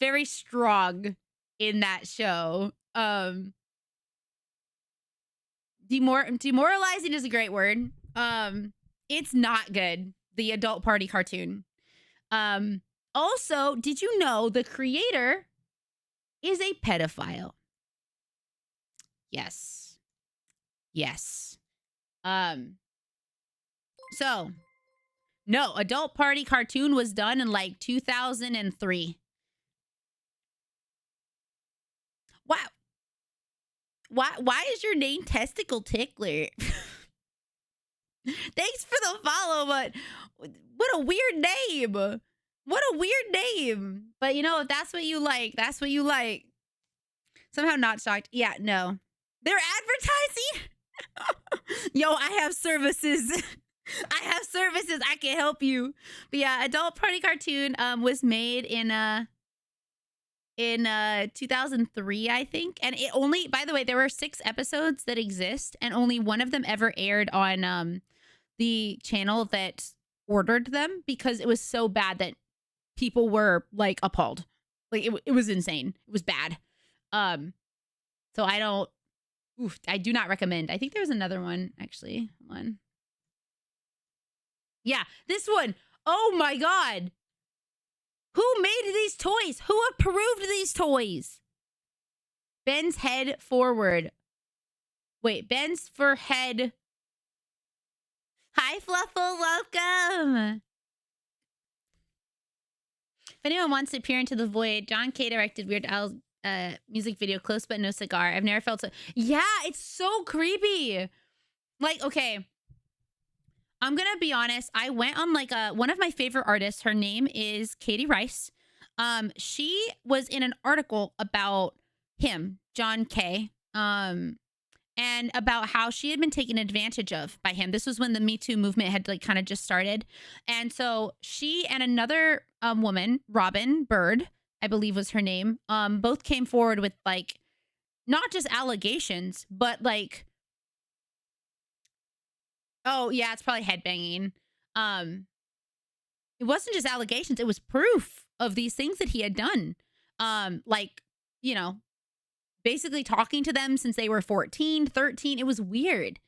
very strong in that show. Demoralizing is a great word. It's not good, the Adult Party Cartoon. Also, did you know the creator is a pedophile? Yes. Yes. So, no, Adult Party Cartoon was done in like 2003. Wow. Why is your name Testicle Tickler? Thanks for the follow, but what a weird name. What a weird name. But you know, if that's what you like, that's what you like. Somehow not shocked. Yeah, no. They're advertising? Yo, I have services. I have services. I can help you. But yeah, Adult Party Cartoon was made in 2003, I think. And it only, by the way, there were 6 episodes that exist, and only one of them ever aired on the channel that ordered them because it was so bad that people were like appalled. Like it was insane. It was bad. So I do not recommend. I think there was another one actually. One. Yeah, this one. Oh my God. Who made these toys? Who approved these toys? Bends head forward. Wait, bends for head. Hi, Fluffle, welcome. If anyone wants to peer into the void, John K. directed Weird Al's music video, Close But No Cigar. I've never felt so... Yeah, it's so creepy. Like, okay. I'm going to be honest. I went on like one of my favorite artists. Her name is Katie Rice. She was in an article about him, John K. And about how she had been taken advantage of by him. This was when the Me Too movement had like kind of just started. And so she and another woman, Robin Bird, I believe was her name, both came forward with like, not just allegations, but like, oh yeah, it's probably headbanging. It wasn't just allegations, it was proof of these things that he had done. Like, you know, basically talking to them since they were 14, 13. It was weird.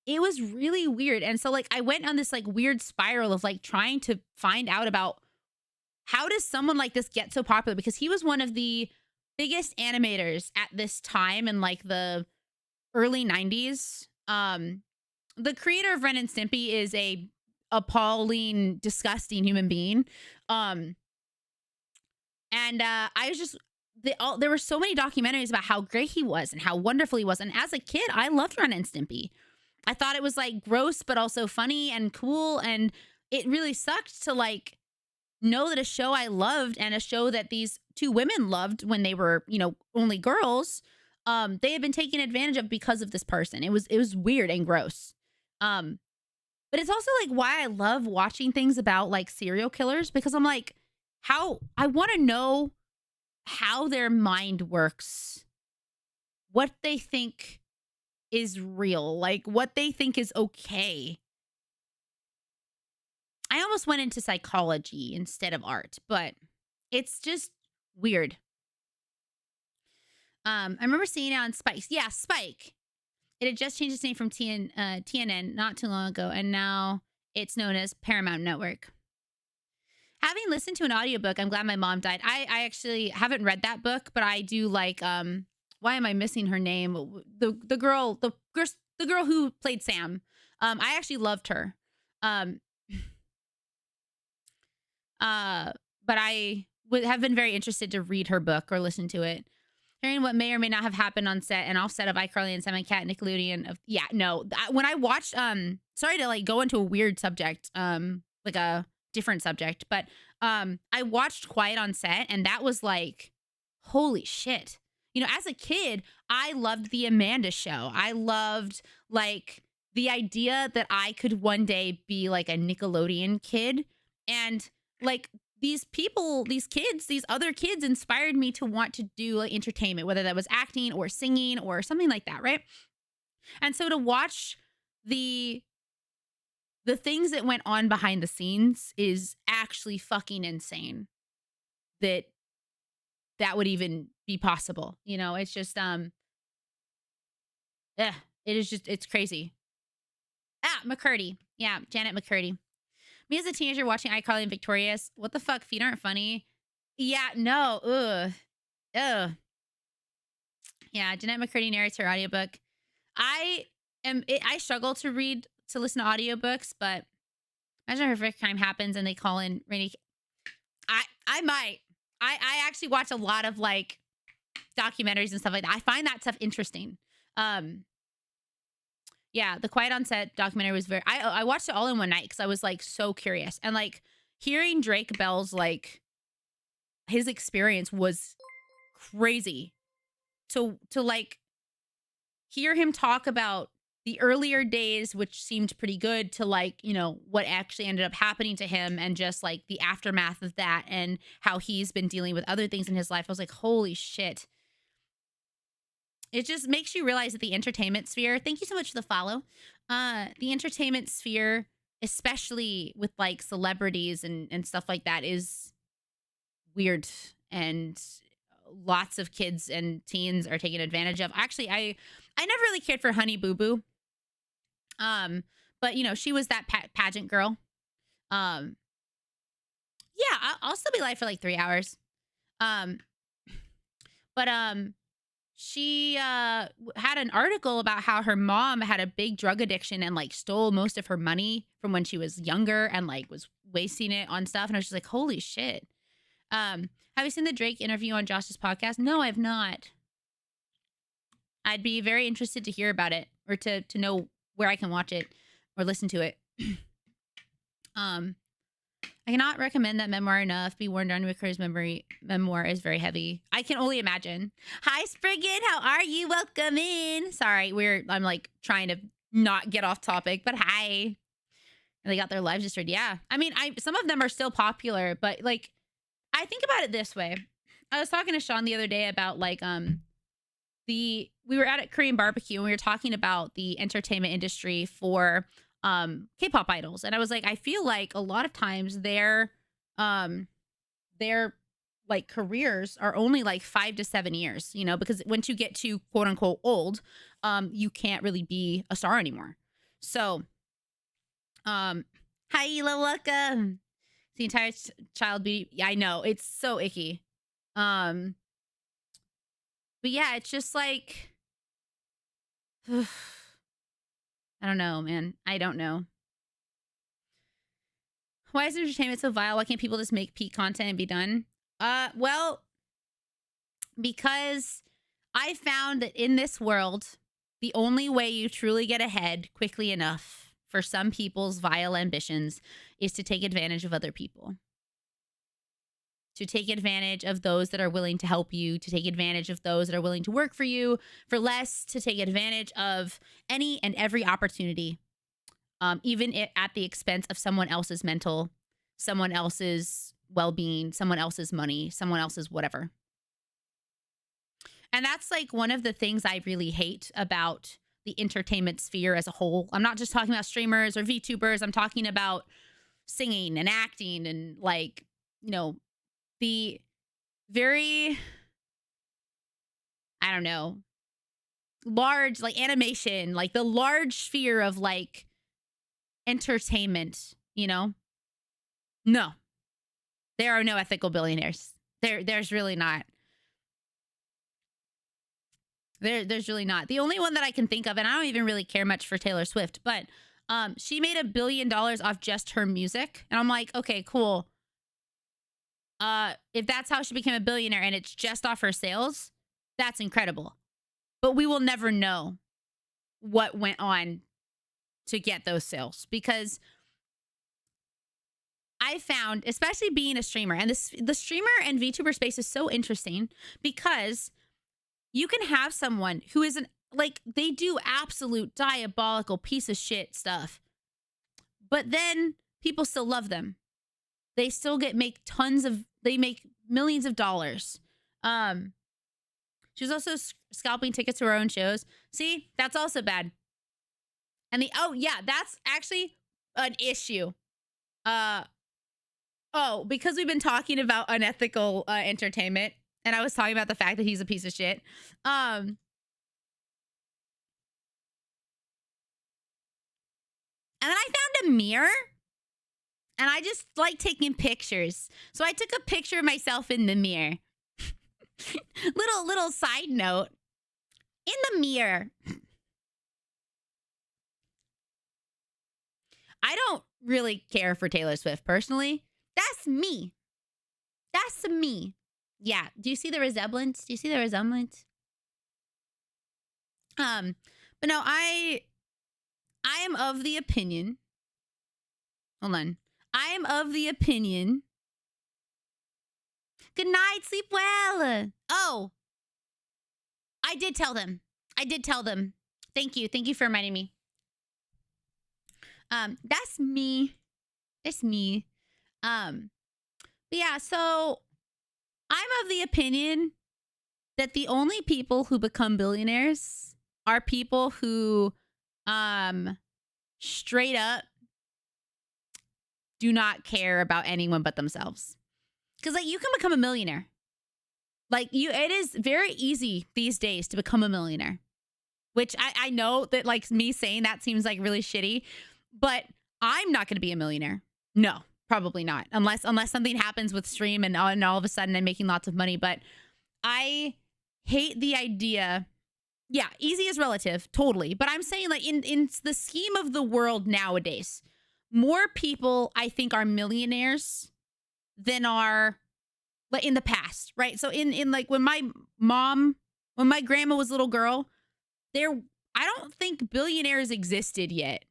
it was really weird. And so like I went on this like weird spiral of like trying to find out about how does someone like this get so popular, because he was one of the biggest animators at this time in like the early 90s. The creator of Ren and Stimpy is a appalling, disgusting human being. And I was just there were so many documentaries about how great he was and how wonderful he was. And as a kid, I loved Ren and Stimpy. I thought it was like gross, but also funny and cool. And it really sucked to like know that a show I loved and a show that these two women loved when they were, you know, only girls, they had been taken advantage of because of this person. It was weird and gross. But it's also like why I love watching things about like serial killers, because I'm like, I want to know how their mind works, what they think is real, like what they think is okay. I almost went into psychology instead of art, but it's just weird. I remember seeing it on Spike. Yeah, Spike. It had just changed its name from TNN not too long ago, and now it's known as Paramount Network. Having listened to an audiobook, I'm glad my mom died. I actually haven't read that book, but I do like why am I missing her name? The girl who played Sam. I actually loved her. But I would have been very interested to read her book or listen to it. Hearing what may or may not have happened on set and off set of iCarly and Sam and Cat Nickelodeon. When I watched, sorry to like go into a weird subject, like a different subject, but I watched Quiet on Set, and that was like, holy shit. You know, as a kid, I loved the Amanda Show. I loved like the idea that I could one day be like a Nickelodeon kid, and like these other kids inspired me to want to do like entertainment, whether that was acting or singing or something like that, right? And so to watch the things that went on behind the scenes is actually fucking insane that would even be possible. You know, it's just it's crazy. McCurdy. Yeah, Janet McCurdy. Me as a teenager watching iCarly and Victorious. What the fuck? Feet aren't funny. Yeah, no. Ugh. Yeah, Jeanette McCurdy narrates her audiobook. I struggle to listen to audiobooks, but imagine her first crime happens and they call in Rainy. I might. I actually watch a lot of like documentaries and stuff like that. I find that stuff interesting. Yeah, the Quiet on Set documentary was I watched it all in one night because I was like so curious, and like hearing Drake Bell's like his experience was crazy. To like hear him talk about the earlier days, which seemed pretty good, to like, you know, what actually ended up happening to him and just like the aftermath of that and how he's been dealing with other things in his life. I was like, holy shit. It just makes you realize that the entertainment sphere, thank you so much for the follow. The entertainment sphere, especially with like celebrities and stuff like that, is weird, and lots of kids and teens are taken advantage of. Actually, I never really cared for Honey Boo Boo. But you know, she was that pageant girl. Yeah, I'll still be live for like 3 hours. She had an article about how her mom had a big drug addiction and like stole most of her money from when she was younger and like was wasting it on stuff. And I was just like, holy shit. Have you seen the Drake interview on Josh's podcast? No, I've not. I'd be very interested to hear about it, or to know where I can watch it or listen to it. I cannot recommend that memoir enough. Be warned, Darn McCurry's memoir is very heavy. I can only imagine. Hi, Spriggan. How are you? Welcome in. Sorry, I'm like trying to not get off topic, but hi. And they got their lives destroyed. Yeah. I mean, some of them are still popular, but like, I think about it this way. I was talking to Sean the other day about like, we were at a Korean barbecue and we were talking about the entertainment industry for K-pop idols, and I was like, I feel like a lot of times their like careers are only like 5 to 7 years, you know, because once you get to quote unquote old, you can't really be a star anymore. So, hi, welcome. The entire child beauty. Yeah, I know. It's so icky. But yeah, it's just like, I don't know, man. I don't know. Why is entertainment so vile? Why can't people just make peak content and be done? Well, because I found that in this world, the only way you truly get ahead quickly enough for some people's vile ambitions is to take advantage of other people. To take advantage of those that are willing to help you, to take advantage of those that are willing to work for you for less, to take advantage of any and every opportunity, even at the expense of someone else's mental, someone else's well-being, someone else's money, someone else's whatever. And that's like one of the things I really hate about the entertainment sphere as a whole. I'm not just talking about streamers or VTubers. I'm talking about singing and acting and like, you know, the very, I don't know, large, like animation, like the large sphere of like entertainment, you know? No, there are no ethical billionaires. There's really not. There's really not. The only one that I can think of, and I don't even really care much for Taylor Swift, but she made $1 billion off just her music. And I'm like, okay, cool. If that's how she became a billionaire and it's just off her sales, that's incredible. But we will never know what went on to get those sales, because I found, especially being a streamer, and the streamer and VTuber space is so interesting because you can have someone who is like, they do absolute diabolical piece of shit stuff, but then people still love them. They still make millions of dollars. She was also scalping tickets to her own shows. See, that's also bad. And oh yeah, that's actually an issue. Because we've been talking about unethical entertainment, and I was talking about the fact that he's a piece of shit. And then I found a mirror, and I just like taking pictures. So I took a picture of myself in the mirror. little side note. In the mirror. I don't really care for Taylor Swift personally. That's me. That's me. Yeah. Do you see the resemblance? But no, I am of the opinion. Hold on. I am of the opinion. Good night. Sleep well. Oh. I did tell them. Thank you. Thank you for reminding me. That's me. It's me. But yeah, so I'm of the opinion that the only people who become billionaires are people who straight up do not care about anyone but themselves. Because like, you can become a millionaire. Like, it is very easy these days to become a millionaire. Which I know that like me saying that seems like really shitty, but I'm not going to be a millionaire. No, probably not. Unless something happens with stream and all of a sudden I'm making lots of money. But I hate the idea. Yeah, easy is relative, totally. But I'm saying like in the scheme of the world nowadays, more people I think are millionaires than are like in the past, right? So in like when my grandma was a little girl, I don't think billionaires existed yet.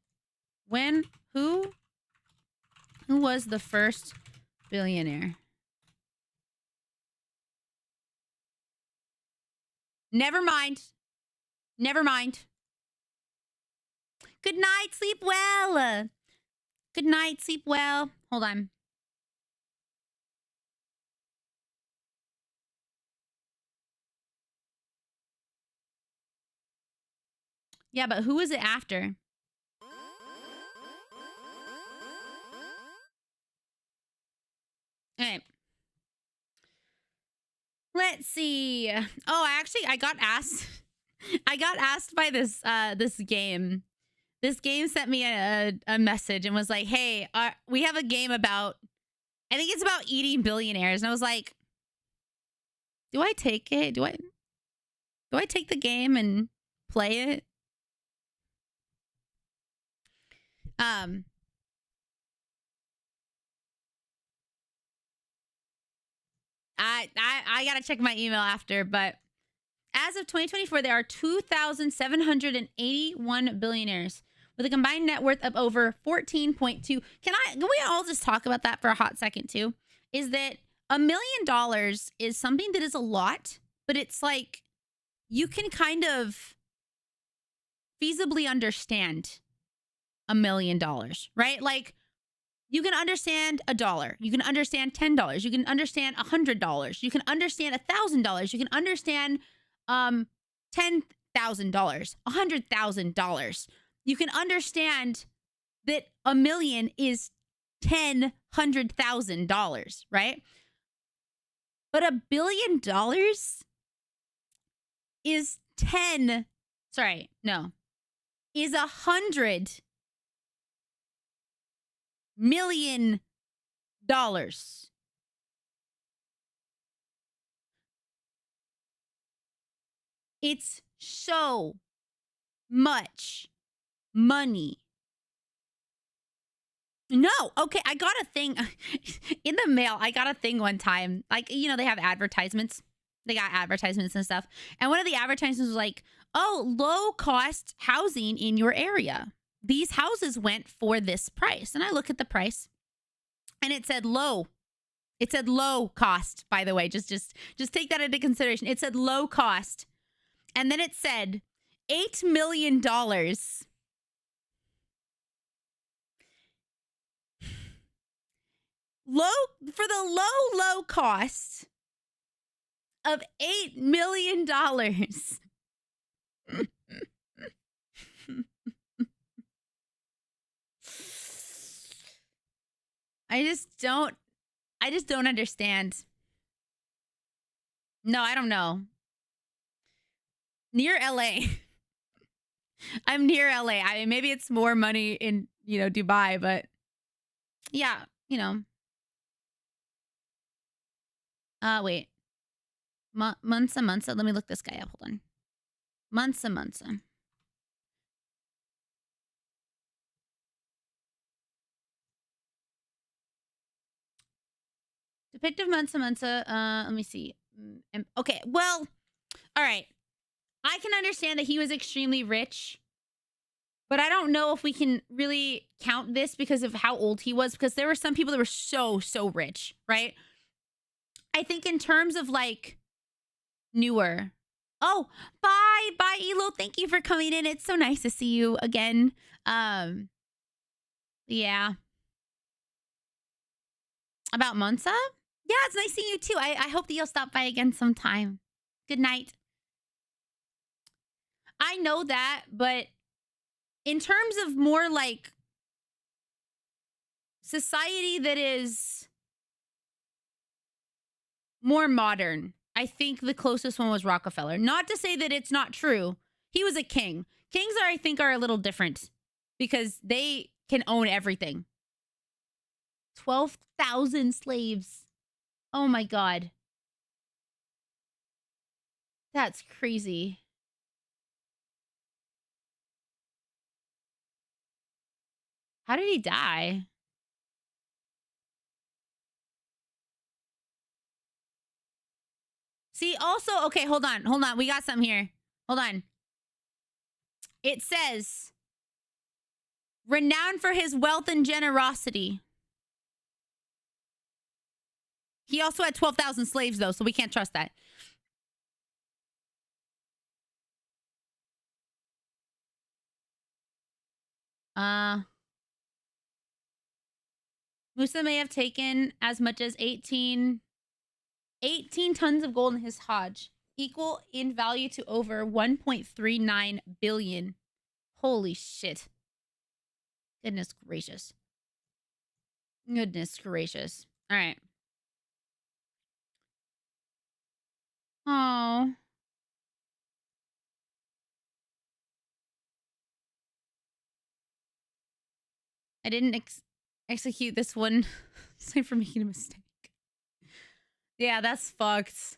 Who was the first billionaire? Never mind. Good night, sleep well. Good night, sleep well. Hold on. Yeah, but who is it after? All right. Let's see. Oh, I got asked by this game this game sent me a message and was like, hey, we have a game about, I think it's about eating billionaires. And I was like, do I take it? Do I take the game and play it? I gotta check my email after, but as of 2024, there are 2,781 billionaires with a combined net worth of over 14.2. Can we all just talk about that for a hot second too? Is that $1 million is something that is a lot, but it's like you can kind of feasibly understand $1 million, right? Like you can understand $1, you can understand $10, you can understand $100, you can understand $1,000, you can understand $10,000, $100,000. You can understand that $1 million is $100,000, right? But $1 billion is is $100 million. It's so much money. No, okay, I got a thing in the mail. I got a thing one time. Like, you know, they have advertisements. They got advertisements and stuff. And one of the advertisements was like, oh, low cost housing in your area. These houses went for this price. And I look at the price and it said low. It said low cost, by the way. Just take that into consideration. It said low cost. And then it said $8 million. For the low cost of $8 million. I just don't understand. No, I don't know. Near LA. I'm near LA. I mean, maybe it's more money in, you know, Dubai, but yeah, you know. Wait. Munsa. Let me look this guy up. Hold on. Munsa. Depict of Munsa. Let me see. Okay, well, all right. I can understand that he was extremely rich, but I don't know if we can really count this because of how old he was, because there were some people that were so rich, right? I think in terms of like newer. Oh, bye, Elo. Thank you for coming in. It's so nice to see you again. Yeah. About Monza? Yeah, it's nice seeing you too. I hope that you'll stop by again sometime. Good night. I know that, but in terms of more like society that is more modern, I think the closest one was Rockefeller. Not to say that it's not true. He was a king. Kings I think are a little different because they can own everything. 12,000 slaves. Oh my God. That's crazy. How did he die? See, also, okay, hold on. We got something here. Hold on. It says, renowned for his wealth and generosity. He also had 12,000 slaves, though, so we can't trust that. Musa may have taken as much as 18 tons of gold in his Hajj, equal in value to over 1.39 billion. Holy shit. Goodness gracious. Goodness gracious. All right. Oh. I didn't execute this one. Sorry for making a mistake. Yeah, that's fucked.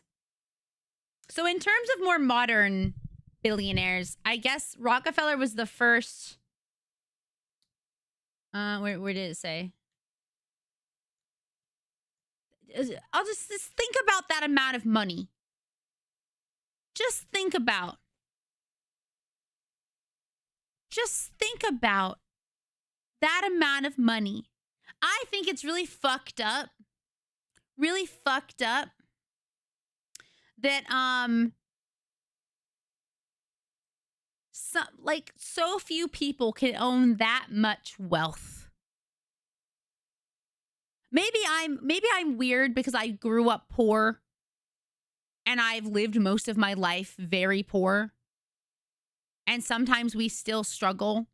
So in terms of more modern billionaires, I guess Rockefeller was the first. Where did it say? I'll just think about that amount of money. Just think about that amount of money. I think it's really fucked up. Really fucked up that so few people can own that much wealth. Maybe I'm weird because I grew up poor and I've lived most of my life very poor. And sometimes we still struggle.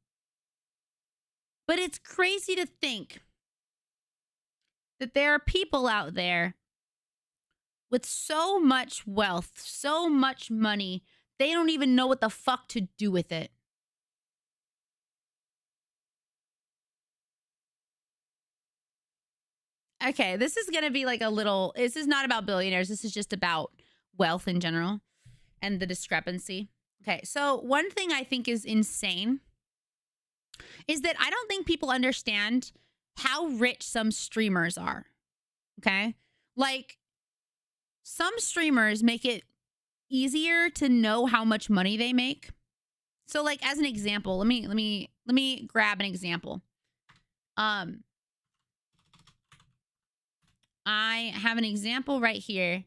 But it's crazy to think that there are people out there with so much wealth, so much money, they don't even know what the fuck to do with it. Okay, this is going to be like this is not about billionaires. This is just about wealth in general and the discrepancy. Okay, so one thing I think is insane is that I don't think people understand how rich some streamers are. Okay? Like, some streamers make it easier to know how much money they make. So, like, as an example, let me grab an example. I have an example right here.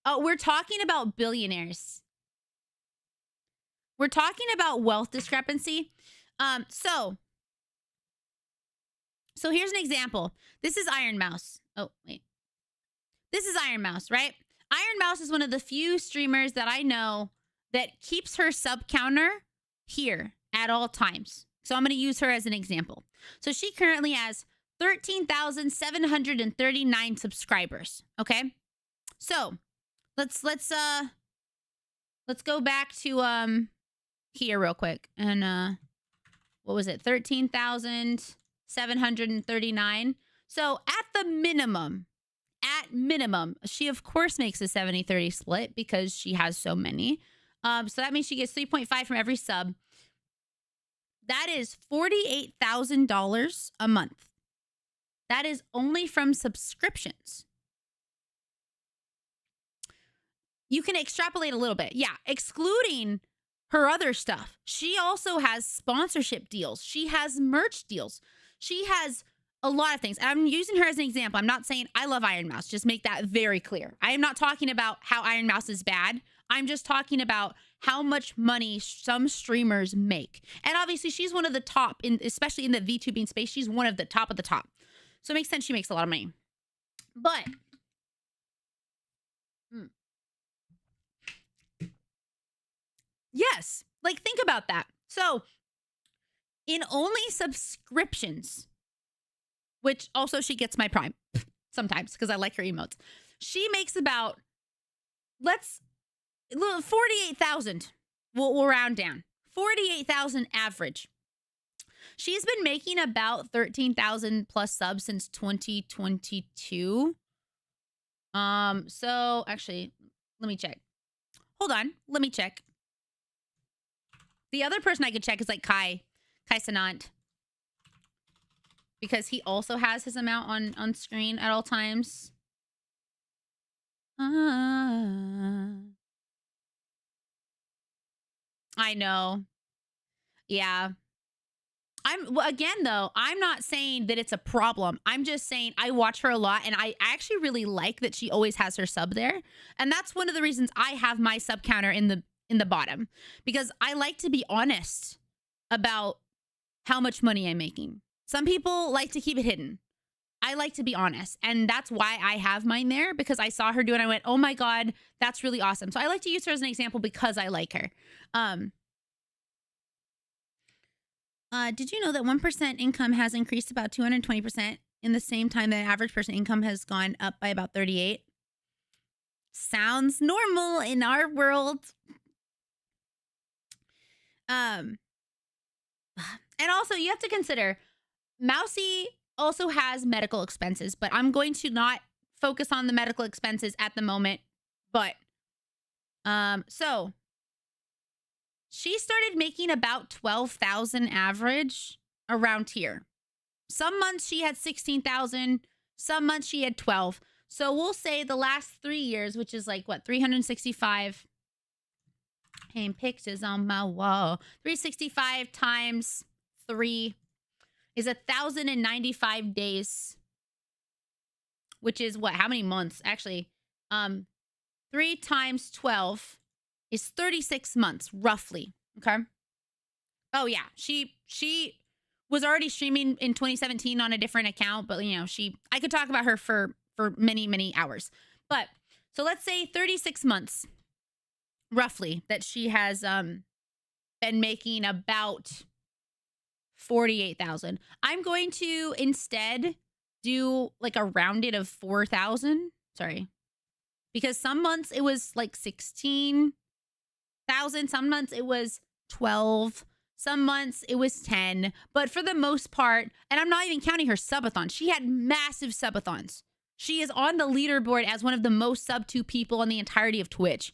Oh, we're talking about billionaires. We're talking about wealth discrepancy. So here's an example. This is Iron Mouse. Oh, wait. This is Iron Mouse, right? Iron Mouse is one of the few streamers that I know that keeps her sub counter here at all times. So I'm going to use her as an example. So she currently has 13,739 subscribers. Okay. So let's go back to here real quick. And what was it? 13,739. So at minimum, she of course makes a 70-30 split because she has so many. So that means she gets 3.5 from every sub. That is $48,000 a month. That is only from subscriptions. You can extrapolate a little bit. Yeah, excluding her other stuff. She also has sponsorship deals. She has merch deals. She has a lot of things. I'm using her as an example. I'm not saying I love Iron Mouse. Just make that very clear. I am not talking about how Iron Mouse is bad. I'm just talking about how much money some streamers make. And obviously, she's one of the top, especially in the VTubing space. She's one of the top. So it makes sense she makes a lot of money. But yes, like think about that. So in only subscriptions, which also she gets my Prime sometimes because I like her emotes. She makes about 48,000. We'll round down. 48,000 average. She's been making about 13,000 plus subs since 2022. So actually, let me check. Hold on, let me check. The other person I could check is like Kai Sanant, because he also has his amount on screen at all times. I know. Yeah. Again, though, I'm not saying that it's a problem. I'm just saying I watch her a lot, and I actually really like that she always has her sub there. And that's one of the reasons I have my sub counter in the bottom, because I like to be honest about how much money I'm making. Some people like to keep it hidden. I like to be honest, and that's why I have mine there, because I saw her do it and I went, oh my God, that's really awesome. So I like to use her as an example because I like her. Did you know that 1% income has increased about 220% in the same time that average person income has gone up by about 38? Sounds normal in our world. And also you have to consider Mousy also has medical expenses, but I'm going to not focus on the medical expenses at the moment. But so she started making about 12,000 average around here. Some months she had 16,000, some months she had 12. So we'll say the last 3 years, which is like what, 365 hang pictures on my wall. 365 times 3 is 1,095 days, which is what? How many months? Actually, 3 times 12 is 36 months, roughly. Okay. Oh yeah, she was already streaming in 2017 on a different account, but you know, I could talk about her for many hours. But so let's say 36 months, roughly, that she has been making about 48,000. I'm going to instead do like a rounded of 4,000. Sorry. Because some months it was like 16,000. Some months it was 12. Some months it was 10. But for the most part, and I'm not even counting her subathon, she had massive subathons. She is on the leaderboard as one of the most sub to people in the entirety of Twitch.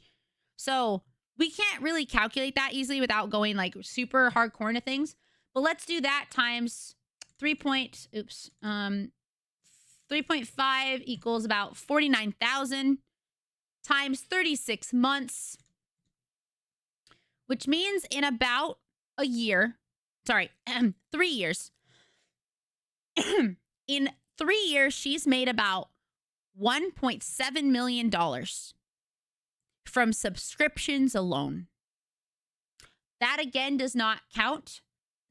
So we can't really calculate that easily without going like super hardcore into things. But let's do that times 3.5 equals about 49,000 times 36 months, which means in about a year, 3 years. In 3 years, she's made about $1.7 million from subscriptions alone. That again does not count.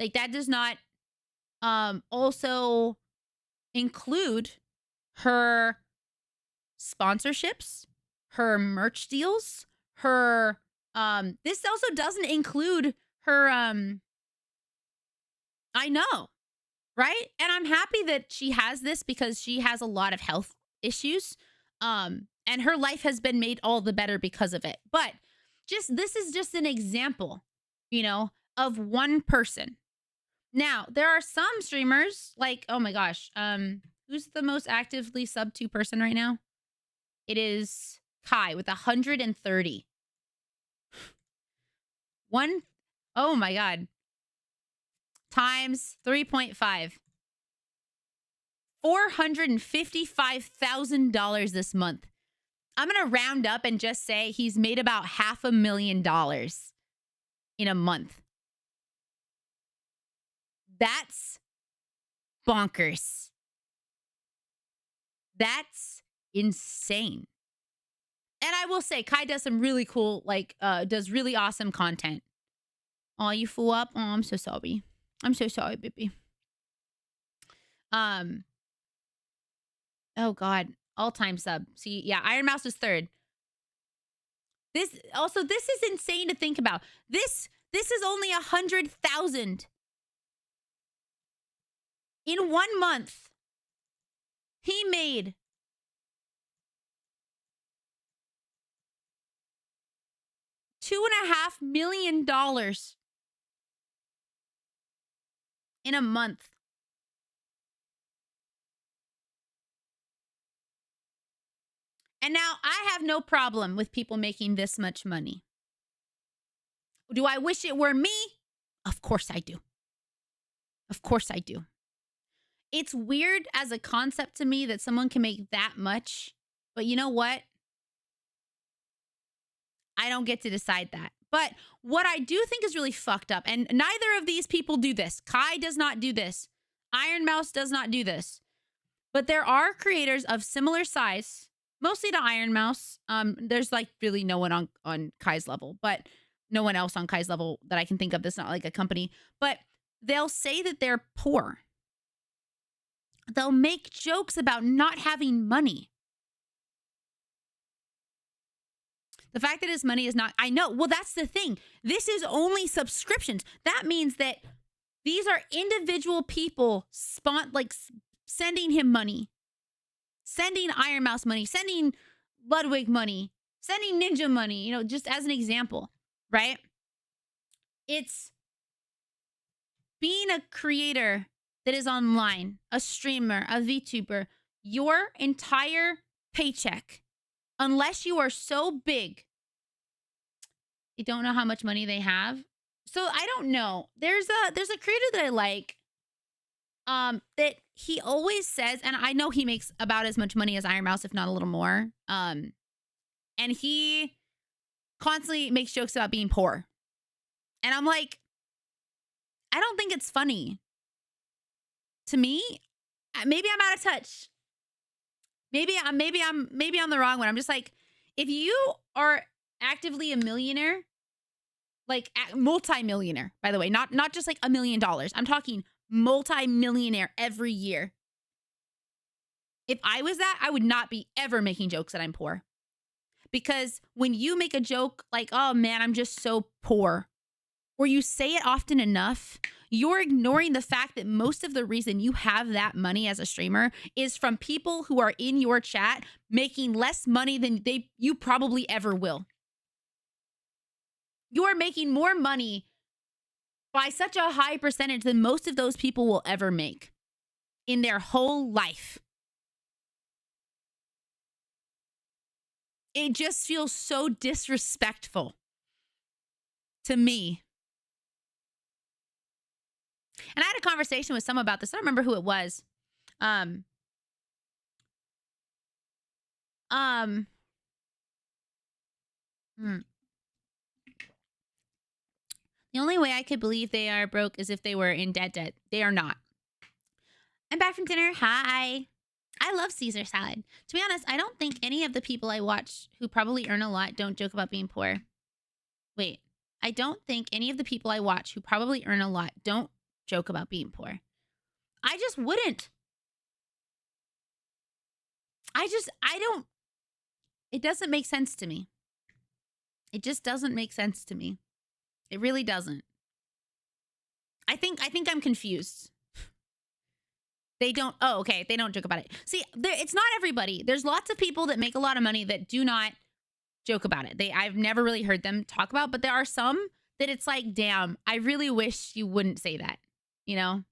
Like that does not also include her sponsorships, her merch deals, her this also doesn't include her I know, right? And I'm happy that she has this because she has a lot of health issues. And her life has been made all the better because of it. But this is just an example, you know, of one person. Now, there are some streamers like, oh my gosh, who's the most actively sub to person right now? It is Kai with 130. Oh my God. Times 3.5. $455,000 this month. I'm going to round up and just say he's made about $500,000 in a month. That's bonkers. That's insane. And I will say, Kai does some really cool, like, does really awesome content. Oh, you fool up? Oh, I'm so sorry. I'm so sorry, baby. Oh God, all-time sub. See, yeah, Iron Mouse is third. This is insane to think about. This is only 100,000 in 1 month. He made $2.5 million in a month. And now I have no problem with people making this much money. Do I wish it were me? Of course I do. Of course I do. It's weird as a concept to me that someone can make that much. But you know what? I don't get to decide that. But what I do think is really fucked up, and neither of these people do this. Kai does not do this. Iron Mouse does not do this. But there are creators of similar size, mostly to Iron Mouse. There's like really no one on Kai's level, but no one else on Kai's level that I can think of that's not like a company. But they'll say that they're poor. They'll make jokes about not having money. The fact that his money is not, I know. Well, that's the thing. This is only subscriptions. That means that these are individual people sending him money, sending Iron Mouse money, sending Ludwig money, sending Ninja money, you know, just as an example, right? It's being a creator that is online, a streamer, a VTuber, your entire paycheck, unless you are so big, you don't know how much money they have. So I don't know. There's a creator that I like, that he always says, and I know he makes about as much money as Iron Mouse, if not a little more. And he constantly makes jokes about being poor. And I'm like, I don't think it's funny. To me, maybe I'm out of touch. Maybe I'm the wrong one. I'm just like, if you are actively a millionaire, like multi-millionaire, by the way, not just like $1 million. I'm talking multi-millionaire every year. If I was that, I would not be ever making jokes that I'm poor. Because when you make a joke like, oh man, I'm just so poor, or you say it often enough, you're ignoring the fact that most of the reason you have that money as a streamer is from people who are in your chat making less money than you probably ever will. You're making more money by such a high percentage than most of those people will ever make in their whole life. It just feels so disrespectful to me. And I had a conversation with someone about this. I don't remember who it was. The only way I could believe they are broke is if they were in debt. They are not. I'm back from dinner. Hi. I love Caesar salad. To be honest, I don't think any of the people I watch who probably earn a lot don't joke about being poor. Wait, I don't think any of the people I watch who probably earn a lot don't joke about being poor. I just wouldn't. I don't. It doesn't make sense to me. It just doesn't make sense to me. It really doesn't. I think I'm confused. They don't. Oh, okay. They don't joke about it. See, it's not everybody. There's lots of people that make a lot of money that do not joke about it. I've never really heard them talk about, but there are some that it's like, damn, I really wish you wouldn't say that. You know?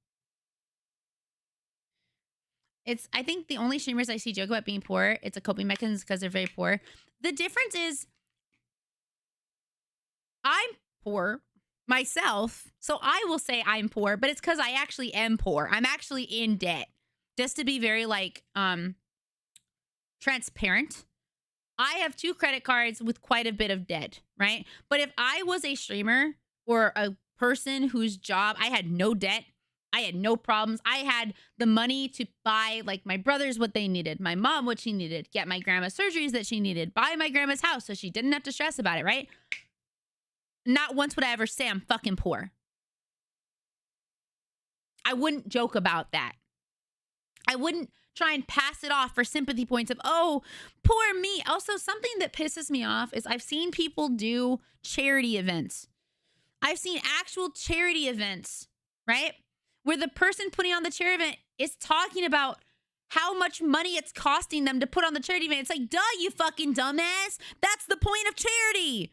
I think the only streamers I see joke about being poor, it's a coping mechanism because they're very poor. The difference is I'm poor myself, so I will say I'm poor, but it's because I actually am poor. I'm actually in debt. Just to be very like transparent, I have 2 credit cards with quite a bit of debt, right? But if I was a streamer or a person whose job, I had no debt, I had no problems, I had the money to buy like my brothers what they needed, my mom what she needed, get my grandma surgeries that she needed, buy my grandma's house so she didn't have to stress about it, right? Not once would I ever say I'm fucking poor. I wouldn't joke about that. I wouldn't try and pass it off for sympathy points of, oh, poor me. Also, something that pisses me off is I've seen people do charity events. I've seen actual charity events, right? Where the person putting on the charity event is talking about how much money it's costing them to put on the charity event. It's like, duh, you fucking dumbass. That's the point of charity.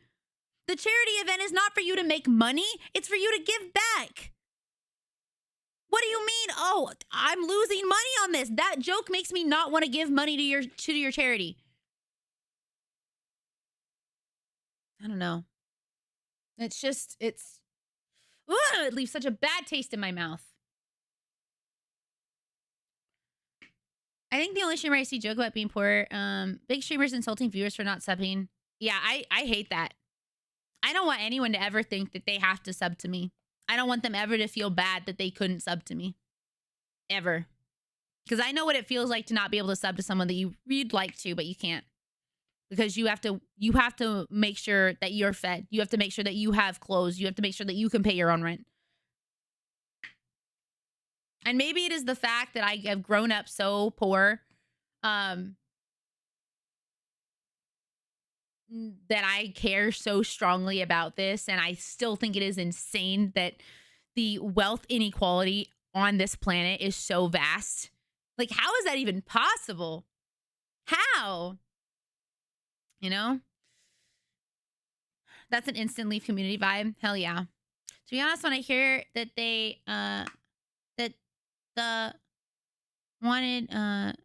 The charity event is not for you to make money. It's for you to give back. What do you mean? Oh, I'm losing money on this. That joke makes me not want to give money to your charity. I don't know. It's just, it leaves such a bad taste in my mouth. I think the only streamer I see joke about being poor, big streamers insulting viewers for not subbing. Yeah, I hate that. I don't want anyone to ever think that they have to sub to me. I don't want them ever to feel bad that they couldn't sub to me. Ever. Because I know what it feels like to not be able to sub to someone that you'd like to, but you can't. Because you have to make sure that you're fed. You have to make sure that you have clothes. You have to make sure that you can pay your own rent. And maybe it is the fact that I have grown up so poor, that I care so strongly about this. And I still think it is insane that the wealth inequality on this planet is so vast. Like, how is that even possible? How? You know? That's an instant leave community vibe. Hell yeah. To be honest, when I hear that the wanted to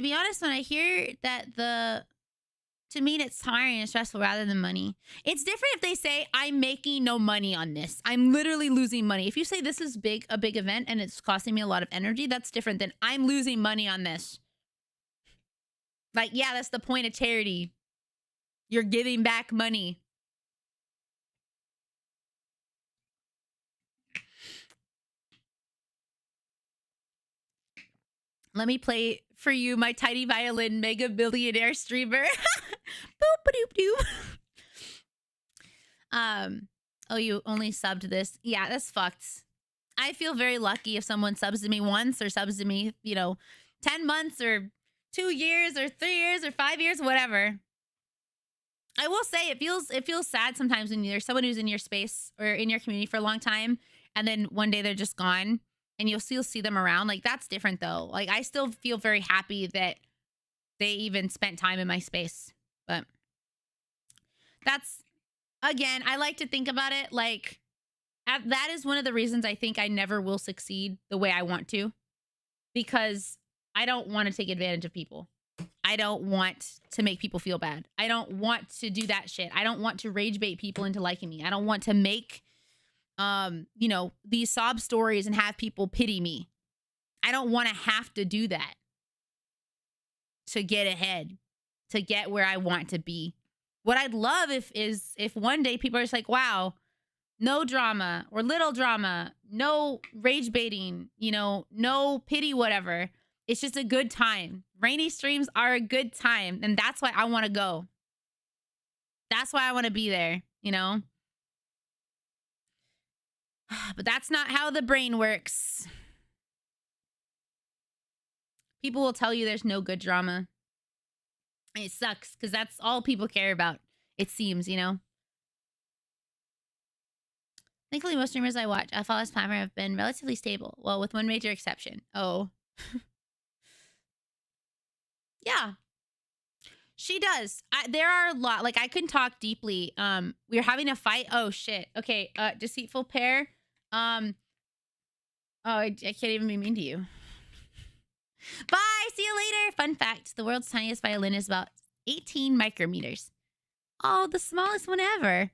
be honest, when I hear that to me it's tiring and stressful rather than money. It's different if they say I'm making no money on this. I'm literally losing money. If you say this is a big event and it's costing me a lot of energy, that's different than I'm losing money on this. Like, yeah, that's the point of charity. You're giving back money. Let me play for you my tiny violin mega billionaire streamer. Boop-a-doop-doop. Oh, you only subbed this. Yeah, that's fucked. I feel very lucky if someone subs to me once or subs to me, 10 months or 2 years or 3 years or 5 years, whatever. I will say it feels sad sometimes when there's someone who's in your space or in your community for a long time and then one day they're just gone. And you'll still see them around. Like, that's different, though. Like, I still feel very happy that they even spent time in my space. But that's, again, I like to think about it like, that is one of the reasons I think I never will succeed the way I want to. Because I don't want to take advantage of people. I don't want to make people feel bad. I don't want to do that shit. I don't want to rage bait people into liking me. I don't want to make these sob stories and have people pity me. I don't want to have to do that to get ahead, to get where I want to be. What I'd love if one day people are just like, wow, no drama or little drama, no rage baiting, no pity, whatever. It's just a good time. Rainy streams are a good time. And that's why I want to go. That's why I want to be there, But that's not how the brain works. People will tell you there's no good drama. And it sucks because that's all people care about, it seems, Thankfully, most streamers I watch, I follow this platform have been relatively stable. Well, with one major exception. Oh. Yeah. She does. There are a lot. Like, I couldn't talk deeply. We were having a fight. Oh, shit. Okay. Deceitful pair. Oh, I can't even be mean to you. Bye. See you later. Fun fact. The world's tiniest violin is about 18 micrometers. Oh, the smallest one ever.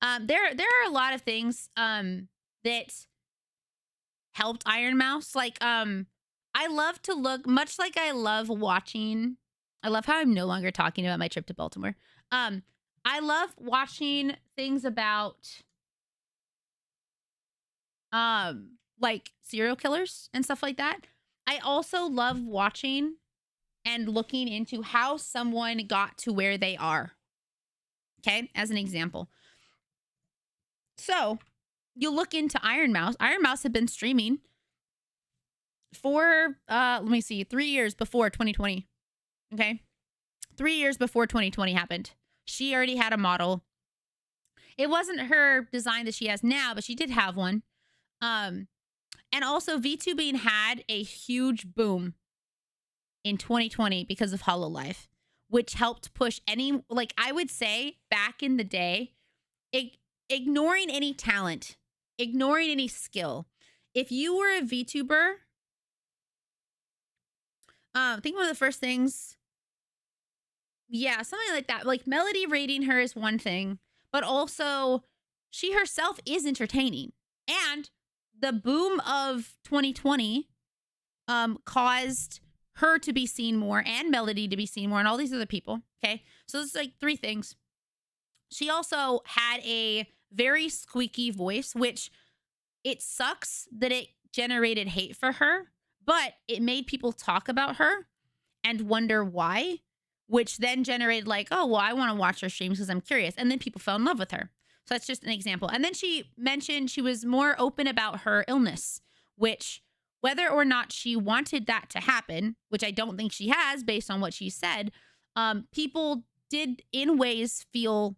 There are a lot of things that helped Iron Mouse. Like, I love to look, much like I love watching. I love how I'm no longer talking about my trip to Baltimore. I love watching things about like serial killers and stuff like that. I also love watching and looking into how someone got to where they are. Okay, as an example. So you look into Iron Mouse. Iron Mouse had been streaming for 3 years before 2020. Okay, 3 years before 2020 happened. She already had a model. It wasn't her design that she has now, but she did have one. And also VTubing had a huge boom in 2020 because of HoloLive, which helped push I would say back in the day, ignoring any talent, ignoring any skill. If you were a VTuber, I think one of the first things, yeah, something like that. Like, Melody rating her is one thing, but also she herself is entertaining. And the boom of 2020 caused her to be seen more and Melody to be seen more and all these other people. Okay, so this is like 3 things. She also had a very squeaky voice, which it sucks that it generated hate for her, but it made people talk about her and wonder why, which then generated like, oh, well, I want to watch her streams because I'm curious. And then people fell in love with her. So that's just an example. And then she mentioned she was more open about her illness, which whether or not she wanted that to happen, which I don't think she has based on what she said, people did in ways feel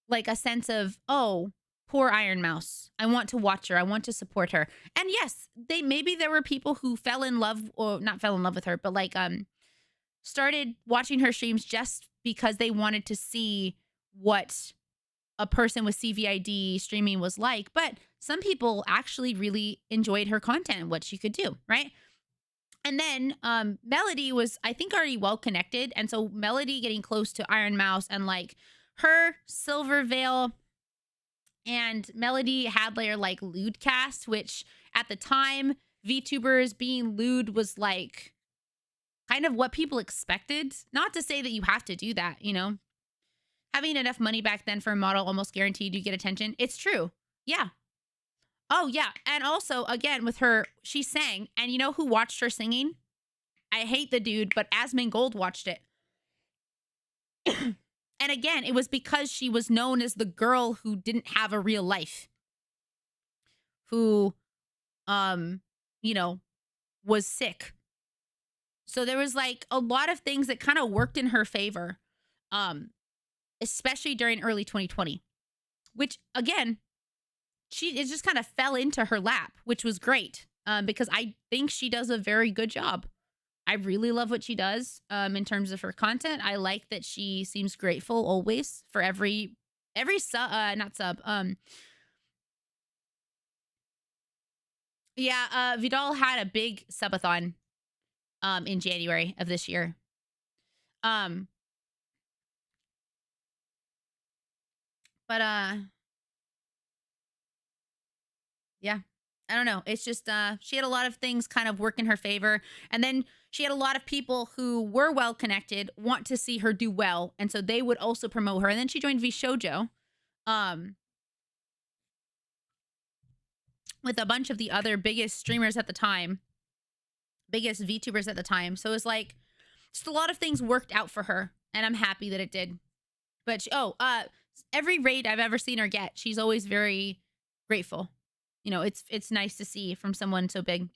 like a sense of, oh, poor Iron Mouse. I want to watch her. I want to support her. And yes, maybe there were people who fell in love, or not fell in love with her, but like started watching her streams just because they wanted to see what a person with CVID streaming was like. But some people actually really enjoyed her content and what she could do, right? And then Melody was, I think, already well connected. And so Melody getting close to Iron Mouse and like her Silver Veil and Melody had their like lewd cast, which at the time, VTubers being lewd was like kind of what people expected. Not to say that you have to do that, you know? Having enough money back then for a model almost guaranteed you get attention. It's true. Yeah. Oh, yeah. And also, again, with her, she sang. And you know who watched her singing? I hate the dude, but Asmongold watched it. And again, it was because she was known as the girl who didn't have a real life. Who, you know, was sick. So there was like a lot of things that kind of worked in her favor. Especially during early 2020. Which, again, it just kind of fell into her lap, which was great. Because I think she does a very good job. I really love what she does in terms of her content. I like that she seems grateful always for every Yeah, Vidal had a big subathon in January of this year. Yeah. I don't know. It's just she had a lot of things kind of work in her favor. And then she had a lot of people who were well connected want to see her do well. And so they would also promote her. And then she joined VShojo with a bunch of the other biggest streamers at the time, biggest VTubers at the time. So it was like just a lot of things worked out for her. And I'm happy that it did. But every raid I've ever seen her get, she's always very grateful. You know, it's nice to see from someone so big.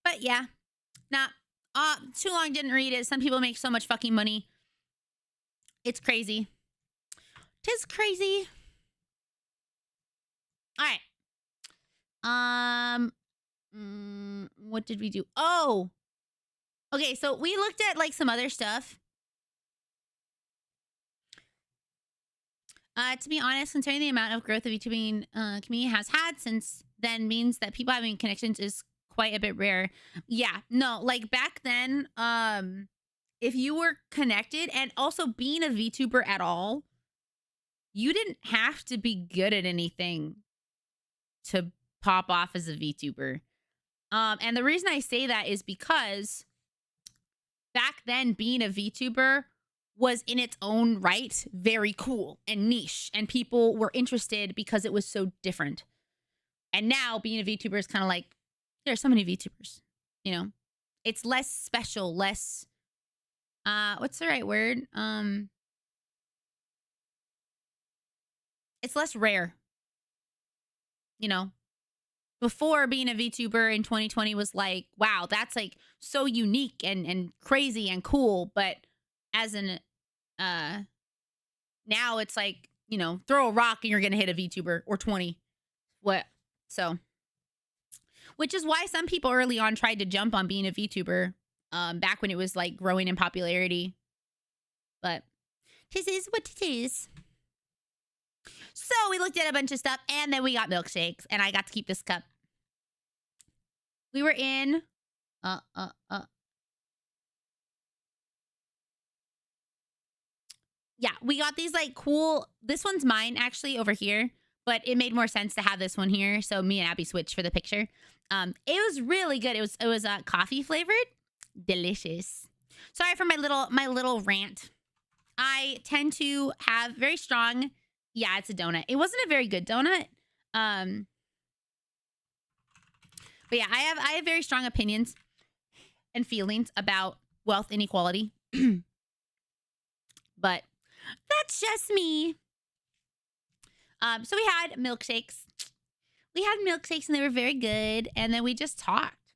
But yeah, too long didn't read it. Some people make so much fucking money. It's crazy. 'Tis crazy. All right. What did we do? Oh, okay. So we looked at like some other stuff. To be honest, considering the amount of growth the VTubing community has had since then means that people having connections is quite a bit rare. Yeah, no, like back then, if you were connected and also being a VTuber at all, you didn't have to be good at anything to pop off as a VTuber. And the reason I say that is because back then being a VTuber was in its own right very cool and niche, and people were interested because it was so different. And now being a VTuber is kind of like, there are so many VTubers, you know? It's less special, less, what's the right word? It's less rare, you know? Before, being a VTuber in 2020 was like, wow, that's like so unique and crazy and cool. But as an now it's like, you know, throw a rock and you're gonna hit a VTuber or 20. So which is why some people early on tried to jump on being a VTuber back when it was like growing in popularity. But this is what it is. So we looked at a bunch of stuff and then we got milkshakes and I got to keep this cup. We were in yeah, we got these like cool, this one's mine actually over here, but it made more sense to have this one here. So me and Abby switched for the picture. It was really good. It was coffee flavored. Delicious. Sorry for my little rant. I tend to have very strong, yeah, it's a donut. It wasn't a very good donut. But yeah, I have very strong opinions and feelings about wealth inequality. But that's just me. So we had milkshakes. We had milkshakes and they were very good. And then we just talked.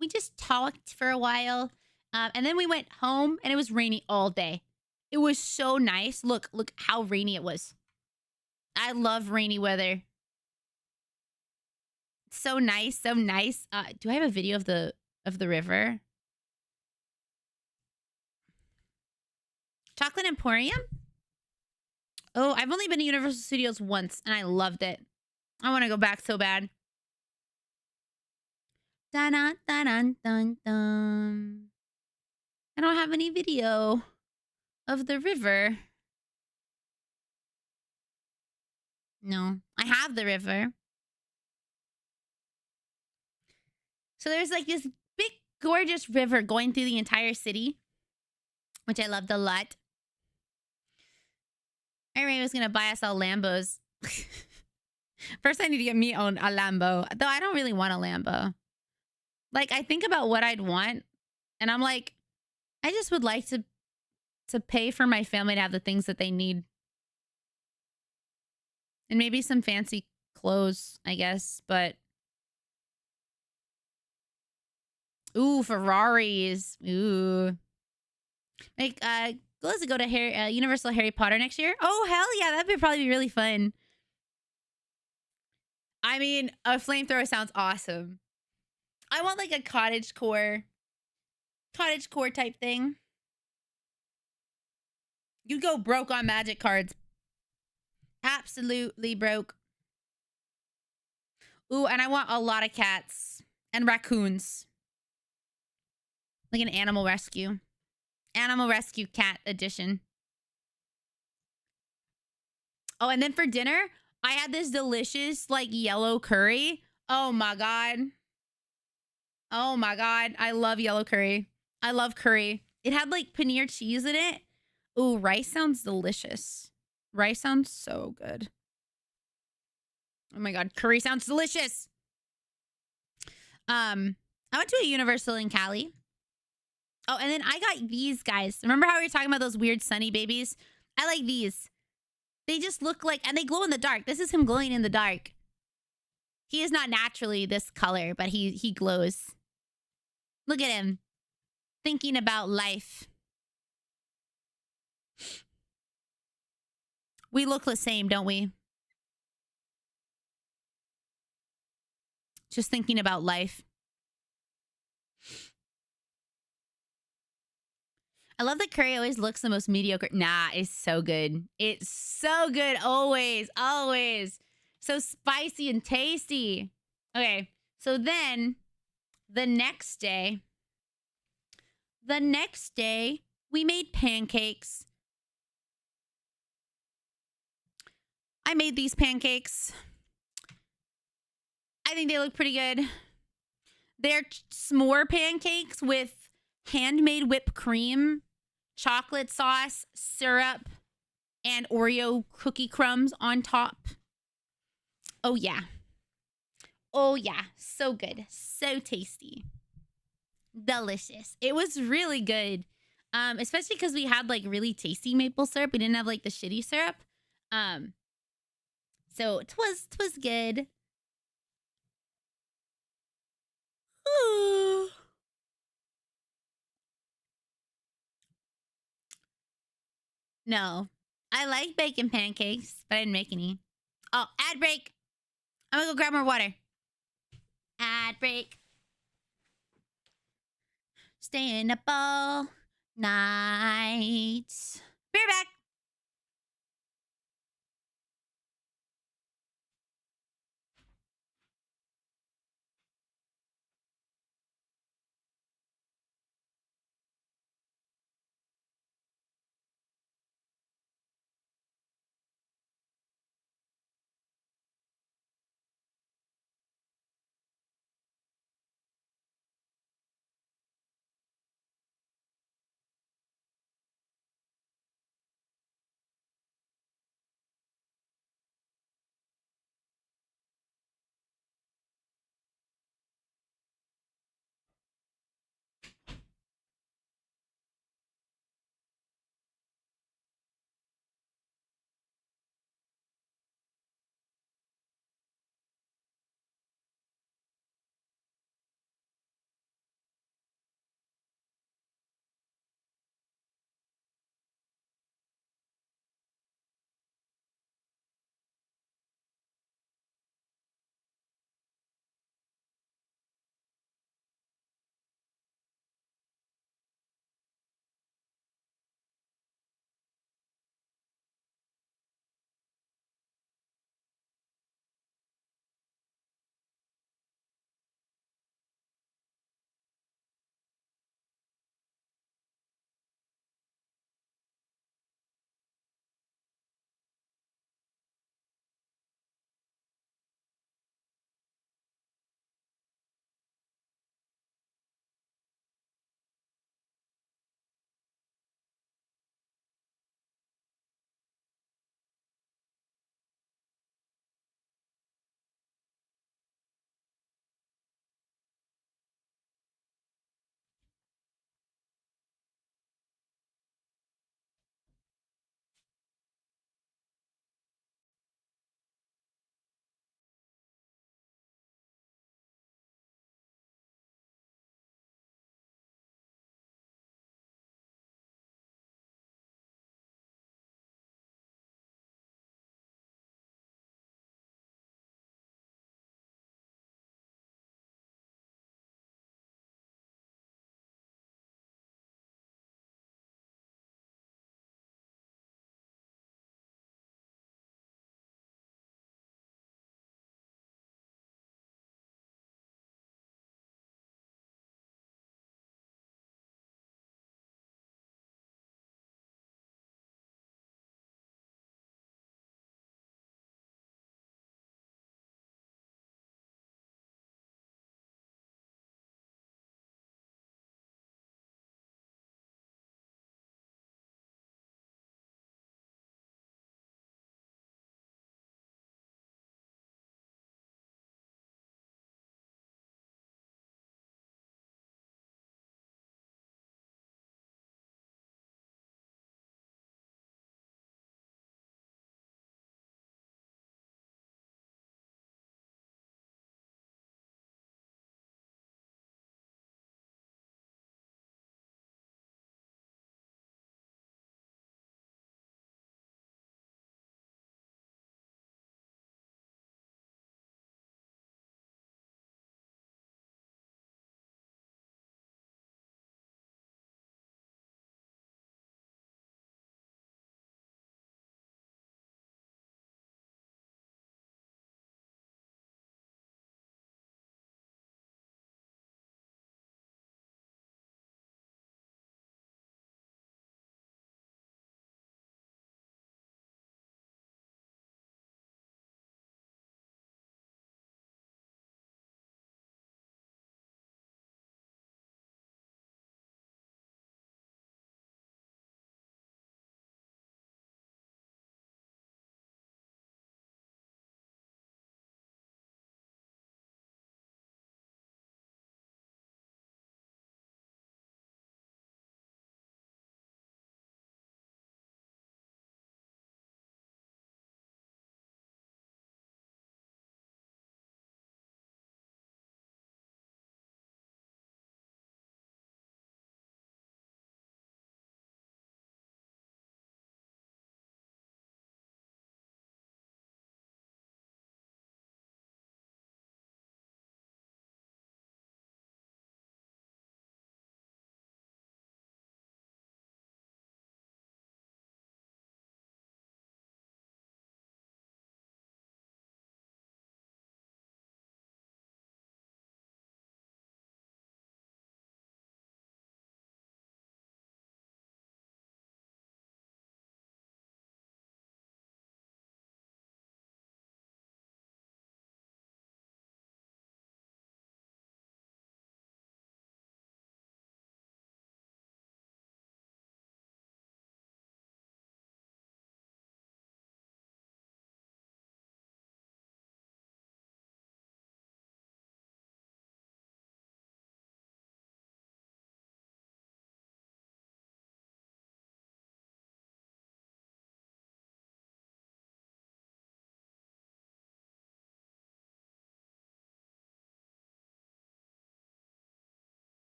We just talked for a while. And then we went home and it was rainy all day. It was so nice. Look how rainy it was. I love rainy weather. So nice, so nice. Do I have a video of the river? Chocolate Emporium? Oh, I've only been to Universal Studios once, and I loved it. I want to go back so bad. Dun dun dun dun dun. I don't have any video of the river. No, I have the river. So there's like this big, gorgeous river going through the entire city, which I loved a lot. Ray was going to buy us all Lambos. First, I need to get me on a Lambo. Though I don't really want a Lambo. Like, I think about what I'd want, and I'm like, I just would like to pay for my family to have the things that they need. And maybe some fancy clothes, I guess, but... Ooh, Ferraris. Ooh. Like, let's go to Universal Harry Potter next year. Oh, hell yeah, that'd probably be really fun. I mean, a flamethrower sounds awesome. I want like a cottagecore type thing. You'd go broke on magic cards. Absolutely broke. Ooh, and I want a lot of cats and raccoons. Like an animal rescue. Animal rescue cat edition. Oh, and then for dinner, I had this delicious like yellow curry. Oh my God. Oh my God. I love yellow curry. I love curry. It had like paneer cheese in it. Ooh, rice sounds delicious. Rice sounds so good. Oh my God. Curry sounds delicious. I went to a Universal in Cali. Oh, and then I got these guys. Remember how we were talking about those weird sunny babies? I like these. They just look like, and they glow in the dark. This is him glowing in the dark. He is not naturally this color, but he glows. Look at him. Thinking about life. We look the same, don't we? Just thinking about life. I love that curry always looks the most mediocre. Nah, it's so good. It's so good always, always. So spicy and tasty. Okay, so then the next day, we made pancakes. I made these pancakes. I think they look pretty good. They're s'more pancakes with handmade whipped cream, chocolate sauce, syrup, and Oreo cookie crumbs on top. Oh, yeah. Oh, yeah. So good. So tasty. Delicious. It was really good. Especially because we had like really tasty maple syrup. We didn't have like the shitty syrup. So twas good. No. I like bacon pancakes, but I didn't make any. Oh, ad break. I'm gonna go grab more water. Ad break. Staying up all night. Be right back.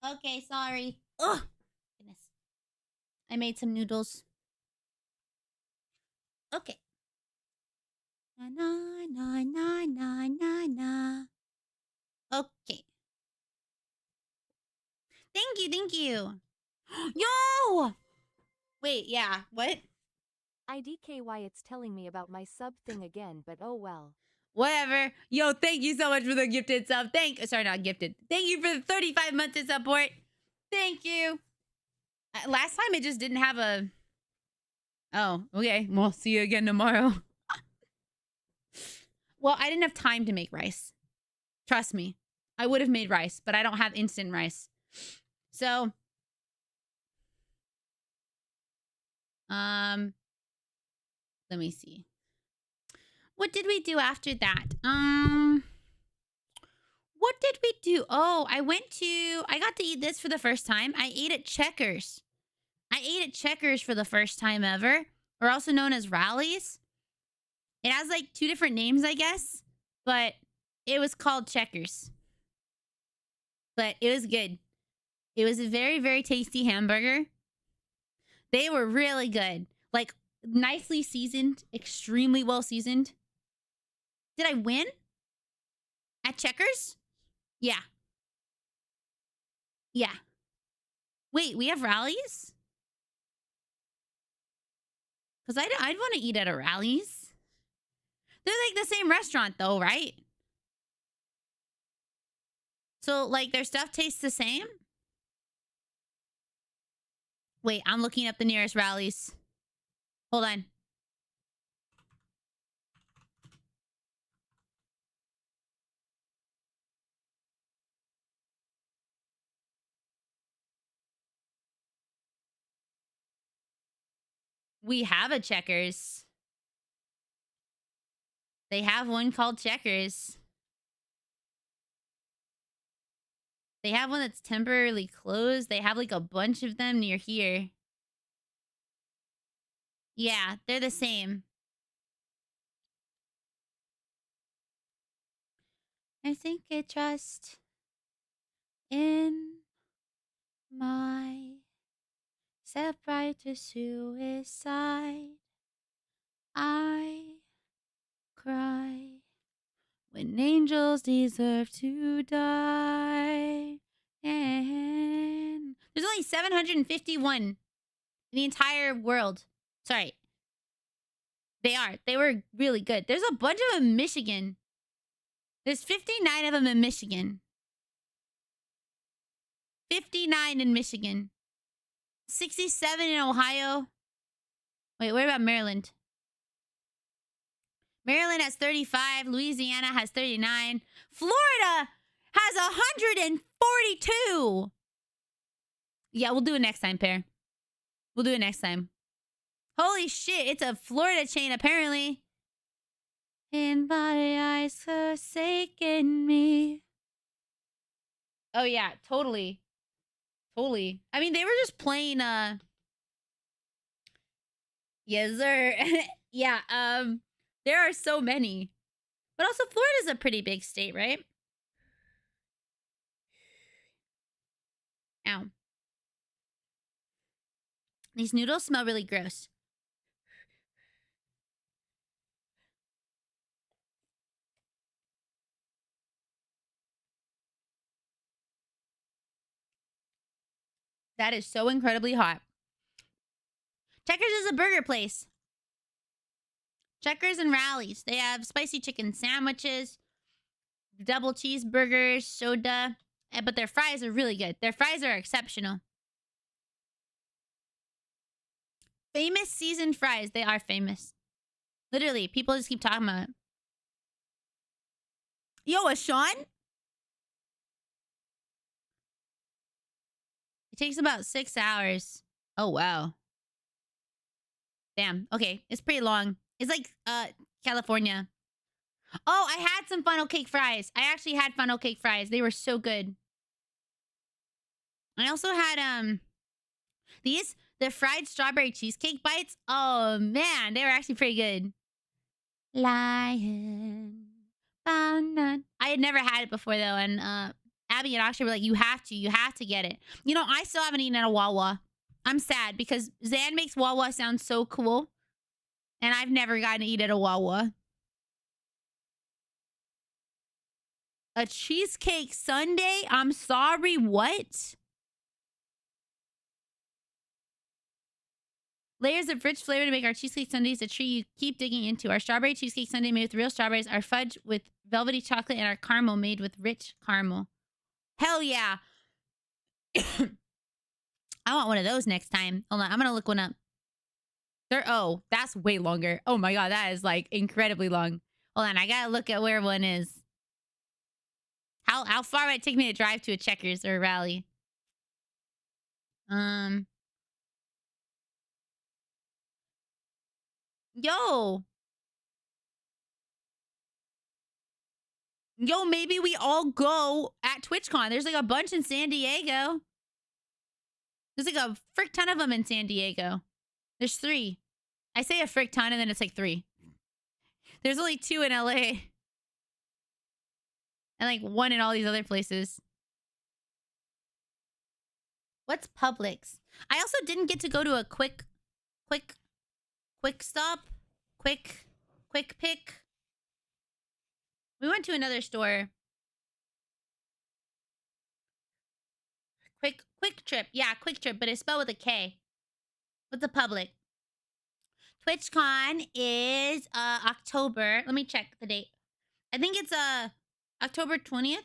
Okay, sorry. Ugh. Goodness. I made some noodles. Okay. Na na na na na na na. Okay. Thank you, thank you. Yo! Wait, yeah, what? IDKY, it's telling me about my sub thing again, but oh well. Whatever. Yo, thank you so much for the gifted sub. Sorry, not gifted. Thank you for the 35 months of support. Thank you. Last time it just didn't have a... Oh, okay. We'll see you again tomorrow. Well, I didn't have time to make rice. Trust me. I would have made rice, but I don't have instant rice. So... Let me see. What did we do after that? What did we do? Oh, I got to eat this for the first time. I ate at Checkers. I ate at Checkers for the first time ever, or also known as Rallies. It has like 2 different names, I guess, but it was called Checkers. But it was good. It was a very, very tasty hamburger. They were really good. Like, nicely seasoned, extremely well seasoned. Did I win? At Checkers? Yeah. Yeah. Wait, we have Rallies? Because I'd want to eat at a Rallies. They're like the same restaurant though, right? So, like, their stuff tastes the same? Wait, I'm looking up the nearest Rallies. Hold on. We have a Checkers. They have one called Checkers. They have one that's temporarily closed. They have like a bunch of them near here. Yeah, they're the same. I think I trust in my self right to suicide. I cry when angels deserve to die. And there's only 751 in the entire world. Sorry. They were really good. There's a bunch of them in Michigan. There's 59 of them in Michigan. 59 in Michigan. 67 in Ohio. Wait, what about Maryland? Maryland has 35. Louisiana has 39. Florida has 142. Yeah, we'll do it next time, Pear. We'll do it next time. Holy shit, it's a Florida chain, apparently. In my eyes forsaken me. Oh, yeah, totally. Totally. I mean, they were just playing, Yes, sir. Yeah, there are so many. But also, Florida's a pretty big state, right? Ow. These noodles smell really gross. That is so incredibly hot. Checkers is a burger place. Checkers and Rallies. They have spicy chicken sandwiches, double cheeseburgers, soda. But their fries are really good. Their fries are exceptional. Famous seasoned fries. They are famous. Literally, people just keep talking about it. Yo, a Sean? It takes about 6 hours. Oh, wow. Damn. Okay, it's pretty long. It's like, California. Oh, I had some funnel cake fries. I actually had funnel cake fries. They were so good. I also had, the fried strawberry cheesecake bites. Oh, man. They were actually pretty good. Lion. Found none. I had never had it before, though, and, Abby and Akshay were like, you have to get it. You know, I still haven't eaten at a Wawa. I'm sad because Zan makes Wawa sound so cool. And I've never gotten to eat at a Wawa. A cheesecake sundae? I'm sorry, what? Layers of rich flavor to make our cheesecake sundaes a treat you keep digging into. Our strawberry cheesecake sundae made with real strawberries, our fudge with velvety chocolate, and our caramel made with rich caramel. Hell yeah. I want one of those next time. Hold on, I'm gonna look one up. Oh, that's way longer. Oh my god, that is like incredibly long. Hold on, I gotta look at where one is. How far would it take me to drive to a Checkers or a Rally? Yo, maybe we all go at TwitchCon. There's like a bunch in San Diego. There's like a frick ton of them in San Diego. There's 3. I say a frick ton and then it's like 3. There's only 2 in LA. And like 1 in all these other places. What's Publix? I also didn't get to go to a quick stop. Quick pick. We went to another store. Quick trip. Yeah, quick trip, but it's spelled with a K. What's a Publix? TwitchCon is October. Let me check the date. I think it's October 20th.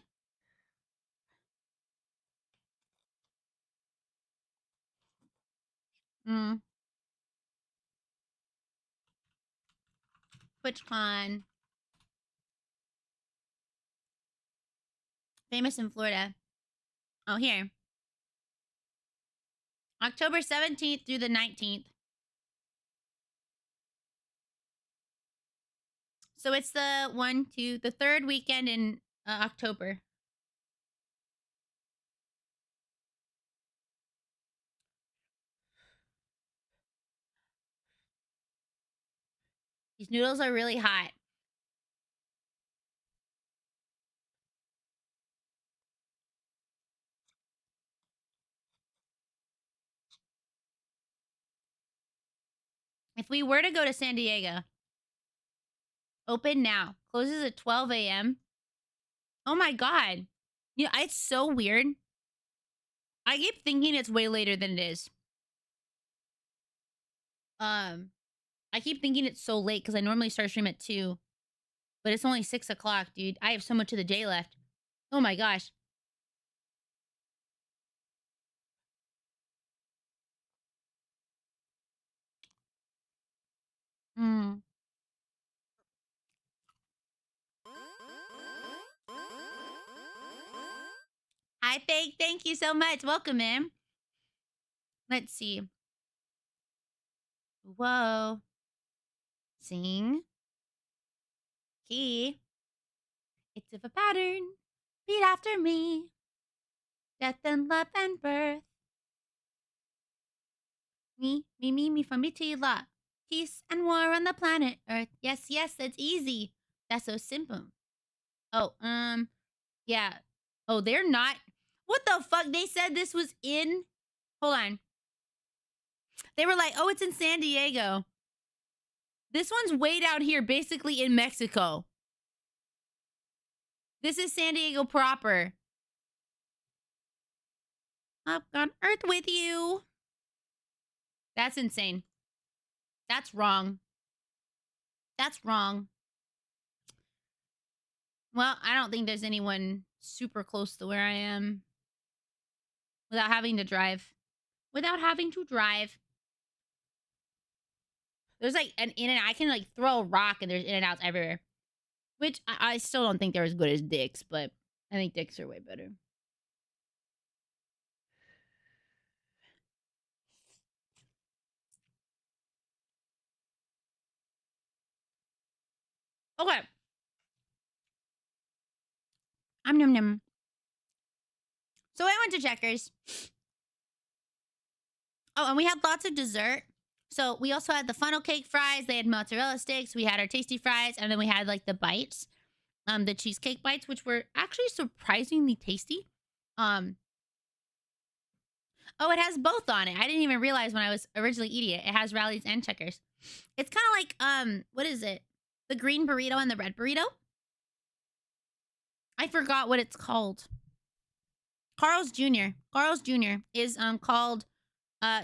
TwitchCon. Famous in Florida. Oh, here. October 17th through the 19th. So it's the third weekend in October. These noodles are really hot. If we were to go to San Diego, open now. Closes at 12 a.m. Oh my god. Yeah, it's so weird. I keep thinking it's way later than it is. I keep thinking it's so late because I normally start stream at 2. But it's only 6 o'clock, dude. I have so much of the day left. Oh my gosh. Hi, Fake. Thank you so much. Welcome, in. Let's see. Whoa. Sing. Key. It's of a pattern. Read after me. Death and love and birth. Me from Mitila. Peace and war on the planet Earth. Yes, that's easy. That's so simple. Oh, yeah. Oh, they're not. What the fuck? They said this was in. Hold on. They were like, oh, it's in San Diego. This one's way down here, basically in Mexico. This is San Diego proper. Up on Earth with you. That's insane. That's wrong. That's wrong. Well, I don't think there's anyone super close to where I am. Without having to drive. Without having to drive. There's like an In-N-Out. I can like throw a rock and there's In-N-Outs everywhere. Which I still don't think they're as good as Dick's, but I think Dick's are way better. Okay. Num. So I went to Checkers. Oh, and we had lots of dessert. So we also had the funnel cake fries. They had mozzarella sticks. We had our tasty fries. And then we had like the bites. The cheesecake bites, which were actually surprisingly tasty. Oh, it has both on it. I didn't even realize when I was originally eating it. It has rallies and checkers. It's kind of like what is it? The green burrito and the red burrito. I forgot what it's called. Carl's Jr. Carl's Jr. is called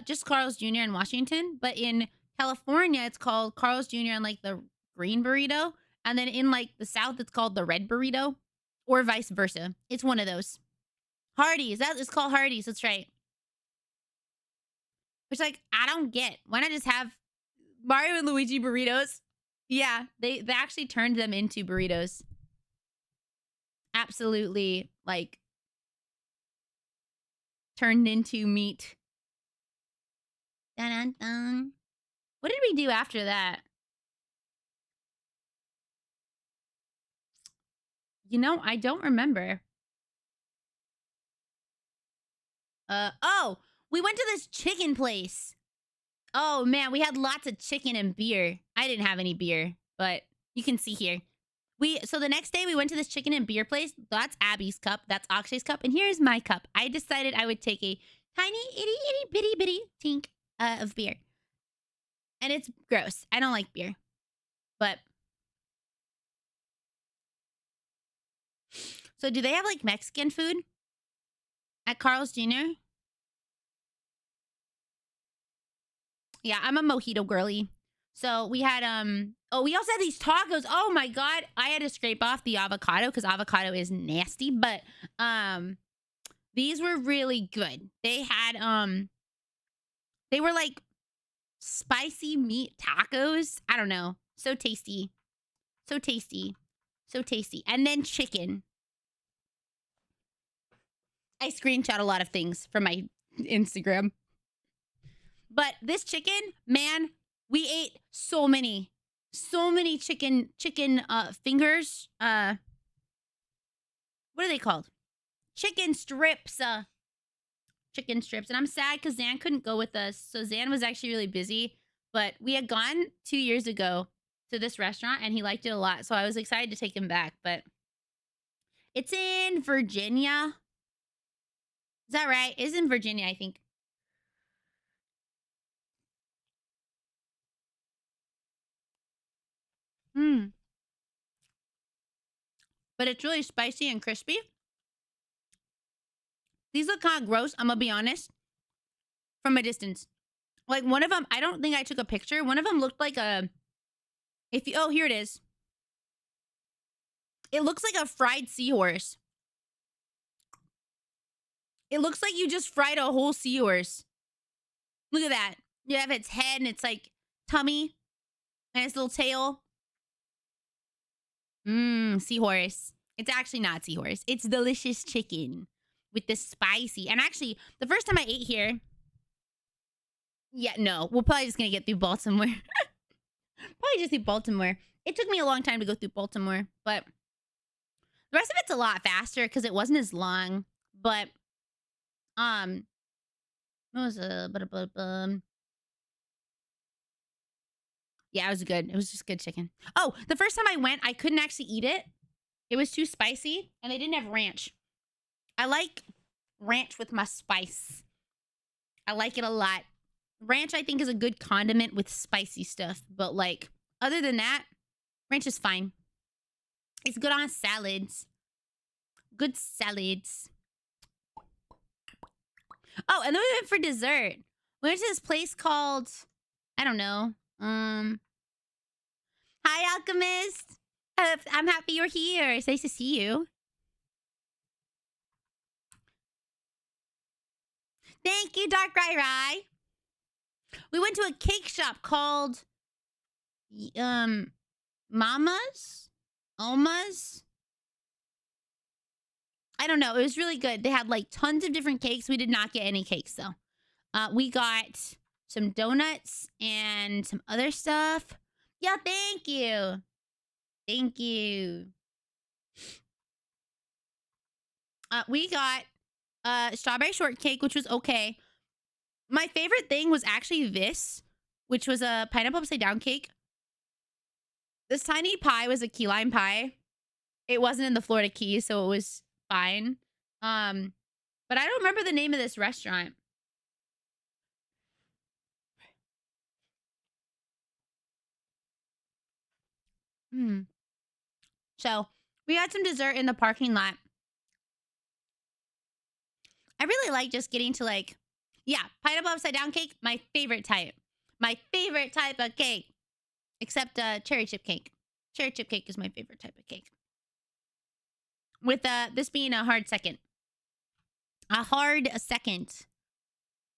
just Carl's Jr. in Washington, but in California it's called Carl's Jr. and like the green burrito, and then in like the South it's called the red burrito, or vice versa. It's one of those. Hardee's. That is called Hardee's. That's right. Which like I don't get. Why not just have Mario and Luigi burritos? Yeah, they actually turned them into burritos. Absolutely, like turned into meat. Dun, dun, dun. What did we do after that? You know, I don't remember. Oh, we went to this chicken place. Oh man, we had lots of chicken and beer. I didn't have any beer, but you can see here. So the next day we went to this chicken and beer place. That's Abby's cup. That's Akshay's cup. And here's my cup. I decided I would take a tiny, itty bitty tink of beer. And it's gross. I don't like beer. But so do they have like Mexican food at Carl's Jr.? Yeah, I'm a mojito girly. So we had oh, we also had these tacos. Oh my god, I had to scrape off the avocado because avocado is nasty, but these were really good. They had they were like spicy meat tacos. I don't know. So tasty. So tasty. So tasty. And then chicken. I screenshot a lot of things from my Instagram. But this chicken, man, we ate so many chicken fingers. What are they called? Chicken strips. Chicken strips. And I'm sad because Zan couldn't go with us. So Zan was actually really busy. But we had gone 2 years ago to this restaurant and he liked it a lot. So I was excited to take him back. But it's in Virginia. Is that right? It's in Virginia, I think. But it's really spicy and crispy. These look kind of gross, I'm gonna be honest. From a distance. Like one of them, I don't think I took a picture. One of them looked like a... Oh, here it is. It looks like a fried seahorse. It looks like you just fried a whole seahorse. Look at that. You have its head and its like tummy. And its little tail. Seahorse. It's actually not seahorse. It's delicious chicken with the spicy. And actually, the first time I ate here... Yeah, no. We're probably just going to get through Baltimore. Probably just through Baltimore. It took me a long time to go through Baltimore. But the rest of it's a lot faster because it wasn't as long. But, what was yeah, it was good. It was just good chicken. Oh, the first time I went, I couldn't actually eat it. It was too spicy, and they didn't have ranch. I like ranch with my spice. I like it a lot. Ranch, I think, is a good condiment with spicy stuff. But, like, other than that, ranch is fine. It's good on salads. Good salads. Oh, and then we went for dessert. We went to this place called, I don't know. Hi, Alchemist. I'm happy you're here. It's nice to see you. Thank you, Dark Rai Rai. We went to a cake shop called Mama's? Oma's? I don't know. It was really good. They had like tons of different cakes. We did not get any cakes though. We got some donuts and some other stuff. Yeah, thank you. Thank you. We got strawberry shortcake, which was okay. My favorite thing was actually this, which was a pineapple upside down cake. This tiny pie was a key lime pie. It wasn't in the Florida Keys, so it was fine. But I don't remember the name of this restaurant. So we had some dessert in the parking lot. I really like just getting to like, yeah, pineapple upside down cake, my favorite type. My favorite type of cake. Except cherry chip cake. Cherry chip cake is my favorite type of cake. With this being a hard second. A hard second.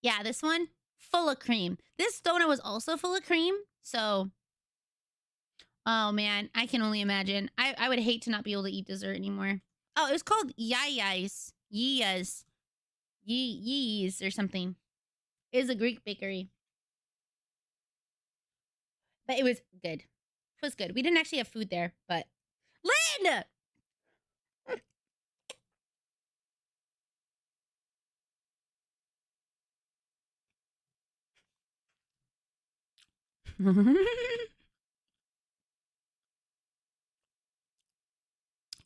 Yeah, this one, full of cream. This donut was also full of cream. So, oh man, I can only imagine. I would hate to not be able to eat dessert anymore. Oh, it was called Yayas. Yiyas. Yees or something. It is a Greek bakery. But it was good. It was good. We didn't actually have food there, but... Lynn!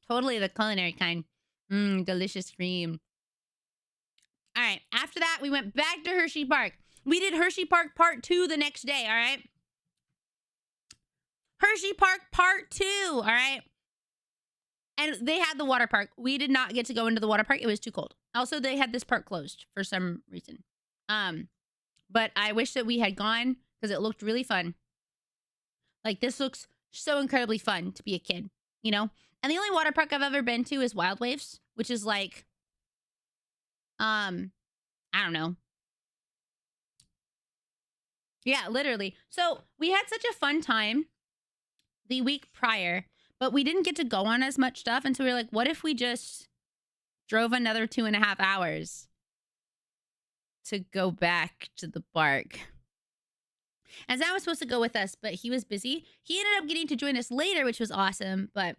Totally the culinary kind. Delicious cream. All right. After that, we went back to Hershey Park. We did Hershey Park Part 2 the next day, all right? Hershey Park Part 2, all right? And they had the water park. We did not get to go into the water park. It was too cold. Also, they had this park closed for some reason. But I wish that we had gone because it looked really fun. Like, this looks so incredibly fun to be a kid, you know? And the only water park I've ever been to is Wild Waves, which is like, I don't know. Yeah, literally. So we had such a fun time the week prior, but we didn't get to go on as much stuff. And so we were like, what if we just drove another 2.5 hours to go back to the park? And Zan was supposed to go with us, but he was busy. He ended up getting to join us later, which was awesome, but...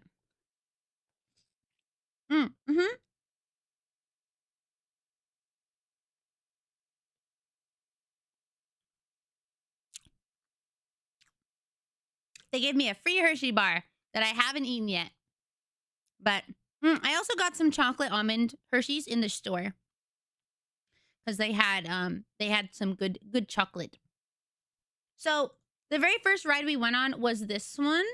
They gave me a free Hershey bar that I haven't eaten yet. But I also got some chocolate almond Hershey's in the store. Because they had some good chocolate. So the very first ride we went on was this one.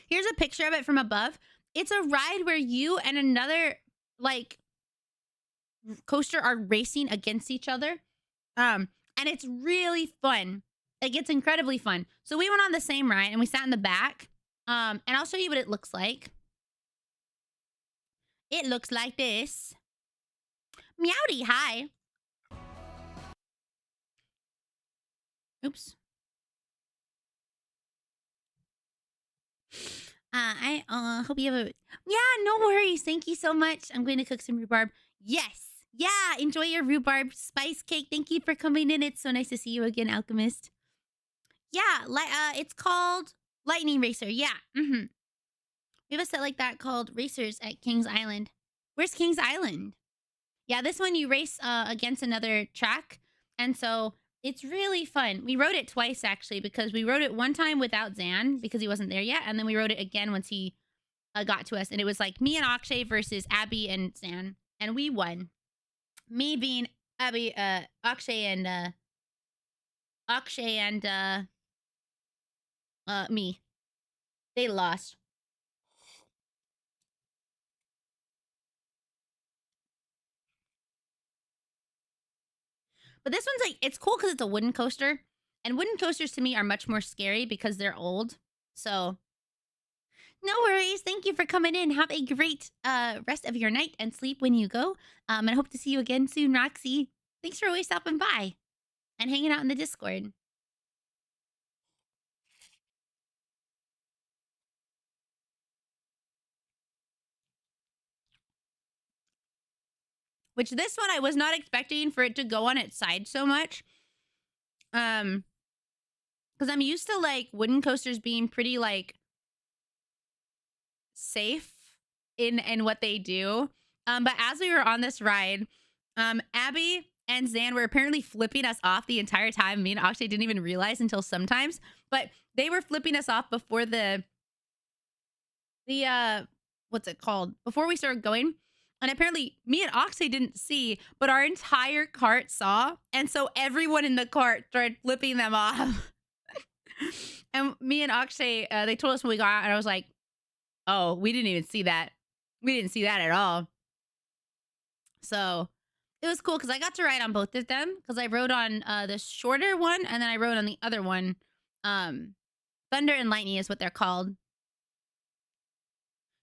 Here's a picture of it from above. It's a ride where you and another like coaster are racing against each other. And it's really fun. It gets incredibly fun. So we went on the same ride and we sat in the back. And I'll show you what it looks like. It looks like this. Meowdy, hi. Oops. I hope you have a... Yeah, no worries. Thank you so much. I'm going to cook some rhubarb. Yes. Yeah, enjoy your rhubarb spice cake. Thank you for coming in. It's so nice to see you again, Alchemist. Yeah, it's called Lightning Racer. Yeah. We have a set like that called Racers at Kings Island. Where's Kings Island? Yeah, this one you race against another track. And so it's really fun. We rode it twice, actually, because we rode it one time without Zan because he wasn't there yet. And then we rode it again once he got to us. And it was like me and Akshay versus Abby and Zan. And we won. Me being Abby, Akshay and me. They lost. But this one's like, it's cool because it's a wooden coaster. And wooden coasters to me are much more scary because they're old. So, no worries. Thank you for coming in. Have a great rest of your night and sleep when you go. And I hope to see you again soon, Roxy. Thanks for always stopping by and hanging out in the Discord. Which this one I was not expecting for it to go on its side so much. Because I'm used to like wooden coasters being pretty like safe in what they do. But as we were on this ride, Abby and Zan were apparently flipping us off the entire time. Me and Akshay didn't even realize until sometimes. But they were flipping us off before the what's it called? Before we started going. And apparently me and Oxy didn't see, but our entire cart saw. And so everyone in the cart started flipping them off. And me and Akshay, they told us when we got out, and I was like, oh, we didn't even see that. We didn't see that at all. So it was cool because I got to ride on both of them because I rode on the shorter one and then I rode on the other one. Thunder and Lightning is what they're called.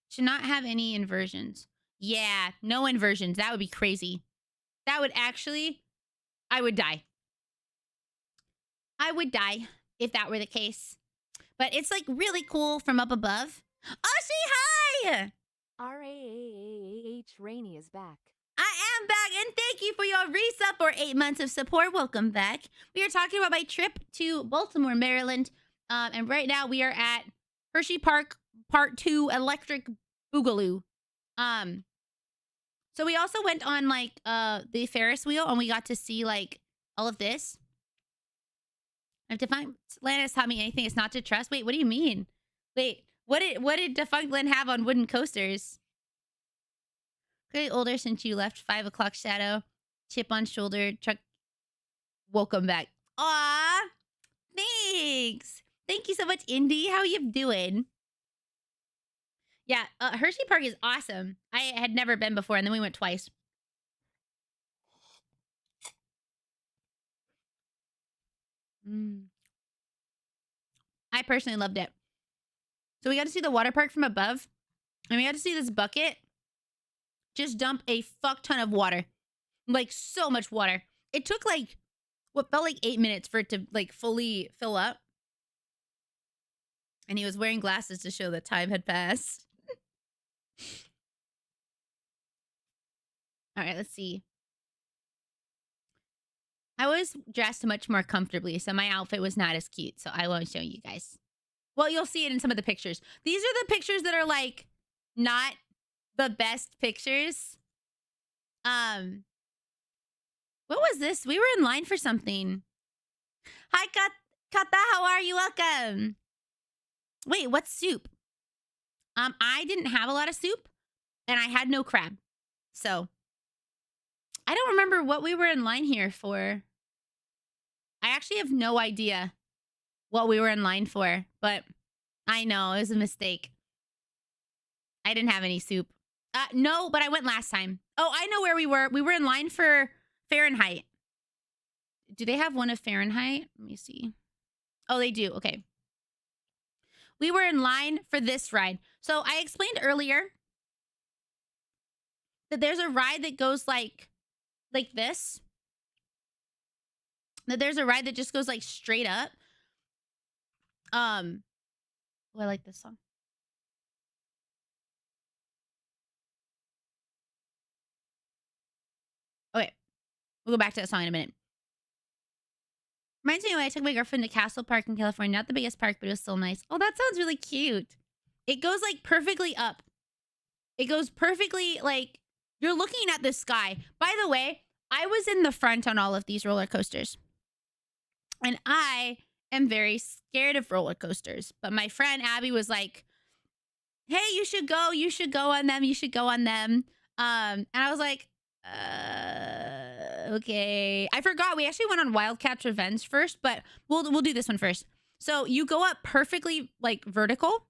Should not have any inversions. Yeah, no inversions. That would be crazy. That would actually, I would die. I would die if that were the case. But it's like really cool from up above. Oh, say hi! Rainy is back. I am back, and thank you for your resub for 8 months of support. Welcome back. We are talking about my trip to Baltimore, Maryland. And right now we are at Hershey Park Part 2 Electric Boogaloo. So we also went on like the Ferris wheel, and we got to see like all of this. If Defunct Land has taught me anything, it's not to trust. Wait, what do you mean? Wait, what did Defunct Land have on wooden coasters? Great older since you left. 5 o'clock shadow. Chip on shoulder. Truck. Welcome back. Aw. Thanks. Thank you so much, Indy. How you doing? Yeah, Hershey Park is awesome. I had never been before, and then we went twice. I personally loved it. So we got to see the water park from above, and we got to see this bucket just dump a fuck ton of water. Like, so much water. It took, like, what felt like 8 minutes for it to, like, fully fill up. And he was wearing glasses to show that time had passed. All right, let's see. I was dressed much more comfortably, so my outfit was not as cute, so I won't show you guys. Well, you'll see it in some of the pictures. These are the pictures that are, like, not the best pictures. What was this? We were in line for something. Hi, Kata, how are you? Welcome. Wait, what's soup? I didn't have a lot of soup, and I had no crab. So, I don't remember what we were in line here for. I actually have no idea what we were in line for, but I know it was a mistake. I didn't have any soup. No, but I went last time. Oh, I know where we were. We were in line for Fahrenheit. Do they have one of Fahrenheit? Let me see. Oh, they do. Okay. We were in line for this ride. So I explained earlier that there's a ride that goes like this. That there's a ride that just goes like straight up. Oh, I like this song. Okay. We'll go back to that song in a minute. Reminds me when I took my girlfriend to Castle Park in California. Not the biggest park, but it was still nice. Oh, that sounds really cute. It goes like perfectly up. It goes perfectly like you're looking at the sky. By the way, I was in the front on all of these roller coasters. And I am very scared of roller coasters. But my friend Abby was like, hey, you should go. You should go on them. You should go on them. And I was like, okay. I forgot. We actually went on Wildcat's Revenge first, but we'll do this one first. So you go up perfectly like vertical.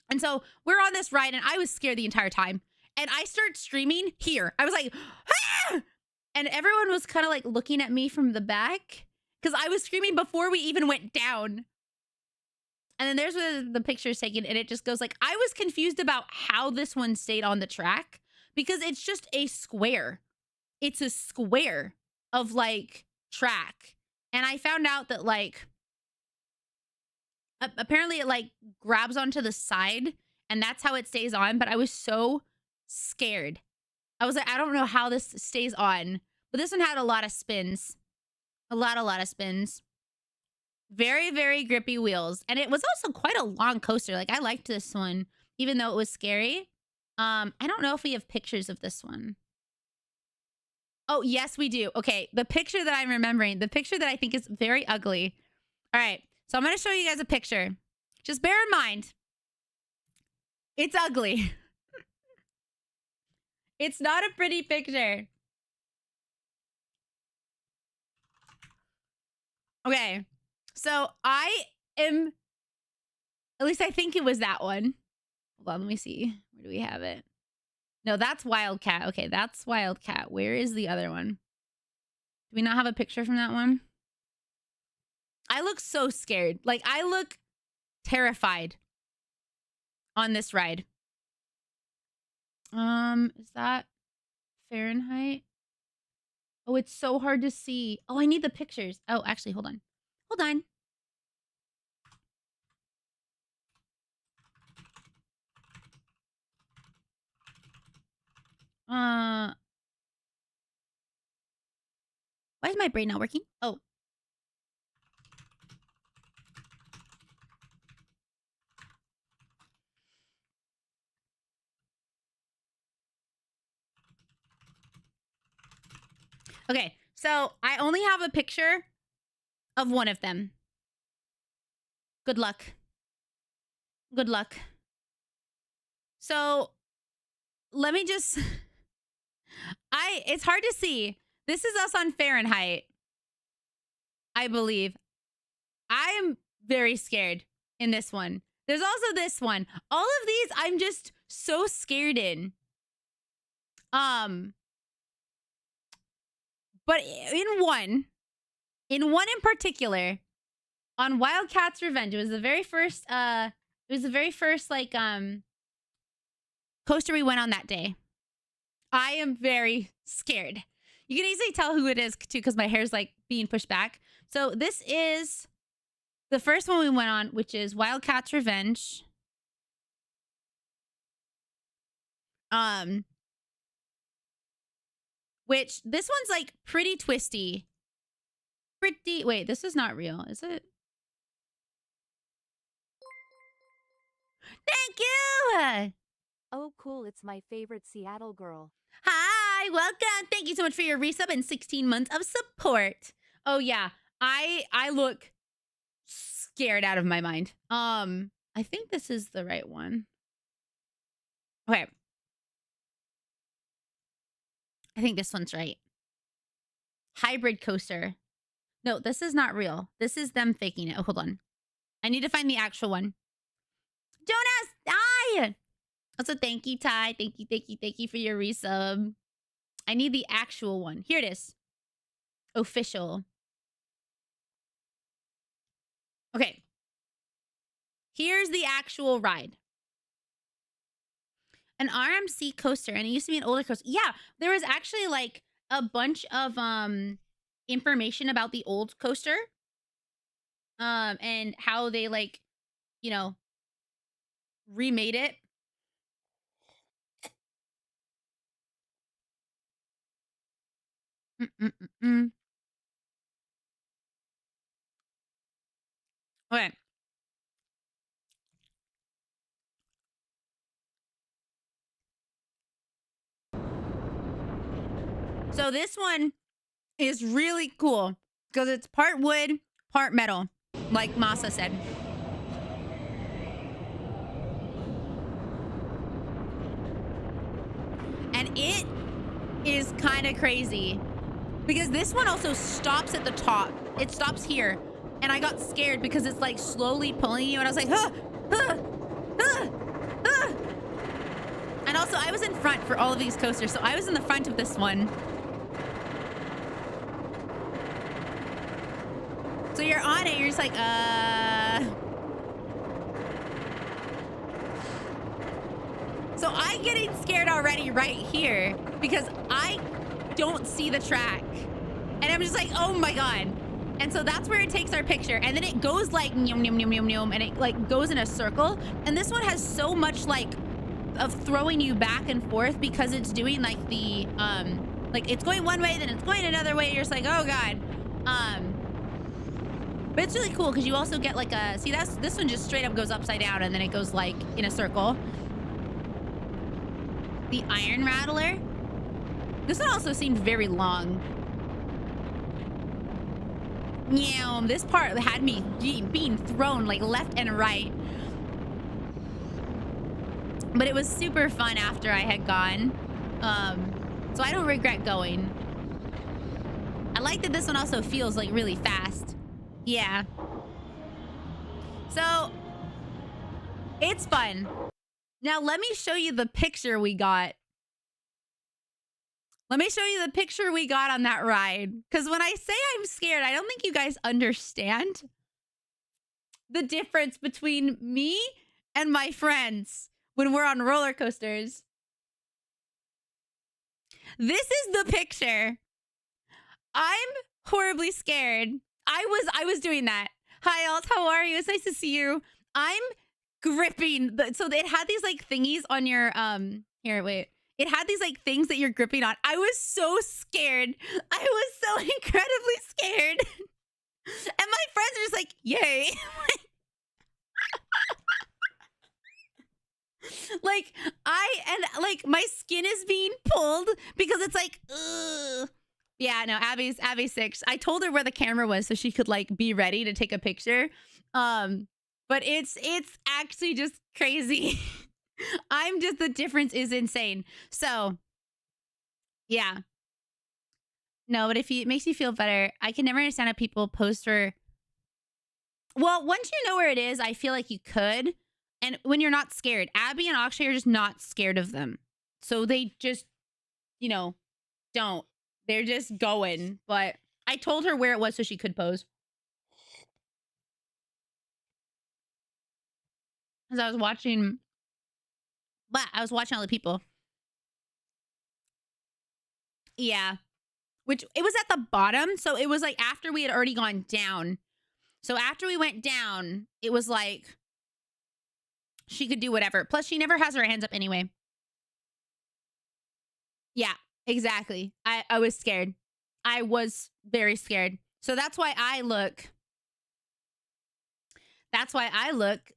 And so we're on this ride, and I was scared the entire time. And I start screaming here. I was like, ah! And everyone was kind of like looking at me from the back because I was screaming before we even went down. And then there's where the picture's taken, and it just goes like, I was confused about how this one stayed on the track because it's just a square. It's a square of like track. And I found out that like, apparently it like grabs onto the side and that's how it stays on. But I was so scared. I was like, I don't know how this stays on. But this one had a lot of spins. A lot of spins. Very, very grippy wheels. And it was also quite a long coaster. Like I liked this one, even though it was scary. I don't know if we have pictures of this one. Oh, yes, we do. Okay, the picture that I'm remembering, the picture that I think is very ugly. All right, so I'm going to show you guys a picture. Just bear in mind, it's ugly. It's not a pretty picture. Okay. So I am, at least I think it was that one. Hold on, let me see. Where do we have it? No, that's Wildcat. Okay, that's Wildcat. Where is the other one? Do we not have a picture from that one? I look so scared. Like, I look terrified on this ride. Is that Fahrenheit? Oh, it's so hard to see. Oh, I need the pictures. Oh, actually, hold on. Hold on. Why is my brain not working? Oh. Okay, so I only have a picture of one of them. Good luck. Good luck. So let me just... It's hard to see. This is us on Fahrenheit, I believe. I'm very scared in this one. There's also this one. All of these, I'm just so scared in. But in one in particular, on Wildcat's Revenge, it was the very first, like, coaster we went on that day. I am very scared. You can easily tell who it is, too, because my hair's, like, being pushed back. So this is the first one we went on, which is Wildcat's Revenge. Which, this one's, like, pretty twisty. Wait, this is not real, is it? Thank you! Oh, cool. It's my favorite Seattle girl. Hi, welcome. Thank you so much for your resub and 16 months of support. Oh, yeah. I look scared out of my mind. I think this is the right one. Okay. I think this one's right. Hybrid coaster. No, this is not real. This is them faking it. Oh, hold on. I need to find the actual one. Jonas, hi! Also, thank you, Ty. Thank you for your resub. I need the actual one. Here it is. Official. Okay. Here's the actual ride. An RMC coaster, and it used to be an older coaster. Yeah, there was actually like a bunch of information about the old coaster. And how they like, you know, remade it. Okay. So this one is really cool because it's part wood, part metal, like Masa said. And it is kind of crazy because this one also stops at the top. It stops here. And I got scared because it's like slowly pulling you. And I was like, ah, ah, ah, ah. And also I was in front for all of these coasters. So I was in the front of this one. So you're on it. You're just like, So I'm getting scared already right here because I don't see the track. And I'm just like, oh my God. And so that's where it takes our picture. And then it goes like, nyum, nyum, nyum, nyum, nyum, and it like goes in a circle. And this one has so much like of throwing you back and forth because it's doing like the, like it's going one way, then it's going another way. You're just like, oh God. But it's really cool because you also get like a, see this one just straight up goes upside down and then it goes like in a circle. The Iron Rattler. This one also seemed very long. Yeah, this part had me being thrown like left and right. But it was super fun after I had gone. So I don't regret going. I like that this one also feels like really fast. Yeah. So it's fun. Now let me show you the picture we got. Let me show you the picture we got on that ride. Because when I say I'm scared, I don't think you guys understand the difference between me and my friends when we're on roller coasters. This is the picture. I'm horribly scared. I was doing that. Hi, Alt. How are you? It's nice to see you. I'm gripping. So it had these like thingies on your Here, wait. It had these like things that you're gripping on. I was so scared. I was so incredibly scared. And my friends are just like, yay. Like my skin is being pulled because it's like, ugh. Yeah, no, Abby's 6. I told her where the camera was so she could like be ready to take a picture. But it's actually just crazy. The difference is insane. So yeah. No, but it makes you feel better. I can never understand how people post for. Well, once you know where it is, I feel like you could. And when you're not scared, Abby and Akshay are just not scared of them. So they just, don't. They're just going. But I told her where it was so she could pose. Because I was watching all the people. Yeah. Which it was at the bottom. So it was like after we had already gone down. So after we went down, it was like she could do whatever. Plus, she never has her hands up anyway. Yeah, exactly. I was scared. I was very scared. So that's why I look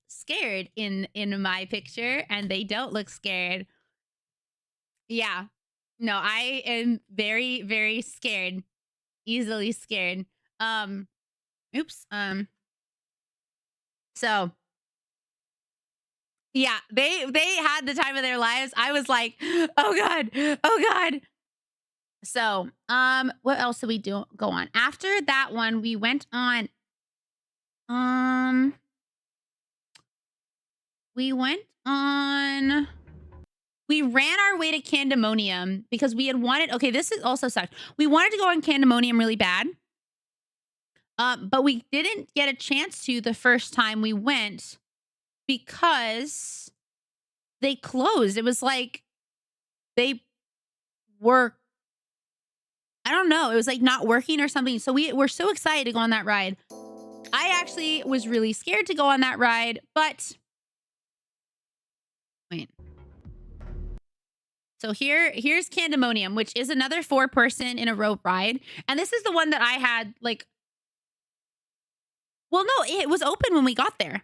scared in my picture, and they don't look scared. Yeah. No, I am very, very scared. Easily scared. Oops. So yeah, they had the time of their lives. I was like, oh God. Oh God. So, what else did we go on? After that one, we went on, we ran our way to Candemonium because we had wanted, okay, this is also sucked. We wanted to go on Candemonium really bad. But we didn't get a chance to the first time we went because they closed. It was like they were, I don't know. It was like not working or something. So we were so excited to go on that ride. I actually was really scared to go on that ride, but wait. So here's Candemonium, which is another 4-person in a rope ride. And this is the one that I had like, well, no, it was open when we got there.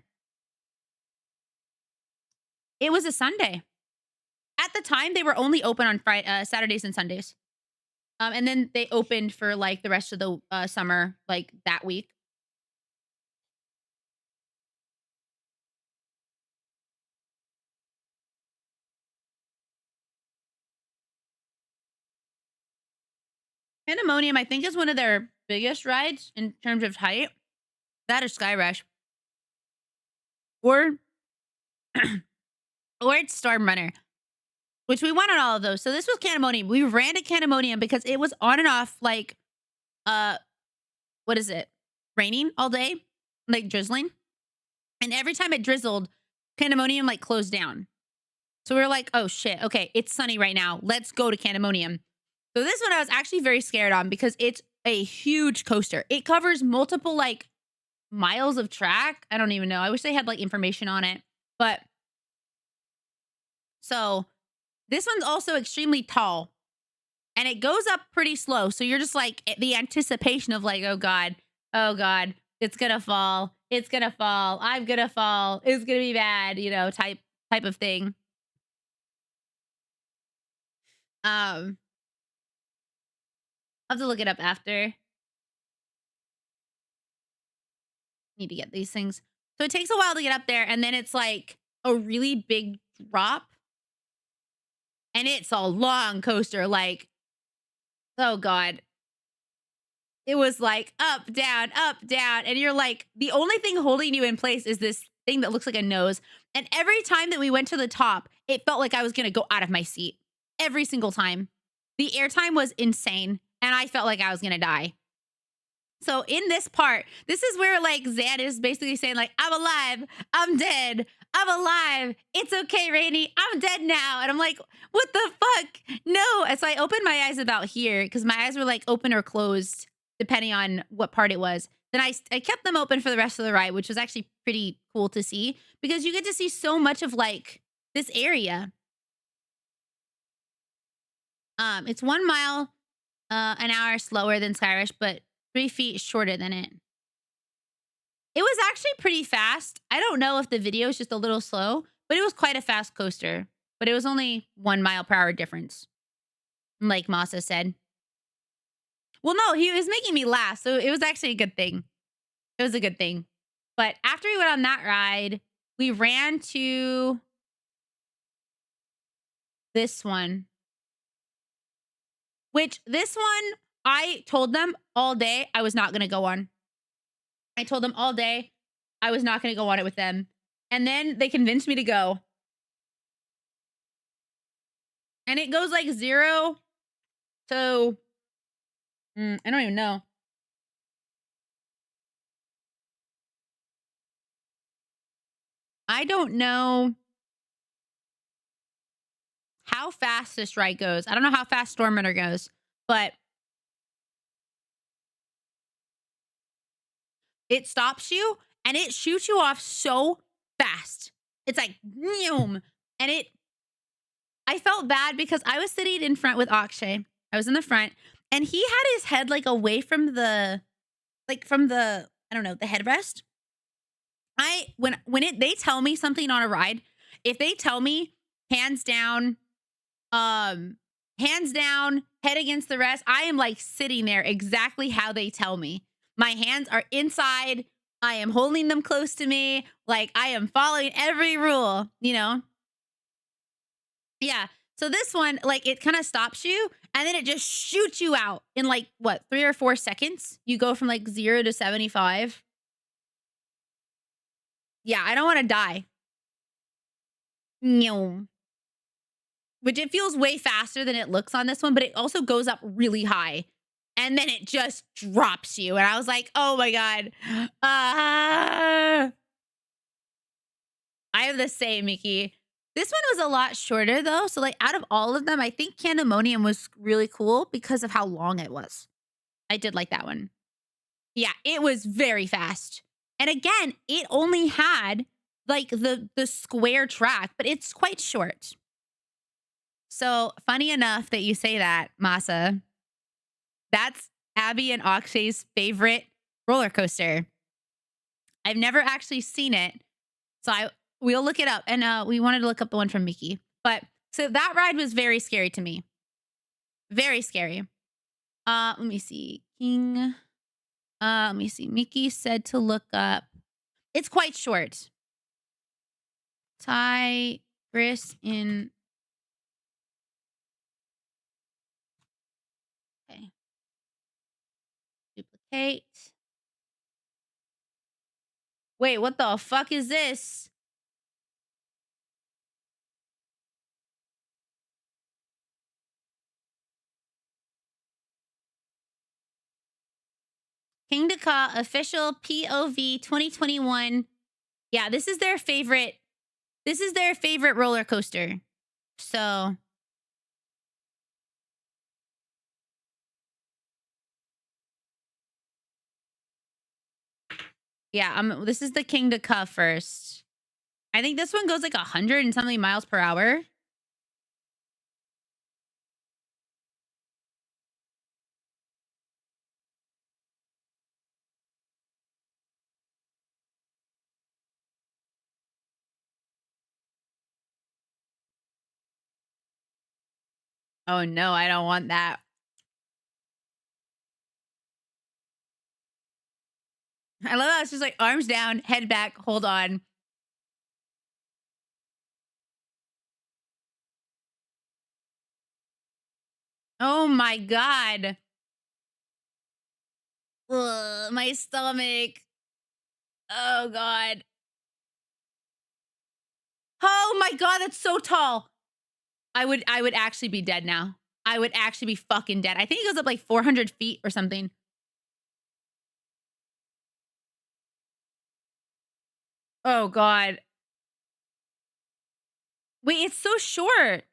It was a Sunday. At the time, they were only open on Saturdays and Sundays. And then they opened for like the rest of the summer, like that week. Pandemonium, I think, is one of their biggest rides in terms of height. That is Sky Rush. Or it's Storm Runner, which we went on all of those. So this was Candemonium. We ran to Candemonium because it was on and off like, what is it? Raining all day, like drizzling. And every time it drizzled, Candemonium like closed down. So we were like, oh shit, okay, it's sunny right now. Let's go to Candemonium. So this one I was actually very scared on because it's a huge coaster. It covers multiple like miles of track. I don't even know. I wish they had like information on it. But so this one's also extremely tall and it goes up pretty slow. So you're just like the anticipation of like, oh God, it's gonna fall. It's gonna fall. I'm gonna fall. It's gonna be bad, type of thing. I'll have to look it up after. Need to get these things. So it takes a while to get up there, and then it's like a really big drop. And it's a long coaster, like, oh God. It was like up, down, and you're like, the only thing holding you in place is this thing that looks like a nose. And every time that we went to the top, it felt like I was gonna go out of my seat. Every single time. The airtime was insane, and I felt like I was gonna die. So in this part, this is where like Zan is basically saying like, I'm alive, I'm dead, I'm alive, it's okay, Rainy, I'm dead now. And I'm like, what the fuck? No. And so I opened my eyes about here because my eyes were like open or closed, depending on what part it was. Then I kept them open for the rest of the ride, which was actually pretty cool to see because you get to see so much of like this area. It's 1 mile an hour slower than Skyrush, but 3 feet shorter than it. It was actually pretty fast. I don't know if the video is just a little slow, but it was quite a fast coaster. But it was only 1 mile per hour difference, like Masa said. Well, no, he was making me laugh, so it was actually a good thing. It was a good thing. But after we went on that ride, we ran to this one. Which, this one, I told them all day I was not going to go on. I told them all day I was not going to go on it with them. And then they convinced me to go. And it goes like 0 to... I don't even know. I don't know how fast this ride goes. I don't know how fast Storm Runner goes, but it stops you and it shoots you off so fast. It's like, and I felt bad because I was sitting in front with Akshay. I was in the front and he had his head like away from the, I don't know, the headrest. When they tell me something on a ride, if they tell me hands down, head against the rest, I am like sitting there exactly how they tell me. My hands are inside. I am holding them close to me. Like I am following every rule, you know? Yeah. So this one, like it kind of stops you and then it just shoots you out in like what, 3 or 4 seconds. You go from like 0 to 75. Yeah, I don't want to die. No. Which it feels way faster than it looks on this one, but it also goes up really high. And then it just drops you. And I was like, oh my God. I have the same, Mickey. This one was a lot shorter though. So like out of all of them, I think Candemonium was really cool because of how long it was. I did like that one. Yeah, it was very fast. And again, it only had like the square track, but it's quite short. So funny enough that you say that, Masa. That's Abby and Akshay's favorite roller coaster. I've never actually seen it. So we'll look it up. And we wanted to look up the one from Mickey. But so that ride was very scary to me. Very scary. Let me see. King. Let me see. Mickey said to look up. It's quite short. Tigress in... Okay. Duplicate. Wait, what the fuck is this? King Dakar official POV 2021. Yeah, this is their favorite. This is their favorite roller coaster. So yeah, this is the King Dakar first. I think this one goes like 100 and something miles per hour. Oh no, I don't want that. I love how it's just like arms down, head back, hold on. Oh my God. Ugh, my stomach. Oh God. Oh my God, that's so tall. I would actually be dead now. I would actually be fucking dead. I think it goes up like 400 feet or something. Oh God. Wait, it's so short.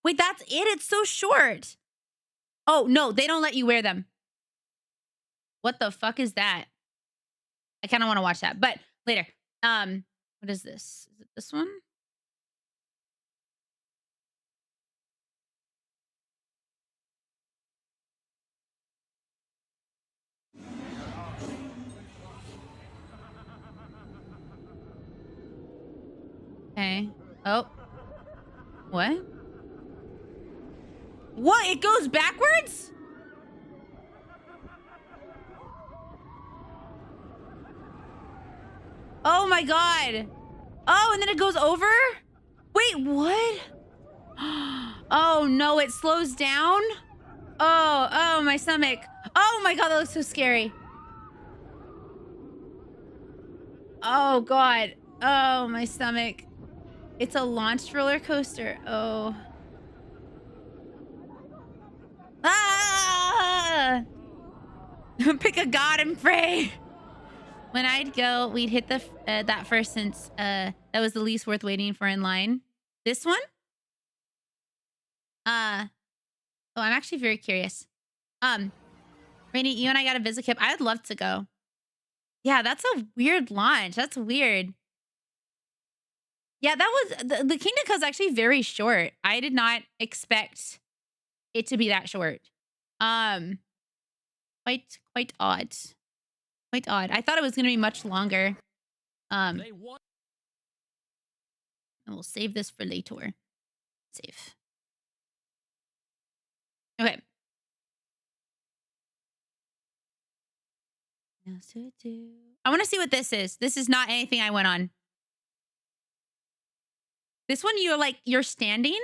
Wait, that's it? It's so short. Oh, no, they don't let you wear them. What the fuck is that? I kind of want to watch that, but later. What is this? Is it this one? Okay. Oh. What? What? It goes backwards? Oh my God. Oh, and then it goes over? Wait, what? Oh no, it slows down? Oh, my stomach. Oh my God, that looks so scary. Oh God. Oh, my stomach. It's a launched roller coaster. Oh. Ah! Pick a god and pray. When I'd go, we'd hit the that first since that was the least worth waiting for in line. This one? Oh, I'm actually very curious. Rainy, you and I got a visit kip. I'd love to go. Yeah, that's a weird launch. That's weird. Yeah, that was the Kingdom Come is actually very short. I did not expect it to be that short. Quite odd. Quite odd. I thought it was going to be much longer. And we'll save this for later. Save. Okay. I want to see what this is. This is not anything I went on. This one, you're standing?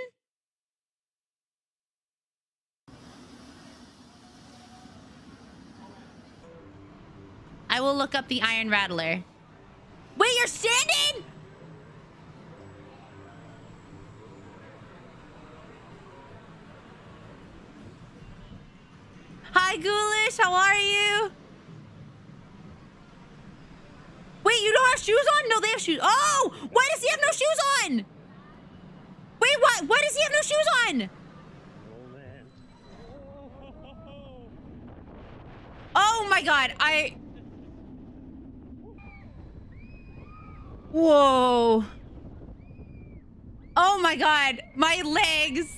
I will look up the Iron Rattler. Wait, you're standing? Hi, Ghoulish. How are you? Wait, you don't have shoes on? No, they have shoes. Oh, why does he have no shoes on? Wait, what? Why does he have no shoes on? Oh my God, Whoa. Oh my God, my legs.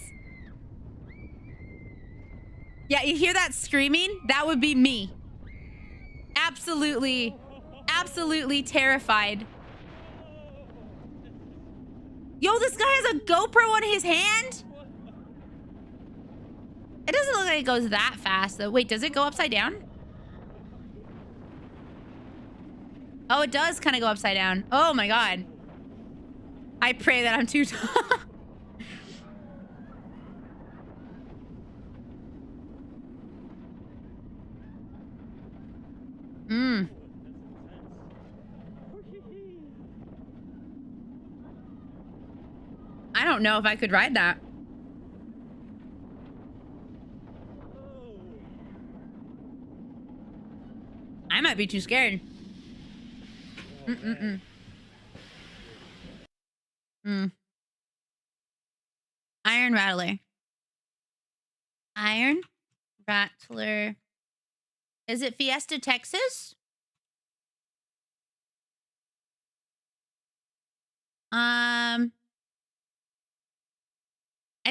Yeah, you hear that screaming? That would be me. Absolutely terrified. Yo, this guy has a GoPro on his hand? It doesn't look like it goes that fast, though. Wait, does it go upside down? Oh, it does kind of go upside down. Oh my God. I pray that I'm too tall. I don't know if I could ride that. I might be too scared. Iron Rattler. Iron Rattler. Is it Fiesta, Texas? I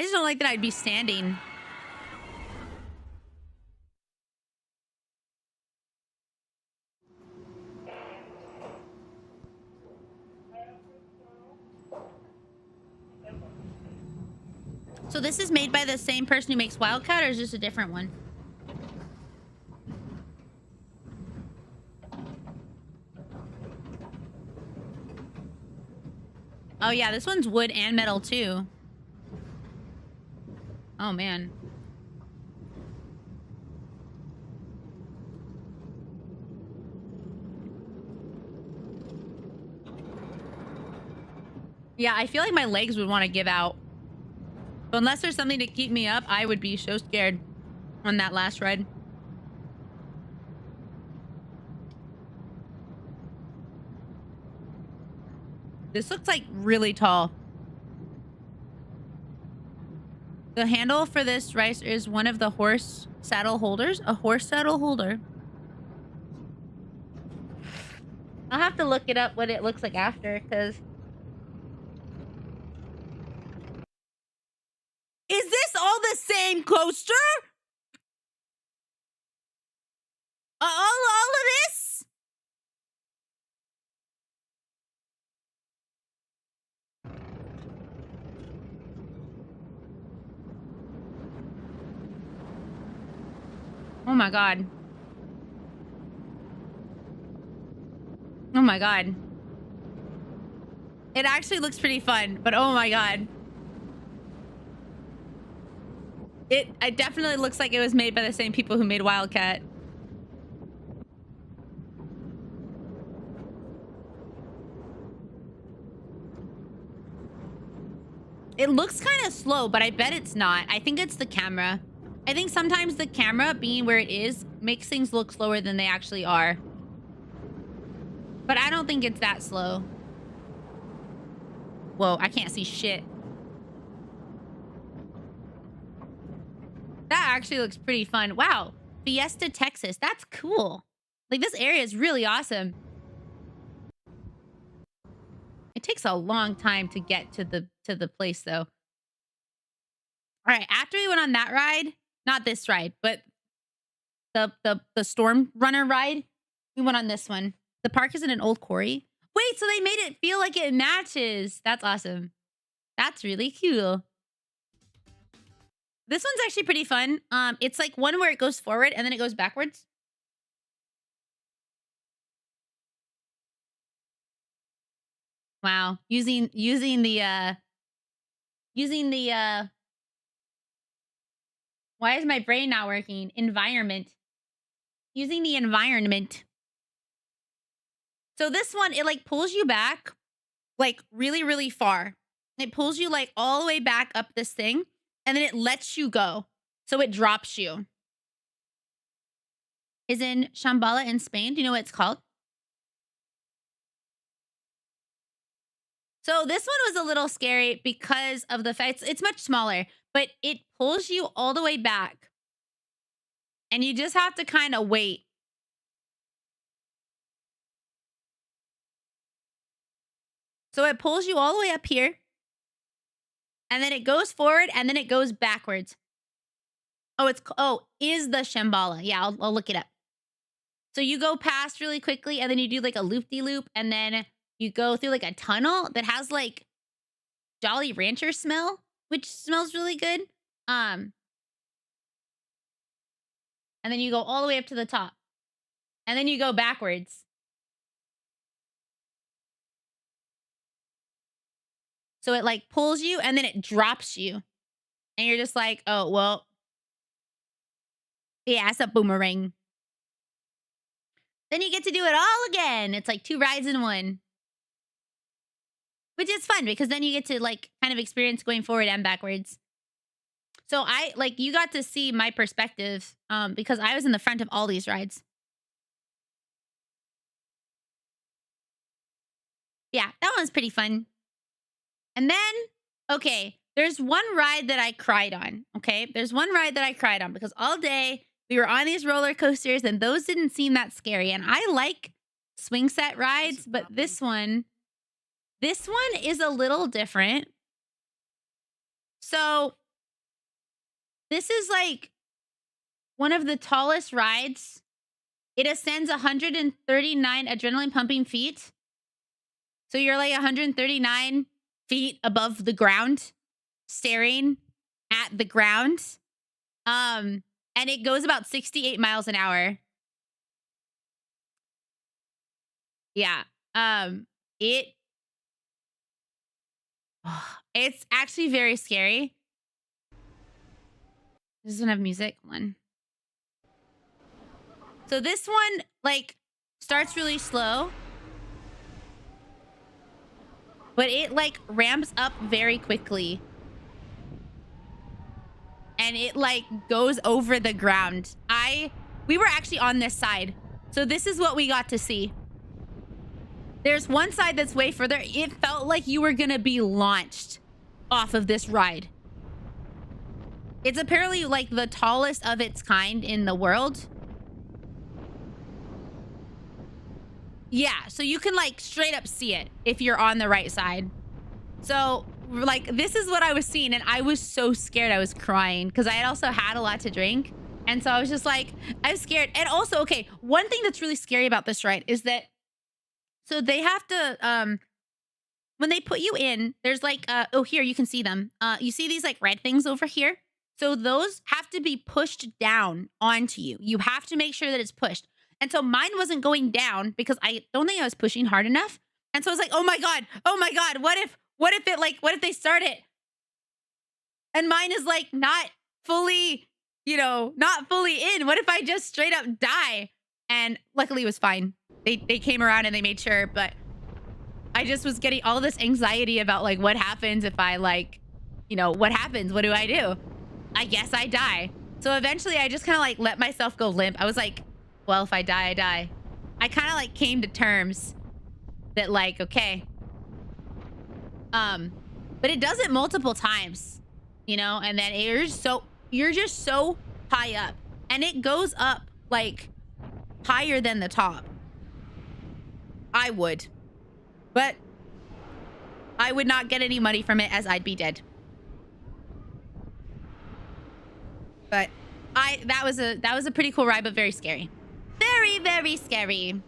just don't like that I'd be standing. So this is made by the same person who makes Wildcat, or is this a different one? Oh yeah, this one's wood and metal too. Oh man. Yeah, I feel like my legs would want to give out. But unless there's something to keep me up, I would be so scared on that last ride. This looks like really tall. The handle for this rice is one of the horse saddle holders. A horse saddle holder. I'll have to look it up what it looks like after, because... Is this all the same coaster? All of this? Oh my god. Oh my god. It actually looks pretty fun, but oh my god. It definitely looks like it was made by the same people who made Wildcat. It looks kind of slow, but I bet it's not. I think it's the camera. I think sometimes the camera being where it is makes things look slower than they actually are. But I don't think it's that slow. Whoa, I can't see shit. That actually looks pretty fun. Wow. Fiesta, Texas. That's cool. Like, this area is really awesome. It takes a long time to get to the place, though. All right, after we went on that ride, not this ride, but the Storm Runner ride, we went on this one. The park is in an old quarry. Wait, so they made it feel like it matches. That's awesome. That's really cool. This one's actually pretty fun. It's like one where it goes forward and then it goes backwards. Wow. Using the why is my brain not working? Environment. Using the environment. So this one, it like pulls you back like really, really far. It pulls you like all the way back up this thing. And then it lets you go. So it drops you. Is in Shambhala in Spain. Do you know what it's called? So this one was a little scary because of the fact it's much smaller, but it pulls you all the way back. And you just have to kind of wait. So it pulls you all the way up here. And then it goes forward and then it goes backwards. Is the Shambhala. Yeah, I'll look it up. So you go past really quickly and then you do like a loop-de-loop and then you go through like a tunnel that has like Jolly Rancher smell, which smells really good. And then you go all the way up to the top. And then you go backwards. So it like pulls you and then it drops you. And you're just like, oh, well. Yeah, it's a boomerang. Then you get to do it all again. It's like 2 rides in one. Which is fun because then you get to like kind of experience going forward and backwards. So you got to see my perspective because I was in the front of all these rides. Yeah, that one's pretty fun. And then, okay, there's one ride that I cried on, okay? There's one ride that I cried on because all day we were on these roller coasters and those didn't seem that scary. And I like swing set rides, but this one is a little different. So this is like one of the tallest rides. It ascends 139 adrenaline pumping feet. So you're like 139 feet above the ground, staring at the ground. And it goes about 68 miles an hour. Yeah. It's actually very scary. This doesn't have music. One. So this one, like, starts really slow. but it like ramps up very quickly. And it like goes over the ground. We were actually on this side. So this is what we got to see. There's one side that's way further. It felt like you were gonna be launched off of this ride. It's apparently like the tallest of its kind in the world. Yeah, so you can like straight up see it if you're on the right side. So like this is what I was seeing, and I was so scared. I was crying because I had also had a lot to drink. And so I was just like, I'm scared. And also, okay, one thing that's really scary about this ride is that, so they have to, when they put you in, there's like, oh, here, you can see them. You see these like red things over here? So those have to be pushed down onto you. You have to make sure that it's pushed. And so mine wasn't going down because I don't think I was pushing hard enough. And so I was like, oh my God, what if they start it? And mine is like not fully, not fully in. What if I just straight up die? And luckily it was fine. They came around and they made sure, but I just was getting all this anxiety about like, what happens if I like, what happens? What do I do? I guess I die. So eventually I just kind of like let myself go limp. I was like, well, if I die, I die. I kind of like came to terms that like, okay. But it does it multiple times, and then you're just so high up, and it goes up like higher than the top. I would, but I would not get any money from it as I'd be dead. But that was a pretty cool ride, but very scary. Very, very scary.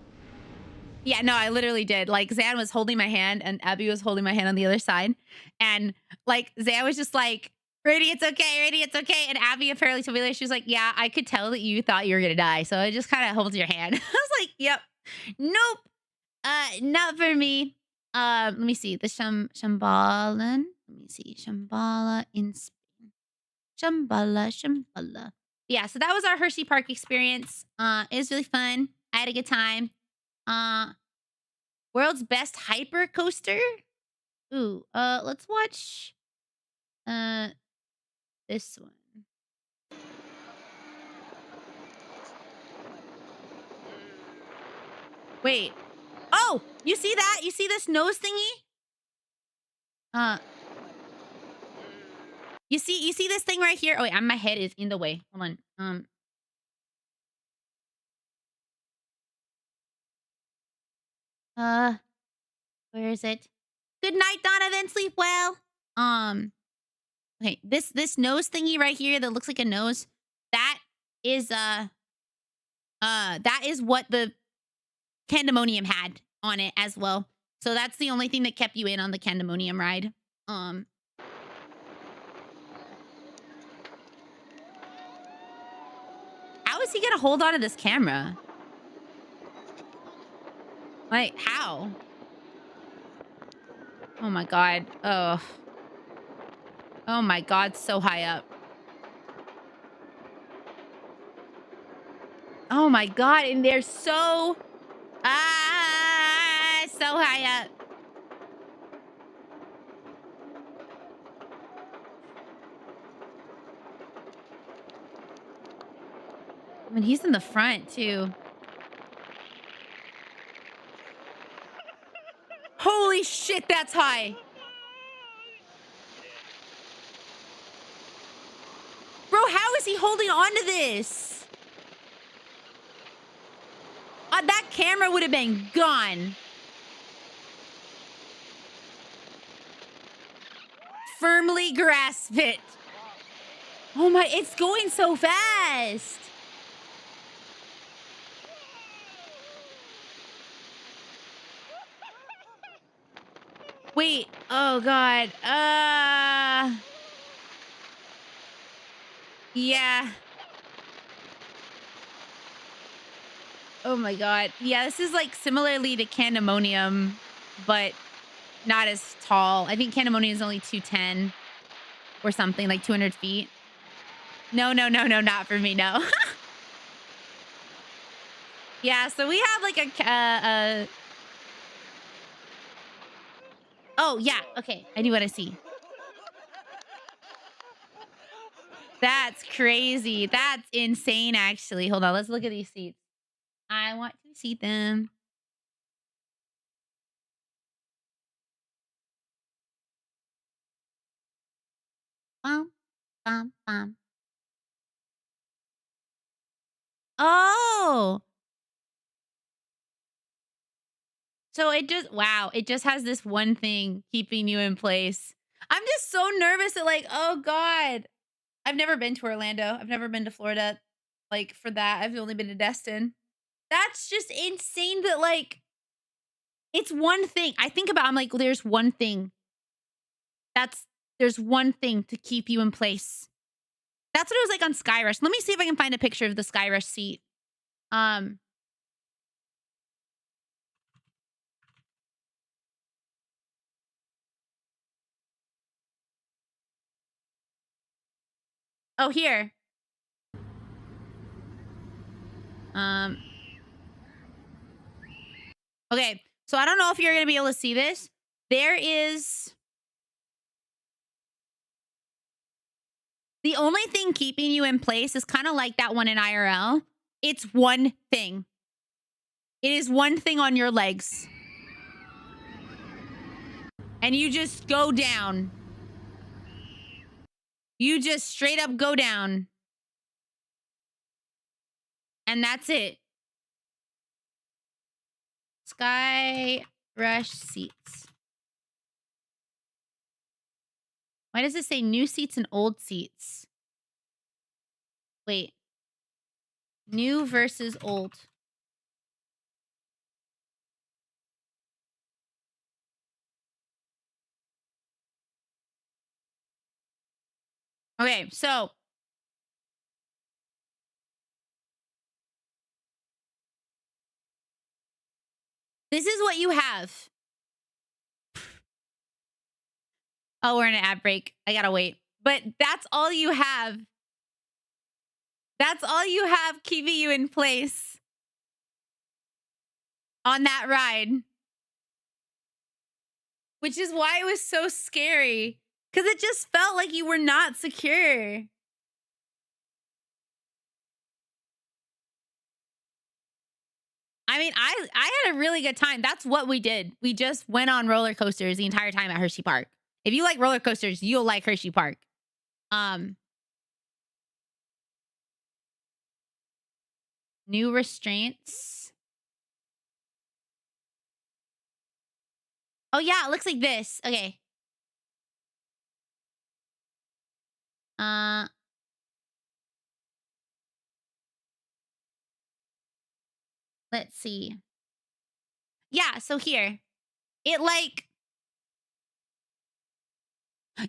Yeah, no, I literally did. Like, Zan was holding my hand and Abby was holding my hand on the other side. And like, Zan was just like, Rainy, it's okay. Rainy, it's okay. And Abby apparently told me later, she was like, yeah, I could tell that you thought you were going to die. So I just kind of held your hand. I was like, yep. Nope. Not for me. Let me see. The Shambalan. Let me see. Shambhala in Spain. Shambhala. Yeah, so that was our Hershey Park experience. It was really fun. I had a good time. World's best hyper coaster. Ooh, let's watch this one. Wait. Oh, you see that? You see this nose thingy? You see this thing right here? Oh wait, my head is in the way. Hold on. Where is it? Good night, Donovan. Sleep well. Okay, this nose thingy right here that looks like a nose, that is what the Candemonium had on it as well. So that's the only thing that kept you in on the Candemonium ride. How is he gonna hold on to this camera? Like, how? Oh my God. Oh my God, so high up. Oh my God, and they're so high up. I mean, he's in the front too. Holy shit, that's high. Bro, how is he holding on to this? That camera would have been gone. Firmly grasp it. Oh my, it's going so fast. Wait, oh God. Yeah. Oh my God. Yeah, this is like similarly to Candemonium, but not as tall. I think Candemonium is only 210 or something, like 200 feet. No, not for me, no. Yeah, so we have like Oh, yeah. Okay. I knew what I see. That's crazy. That's insane, actually. Hold on. Let's look at these seats. I want to see them. Bum, bum, bum. Oh. So it just, wow. It just has this one thing keeping you in place. I'm just so nervous that, like, oh, God. I've never been to Orlando. I've never been to Florida. Like, for that, I've only been to Destin. That's just insane that, like, it's one thing. I think about, I'm like, well, there's one thing. There's one thing to keep you in place. That's what it was like on Skyrush. Let me see if I can find a picture of the Skyrush seat. Oh, here. Okay. So I don't know if you're going to be able to see this. There is the only thing keeping you in place is kind of like that one in IRL. It's one thing. It is one thing on your legs. And you just go down. You just straight up go down. And that's it. Sky Rush seats. Why does it say new seats and old seats? Wait. New versus old. Okay, so this is what you have. Oh, we're in an ad break. I gotta wait. But that's all you have. That's all you have keeping you in place on that ride. Which is why it was so scary. Because it just felt like you were not secure. I mean, I had a really good time. That's what we did. We just went on roller coasters the entire time at Hershey Park. If you like roller coasters, you'll like Hershey Park. New restraints. Oh yeah, it looks like this. Okay. Let's see. Yeah, so here. It like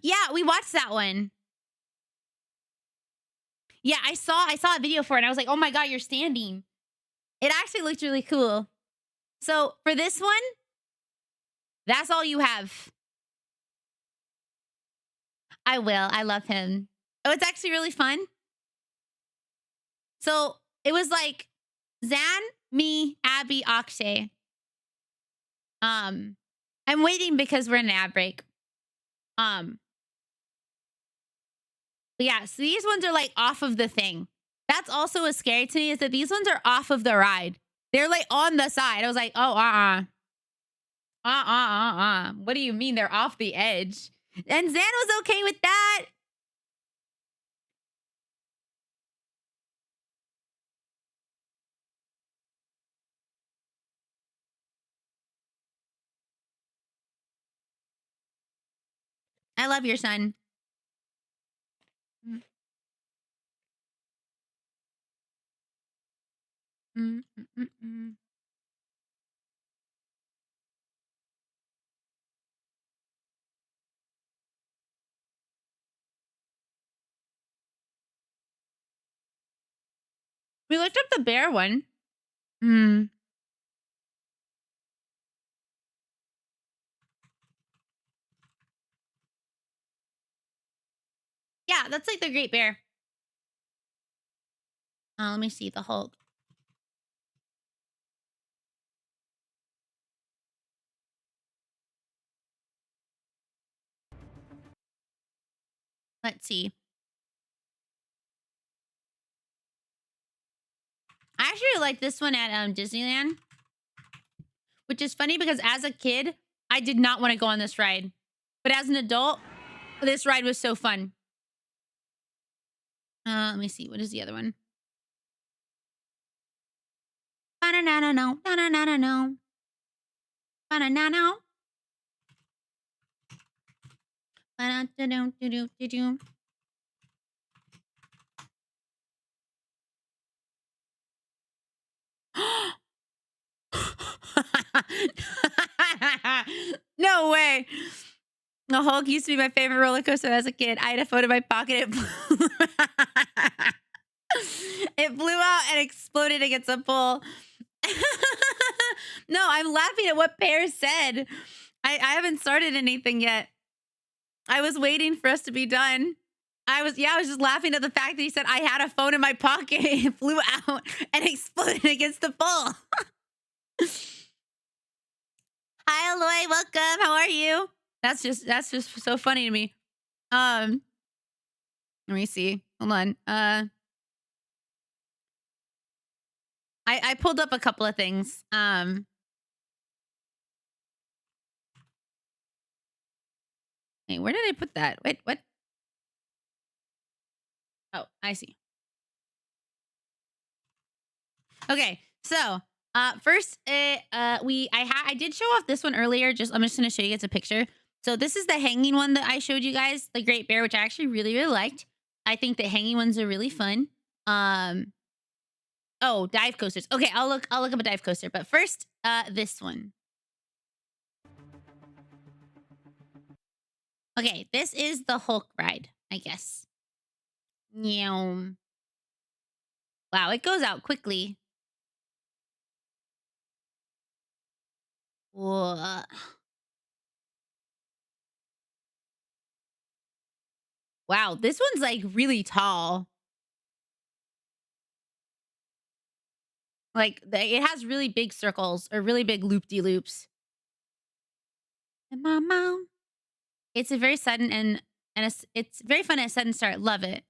yeah, we watched that one. Yeah, I saw a video for it and I was like, "Oh my god, you're standing." It actually looked really cool. So, for this one, that's all you have. I will. I love him. Oh, it's actually really fun. So, it was like Zan, me, Abby, Akshay. I'm waiting because we're in an ad break. But yeah, so these ones are like off of the thing. That's also what's scary to me is that these ones are off of the ride. They're like on the side. I was like, oh, what do you mean they're off the edge? And Zan was okay with that. I love your son. We looked up the bear one. Yeah, that's like the Great Bear. Let me see the Hulk. Let's see. I actually like this one at Disneyland, which is funny because as a kid, I did not want to go on this ride. But as an adult, this ride was so fun. Let me see. What is the other one? Ba-na-na-na-no, ba-na-na-na-no. Ba-na-na-no. Ba-na-da-do-do-do-do-do. No way. The Hulk used to be my favorite roller coaster as a kid. I had a phone in my pocket. It blew out and exploded against a pole. No, I'm laughing at what Pear said. I haven't started anything yet. I was waiting for us to be done. I was just laughing at the fact that he said I had a phone in my pocket. It flew out and exploded against the pole. Hi, Aloy. Welcome. How are you? That's just so funny to me. Let me see. Hold on. I pulled up a couple of things. Hey, where did I put that? Wait, what? Oh, I see. Okay, so first, I did show off this one earlier. I'm just gonna show you guys a picture. So this is the hanging one that I showed you guys, the Great Bear, which I actually really, really liked. I think the hanging ones are really fun. Oh, dive coasters. Okay, I'll look up a dive coaster. But first, this one. Okay, this is the Hulk ride, I guess. Meow. Wow, it goes out quickly. Whoa. Wow, this one's like really tall. Like it has really big circles or really big loop-de-loops. It's a very sudden and it's very fun at sudden start. Love it.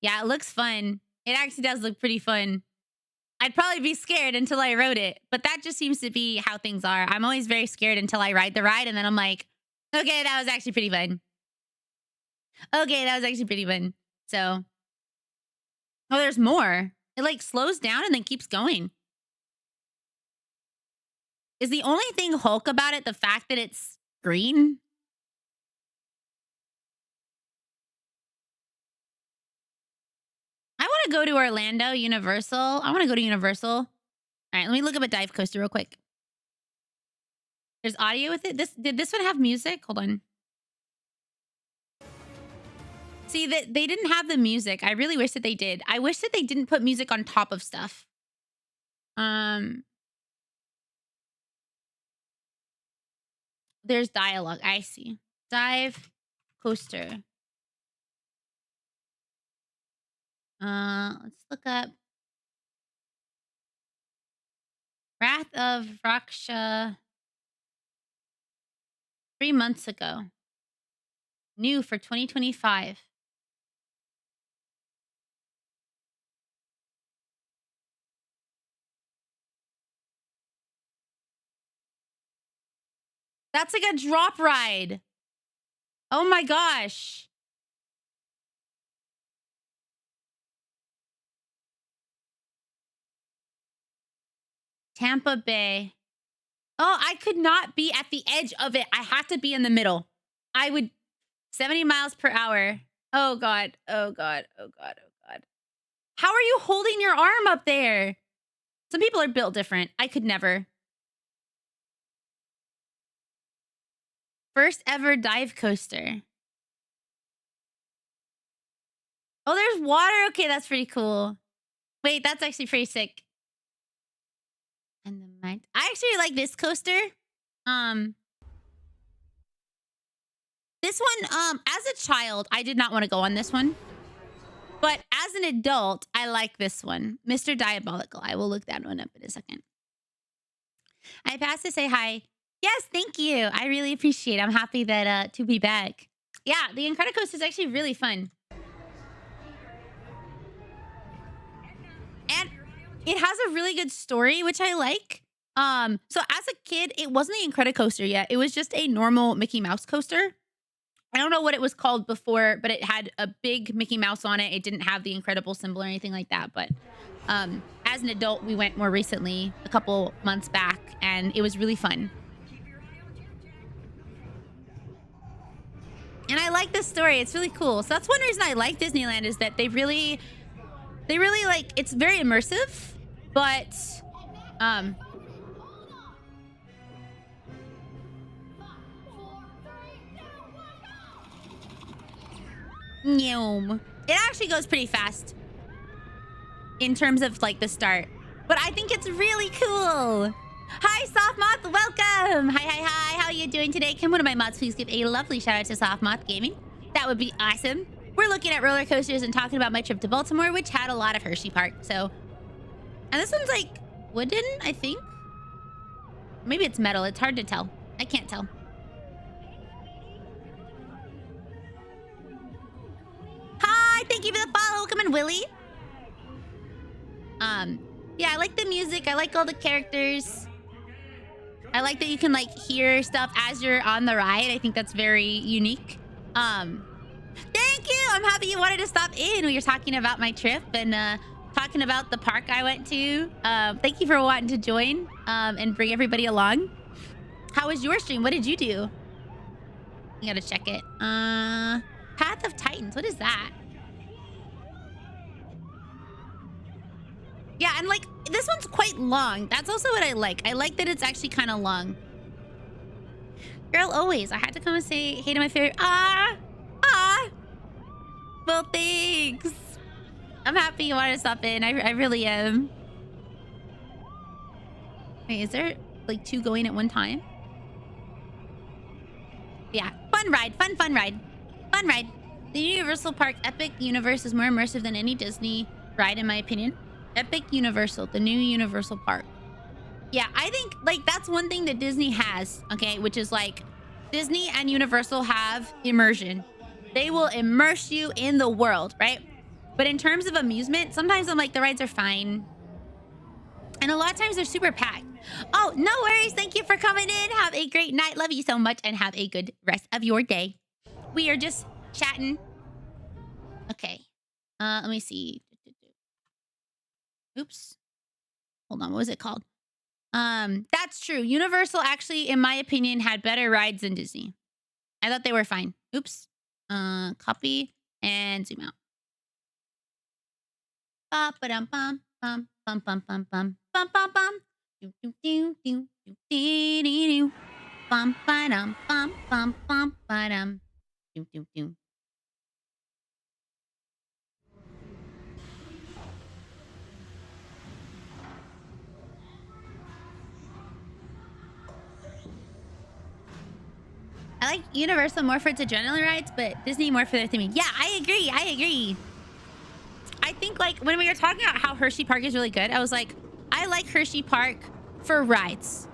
Yeah, it looks fun. It actually does look pretty fun. I'd probably be scared until I rode it, but that just seems to be how things are. I'm always very scared until I ride the ride, and then I'm like, okay, that was actually pretty fun. Okay, that was actually pretty fun. So, oh, there's more. It like slows down and then keeps going. Is the only thing Hulk about it the fact that it's green? I want to go to Orlando, Universal. I want to go to Universal. All right, let me look up a dive coaster real quick. There's audio with it. Did this one have music? Hold on. See, that they didn't have the music. I really wish that they did. I wish that they didn't put music on top of stuff. There's dialogue. I see. Dive coaster. Let's look up Wrath of Raksha 3 months ago. New for 2025. That's like a drop ride. Oh my gosh. Tampa Bay. Oh, I could not be at the edge of it. I have to be in the middle. I would 70 miles per hour. Oh God. Oh God. Oh God. Oh God. How are you holding your arm up there? Some people are built different. I could never. First ever dive coaster. Oh, there's water. Okay, that's pretty cool. Wait, that's actually pretty sick. And the mind. I actually like this coaster. This one, as a child, I did not want to go on this one. But as an adult, I like this one. Mr. Diabolical. I will look that one up in a second. I passed to say hi. Yes, thank you. I really appreciate it. I'm happy that to be back. Yeah, the Incredicoaster is actually really fun. And it has a really good story, which I like. So as a kid, it wasn't the Incredicoaster yet. It was just a normal Mickey Mouse coaster. I don't know what it was called before, but it had a big Mickey Mouse on it. It didn't have the Incredible symbol or anything like that. But as an adult, we went more recently, a couple months back, and it was really fun. And I like this story. It's really cool. So that's one reason I like Disneyland, is that they really like, it's very immersive, but it actually goes pretty fast in terms of like the start, but I think it's really cool. Hi, Soft Moth, welcome. Hi. How are you doing today? Can one of my mods please give a lovely shout out to Soft Moth Gaming? That would be awesome. We're looking at roller coasters and talking about my trip to Baltimore, which had a lot of Hershey Park. So, and this one's like wooden, I think. Maybe it's metal. It's hard to tell. I can't tell. Hi, thank you for the follow. Come in, Willie. Yeah, I like the music. I like all the characters. I like that you can like hear stuff as you're on the ride. I think that's very unique. Thank you. I'm happy you wanted to stop in. We were talking about my trip and talking about the park I went to. Thank you for wanting to join and bring everybody along. How was your stream? What did you do? You gotta check it. Path of Titans. What is that? Yeah, and like this one's quite long. That's also what I like. I like that it's actually kind of long. Girl, always. I had to come and say hey to my favorite. Well, thanks. I'm happy you wanted to stop in. I really am. Wait, is there like two going at one time? Yeah, fun ride. Fun ride. Fun ride. The Universal Park Epic Universe is more immersive than any Disney ride, in my opinion. Epic Universal, the new Universal Park. Yeah, I think like that's one thing that Disney has, okay, which is like Disney and Universal have immersion. They will immerse you in the world, right? But in terms of amusement, sometimes I'm like, the rides are fine. And a lot of times they're super packed. Oh, no worries. Thank you for coming in. Have a great night. Love you so much and have a good rest of your day. We are just chatting. Okay. Let me see. Oops. Hold on. What was it called? That's true. Universal actually, in my opinion, had better rides than Disney. I thought they were fine. Oops. Copy and zoom out. Ba-ba-dum-bum, bum, bum, bum, bum, bum, bum, bum, bum. Do, do, do, do, do, dee, dee, do. Bum, ba-dum, bum, bum, bum, ba-dum. Do, do, do. I like Universal more for its adrenaline rides, but Disney more for their theming. Yeah, I agree. I think like when we were talking about how Hershey Park is really good, I was like, I like Hershey Park for rides.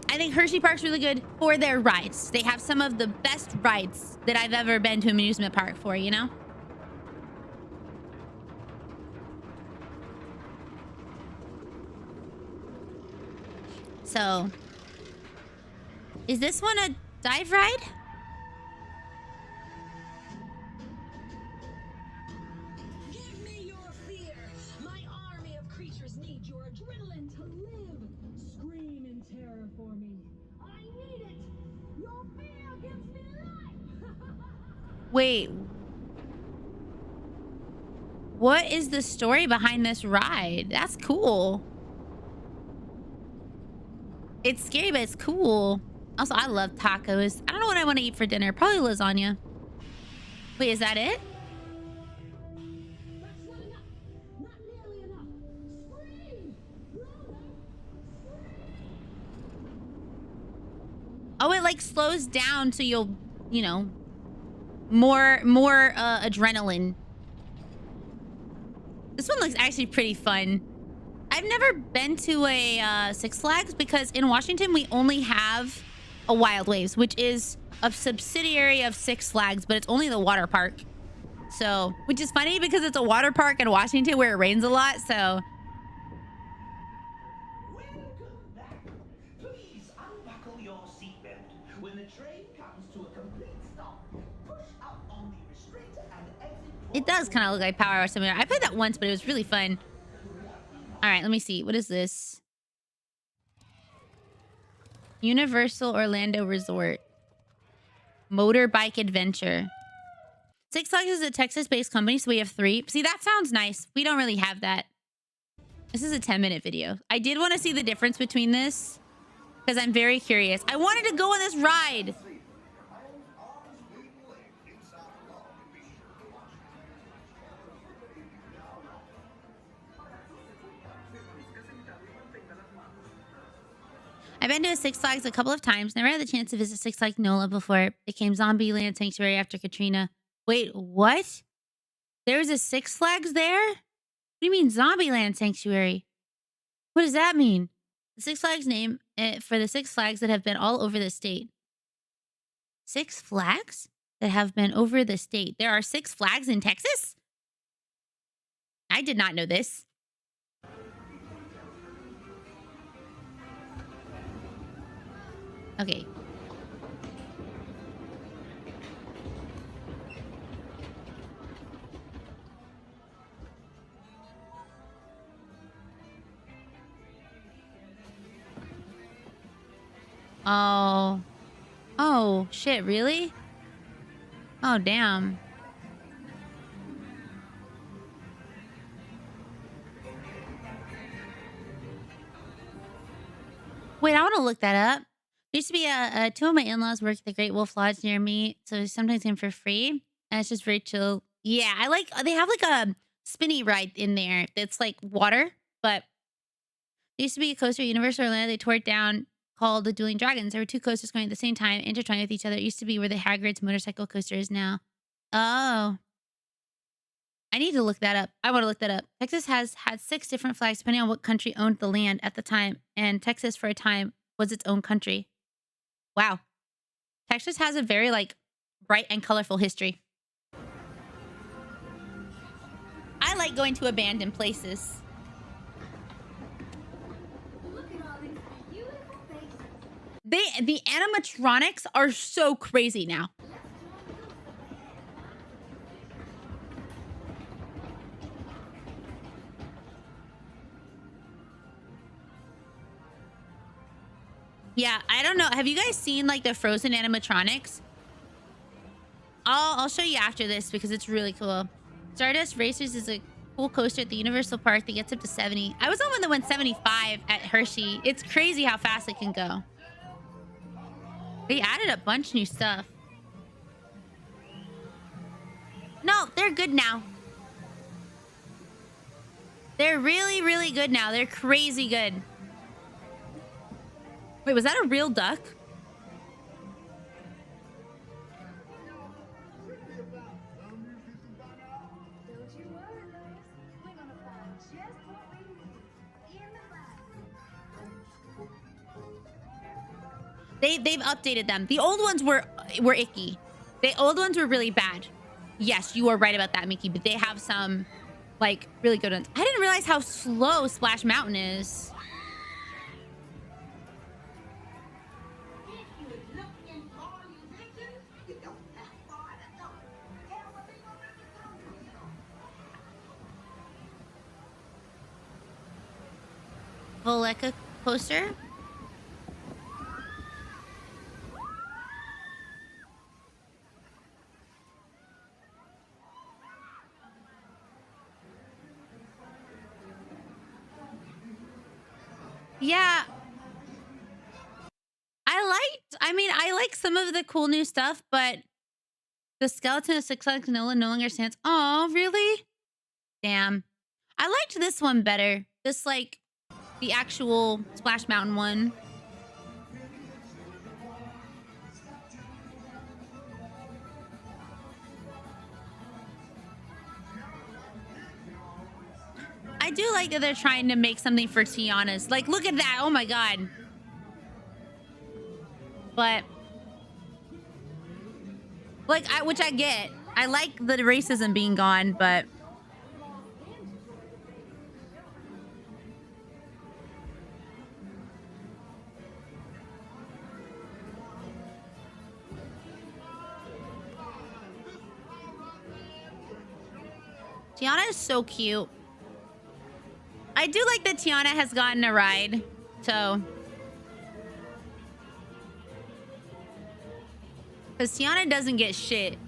I think Hershey Park's really good for their rides. They have some of the best rides that I've ever been to an amusement park for, you know? So, is this one a dive ride? Give me your fear. My army of creatures need your adrenaline to live. Scream in terror for me. I need it. Your fear gives me life. Wait. What is the story behind this ride? That's cool. It's scary, but it's cool. Also, I love tacos. I don't know what I want to eat for dinner. Probably lasagna. Wait, is that it? That's not enough. Not nearly enough. Scream. Oh, it like slows down so you'll, you know, more adrenaline. This one looks actually pretty fun. I've never been to a Six Flags because in Washington we only have a Wild Waves, which is a subsidiary of Six Flags, but it's only the water park. So, which is funny because it's a water park in Washington where it rains a lot. So, Welcome back. Please unbuckle your seatbelt. When the train comes to a complete stop, push out on the restraint and exit. it does kind of look like Power Hour Simulator. I played that once, but it was really fun. All right, let me see. What is this? Universal Orlando Resort. Motorbike Adventure. Six Flags is a Texas-based company, so we have 3. See, that sounds nice. We don't really have that. This is a 10-minute video. I did want to see the difference between this because I'm very curious. I wanted to go on this ride. I've been to a Six Flags a couple of times. Never had the chance to visit Six Flags NOLA before it became Zombieland Sanctuary after Katrina. Wait, what? There was a Six Flags there? What do you mean Zombieland Sanctuary? What does that mean? The Six Flags name for the Six Flags that have been all over the state. Six Flags that have been over the state. There are Six Flags in Texas? I did not know this. Okay. Oh. Oh, shit, really? Oh, damn. Wait, I want to look that up. There used to be two of my in-laws work at the Great Wolf Lodge near me, so I sometimes came for free. And it's just very chill. Yeah, I like, they have like a spinny ride in there that's like water, but there used to be a coaster at Universal Orlando. They tore it down called the Dueling Dragons. There were 2 coasters going at the same time, intertwined with each other. It used to be where the Hagrid's motorcycle coaster is now. Oh. I need to look that up. I want to look that up. Texas has had 6 different flags depending on what country owned the land at the time. And Texas for a time was its own country. Wow. Texas has a very like bright and colorful history. I like going to abandoned places. The animatronics are so crazy now. Yeah, I don't know. Have you guys seen like the Frozen animatronics? I'll show you after this because it's really cool. Stardust Racers is a cool coaster at the Universal Park that gets up to 70. I was on one that went 75 at Hershey. It's crazy how fast it can go. They added a bunch of new stuff. No, they're good now. They're really, really good now. They're crazy good. Wait, was that a real duck? They've updated them. The old ones were icky. The old ones were really bad. Yes, you are right about that, Mickey, but they have some like really good ones. I didn't realize how slow Splash Mountain is. Voleka poster. Yeah. I like some of the cool new stuff, but the skeleton of Six Flags Nola no longer stands. Oh, really? Damn. I liked this one better. This like the actual Splash Mountain one. I do like that they're trying to make something for Tiana's. Like, look at that. Oh my God. But Like, which I get. I like the racism being gone, but... Tiana is so cute. I do like that Tiana has gotten a ride, so... Because Tiana doesn't get shit.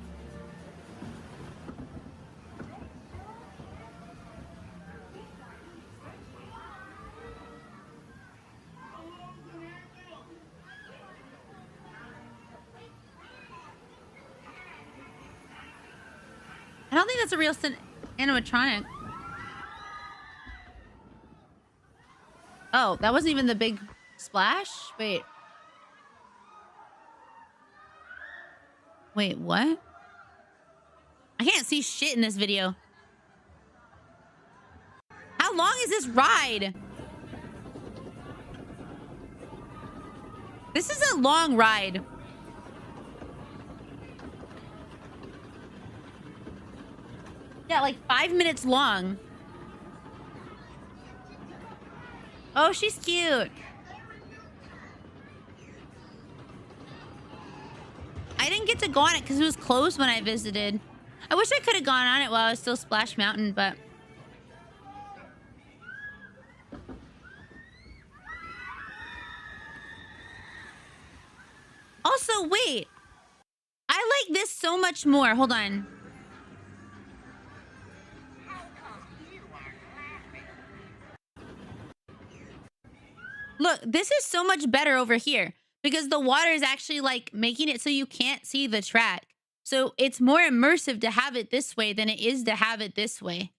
I don't think that's a real animatronic. Oh, that wasn't even the big splash? Wait. Wait, what? I can't see shit in this video. How long is this ride? This is a long ride. Yeah, like 5 minutes long. Oh, she's cute. I didn't get to go on it because it was closed when I visited. I wish I could have gone on it while I was still Splash Mountain, but... Also, wait. I like this so much more. Hold on. Look, this is so much better over here because the water is actually like making it so you can't see the track. So it's more immersive to have it this way than it is to have it this way.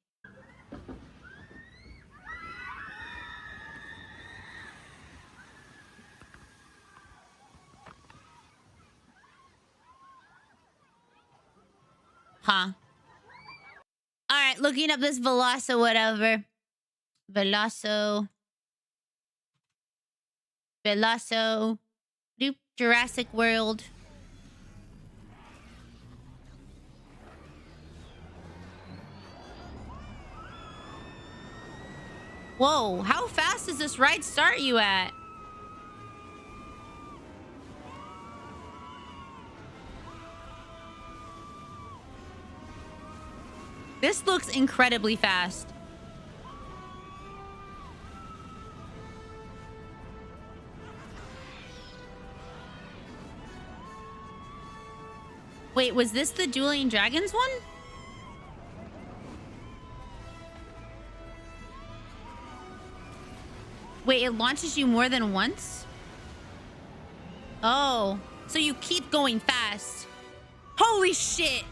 Huh. All right, looking up this Veloso whatever. Veloso. Jurassic World. Whoa, how fast does this ride start you at? This looks incredibly fast. Wait, was this the Dueling Dragons one? Wait, it launches you more than once? Oh, so you keep going fast. Holy shit!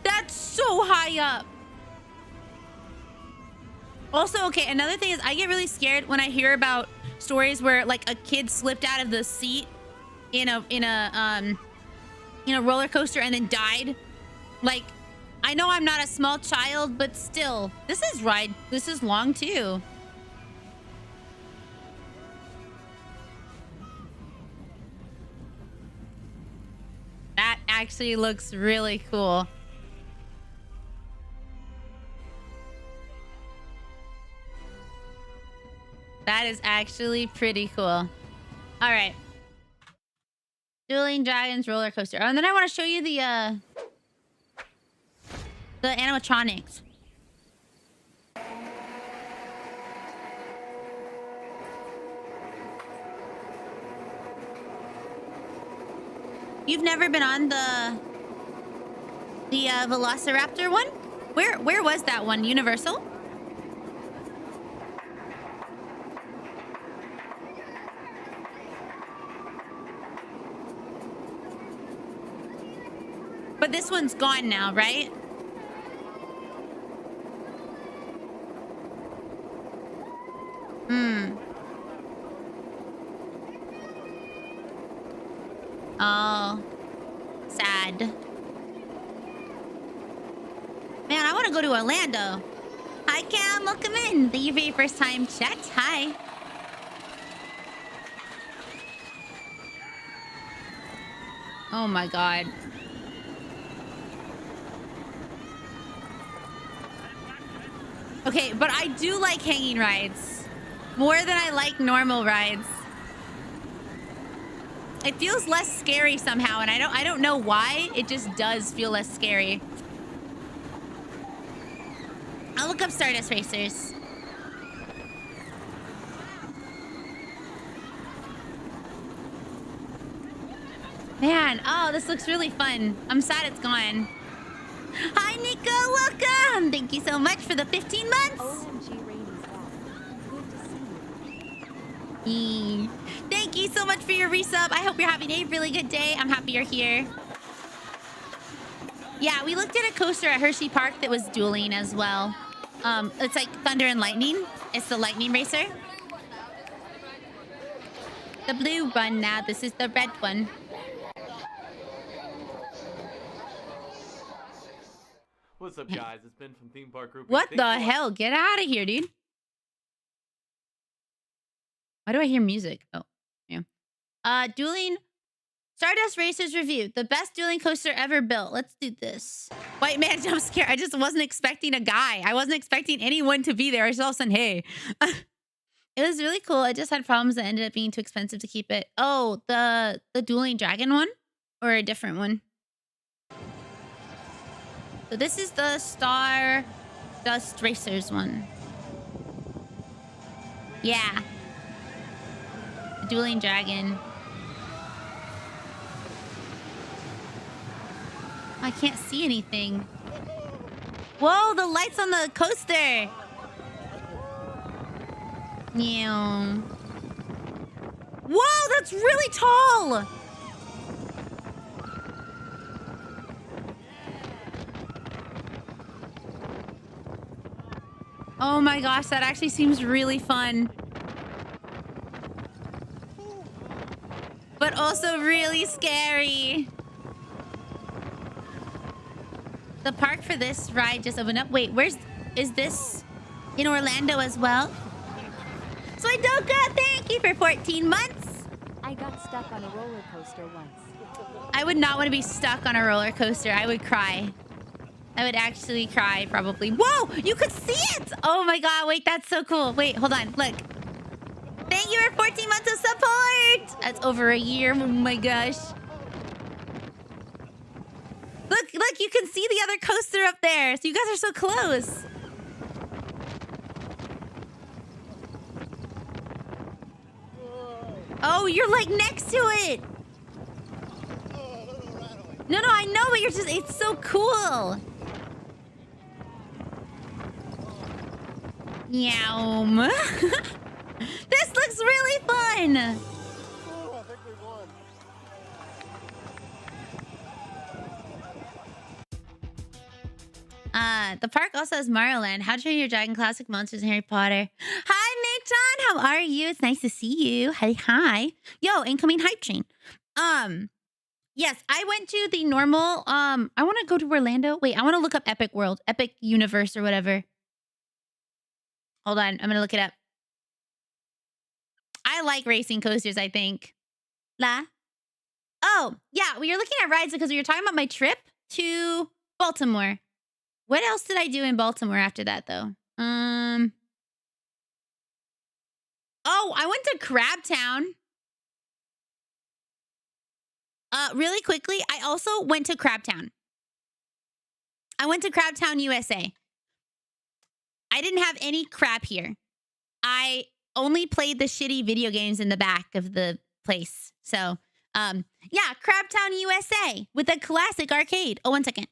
That's so high up. Also, okay, another thing is I get really scared when I hear about stories where like a kid slipped out of the seat in a roller coaster and then died. Like, I know I'm not a small child, but still, this is long too. That actually looks really cool. That is actually pretty cool. All right. Dueling Dragons roller coaster. Oh, and then I want to show you the animatronics. You've never been on the Velociraptor one? Where was that one? Universal? But this one's gone now, right? Oh. Sad. Man, I want to go to Orlando. Hi, Cam. Welcome in. Thank you for your first time chat. Hi. Oh my god. Okay, but I do like hanging rides more than I like normal rides. It feels less scary somehow, and I don't know why. It just does feel less scary. I'll look up Stardust Racers. Man, oh, this looks really fun. I'm sad it's gone. Hi, Nico. Welcome. Thank you so much for the 15 months. OMG Rainy's back. Good to see you. Thank you so much for your resub. I hope you're having a really good day. I'm happy you're here. Yeah, we looked at a coaster at Hershey Park that was dueling as well. It's like Thunder and Lightning. It's the Lightning Racer. The blue one now. This is the red one. What's up, guys? It's Ben from Theme Park Group. What the hell? Get out of here, dude. Why do I hear music? Oh, yeah. Dueling Stardust Racers review. The best dueling coaster ever built. Let's do this. White man jump scare. I just wasn't expecting a guy. I wasn't expecting anyone to be there. I just all of a sudden, hey. It was really cool. I just had problems that ended up being too expensive to keep it. Oh, the dueling dragon one? Or a different one? So this is the Stardust Racers one. Yeah. The dueling dragon. I can't see anything. Whoa, the lights on the coaster. Yeah. Whoa, that's really tall. Oh my gosh, that actually seems really fun. But also really scary. The park for this ride just opened up. Wait, is this in Orlando as well? Soidoka, thank you for 14 months. I got stuck on a roller coaster once. I would not want to be stuck on a roller coaster. I would cry. I would actually cry, probably. Whoa! You could see it! Oh my god, wait, that's so cool. Wait, hold on, look. Thank you for 14 months of support! That's over a year, oh my gosh. Look, you can see the other coaster up there. So you guys are so close. Oh, you're like next to it. No, I know, but it's so cool. Yum. This looks really fun. Oh, I think we won. The park also has Mario Land, How to Train Your Dragon, Classic Monsters, and Harry Potter. Hi, Nathan. How are you? It's nice to see you. Hi. Yo, incoming hype train. Yes, I went to the normal. I want to go to Orlando. Wait, I want to look up Epic World, Epic Universe, or whatever. Hold on, I'm gonna look it up. I like racing coasters, I think. Oh, yeah, we were looking at rides because we were talking about my trip to Baltimore. What else did I do in Baltimore after that, though? Oh, I went to Crabtown. Really quickly, I also went to Crabtown. I went to Crabtown, USA. I didn't have any crab here. I only played the shitty video games in the back of the place. So, yeah, Crabtown, USA with a classic arcade. Oh, 1 second.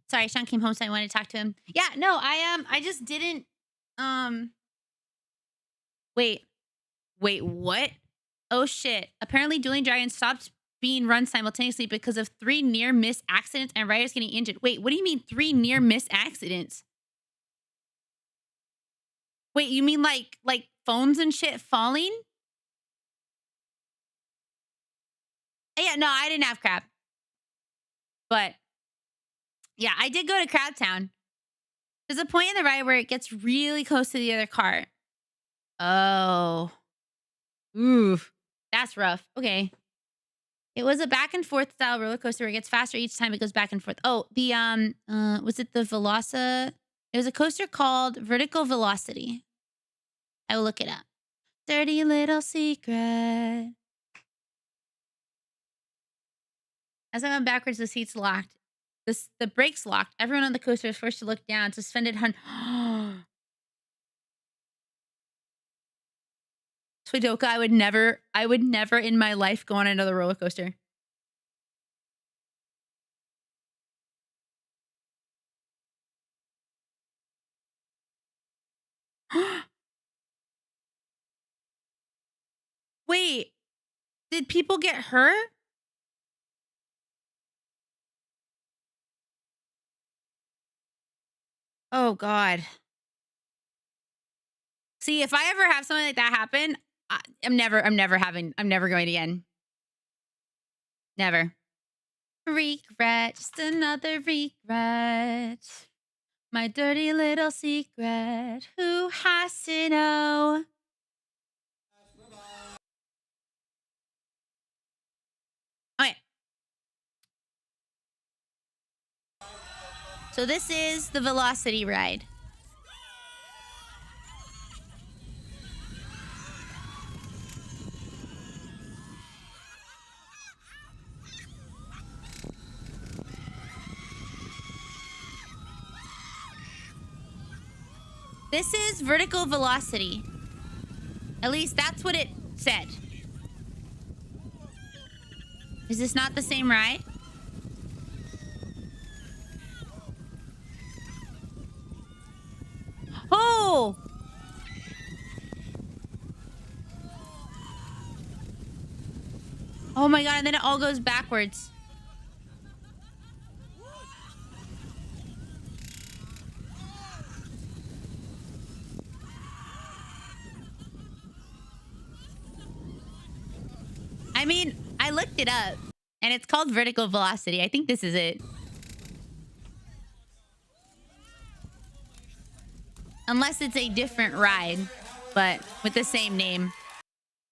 Sorry, Sean came home, so I wanted to talk to him. Yeah, no, I just didn't. Wait, what? Oh shit! Apparently, Dueling Dragons stopped being run simultaneously because of 3 near-miss accidents and riders getting injured. Wait, what do you mean 3 near-miss accidents? Wait, you mean like phones and shit falling? Yeah, no, I didn't have crab. But yeah, I did go to Crab Town. There's a point in the ride where it gets really close to the other car. Oh. Oof. That's rough. Okay. It was a back and forth style roller coaster where it gets faster each time it goes back and forth. Oh, the was it the Velosa? It was a coaster called Vertical Velocity. I will look it up. Dirty little secret. As I went backwards, the seats locked. The brakes locked. Everyone on the coaster was forced to look down. Suspended Swidoka, I would never in my life go on another roller coaster. Wait, did people get hurt? Oh God. See, if I ever have something like that happen, I'm never going again. Never. Regret, just another regret. My dirty little secret. Who has to know? Okay. So this is the Velocity ride. This is Vertical Velocity. At least that's what it said. Is this not the same ride? Oh! Oh my God, and then it all goes backwards. I mean, I looked it up, and it's called Vertical Velocity. I think this is it. Unless it's a different ride, but with the same name.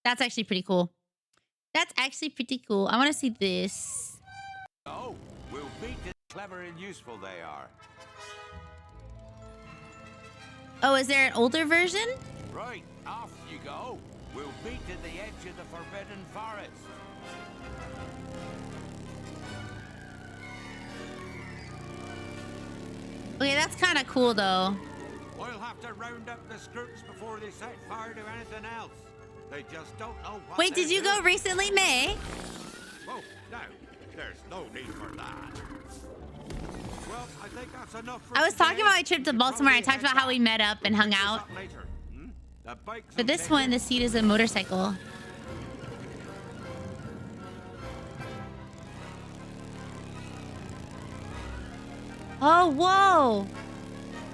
That's actually pretty cool. That's actually pretty cool. I want to see this. Oh, we'll beat how clever and useful they are. Oh, is there an older version? Right, off you go. We'll beat to the edge of the Forbidden Forest. Okay, that's kind of cool, though. We'll have to round up the Scroots before they set fire to anything else. They just don't know what. Wait, did you go recently, May? Oh, no. There's no need for that. Well, I think that's enough for I was talking about my trip to Baltimore. I talked about how we met up and hung out. For this one, the seat is a motorcycle. Oh, whoa.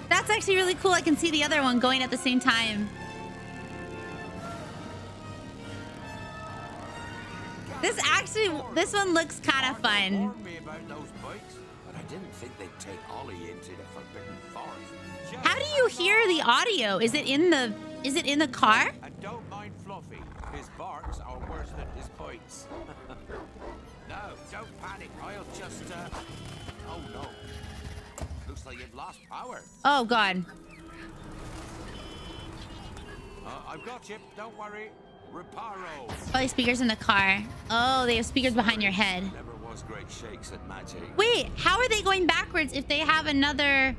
That's actually really cool. I can see the other one going at the same time. This one looks kind of fun. But I didn't think they'd take Ollie into the Forbidden Forest. How do you hear the audio? Is it in the car? And don't mind Fluffy. His barks are worse than his bites. No, don't panic. I'll just oh no. Looks like you've lost power. Oh God. I've got you. Don't worry. Reparo. Probably speakers in the car. Oh, they have speakers behind your head. Never was great shakes at magic. Wait, how are they going backwards if they have another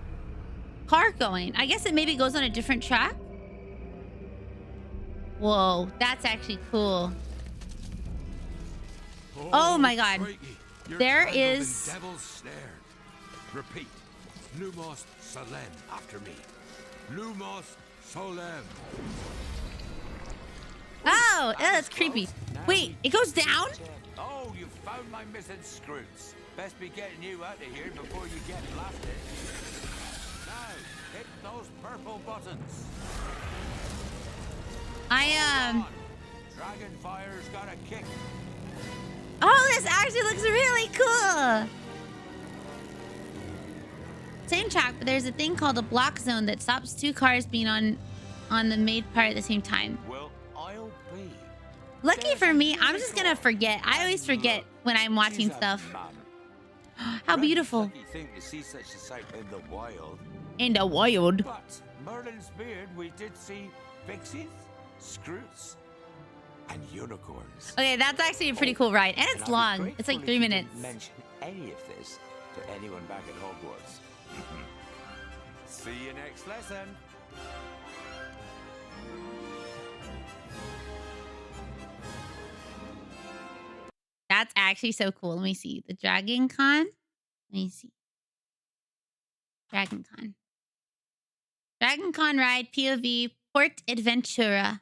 car going? I guess it maybe goes on a different track. Whoa, that's actually cool. Oh my God. There is... Devil's snare. Repeat. Lumos Solem after me. Lumos Solem. Oh, that's creepy. Wait, it goes down? Oh, you found my missing screws. Best be getting you out of here before you get blasted. Now, hit those purple buttons. Dragonfire's got a kick. Oh, this actually looks really cool. Same track, but there's a thing called a block zone that stops two cars being on the made part at the same time. Well, I'll be. Lucky for me, I'm just gonna forget. I always forget when I'm watching stuff. How beautiful. Lucky thing to see such a sight in the wild. In the wild. But Merlin's beard, we did see pixies, scroots, and unicorns. Okay, that's actually a pretty cool ride. And it's long. It's like 3 minutes. Mention any of this to anyone back at Hogwarts. See you next lesson. That's actually so cool. Let me see. The Dragon Con. Let me see. Dragon Con. Dragon Con ride, POV, Port Adventura.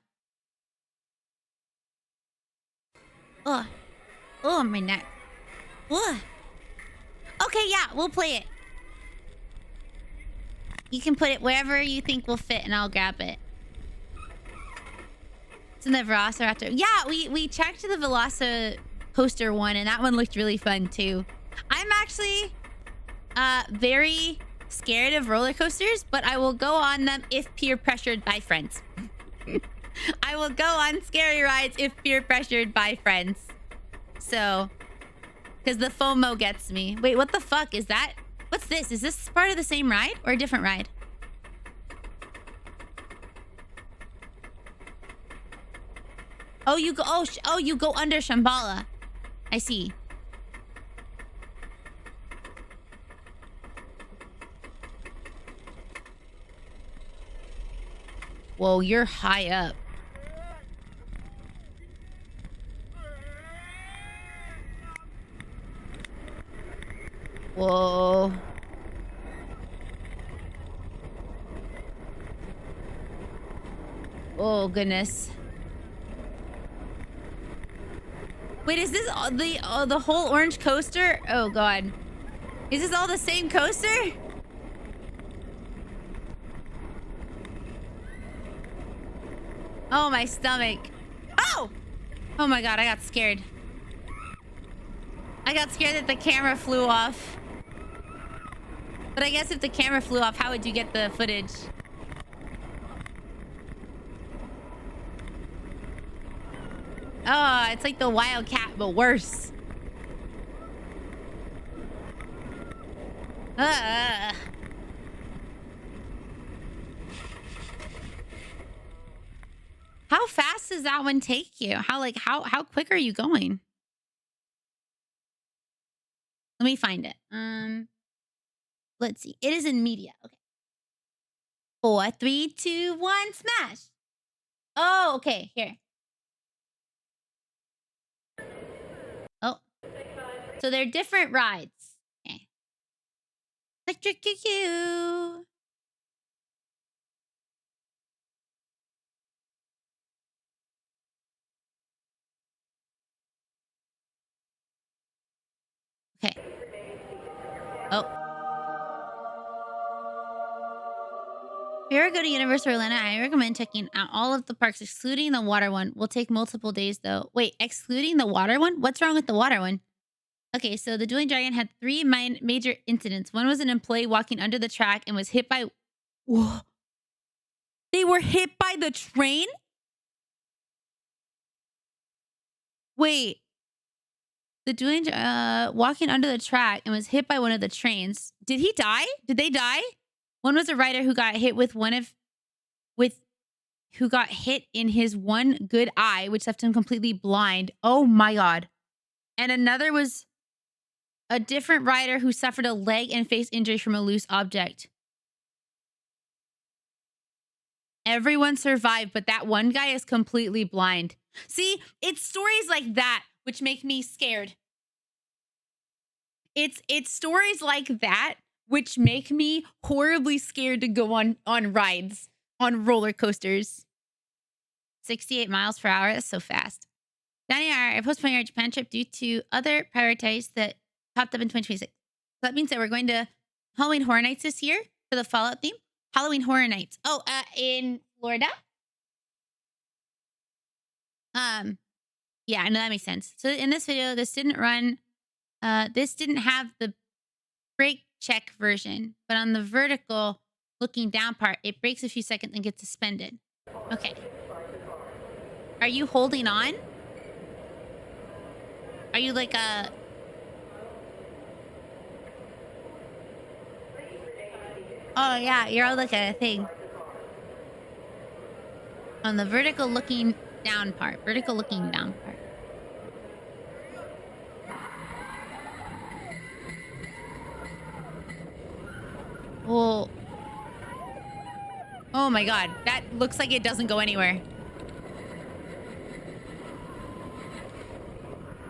Oh. Oh, my neck. Ugh. Okay, yeah, we'll play it. You can put it wherever you think will fit, and I'll grab it. It's in the Velociraptor. Yeah, we checked the Velocicoaster one, and that one looked really fun, too. I'm actually very scared of roller coasters, but I will go on them if peer pressured by friends. I will go on scary rides if peer pressured by friends. So, because the FOMO gets me. Wait, what the fuck is that? What's this? Is this part of the same ride or a different ride? Oh, you go. Oh, you go under Shambhala. I see. Whoa, you're high up. Whoa. Oh, goodness. Wait, is this the whole orange coaster? Oh, God. Is this all the same coaster? Oh, my stomach. Oh! Oh, my God, I got scared. I got scared that the camera flew off. But I guess if the camera flew off, how would you get the footage? Oh, it's like the Wildcat, but worse. How fast does that one take you? How quick are you going? Let me find it. Let's see. It is in media. Okay. 4, 3, 2, 1, smash. Oh, okay. Here. Oh. So they're different rides. Okay. Electric QQ. Okay. Oh. If you ever go to Universal Orlando, I recommend checking out all of the parks, excluding the water one. Will take multiple days, though. Wait, excluding the water one? What's wrong with the water one? Okay, so the Dueling Dragon had 3 major incidents. One was an employee walking under the track and was hit by... Whoa. They were hit by the train? Wait. The Dueling walking under the track and was hit by one of the trains. Did he die? Did they die? One was a rider who got hit who got hit in his one good eye, which left him completely blind. Oh my God. And another was a different rider who suffered a leg and face injury from a loose object. Everyone survived, but that one guy is completely blind. See, it's stories like that which make me scared. It's stories like that which make me horribly scared to go on rides, on roller coasters. 68 miles per hour. That's so fast. Danny, I postponed our Japan trip due to other priorities that popped up in 2026. So that means that we're going to Halloween Horror Nights this year for the Fallout theme. Halloween Horror Nights. Oh, in Florida? Yeah, I know that makes sense. So in this video, this didn't run, this didn't have the brake check version, but on the vertical looking down part, it breaks a few seconds and gets suspended. Okay. Are you holding on? Are you like a... Oh yeah, you're like a thing. On the vertical looking down part. Vertical looking down part. Well... Oh my god, that looks like it doesn't go anywhere.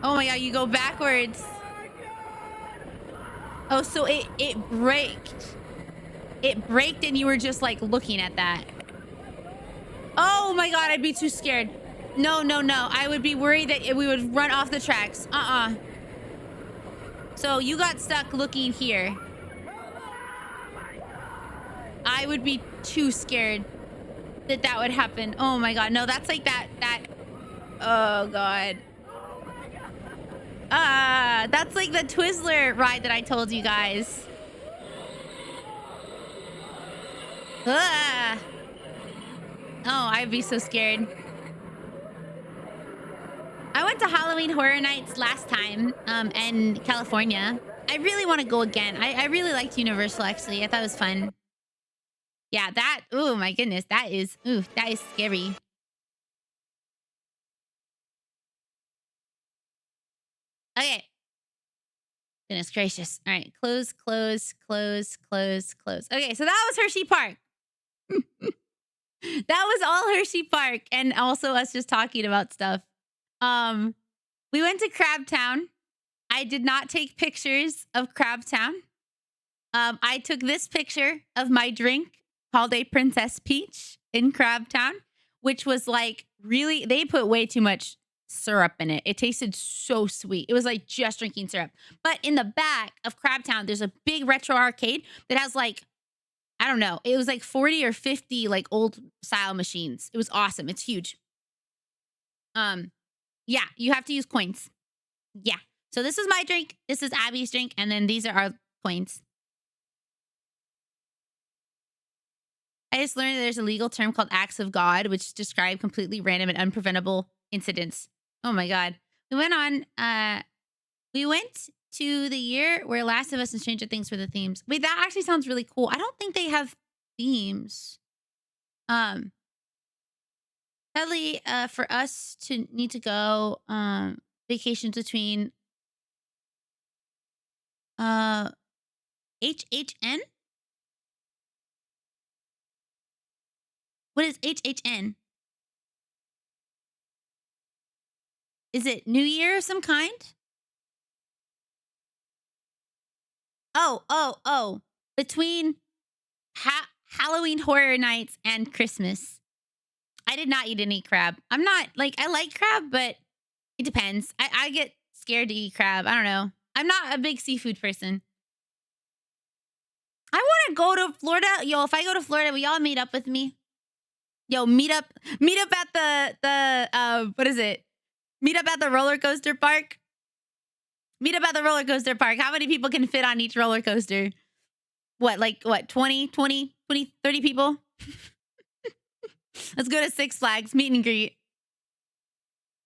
Oh my god, you go backwards. Oh, so it braked. It braked and you were just like looking at that. Oh my god, I'd be too scared. No, no, no. I would be worried that we would run off the tracks. So you got stuck looking here. I would be too scared that would happen. Oh my god, no, that's like that. Oh god. That's like the Twizzler ride that I told you guys. Oh, I'd be so scared. I went to Halloween Horror Nights last time in California. I really want to go again. I really liked Universal, actually. I thought it was fun. Yeah, that... Oh, my goodness. That is scary. Okay. Goodness gracious. All right. Close, close, close, close, close. Okay, so that was Hershey Park. That was all Hershey Park, and also us just talking about stuff. We went to Crab Town. I did not take pictures of Crab Town. I took this picture of my drink called a Princess Peach in Crab Town, which was like really, they put way too much syrup in it. It tasted so sweet. It was like just drinking syrup. But in the back of Crab Town, there's a big retro arcade that has like, I don't know, it was like 40 or 50 like old style machines. It was awesome. It's huge. Yeah, you have to use coins. Yeah. So this is my drink. This is Abby's drink. And then these are our coins. I just learned that there's a legal term called acts of God, which describe completely random and unpreventable incidents. Oh my God. We went to the year where Last of Us and Stranger Things were the themes. Wait, that actually sounds really cool. I don't think they have themes. Sadly, for us to need to go vacations between HHN? What is HHN? Is it New Year of some kind? Oh. Between Halloween Horror Nights and Christmas. I did not eat any crab. I'm not, like, I like crab, but it depends. I get scared to eat crab. I don't know. I'm not a big seafood person. I want to go to Florida. Yo, if I go to Florida, will y'all meet up with me? Yo, meet up at the what is it? Meet up at the roller coaster park. Meet up at the roller coaster park. How many people can fit on each roller coaster? What, 20, 30 people? Let's go to Six Flags, meet and greet.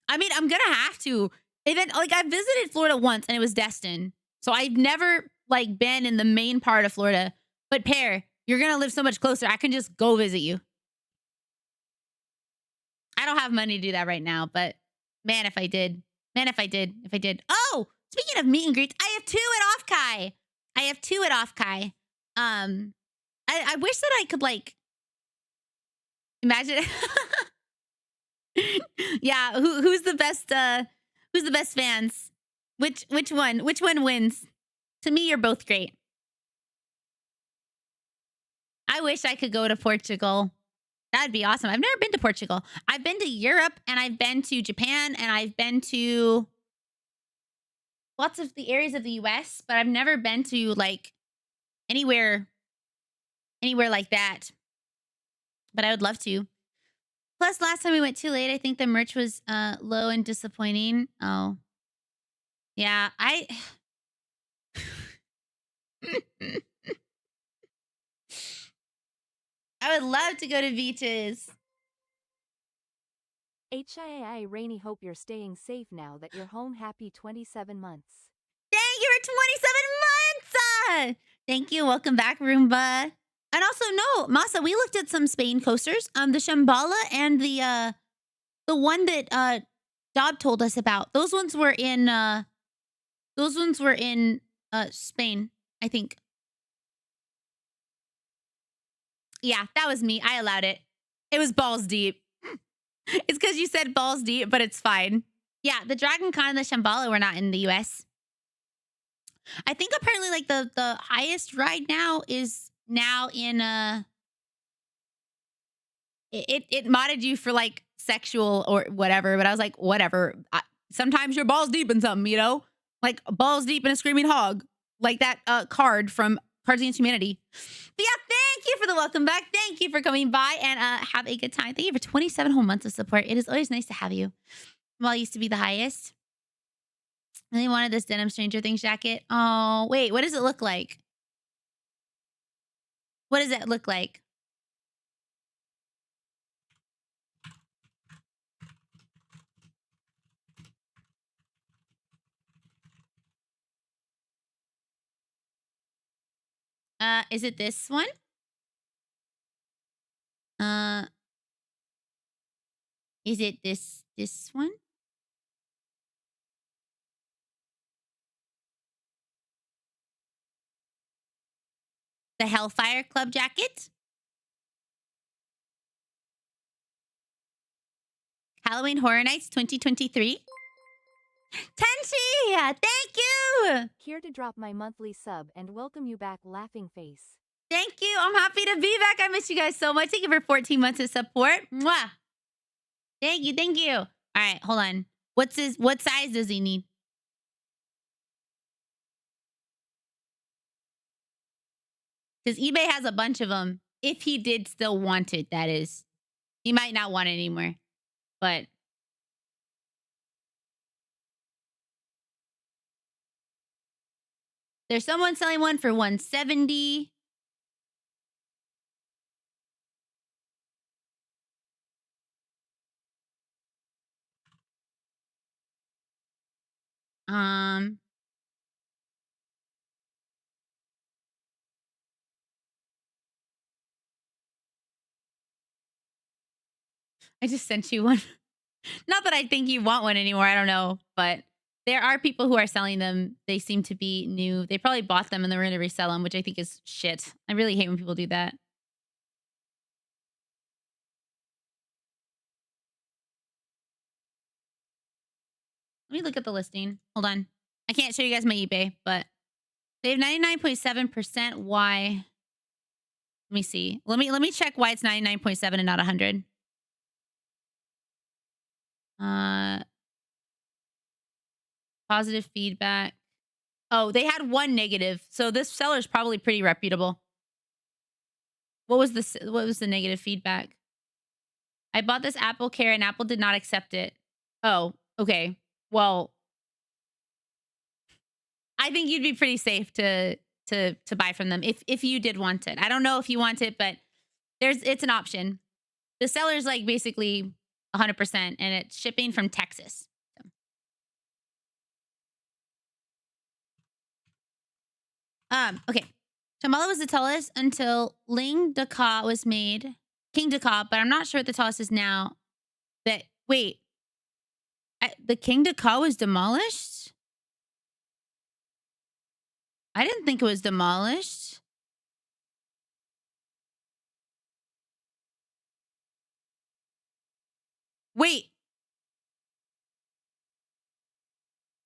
I mean, I'm gonna have to. Even, like, I visited Florida once and it was Destin. So I've never, like, been in the main part of Florida. But Pear, you're gonna live so much closer. I can just go visit you. I don't have money to do that right now, but man, if I did. Oh, speaking of meet and greets, I have two at Off-Kai. I wish that I could, like, imagine. Yeah, who's the best fans? Which one wins? To me, you're both great. I wish I could go to Portugal. That'd be awesome. I've never been to Portugal. I've been to Europe and I've been to Japan and I've been to lots of the areas of the US, but I've never been to like anywhere like that. But I would love to. Plus, last time we went too late, I think the merch was low and disappointing. Oh. Yeah, I would love to go to beaches. HII Rainy, hope you're staying safe now that you're home. Happy 27 months. Thank you for 27 months! Thank you. Welcome back, Roomba. And also, no, Masa, we looked at some Spain coasters. The Shambhala and the one that Dob told us about. Those ones were in Spain, I think. Yeah, that was me. I allowed it. It was balls deep. It's because you said balls deep, but it's fine. Yeah, the Dragon Con and the Shambhala were not in the US. I think apparently like the highest ride now is now in it modded you for like sexual or whatever, but I was like, whatever. Sometimes you're balls deep in something, you know? Like balls deep in a screaming hog. Like that card from Cards Against Humanity. But yeah, thank you for the welcome back. Thank you for coming by and have a good time. Thank you for 27 whole months of support. It is always nice to have you. Well, I used to be the highest. And they wanted this denim Stranger Things jacket. Oh, wait, what does it look like? What does it look like? Is it this one? Is it this one? The Hellfire Club jacket? Halloween Horror Nights 2023. Tenchi! Thank you! Here to drop my monthly sub and welcome you back, Laughing Face. Thank you. I'm happy to be back. I miss you guys so much. Thank you for 14 months of support. Mwah! Thank you. Thank you. All right, hold on. What size does he need? Because eBay has a bunch of them. If he did still want it, that is. He might not want it anymore. But there's someone selling one for $170. I just sent you one. Not that I think you want one anymore. I don't know. But there are people who are selling them. They seem to be new. They probably bought them and they were going to resell them, which I think is shit. I really hate when people do that. Let me look at the listing. Hold on. I can't show you guys my eBay, but they have 99.7%. Why? Let me see. Let me check why it's 99.7 and not 100. Positive feedback. Oh, they had one negative. So this seller's probably pretty reputable. What was the negative feedback? I bought this Apple Care and Apple did not accept it. Oh, okay. Well, I think you'd be pretty safe to buy from them if you did want it. I don't know if you want it, but it's an option. The seller's like basically 100% and it's shipping from Texas. Okay. Tamala was the tallest until Ling Daka was made. King Daka, but I'm not sure what the tallest is now. But wait. The King Daka was demolished? I didn't think it was demolished. Wait.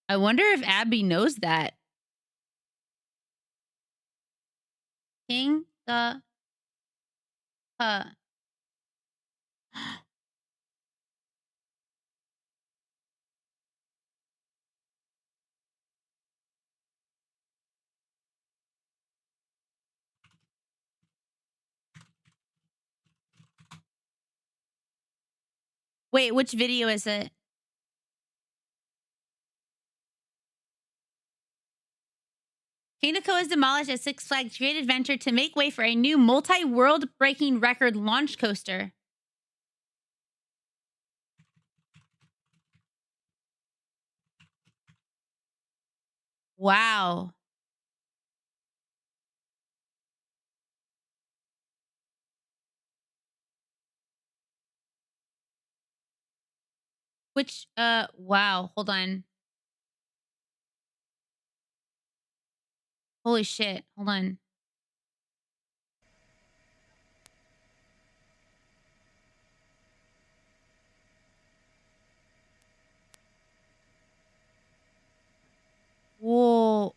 I wonder if Abby knows that. King the Wait, which video is it? Kingdom Co is demolished as Six Flags Great Adventure to make way for a new multi-world breaking record launch coaster. Wow. Which, wow, hold on. Holy shit, hold on. Whoa.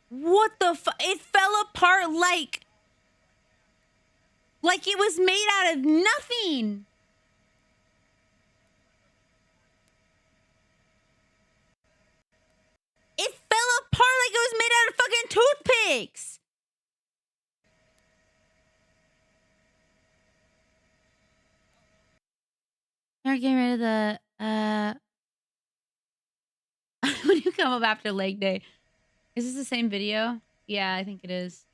What the fu- It fell apart like it was made out of nothing. It fell apart like it was made out of fucking toothpicks. They're getting rid of the when you come up after leg day. Is this the same video? Yeah, I think it is.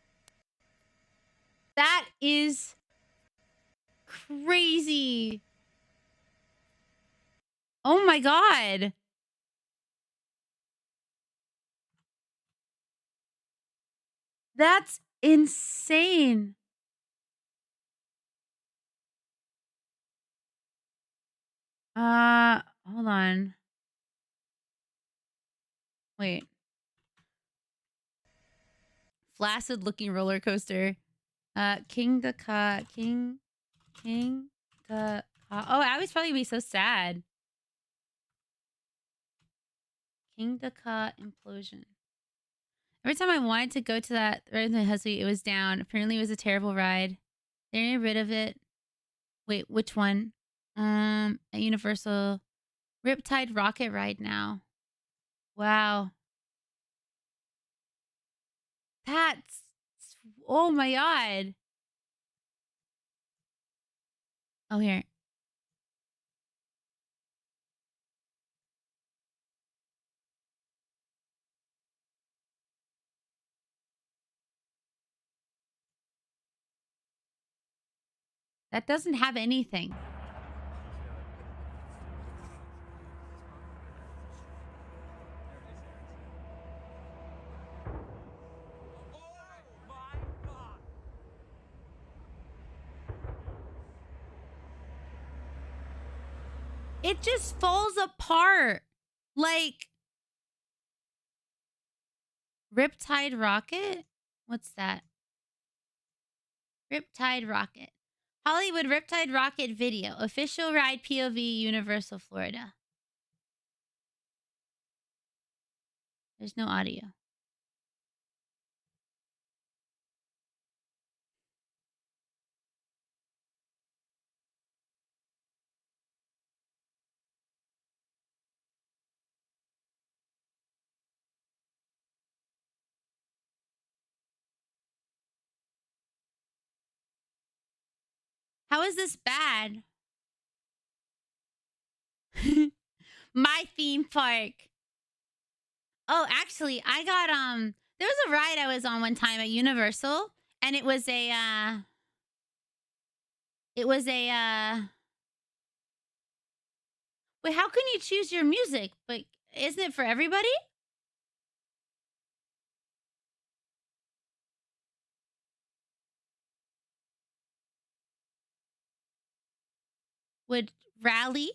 That is crazy. Oh my god. That's insane. Hold on. Wait. Flaccid looking roller coaster. King the Ka. King the Ka. Oh, I would probably be so sad. King the Ka implosion. Every time I wanted to go to that right in the Husky, it was down. Apparently, it was a terrible ride. They're getting rid of it. Wait, which one? At Universal. Riptide Rocket Ride now. Wow. That's... Oh my god. Oh, here. That doesn't have anything. It just falls apart. Like... Riptide Rocket? What's that? Riptide Rocket. Hollywood Riptide Rocket video. Official ride POV Universal Florida. There's no audio. How is this bad? My theme park. Oh, actually, I got there was a ride I was on one time at Universal, and it was a wait, how can you choose your music? But isn't it for everybody? Would Rally?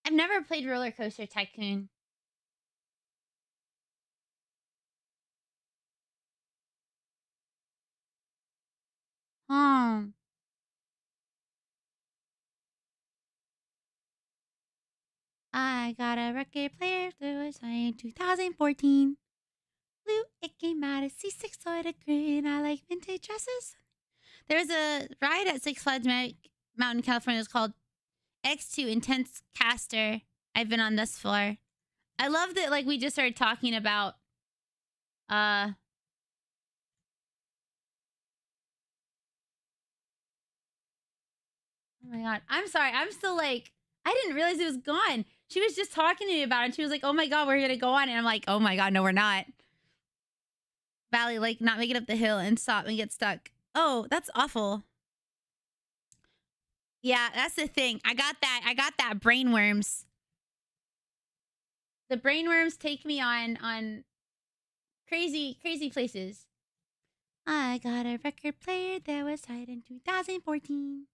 I've never played Roller Coaster Tycoon. Oh. I got a record player, blue was in 2014. Blue, it came out of C6 Florida green. I like vintage dresses. There's a ride at Six Flags Mountain, California. It's called X2 Intense Caster. I've been on this floor. I love that, like, we just started talking about, oh my God. I'm sorry. I'm still like, I didn't realize it was gone. She was just talking to me about it. And she was like, oh my God, we're going to go on. And I'm like, oh my God, no, we're not. Valley, like, not make it up the hill and stop and get stuck. Oh, that's awful. Yeah, that's the thing. I got that brainworms. The brainworms take me on crazy places. I got a record player that was tied in 2014.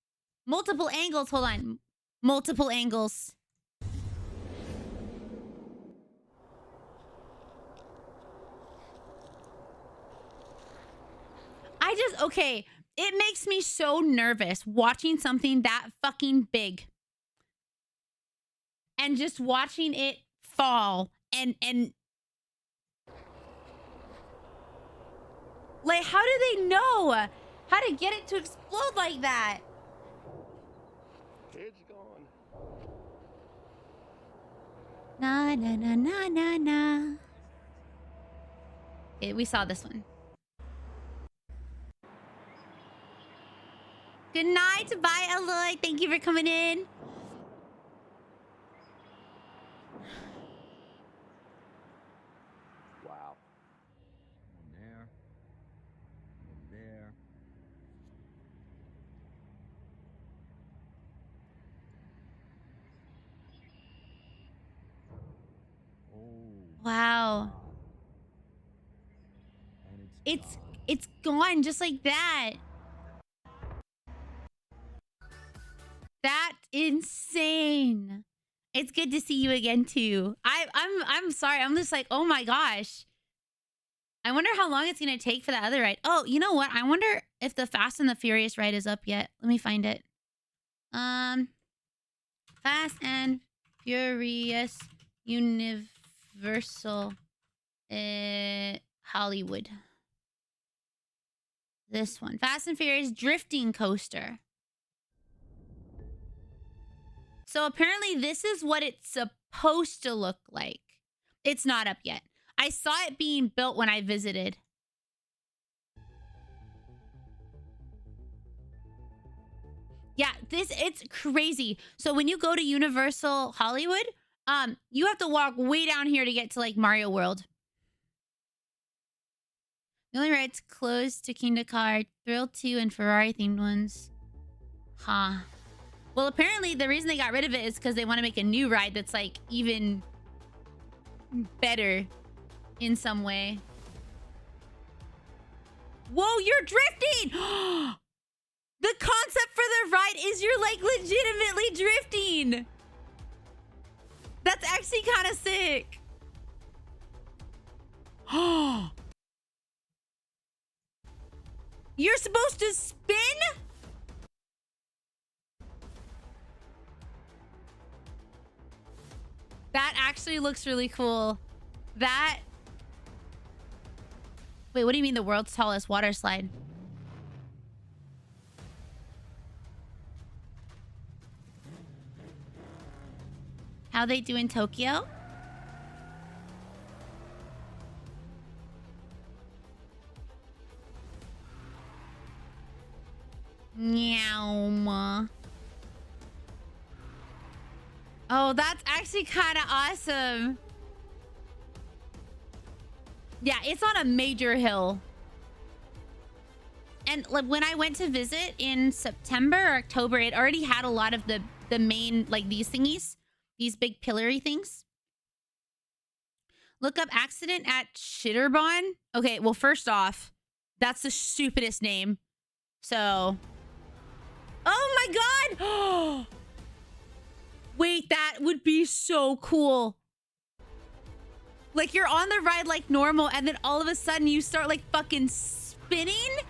Multiple angles. Hold on. Multiple angles. Okay. It makes me so nervous watching something that fucking big. And just watching it fall and like, how do they know how to get it to explode like that? It's gone. Na na na na na na. Okay, we saw this one. Good night. Bye, Aloy. Thank you for coming in. Wow. One there. One there. Oh. Wow. And It's gone just like that. That's insane. It's good to see you again too. I'm sorry. I'm just like, oh my gosh. I wonder how long it's gonna take for that other ride. Oh, you know what? I wonder if the Fast and the Furious ride is up yet. Let me find it. Fast and Furious Universal Hollywood. This one. Fast and Furious Drifting Coaster. So apparently this is what it's supposed to look like. It's not up yet. I saw it being built when I visited. Yeah, it's crazy. So when you go to Universal Hollywood, you have to walk way down here to get to like Mario World. The only rides closed to Kingda Car, Thrill 2, and Ferrari themed ones. Huh. Well, apparently the reason they got rid of it is because they want to make a new ride that's like even better in some way. Whoa, you're drifting! The concept for the ride is you're like legitimately drifting. That's actually kind of sick. You're supposed to spin? That actually looks really cool. That... Wait, what do you mean the world's tallest water slide? How they do in Tokyo? Meow. Oh, that's actually kind of awesome. Yeah, it's on a major hill. And like when I went to visit in September or October, it already had a lot of the main, like these thingies. These big pillory things. Look up accident at Shitterbahn. Okay, well, first off, that's the stupidest name. So... Oh my god! Wait, that would be so cool. Like, you're on the ride like normal, and then all of a sudden you start, like, fucking spinning?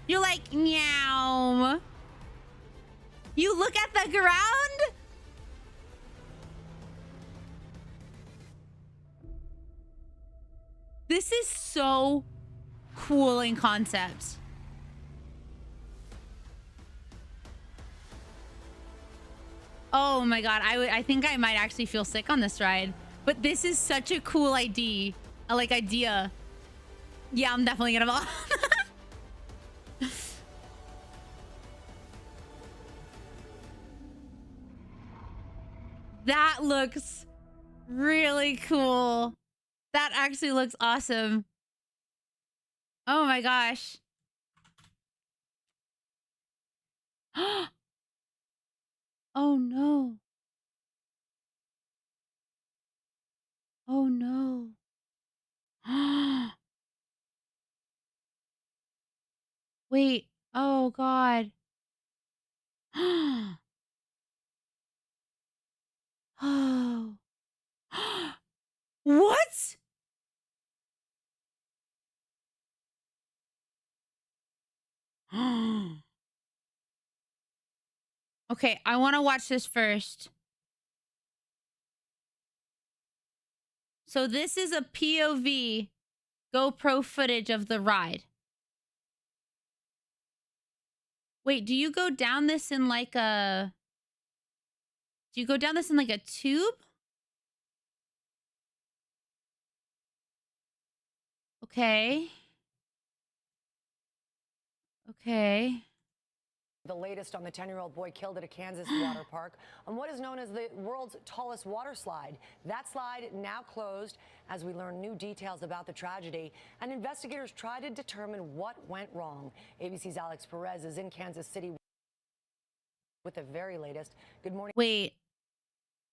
You're like, meow. You look at the ground? so cool in concept. Oh my god, I think I might actually feel sick on this ride. But this is such a cool idea. Idea. Yeah, I'm definitely gonna fall. That looks really cool. That actually looks awesome. Oh my gosh. Oh no. Oh no. Wait. Oh god. Oh. What? Okay, I want to watch this first. So this is a POV GoPro footage of the ride. Wait, do you go down this in like a... Do you go down this in like a tube? Okay. Okay. The latest on the 10-year-old boy killed at a Kansas water park on what is known as the world's tallest water slide. That slide now closed as we learn new details about the tragedy, and investigators try to determine what went wrong. ABC's Alex Perez is in Kansas City with the very latest. Good morning. Wait.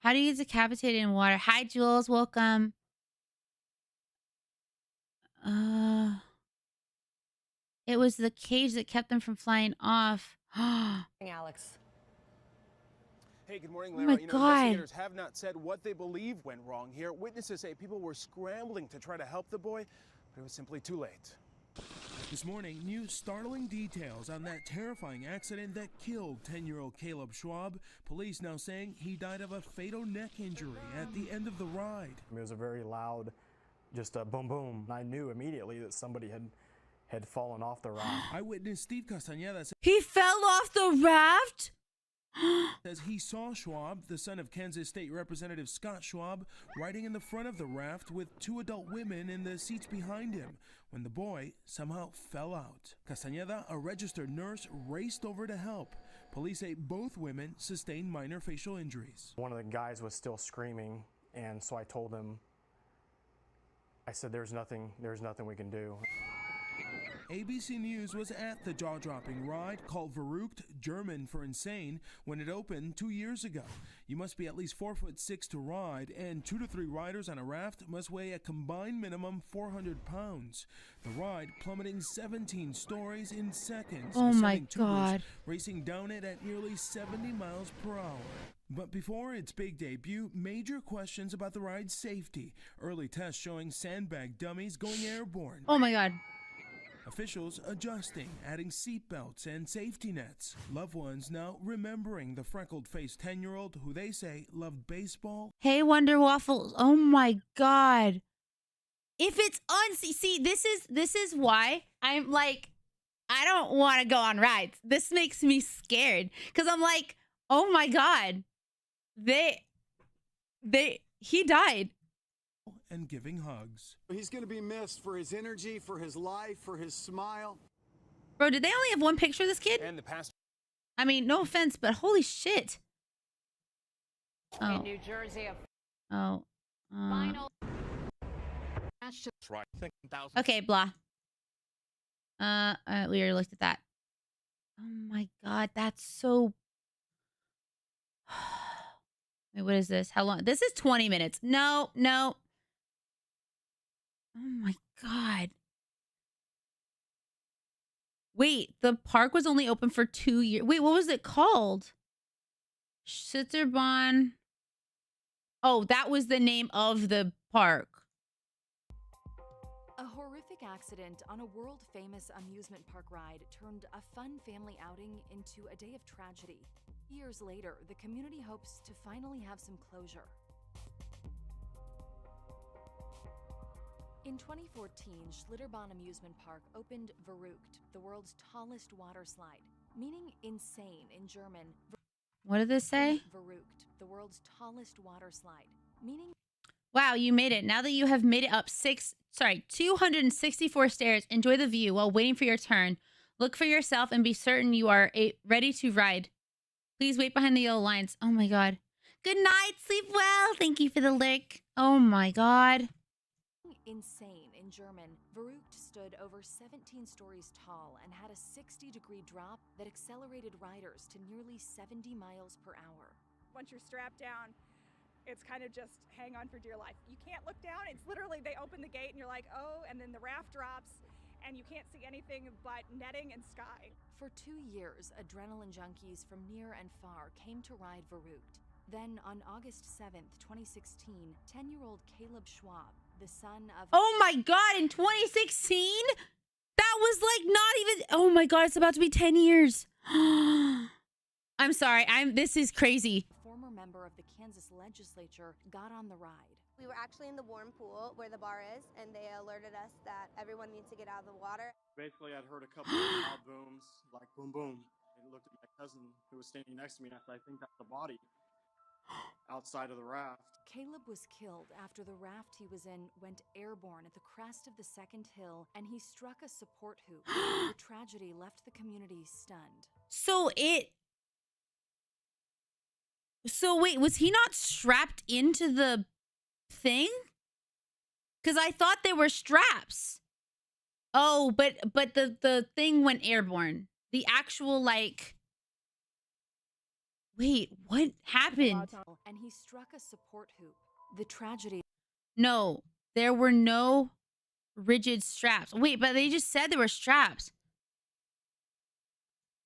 How do you get decapitated in water? Hi, Jules. Welcome. It was the cage that kept them from flying off. Alex. Hey, good morning, Oh Lara. my God. Investigators have not said what they believe went wrong here. Witnesses say people were scrambling to try to help the boy, but it was simply too late. This morning, new startling details on that terrifying accident that killed 10-year-old Caleb Schwab. Police now saying he died of a fatal neck injury at the end of the ride. It was a very loud, just a boom boom. And I knew immediately that somebody had fallen off the raft. Eyewitness Steve Castañeda says He fell off the raft? says he saw Schwab, the son of Kansas State Representative Scott Schwab, riding in the front of the raft with two adult women in the seats behind him when the boy somehow fell out. Castañeda, a registered nurse, raced over to help. Police say both women sustained minor facial injuries. One of the guys was still screaming, and so I told him, I said, there's nothing we can do. ABC News was at the jaw-dropping ride called Verrückt, German for insane, when it opened 2 years ago. You must be at least 4'6" to ride, and 2 to 3 riders on a raft must weigh a combined minimum 400 pounds. The ride plummeting 17 stories in seconds. Oh my sending tubers God. racing down it at nearly 70 miles per hour. But before its big debut, major questions about the ride's safety. Early tests showing sandbag dummies going airborne. Oh my God. Officials adjusting, adding seatbelts and safety nets. Loved ones now remembering the freckled-faced 10-year-old who they say loved baseball. Hey, Wonder Waffles. Oh my God. If it's see, this is why I'm like, I don't want to go on rides. This makes me scared. Because I'm like, oh my God. He died. And giving hugs. He's going to be missed for his energy, for his life, for his smile. Bro, did they only have one picture of this kid? And the past. I mean, no offense, but holy shit. Oh. In New Jersey, Oh. final. That's right. Okay, blah. We already looked at that. Oh my God, that's so... Wait, what is this? How long? This is 20 minutes. No. Oh my God. Wait, the park was only open for 2 years. Wait, what was it called? Schitterbahn. Oh, that was the name of the park. A horrific accident on a world-famous amusement park ride turned a fun family outing into a day of tragedy. Years later, the community hopes to finally have some closure. In 2014, Schlitterbahn Amusement Park opened Verrückt, the world's tallest water slide, meaning insane in German. What did this say? Verrückt, the world's tallest water slide, meaning. Wow, you made it. Now that you have made it up 264 stairs, enjoy the view while waiting for your turn. Look for yourself and be certain you are ready to ride. Please wait behind the yellow lines. Oh my God. Good night. Sleep well. Thank you for the lick. Oh my God. Insane in German, Verrückt stood over 17 stories tall and had a 60-degree drop that accelerated riders to nearly 70 miles per hour. Once you're strapped down, it's kind of just hang on for dear life. You can't look down. It's literally they open the gate and you're like, oh, and then the raft drops and you can't see anything but netting and sky. For 2 years, adrenaline junkies from near and far came to ride Verrückt. Then on August 7th, 2016, 10-year-old Caleb Schwab, the son of... Oh my God, in 2016? That was like not even... Oh my God, it's about to be 10 years. I'm sorry, this is crazy. A former member of the Kansas legislature got on the ride. We were actually in the warm pool where the bar is, and they alerted us that everyone needs to get out of the water. Basically, I'd heard a couple of loud booms, like boom, boom. I looked at my cousin who was standing next to me, and I said, I think that's the body outside of the raft. Caleb was killed after the raft he was in went airborne at the crest of the second hill, and he struck a support hoop. The tragedy left the community stunned. So wait, was he not strapped into the thing? Because I thought they were straps. Oh, but the thing went airborne. The actual, like... Wait, what happened? And he struck a support hoop. The tragedy... No, there were no rigid straps. Wait, but they just said there were straps.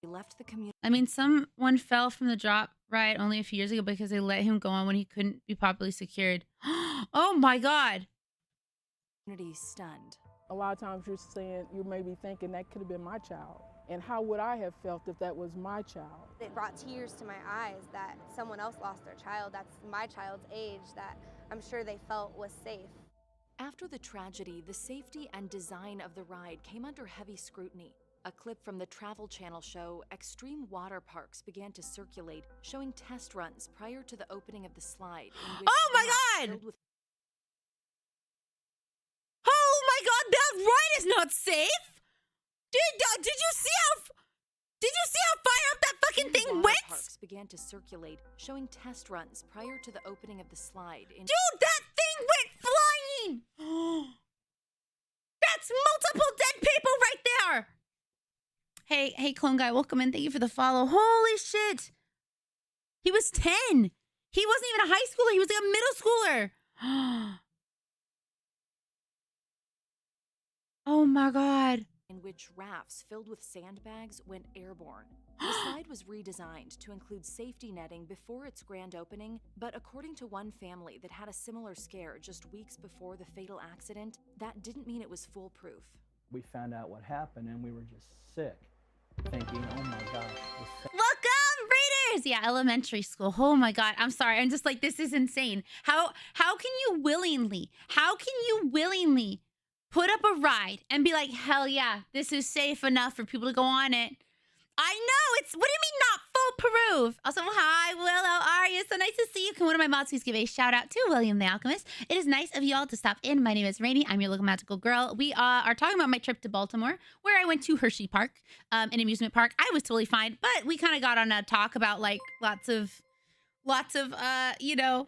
He left the community. I mean, someone fell from the drop ride only a few years ago because they let him go on when he couldn't be properly secured. Oh my God. Community stunned. A lot of times you may be thinking that could have been my child. And how would I have felt if that was my child? It brought tears to my eyes that someone else lost their child. That's my child's age that I'm sure they felt was safe. After the tragedy, the safety and design of the ride came under heavy scrutiny. A clip from the Travel Channel show Extreme Water Parks began to circulate, showing test runs prior to the opening of the slide. Oh my God! Oh my God, that ride is not safe! Did you see how far up that fucking thing went? Parks began to circulate, showing test runs prior to the opening of the slide. Dude, that thing went flying! That's multiple dead people right there! Hey, clone guy, welcome in. Thank you for the follow. Holy shit! He was 10. He wasn't even a high schooler. He was like a middle schooler. Oh my God. In which rafts filled with sandbags went airborne. The slide was redesigned to include safety netting before its grand opening, but according to one family that had a similar scare just weeks before the fatal accident, that didn't mean it was foolproof. We found out what happened and we were just sick, thinking, oh my gosh. Welcome, Raiders! Yeah, elementary school. Oh my God, I'm sorry. I'm just like, this is insane. How can you willingly put up a ride and be like, hell yeah, this is safe enough for people to go on it? I know, what do you mean not foolproof? Also, hi, Will, how are you? So nice to see you. Can one of my mods please give a shout out to William the Alchemist? It is nice of y'all to stop in. My name is Rainy. I'm your little magical girl. We are talking about my trip to Baltimore, where I went to Hershey Park, an amusement park. I was totally fine, but we kind of got on a talk about like lots of, you know,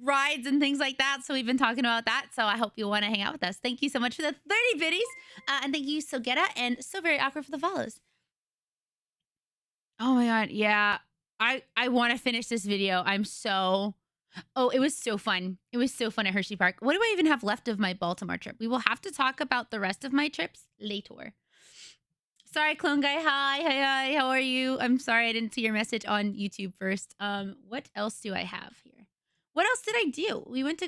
rides and things like that. So we've been talking about that. So I hope you want to hang out with us. Thank you so much for the 30 biddies. And thank you, Sogetta, and So Very Awkward for the follows. Oh my God. Yeah. I want to finish this video. Oh, it was so fun. It was so fun at Hershey Park. What do I even have left of my Baltimore trip? We will have to talk about the rest of my trips later. Sorry, clone guy. Hi. How are you? I'm sorry I didn't see your message on YouTube first. What else do I have here? What else did I do? We went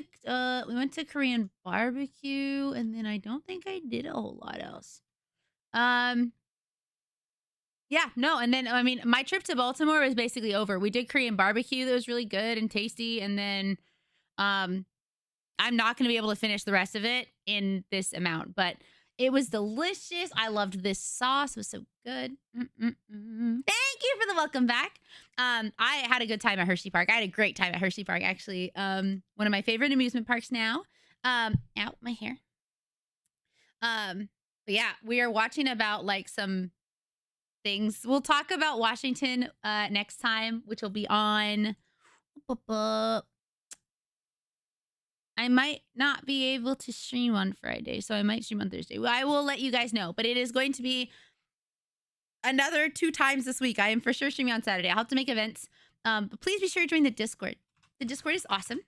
to Korean barbecue, and then I don't think I did a whole lot else. Yeah, no, and then I mean, my trip to Baltimore was basically over. We did Korean barbecue that was really good and tasty, and then I I'm not going to be able to finish the rest of it in this amount, but it was delicious. I loved this sauce. It was so good. Thank you for the welcome back. I had a good time at Hershey Park. I had a great time at Hershey Park, actually. One of my favorite amusement parks now. Ow, my hair. But yeah, we are watching about like some things. We'll talk about Washington next time, which will be on. I might not be able to stream on Friday, so I might stream on Thursday. Well, I will let you guys know, but it is going to be another 2 times this week. I am for sure streaming on Saturday. I'll have to make events. But please be sure to join the Discord. The Discord is awesome.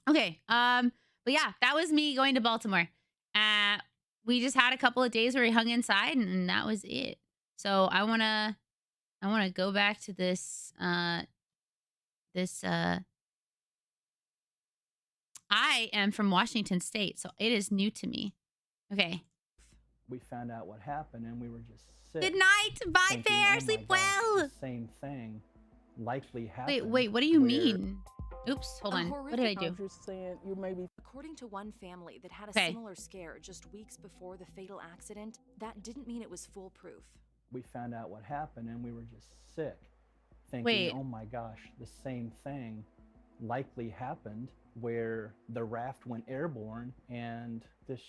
Okay. But yeah, that was me going to Baltimore. We just had a couple of days where we hung inside, and that was it. So I wanna go back to this. I am from Washington State, so it is new to me. Okay. We found out what happened, and we were just sick. Good night. Bye, thinking, Fair. "Oh my Sleep gosh, well." the same thing likely happened. Wait, what do you where- mean? Oops, hold on. What did I do? I'm just saying you maybe. According to one family that had a Okay. similar scare just weeks before the fatal accident, that didn't mean it was foolproof. We found out what happened, and we were just sick, thinking, Wait. "Oh my gosh, the same thing likely happened where the raft went airborne and this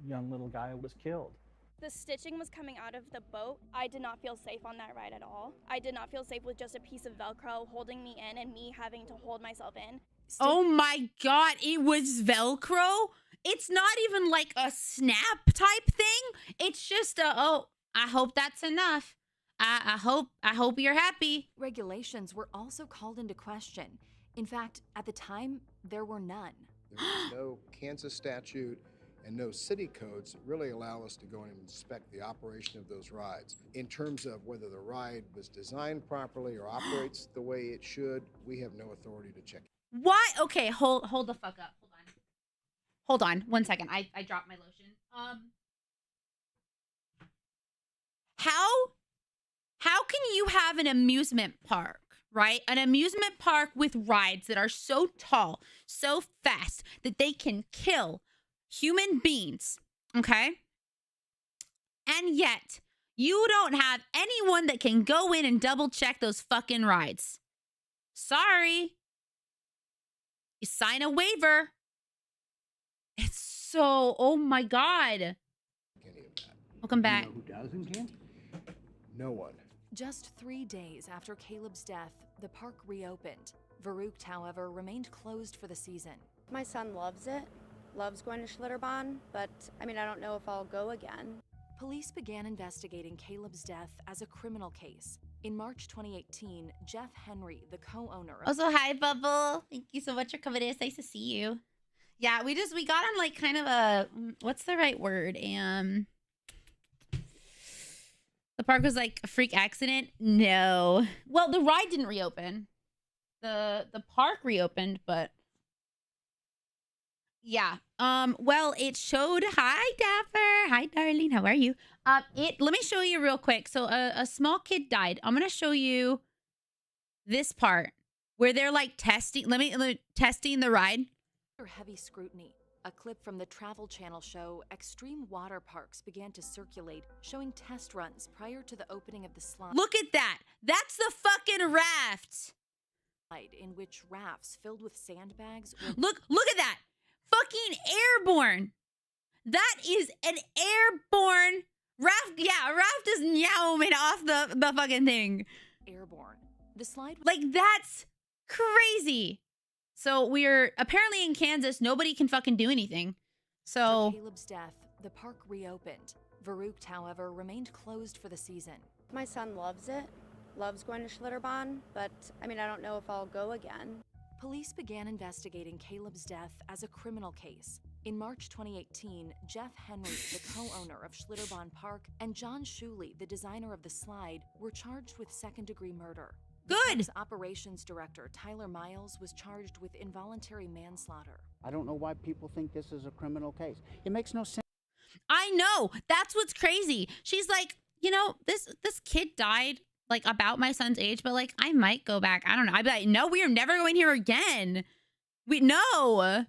young little guy was killed." The stitching was coming out of the boat. I did not feel safe on that ride at all. I did not feel safe with just a piece of Velcro holding me in and me having to hold myself in. Oh my God, it was Velcro? It's not even like a snap type thing. It's just oh, I hope that's enough. I hope you're happy. Regulations were also called into question. In fact, at the time, there were none. There was no Kansas statute and no city codes that really allow us to go in and inspect the operation of those rides. In terms of whether the ride was designed properly or operates the way it should, we have no authority to check. Why? Okay, hold the fuck up. Hold on. 1 second. I dropped my lotion. How can you have an amusement park, right? An amusement park with rides that are so tall, so fast that they can kill human beings, okay? And yet, you don't have anyone that can go in and double check those fucking rides. Sorry. You sign a waiver. It's so, oh my God. Welcome back. Who does and can't? No one. Just 3 days after Caleb's death, the park reopened. Verrucht, however, remained closed for the season. My son loves it, loves going to Schlitterbahn, but I mean, I don't know if I'll go again. Police began investigating Caleb's death as a criminal case. In March 2018, Jeff Henry, the co-owner of... Also, hi, Bubble. Thank you so much for coming in. It's nice to see you. Yeah, we got on like kind of a, what's the right word? The park was like a freak accident. No. Well, the ride didn't reopen. The park reopened, but yeah. Well, it showed. Hi, Dapper. Hi, darling. How are you? Let me show you real quick. So a small kid died. I'm gonna show you this part where they're like testing. Let me testing the ride. After heavy scrutiny, a clip from the Travel Channel show Extreme Water Parks began to circulate, showing test runs prior to the opening of the slide. Look at that. That's the fucking raft. In which rafts filled with sandbags. Look at that. Fucking airborne. That is an airborne raft. Yeah, a raft is meowing off the fucking thing. Airborne. The slide. Like, that's crazy. So we're apparently in Kansas. Nobody can fucking do anything. So after Caleb's death, the park reopened. Verrucht, however, remained closed for the season. My son loves it, loves going to Schlitterbahn, but I mean, I don't know if I'll go again. Police began investigating Caleb's death as a criminal case. In March 2018, Jeff Henry, the co-owner of Schlitterbahn Park, and John Shuley, the designer of the slide, were charged with second-degree murder. The park's operations director, Tyler Miles, was charged with involuntary manslaughter. I don't know why people think this is a criminal case. It makes no sense. I know. That's what's crazy. She's like, you know, this kid died like about my son's age, but like I might go back. I don't know. I'd be like, no, we are never going here again. No.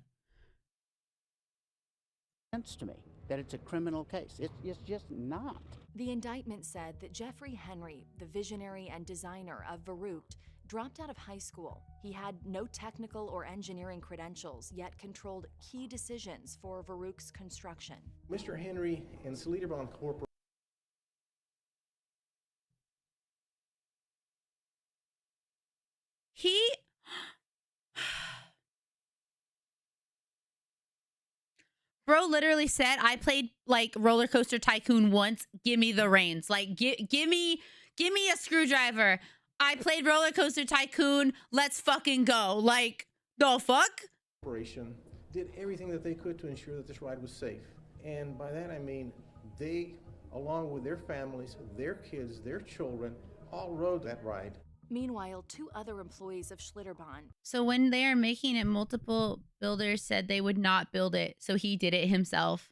sense to me that it's a criminal case. It's just not. The indictment said that Jeffrey Henry, the visionary and designer of Verrucht, dropped out of high school. He had no technical or engineering credentials, yet controlled key decisions for Verrucht's construction. Mr. Henry and Sliederbaum Corporation. He Bro literally said, I played like Roller Coaster Tycoon once. Give me the reins. Like, give me a screwdriver. I played Roller Coaster Tycoon. Let's fucking go. Like, the fuck? Corporation did everything that they could to ensure that this ride was safe. And by that I mean they, along with their families, their kids, their children, all rode that ride. Meanwhile, 2 other employees of Schlitterbahn. So when they are making it, multiple builders said they would not build it. So he did it himself.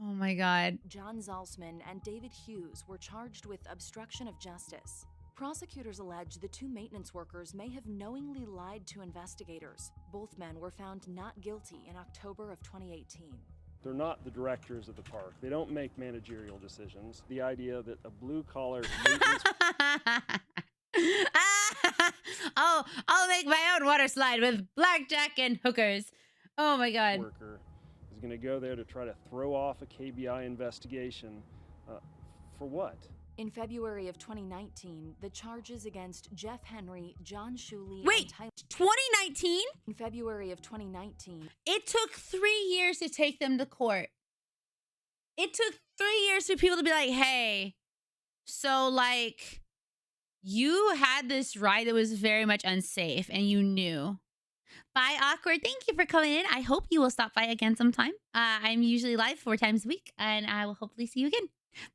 Oh my God. John Zalzman and David Hughes were charged with obstruction of justice. Prosecutors allege the 2 maintenance workers may have knowingly lied to investigators. Both men were found not guilty in October of 2018. They're not the directors of the park. They don't make managerial decisions. The idea that a blue-collar maintenance... Oh, I'll make my own water slide with blackjack and hookers. Oh my God. ...worker is going to go there to try to throw off a KBI investigation. For what? In February of 2019, the charges against Jeff Henry, John Shuley, Wait, and Tyler... 2019? In February of 2019. It took 3 years to take them to court. It took 3 years for people to be like, hey, so like, you had this ride that was very much unsafe and you knew. Bye, Awkward. Thank you for coming in. I hope you will stop by again sometime. I'm usually live 4 times a week and I will hopefully see you again.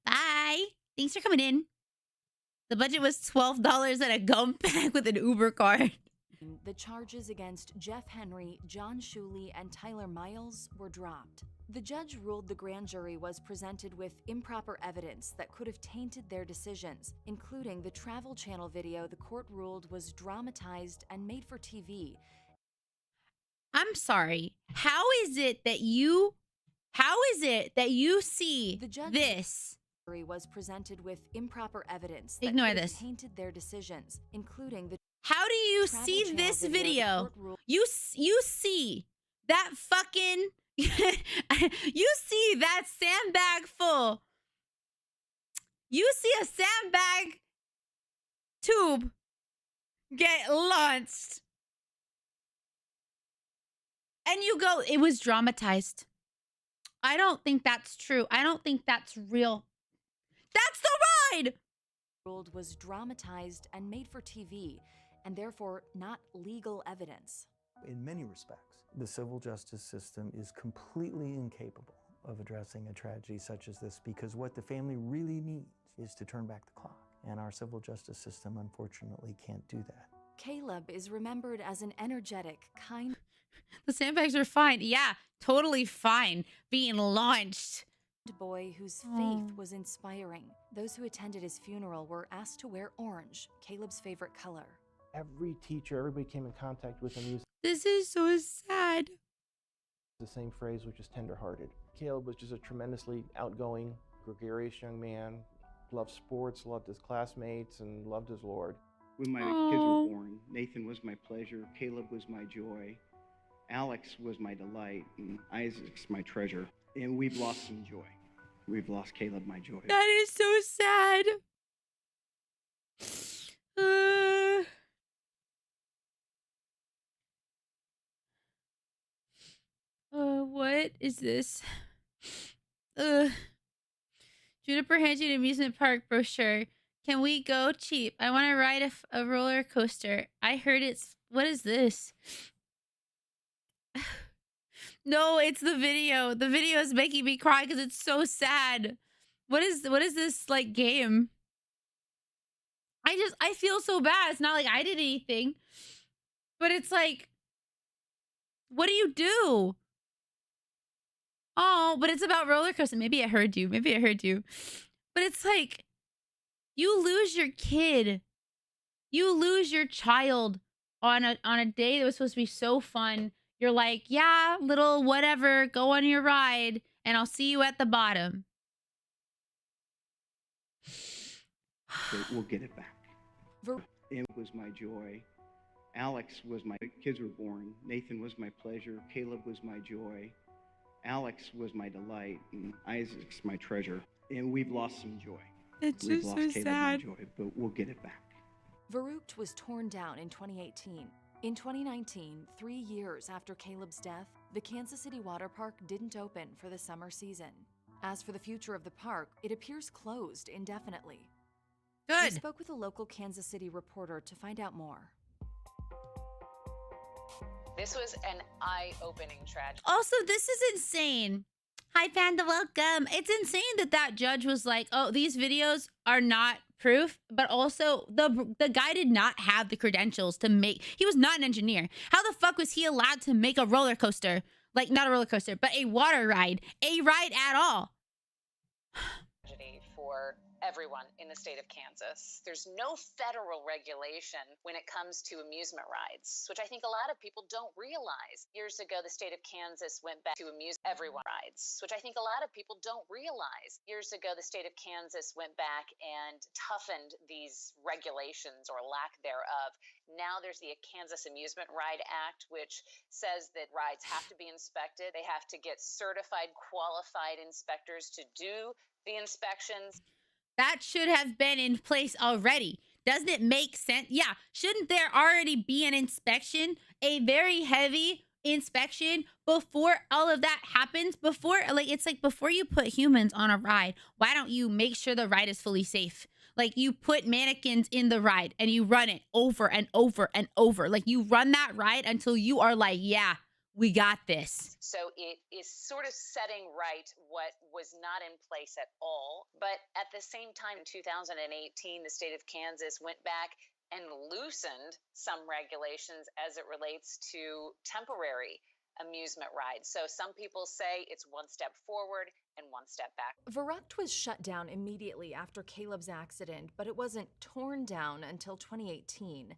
Bye. Thanks for coming in. The budget was $12 and a gum bag with an Uber card. The charges against Jeff Henry, John Shuley, and Tyler Miles were dropped. The judge ruled the grand jury was presented with improper evidence that could have tainted their decisions, including the Travel Channel video the court ruled was dramatized and made for TV. I'm sorry. How is it that you see this? Was presented with improper evidence that Ignore could have this. tainted their decisions, including the How do you see this video? You see that fucking you see that sandbag full. You see a sandbag tube get launched. And you go, it was dramatized. I don't think that's true. I don't think that's real. That's the ride! Ruled was dramatized and made for TV, and therefore not legal evidence. In many respects, the civil justice system is completely incapable of addressing a tragedy such as this because what the family really needs is to turn back the clock. And our civil justice system, unfortunately, can't do that. Caleb is remembered as an energetic, kind... The sandbags are fine. Yeah, totally fine. Being launched. Boy whose faith was inspiring. Those who attended his funeral were asked to wear orange, Caleb's favorite color. Every teacher, everybody came in contact with him used This is so sad. the same phrase, which is tenderhearted. Caleb was just a tremendously outgoing, gregarious young man, loved sports, loved his classmates, and loved his Lord. When my kids were born, Nathan was my pleasure, Caleb was my joy, Alex was my delight, and Isaac's my treasure. And we've lost some joy. We've lost Caleb, my joy. That is so sad. What is this? Juniper Hanchin Amusement Park brochure. Can we go cheap? I want to ride a roller coaster. I heard it's... What is this? No, it's the video. The video is making me cry because it's so sad. What is this like game? I feel so bad. It's not like I did anything. But it's like, what do you do? Oh, but it's about roller coaster. Maybe it heard you. Maybe it heard you. But it's like, you lose your kid. You lose your child on a day that was supposed to be so fun. You're like, yeah, little whatever, go on your ride, and I'll see you at the bottom. But we'll get it back. It was my joy. Alex was my kids were born. Nathan was my pleasure. Caleb was my joy. Alex was my delight. And Isaac's my treasure. And we've lost some joy. It's We've just lost so Caleb, sad. my joy, but we'll get it back. Verrucht was torn down in 2018. In 2019, 3 years after Caleb's death, the Kansas City Water Park didn't open for the summer season. As for the future of the park, it appears closed indefinitely. Good. We spoke with a local Kansas City reporter to find out more. This was an eye-opening tragedy. Also, this is insane. Hi, Panda, welcome. It's insane that that judge was like, oh, these videos are not proof, but also the guy did not have the credentials to make, he was not an engineer. How the fuck was he allowed to make a roller coaster? Like, not a roller coaster, but a water ride, a ride at all. For everyone in the state of Kansas. There's no federal regulation when it comes to amusement rides, which I think a lot of people don't realize. Years ago, the state of Kansas went back to amuse everyone rides, which I think a lot of people don't realize. Years ago, the state of Kansas went back and toughened these regulations or lack thereof. Now there's the Kansas Amusement Ride Act, which says that rides have to be inspected. They have to get certified, qualified inspectors to do the inspections. That should have been in place already. Doesn't it make sense? Yeah, shouldn't there already be an inspection, a very heavy inspection before all of that happens? Before, like, it's like before you put humans on a ride, why don't you make sure the ride is fully safe? Like, you put mannequins in the ride and you run it over and over and over. Like, you run that ride until you are like, yeah, we got this. So it is sort of setting right what was not in place at all. But at the same time, in 2018, the state of Kansas went back and loosened some regulations as it relates to temporary amusement rides. So some people say it's one step forward and one step back. Verrucht was shut down immediately after Caleb's accident, but it wasn't torn down until 2018.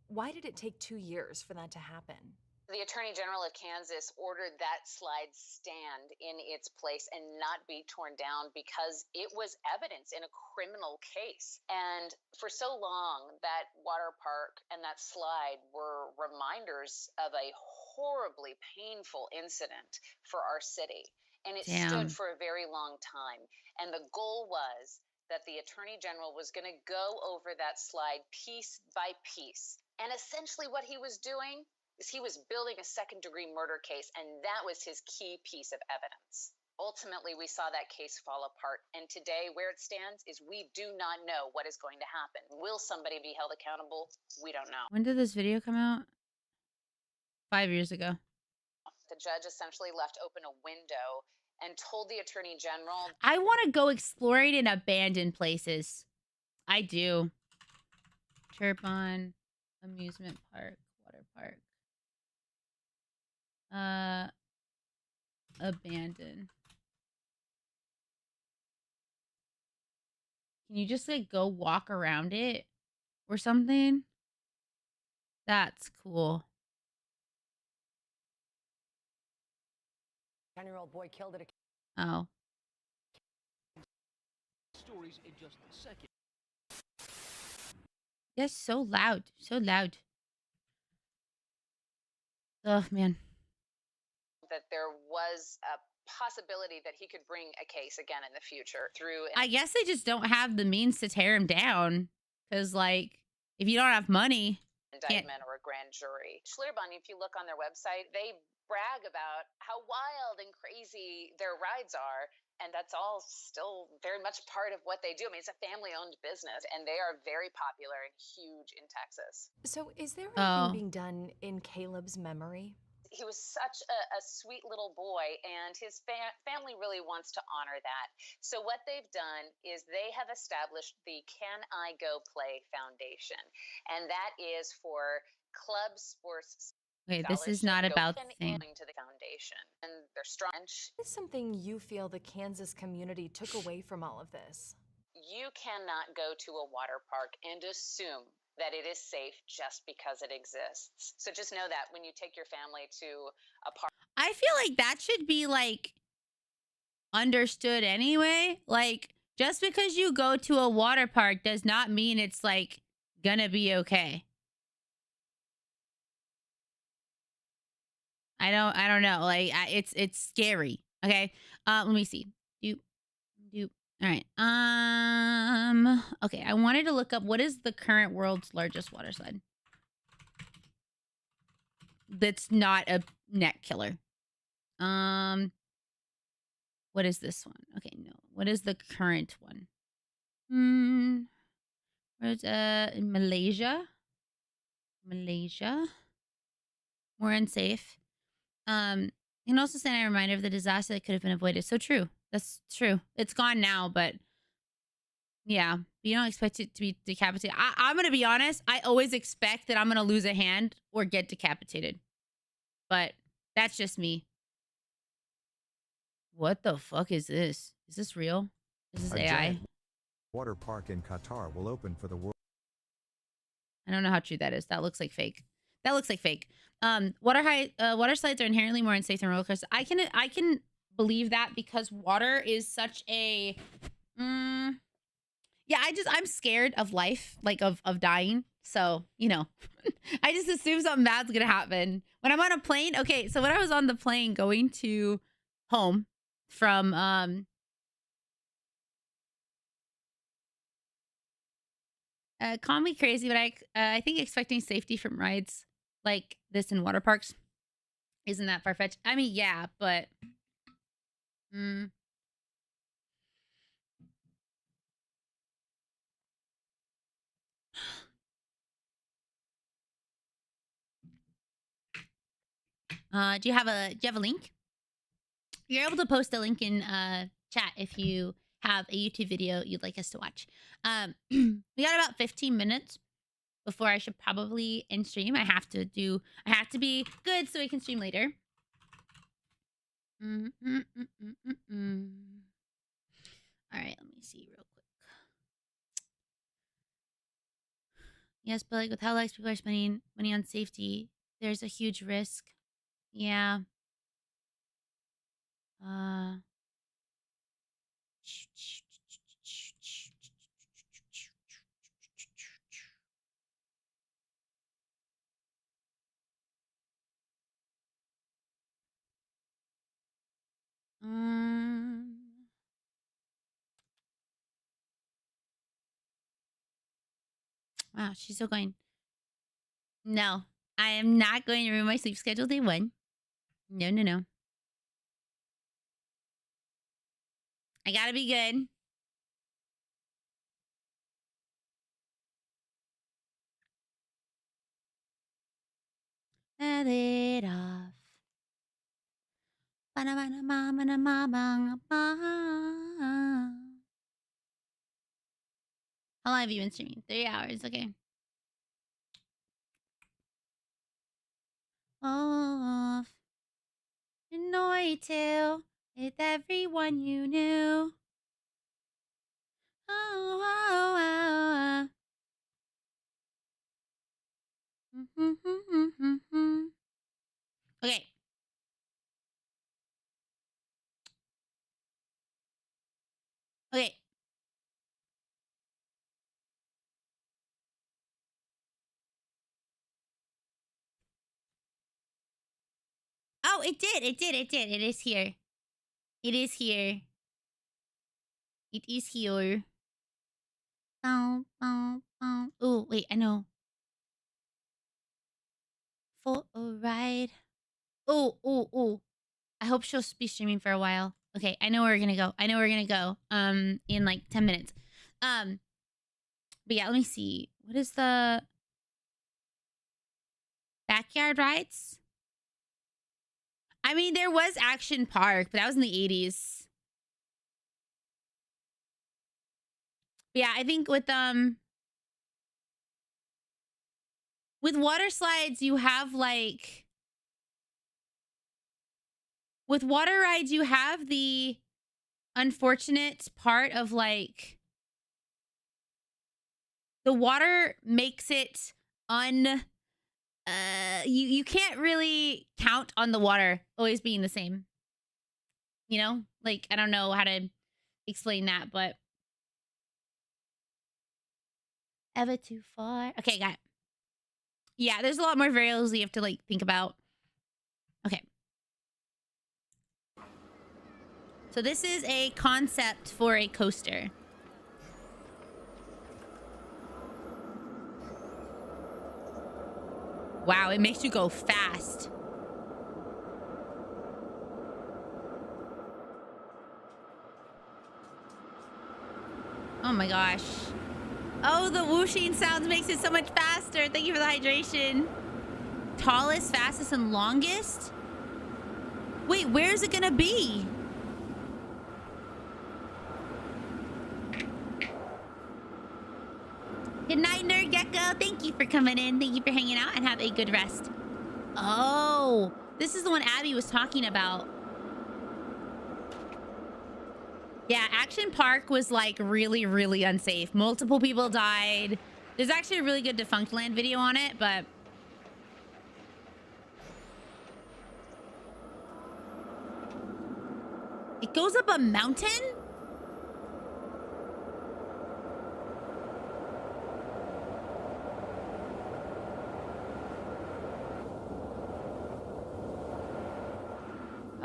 Why did it take 2 years for that to happen? The Attorney General of Kansas ordered that slide stand in its place and not be torn down because it was evidence in a criminal case. And for so long, that water park and that slide were reminders of a horribly painful incident for our city. And it stood for a very long time. And the goal was that the Attorney General was going to go over that slide piece by piece. And essentially what he was doing is he was building a second-degree murder case, and that was his key piece of evidence. Ultimately, we saw that case fall apart, and today, where it stands is we do not know what is going to happen. Will somebody be held accountable? We don't know. When did this video come out? 5 years ago. The judge essentially left open a window and told the Attorney General... I want to go exploring in abandoned places. I do. Chirpon, amusement park, water park. Abandoned. Can you just like go walk around it or something? That's cool. 10-year-old boy killed at a... Oh. Stories in just a second. Yes, so loud. So loud. Oh, man. That there was a possibility that he could bring a case again in the future through... I guess they just don't have the means to tear him down. Because, like, if you don't have money... indictment or a grand jury. Schlitterbahn, if you look on their website, they brag about how wild and crazy their rides are. And that's all still very much part of what they do. I mean, it's a family-owned business, and they are very popular and huge in Texas. So is there anything being done in Caleb's memory? He was such a sweet little boy, and his family really wants to honor that. So what they've done is they have established the Can I Go Play Foundation, and that is for club sports. Wait, this is not about the thing. To the foundation, and they're strong. What is something you feel the Kansas community took away from all of this? you cannot go to a water park and assume that it is safe just because it exists. So just know that when you take your family to a park. I feel like that should be like understood anyway. Like, just because you go to a water park does not mean it's like gonna be okay. I don't know. Like, it's scary. Okay. Let me see. Doop. All right. Okay. I wanted to look up what is the current world's largest water slide. That's not a net killer. What is this one? Okay, no. What is the current one? Where's in Malaysia? Malaysia. More unsafe. You can also send a reminder of the disaster that could have been avoided. So true. That's true. It's gone now, but yeah, you don't expect it to be decapitated. I'm gonna be honest. I always expect that I'm gonna lose a hand or get decapitated, but that's just me. What the fuck is this? Is this real? Is this AI? giant water park in Qatar will open for the world. I don't know how true that is. That looks like fake. That looks like fake. Water slides are inherently more unsafe than roller coasters. I can believe that because water is such a yeah, I'm scared of life, like of dying. So, you know, I just assume something bad's gonna happen. When I'm on a plane, okay, so when I was on the plane going to home from call me crazy, but I think expecting safety from rides like this in water parks isn't that far-fetched. I mean, yeah, but do you have a link? You're able to post a link in chat if you have a YouTube video you'd like us to watch. We got about 15 minutes before I should probably end stream. I have to be good so we can stream later. All right, let me see real quick. Yes, but like with how likes people are spending money on safety, there's a huge risk. Yeah. Wow, she's still going. No, I am not going to ruin my sleep schedule day one. No, no, no. I gotta be good. Let it off. How long have you been streaming? 3 hours, okay. Off. Annoy too with everyone you knew. Okay. Okay. Oh, it did. It did. It did. It is here. It is here. It is here. Oh, wait, I know. For a ride. Oh. I hope she'll be streaming for a while. Okay, I know where we're gonna go. In like 10 minutes. But yeah, let me see. What is the backyard rides? I mean, there was Action Park, but that was in the 80s. But yeah, I think with water slides, you have like with water rides, you have the unfortunate part of like the water makes it you can't really count on the water always being the same. You know? Like, I don't know how to explain that, but ever too far. Okay, got it. Yeah, there's a lot more variables you have to like think about. Okay. So this is a concept for a coaster. Wow, it makes you go fast. Oh my gosh. Oh, the whooshing sounds makes it so much faster. Thank you for the hydration. Tallest, fastest, and longest? Wait, where is it gonna be? Good night, Nerd Gecko. Thank you for coming in. Thank you for hanging out and have a good rest. Oh, this is the one Abby was talking about. Yeah, Action Park was like really, really unsafe. Multiple people died. There's actually a really good Defunct Land video on it, but it goes up a mountain?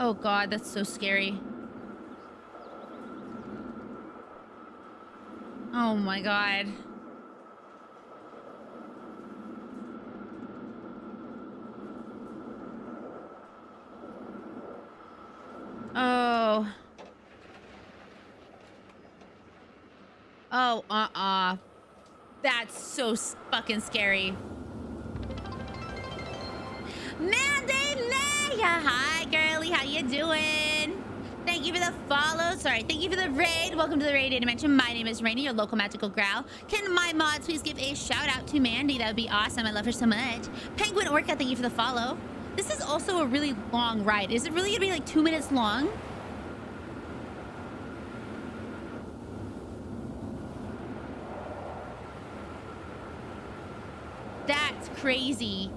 Oh God, that's so scary. Oh my God. Oh. Oh, that's so fucking scary. Mandy Leia! Hi, girly. How you doing? Thank you for the follow. Sorry. Thank you for the raid. Welcome to the Raid Dimension. My name is Rainy, your local magical growl. Can my mods please give a shout out to Mandy? That would be awesome. I love her so much. Penguin Orca, thank you for the follow. This is also a really long ride. Is it really gonna be like 2 minutes long? That's crazy.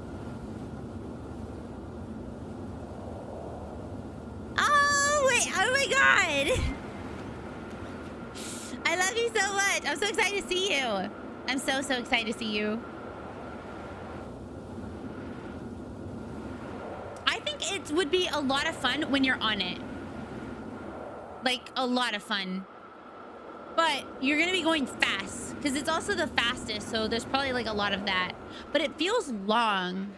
Oh, wait. Oh my God. I love you so much. I'm so excited to see you. I'm so excited to see you. I think it would be a lot of fun when you're on it. Like, a lot of fun. But you're going to be going fast because it's also the fastest. So there's probably like a lot of that. But it feels long.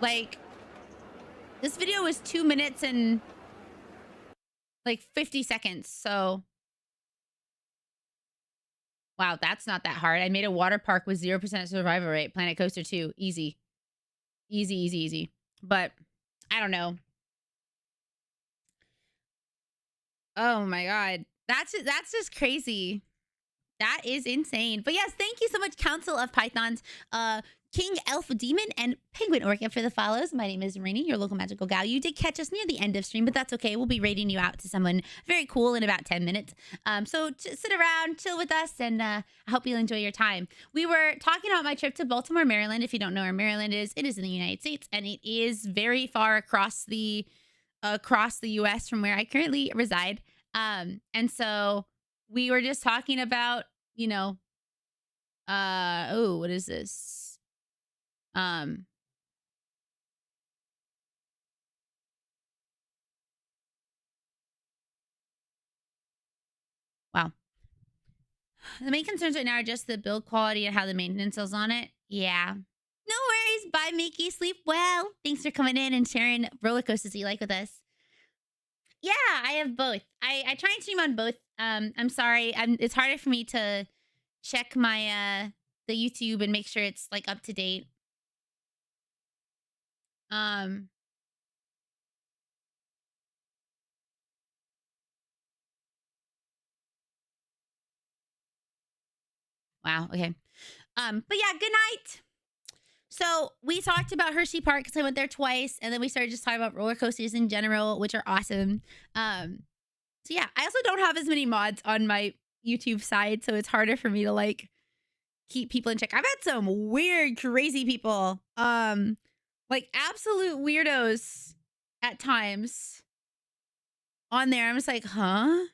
Like, this video was 2 minutes and like 50 seconds. So, wow, that's not that hard. I made a water park with 0% survival rate. Planet Coaster 2. Easy. Easy, easy, easy. But I don't know. Oh my God. That's just crazy. That is insane. But yes, thank you so much, Council of Pythons, King Elf Demon, and Penguin Orca for the follows. My name is Rainy, your local magical gal. You did catch us near the end of stream, but that's okay. We'll be rating you out to someone very cool in about 10 minutes. So sit around, chill with us, and I hope you'll enjoy your time. We were talking about my trip to Baltimore, Maryland. If you don't know where Maryland is, it is in the United States, and it is very far across the U.S. from where I currently reside. And so we were just talking about, you know, oh, what is this? Wow. The main concerns right now are just the build quality and how the maintenance is on it. Yeah. No worries. Bye, Mickey. Sleep well. Thanks for coming in and sharing roller coasters you like with us. Yeah, I have both. I try and stream on both. I'm sorry. It's harder for me to check my the YouTube and make sure it's like up to date. Wow, okay. But yeah, good night. So we talked about Hershey Park because I went there twice, and then we started just talking about roller coasters in general, which are awesome. So yeah, I also don't have as many mods on my YouTube side, so it's harder for me to like keep people in check. I've had some weird, crazy people. Like absolute weirdos at times on there. I'm just like, huh?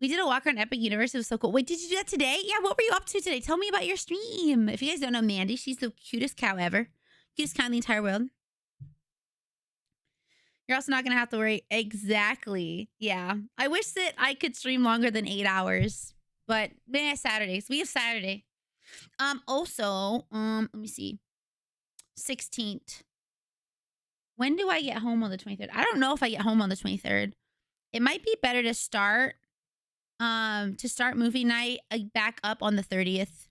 We did a walk around Epic Universe. It was so cool. Wait, did you do that today? Yeah, what were you up to today? Tell me about your stream. If you guys don't know Mandy, she's the cutest cow ever. Cutest cow in the entire world. You're also not going to have to worry. Exactly. Yeah. I wish that I could stream longer than 8 hours. But, Saturdays. We have Saturday. Also, let me see. 16th. When do I get home on the 23rd? I don't know if I get home on the 23rd. It might be better to start movie night back up on the 30th.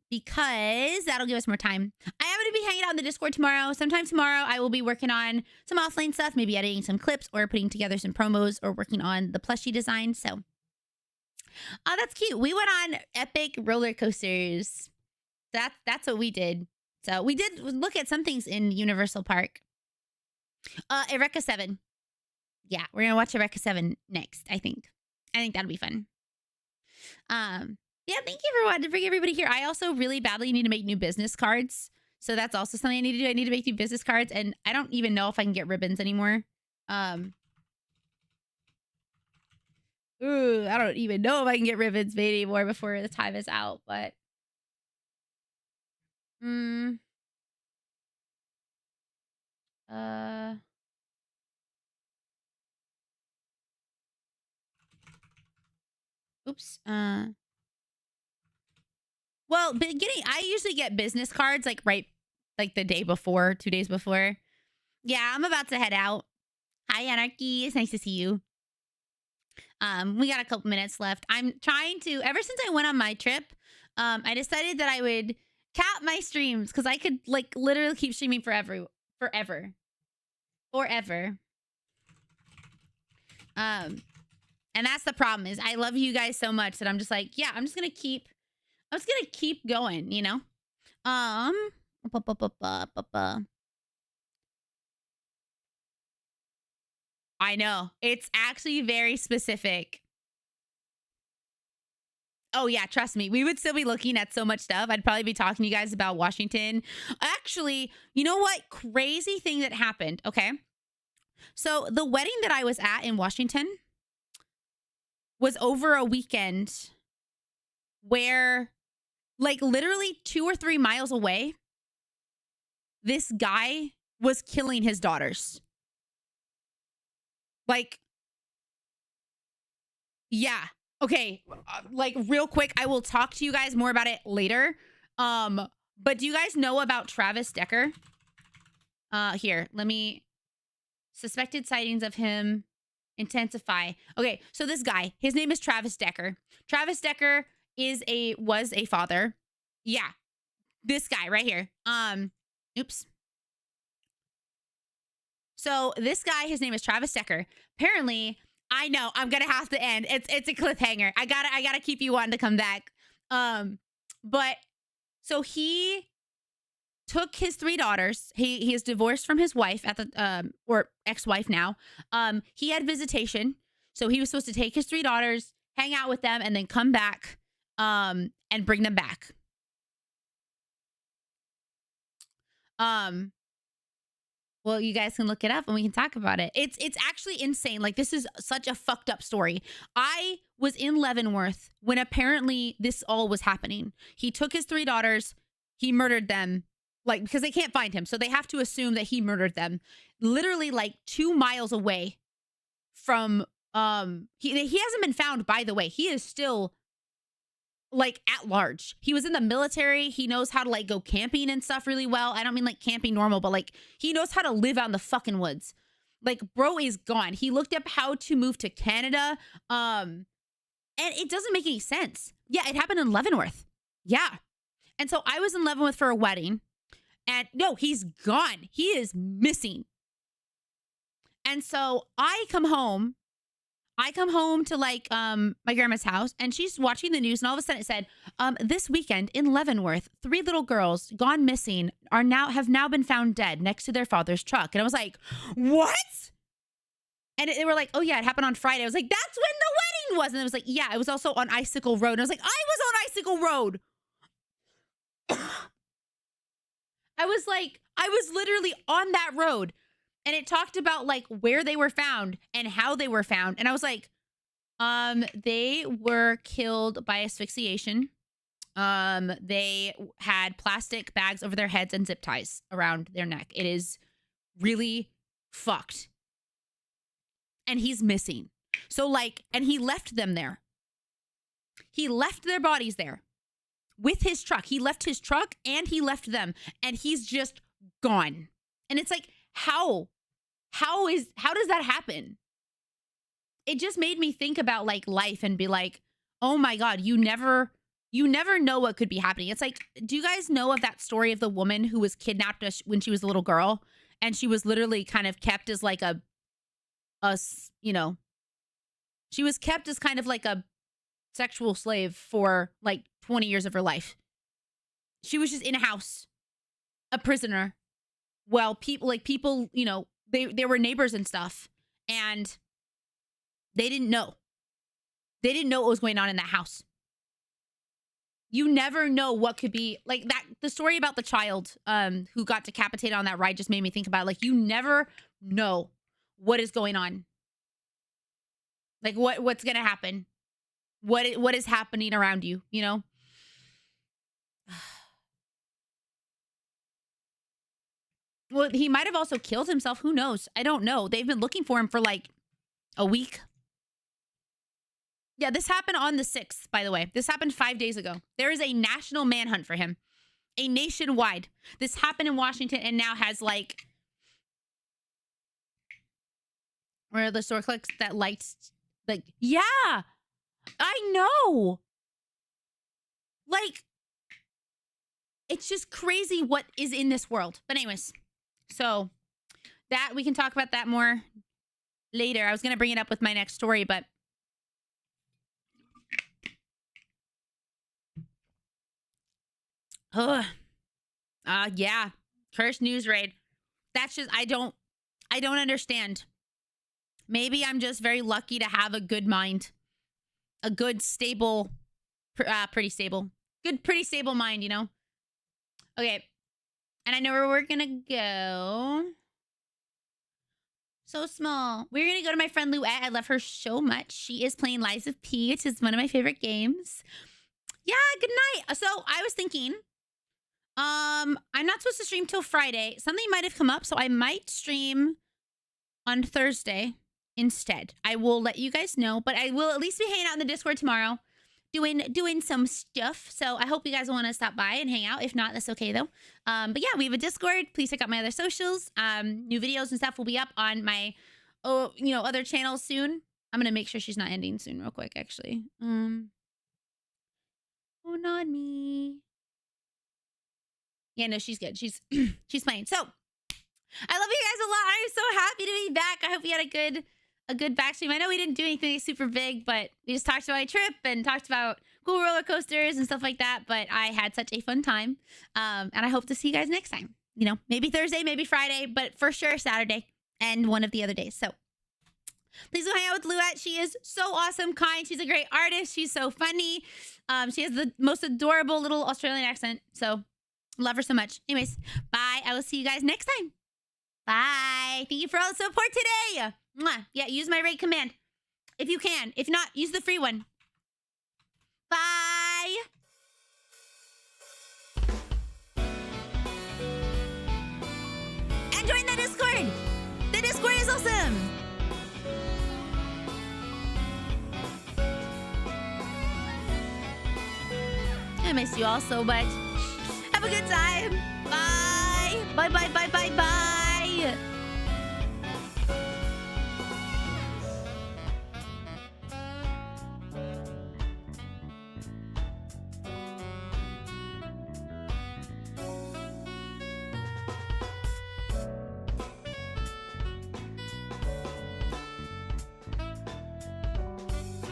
Because that'll give us more time. I am going to be hanging out in the Discord tomorrow. Sometime tomorrow, I will be working on some offline stuff, maybe editing some clips or putting together some promos or working on the plushie design. So, oh, that's cute. We went on epic roller coasters. That's what we did. So we did look at some things in Universal Park. Eureka 7. Yeah, we're going to watch Eureka 7 next, I think. I think that'll be fun. Yeah, thank you for bringing everybody here. I also really badly need to make new business cards. So that's also something I need to do. I need to make new business cards, and I don't even know if I can get ribbons anymore. Ooh, I don't even know if I can get ribbons made anymore before the time is out, but oops. Well, I usually get business cards like the day before, 2 days before. Yeah, I'm about to head out. Hi, Anarchy. It's nice to see you. We got a couple minutes left. I'm trying to, ever since I went on my trip, I decided that I would cap my streams because I could like literally keep streaming forever. And that's the problem is I love you guys so much that I'm just like, yeah, I'm just gonna keep going, you know? I know. It's actually very specific. Oh, yeah, trust me. We would still be looking at so much stuff. I'd probably be talking to you guys about Washington. Actually, you know what? Crazy thing that happened, okay? So the wedding that I was at in Washington was over a weekend where, like, literally 2 or 3 miles away, this guy was killing his daughters. Like, yeah. Okay, like real quick, I will talk to you guys more about it later. But do you guys know about Travis Decker? Here, let me... Suspected sightings of him intensify. Okay, so this guy, his name is Travis Decker. Travis Decker was a father. Yeah, this guy right here. Oops. So this guy, his name is Travis Decker. Apparently... I know I'm gonna have to end. It's a cliffhanger. I gotta keep you on to come back. But so he took his 3 daughters. He is divorced from his wife at the or ex-wife now. He had visitation, so he was supposed to take his 3 daughters, hang out with them, and then come back and bring them back. Well, you guys can look it up and we can talk about it. It's actually insane. Like, this is such a fucked up story. I was in Leavenworth when apparently this all was happening. He took his 3 daughters. He murdered them, like, because they can't find him. So they have to assume that he murdered them. Literally, like, 2 miles away from, he hasn't been found, by the way. He is still, like, at large. He was in the military. He knows how to, like, go camping and stuff really well. I don't mean like camping normal, but like he knows how to live out in the fucking woods. Like, bro is gone. He looked up how to move to Canada. And it doesn't make any sense. Yeah, it happened in Leavenworth. Yeah. And so I was in Leavenworth for a wedding. And no, he's gone. He is missing. And so I come home to like my grandma's house, and she's watching the news, and all of a sudden it said, this weekend in Leavenworth, 3 little girls gone missing have now been found dead next to their father's truck. And I was like, what? And they were like, oh yeah, it happened on Friday. I was like, that's when the wedding was. And it was like, yeah, it was also on Icicle Road. And I was like, I was on Icicle Road. I was literally on that road. And it talked about like where they were found and how they were found. And I was like, they were killed by asphyxiation. They had plastic bags over their heads and zip ties around their neck. It is really fucked. And he's missing. So like, and he left them there. He left their bodies there with his truck. He left his truck and he left them, and he's just gone. And it's like, how does that happen? It just made me think about like life and be like, oh my God, you never know what could be happening. It's like, do you guys know of that story of the woman who was kidnapped when she was a little girl, and she was literally kind of kept as like she was kept as kind of like a sexual slave for like 20 years of her life. She was just in a house, a prisoner. Well, people, they were neighbors and stuff, and they didn't know. They didn't know what was going on in that house. You never know what could be like that. The story about the child who got decapitated on that ride just made me think about, like, you never know what is going on. Like what's going to happen? What is happening around you, you know? Well, he might have also killed himself. Who knows? I don't know. They've been looking for him for like a week. Yeah, this happened on the 6th, by the way. This happened 5 days ago. There is a national manhunt for him. A nationwide. This happened in Washington and now has like... Where are the store clicks that liked... Like, yeah! I know! Like... It's just crazy what is in this world. But anyways, so that we can talk about that more later. I was going to bring it up with my next story, but... Yeah. Cursed news raid. That's just, I don't understand. Maybe I'm just very lucky to have a good mind. A good, stable, pretty stable mind, you know? Okay. And I know where we're gonna go. So small. We're gonna go to my friend Luette. I love her so much. She is playing Lies of P, which is one of my favorite games. Yeah, good night. So I was thinking, I'm not supposed to stream till Friday. Something might have come up, so I might stream on Thursday instead. I will let you guys know, but I will at least be hanging out in the Discord tomorrow, doing some stuff. So I hope you guys want to stop by and hang out. If not, that's okay though. But yeah, we have a Discord. Please check out my other socials. New videos and stuff will be up on my other channels soon. I'm gonna make sure she's not ending soon real quick, actually. Oh, not me. Yeah, no, she's good. She's playing. So I love you guys a lot. I'm so happy to be back. I hope you had a good back stream. I know we didn't do anything super big, but we just talked about my trip and talked about cool roller coasters and stuff like that. But I had such a fun time. And I hope to see you guys next time. You know, maybe Thursday, maybe Friday, but for sure Saturday and one of the other days. So please go hang out with Luette. She is so awesome, kind. She's a great artist. She's so funny. She has the most adorable little Australian accent. So love her so much. Anyways, bye. I will see you guys next time. Bye. Thank you for all the support today. Mwah. Yeah, use my raid command if you can. If not, use the free one. Bye. And join the Discord. The Discord is awesome. I miss you all so much. Have a good time. Bye. Bye, bye, bye, bye, bye.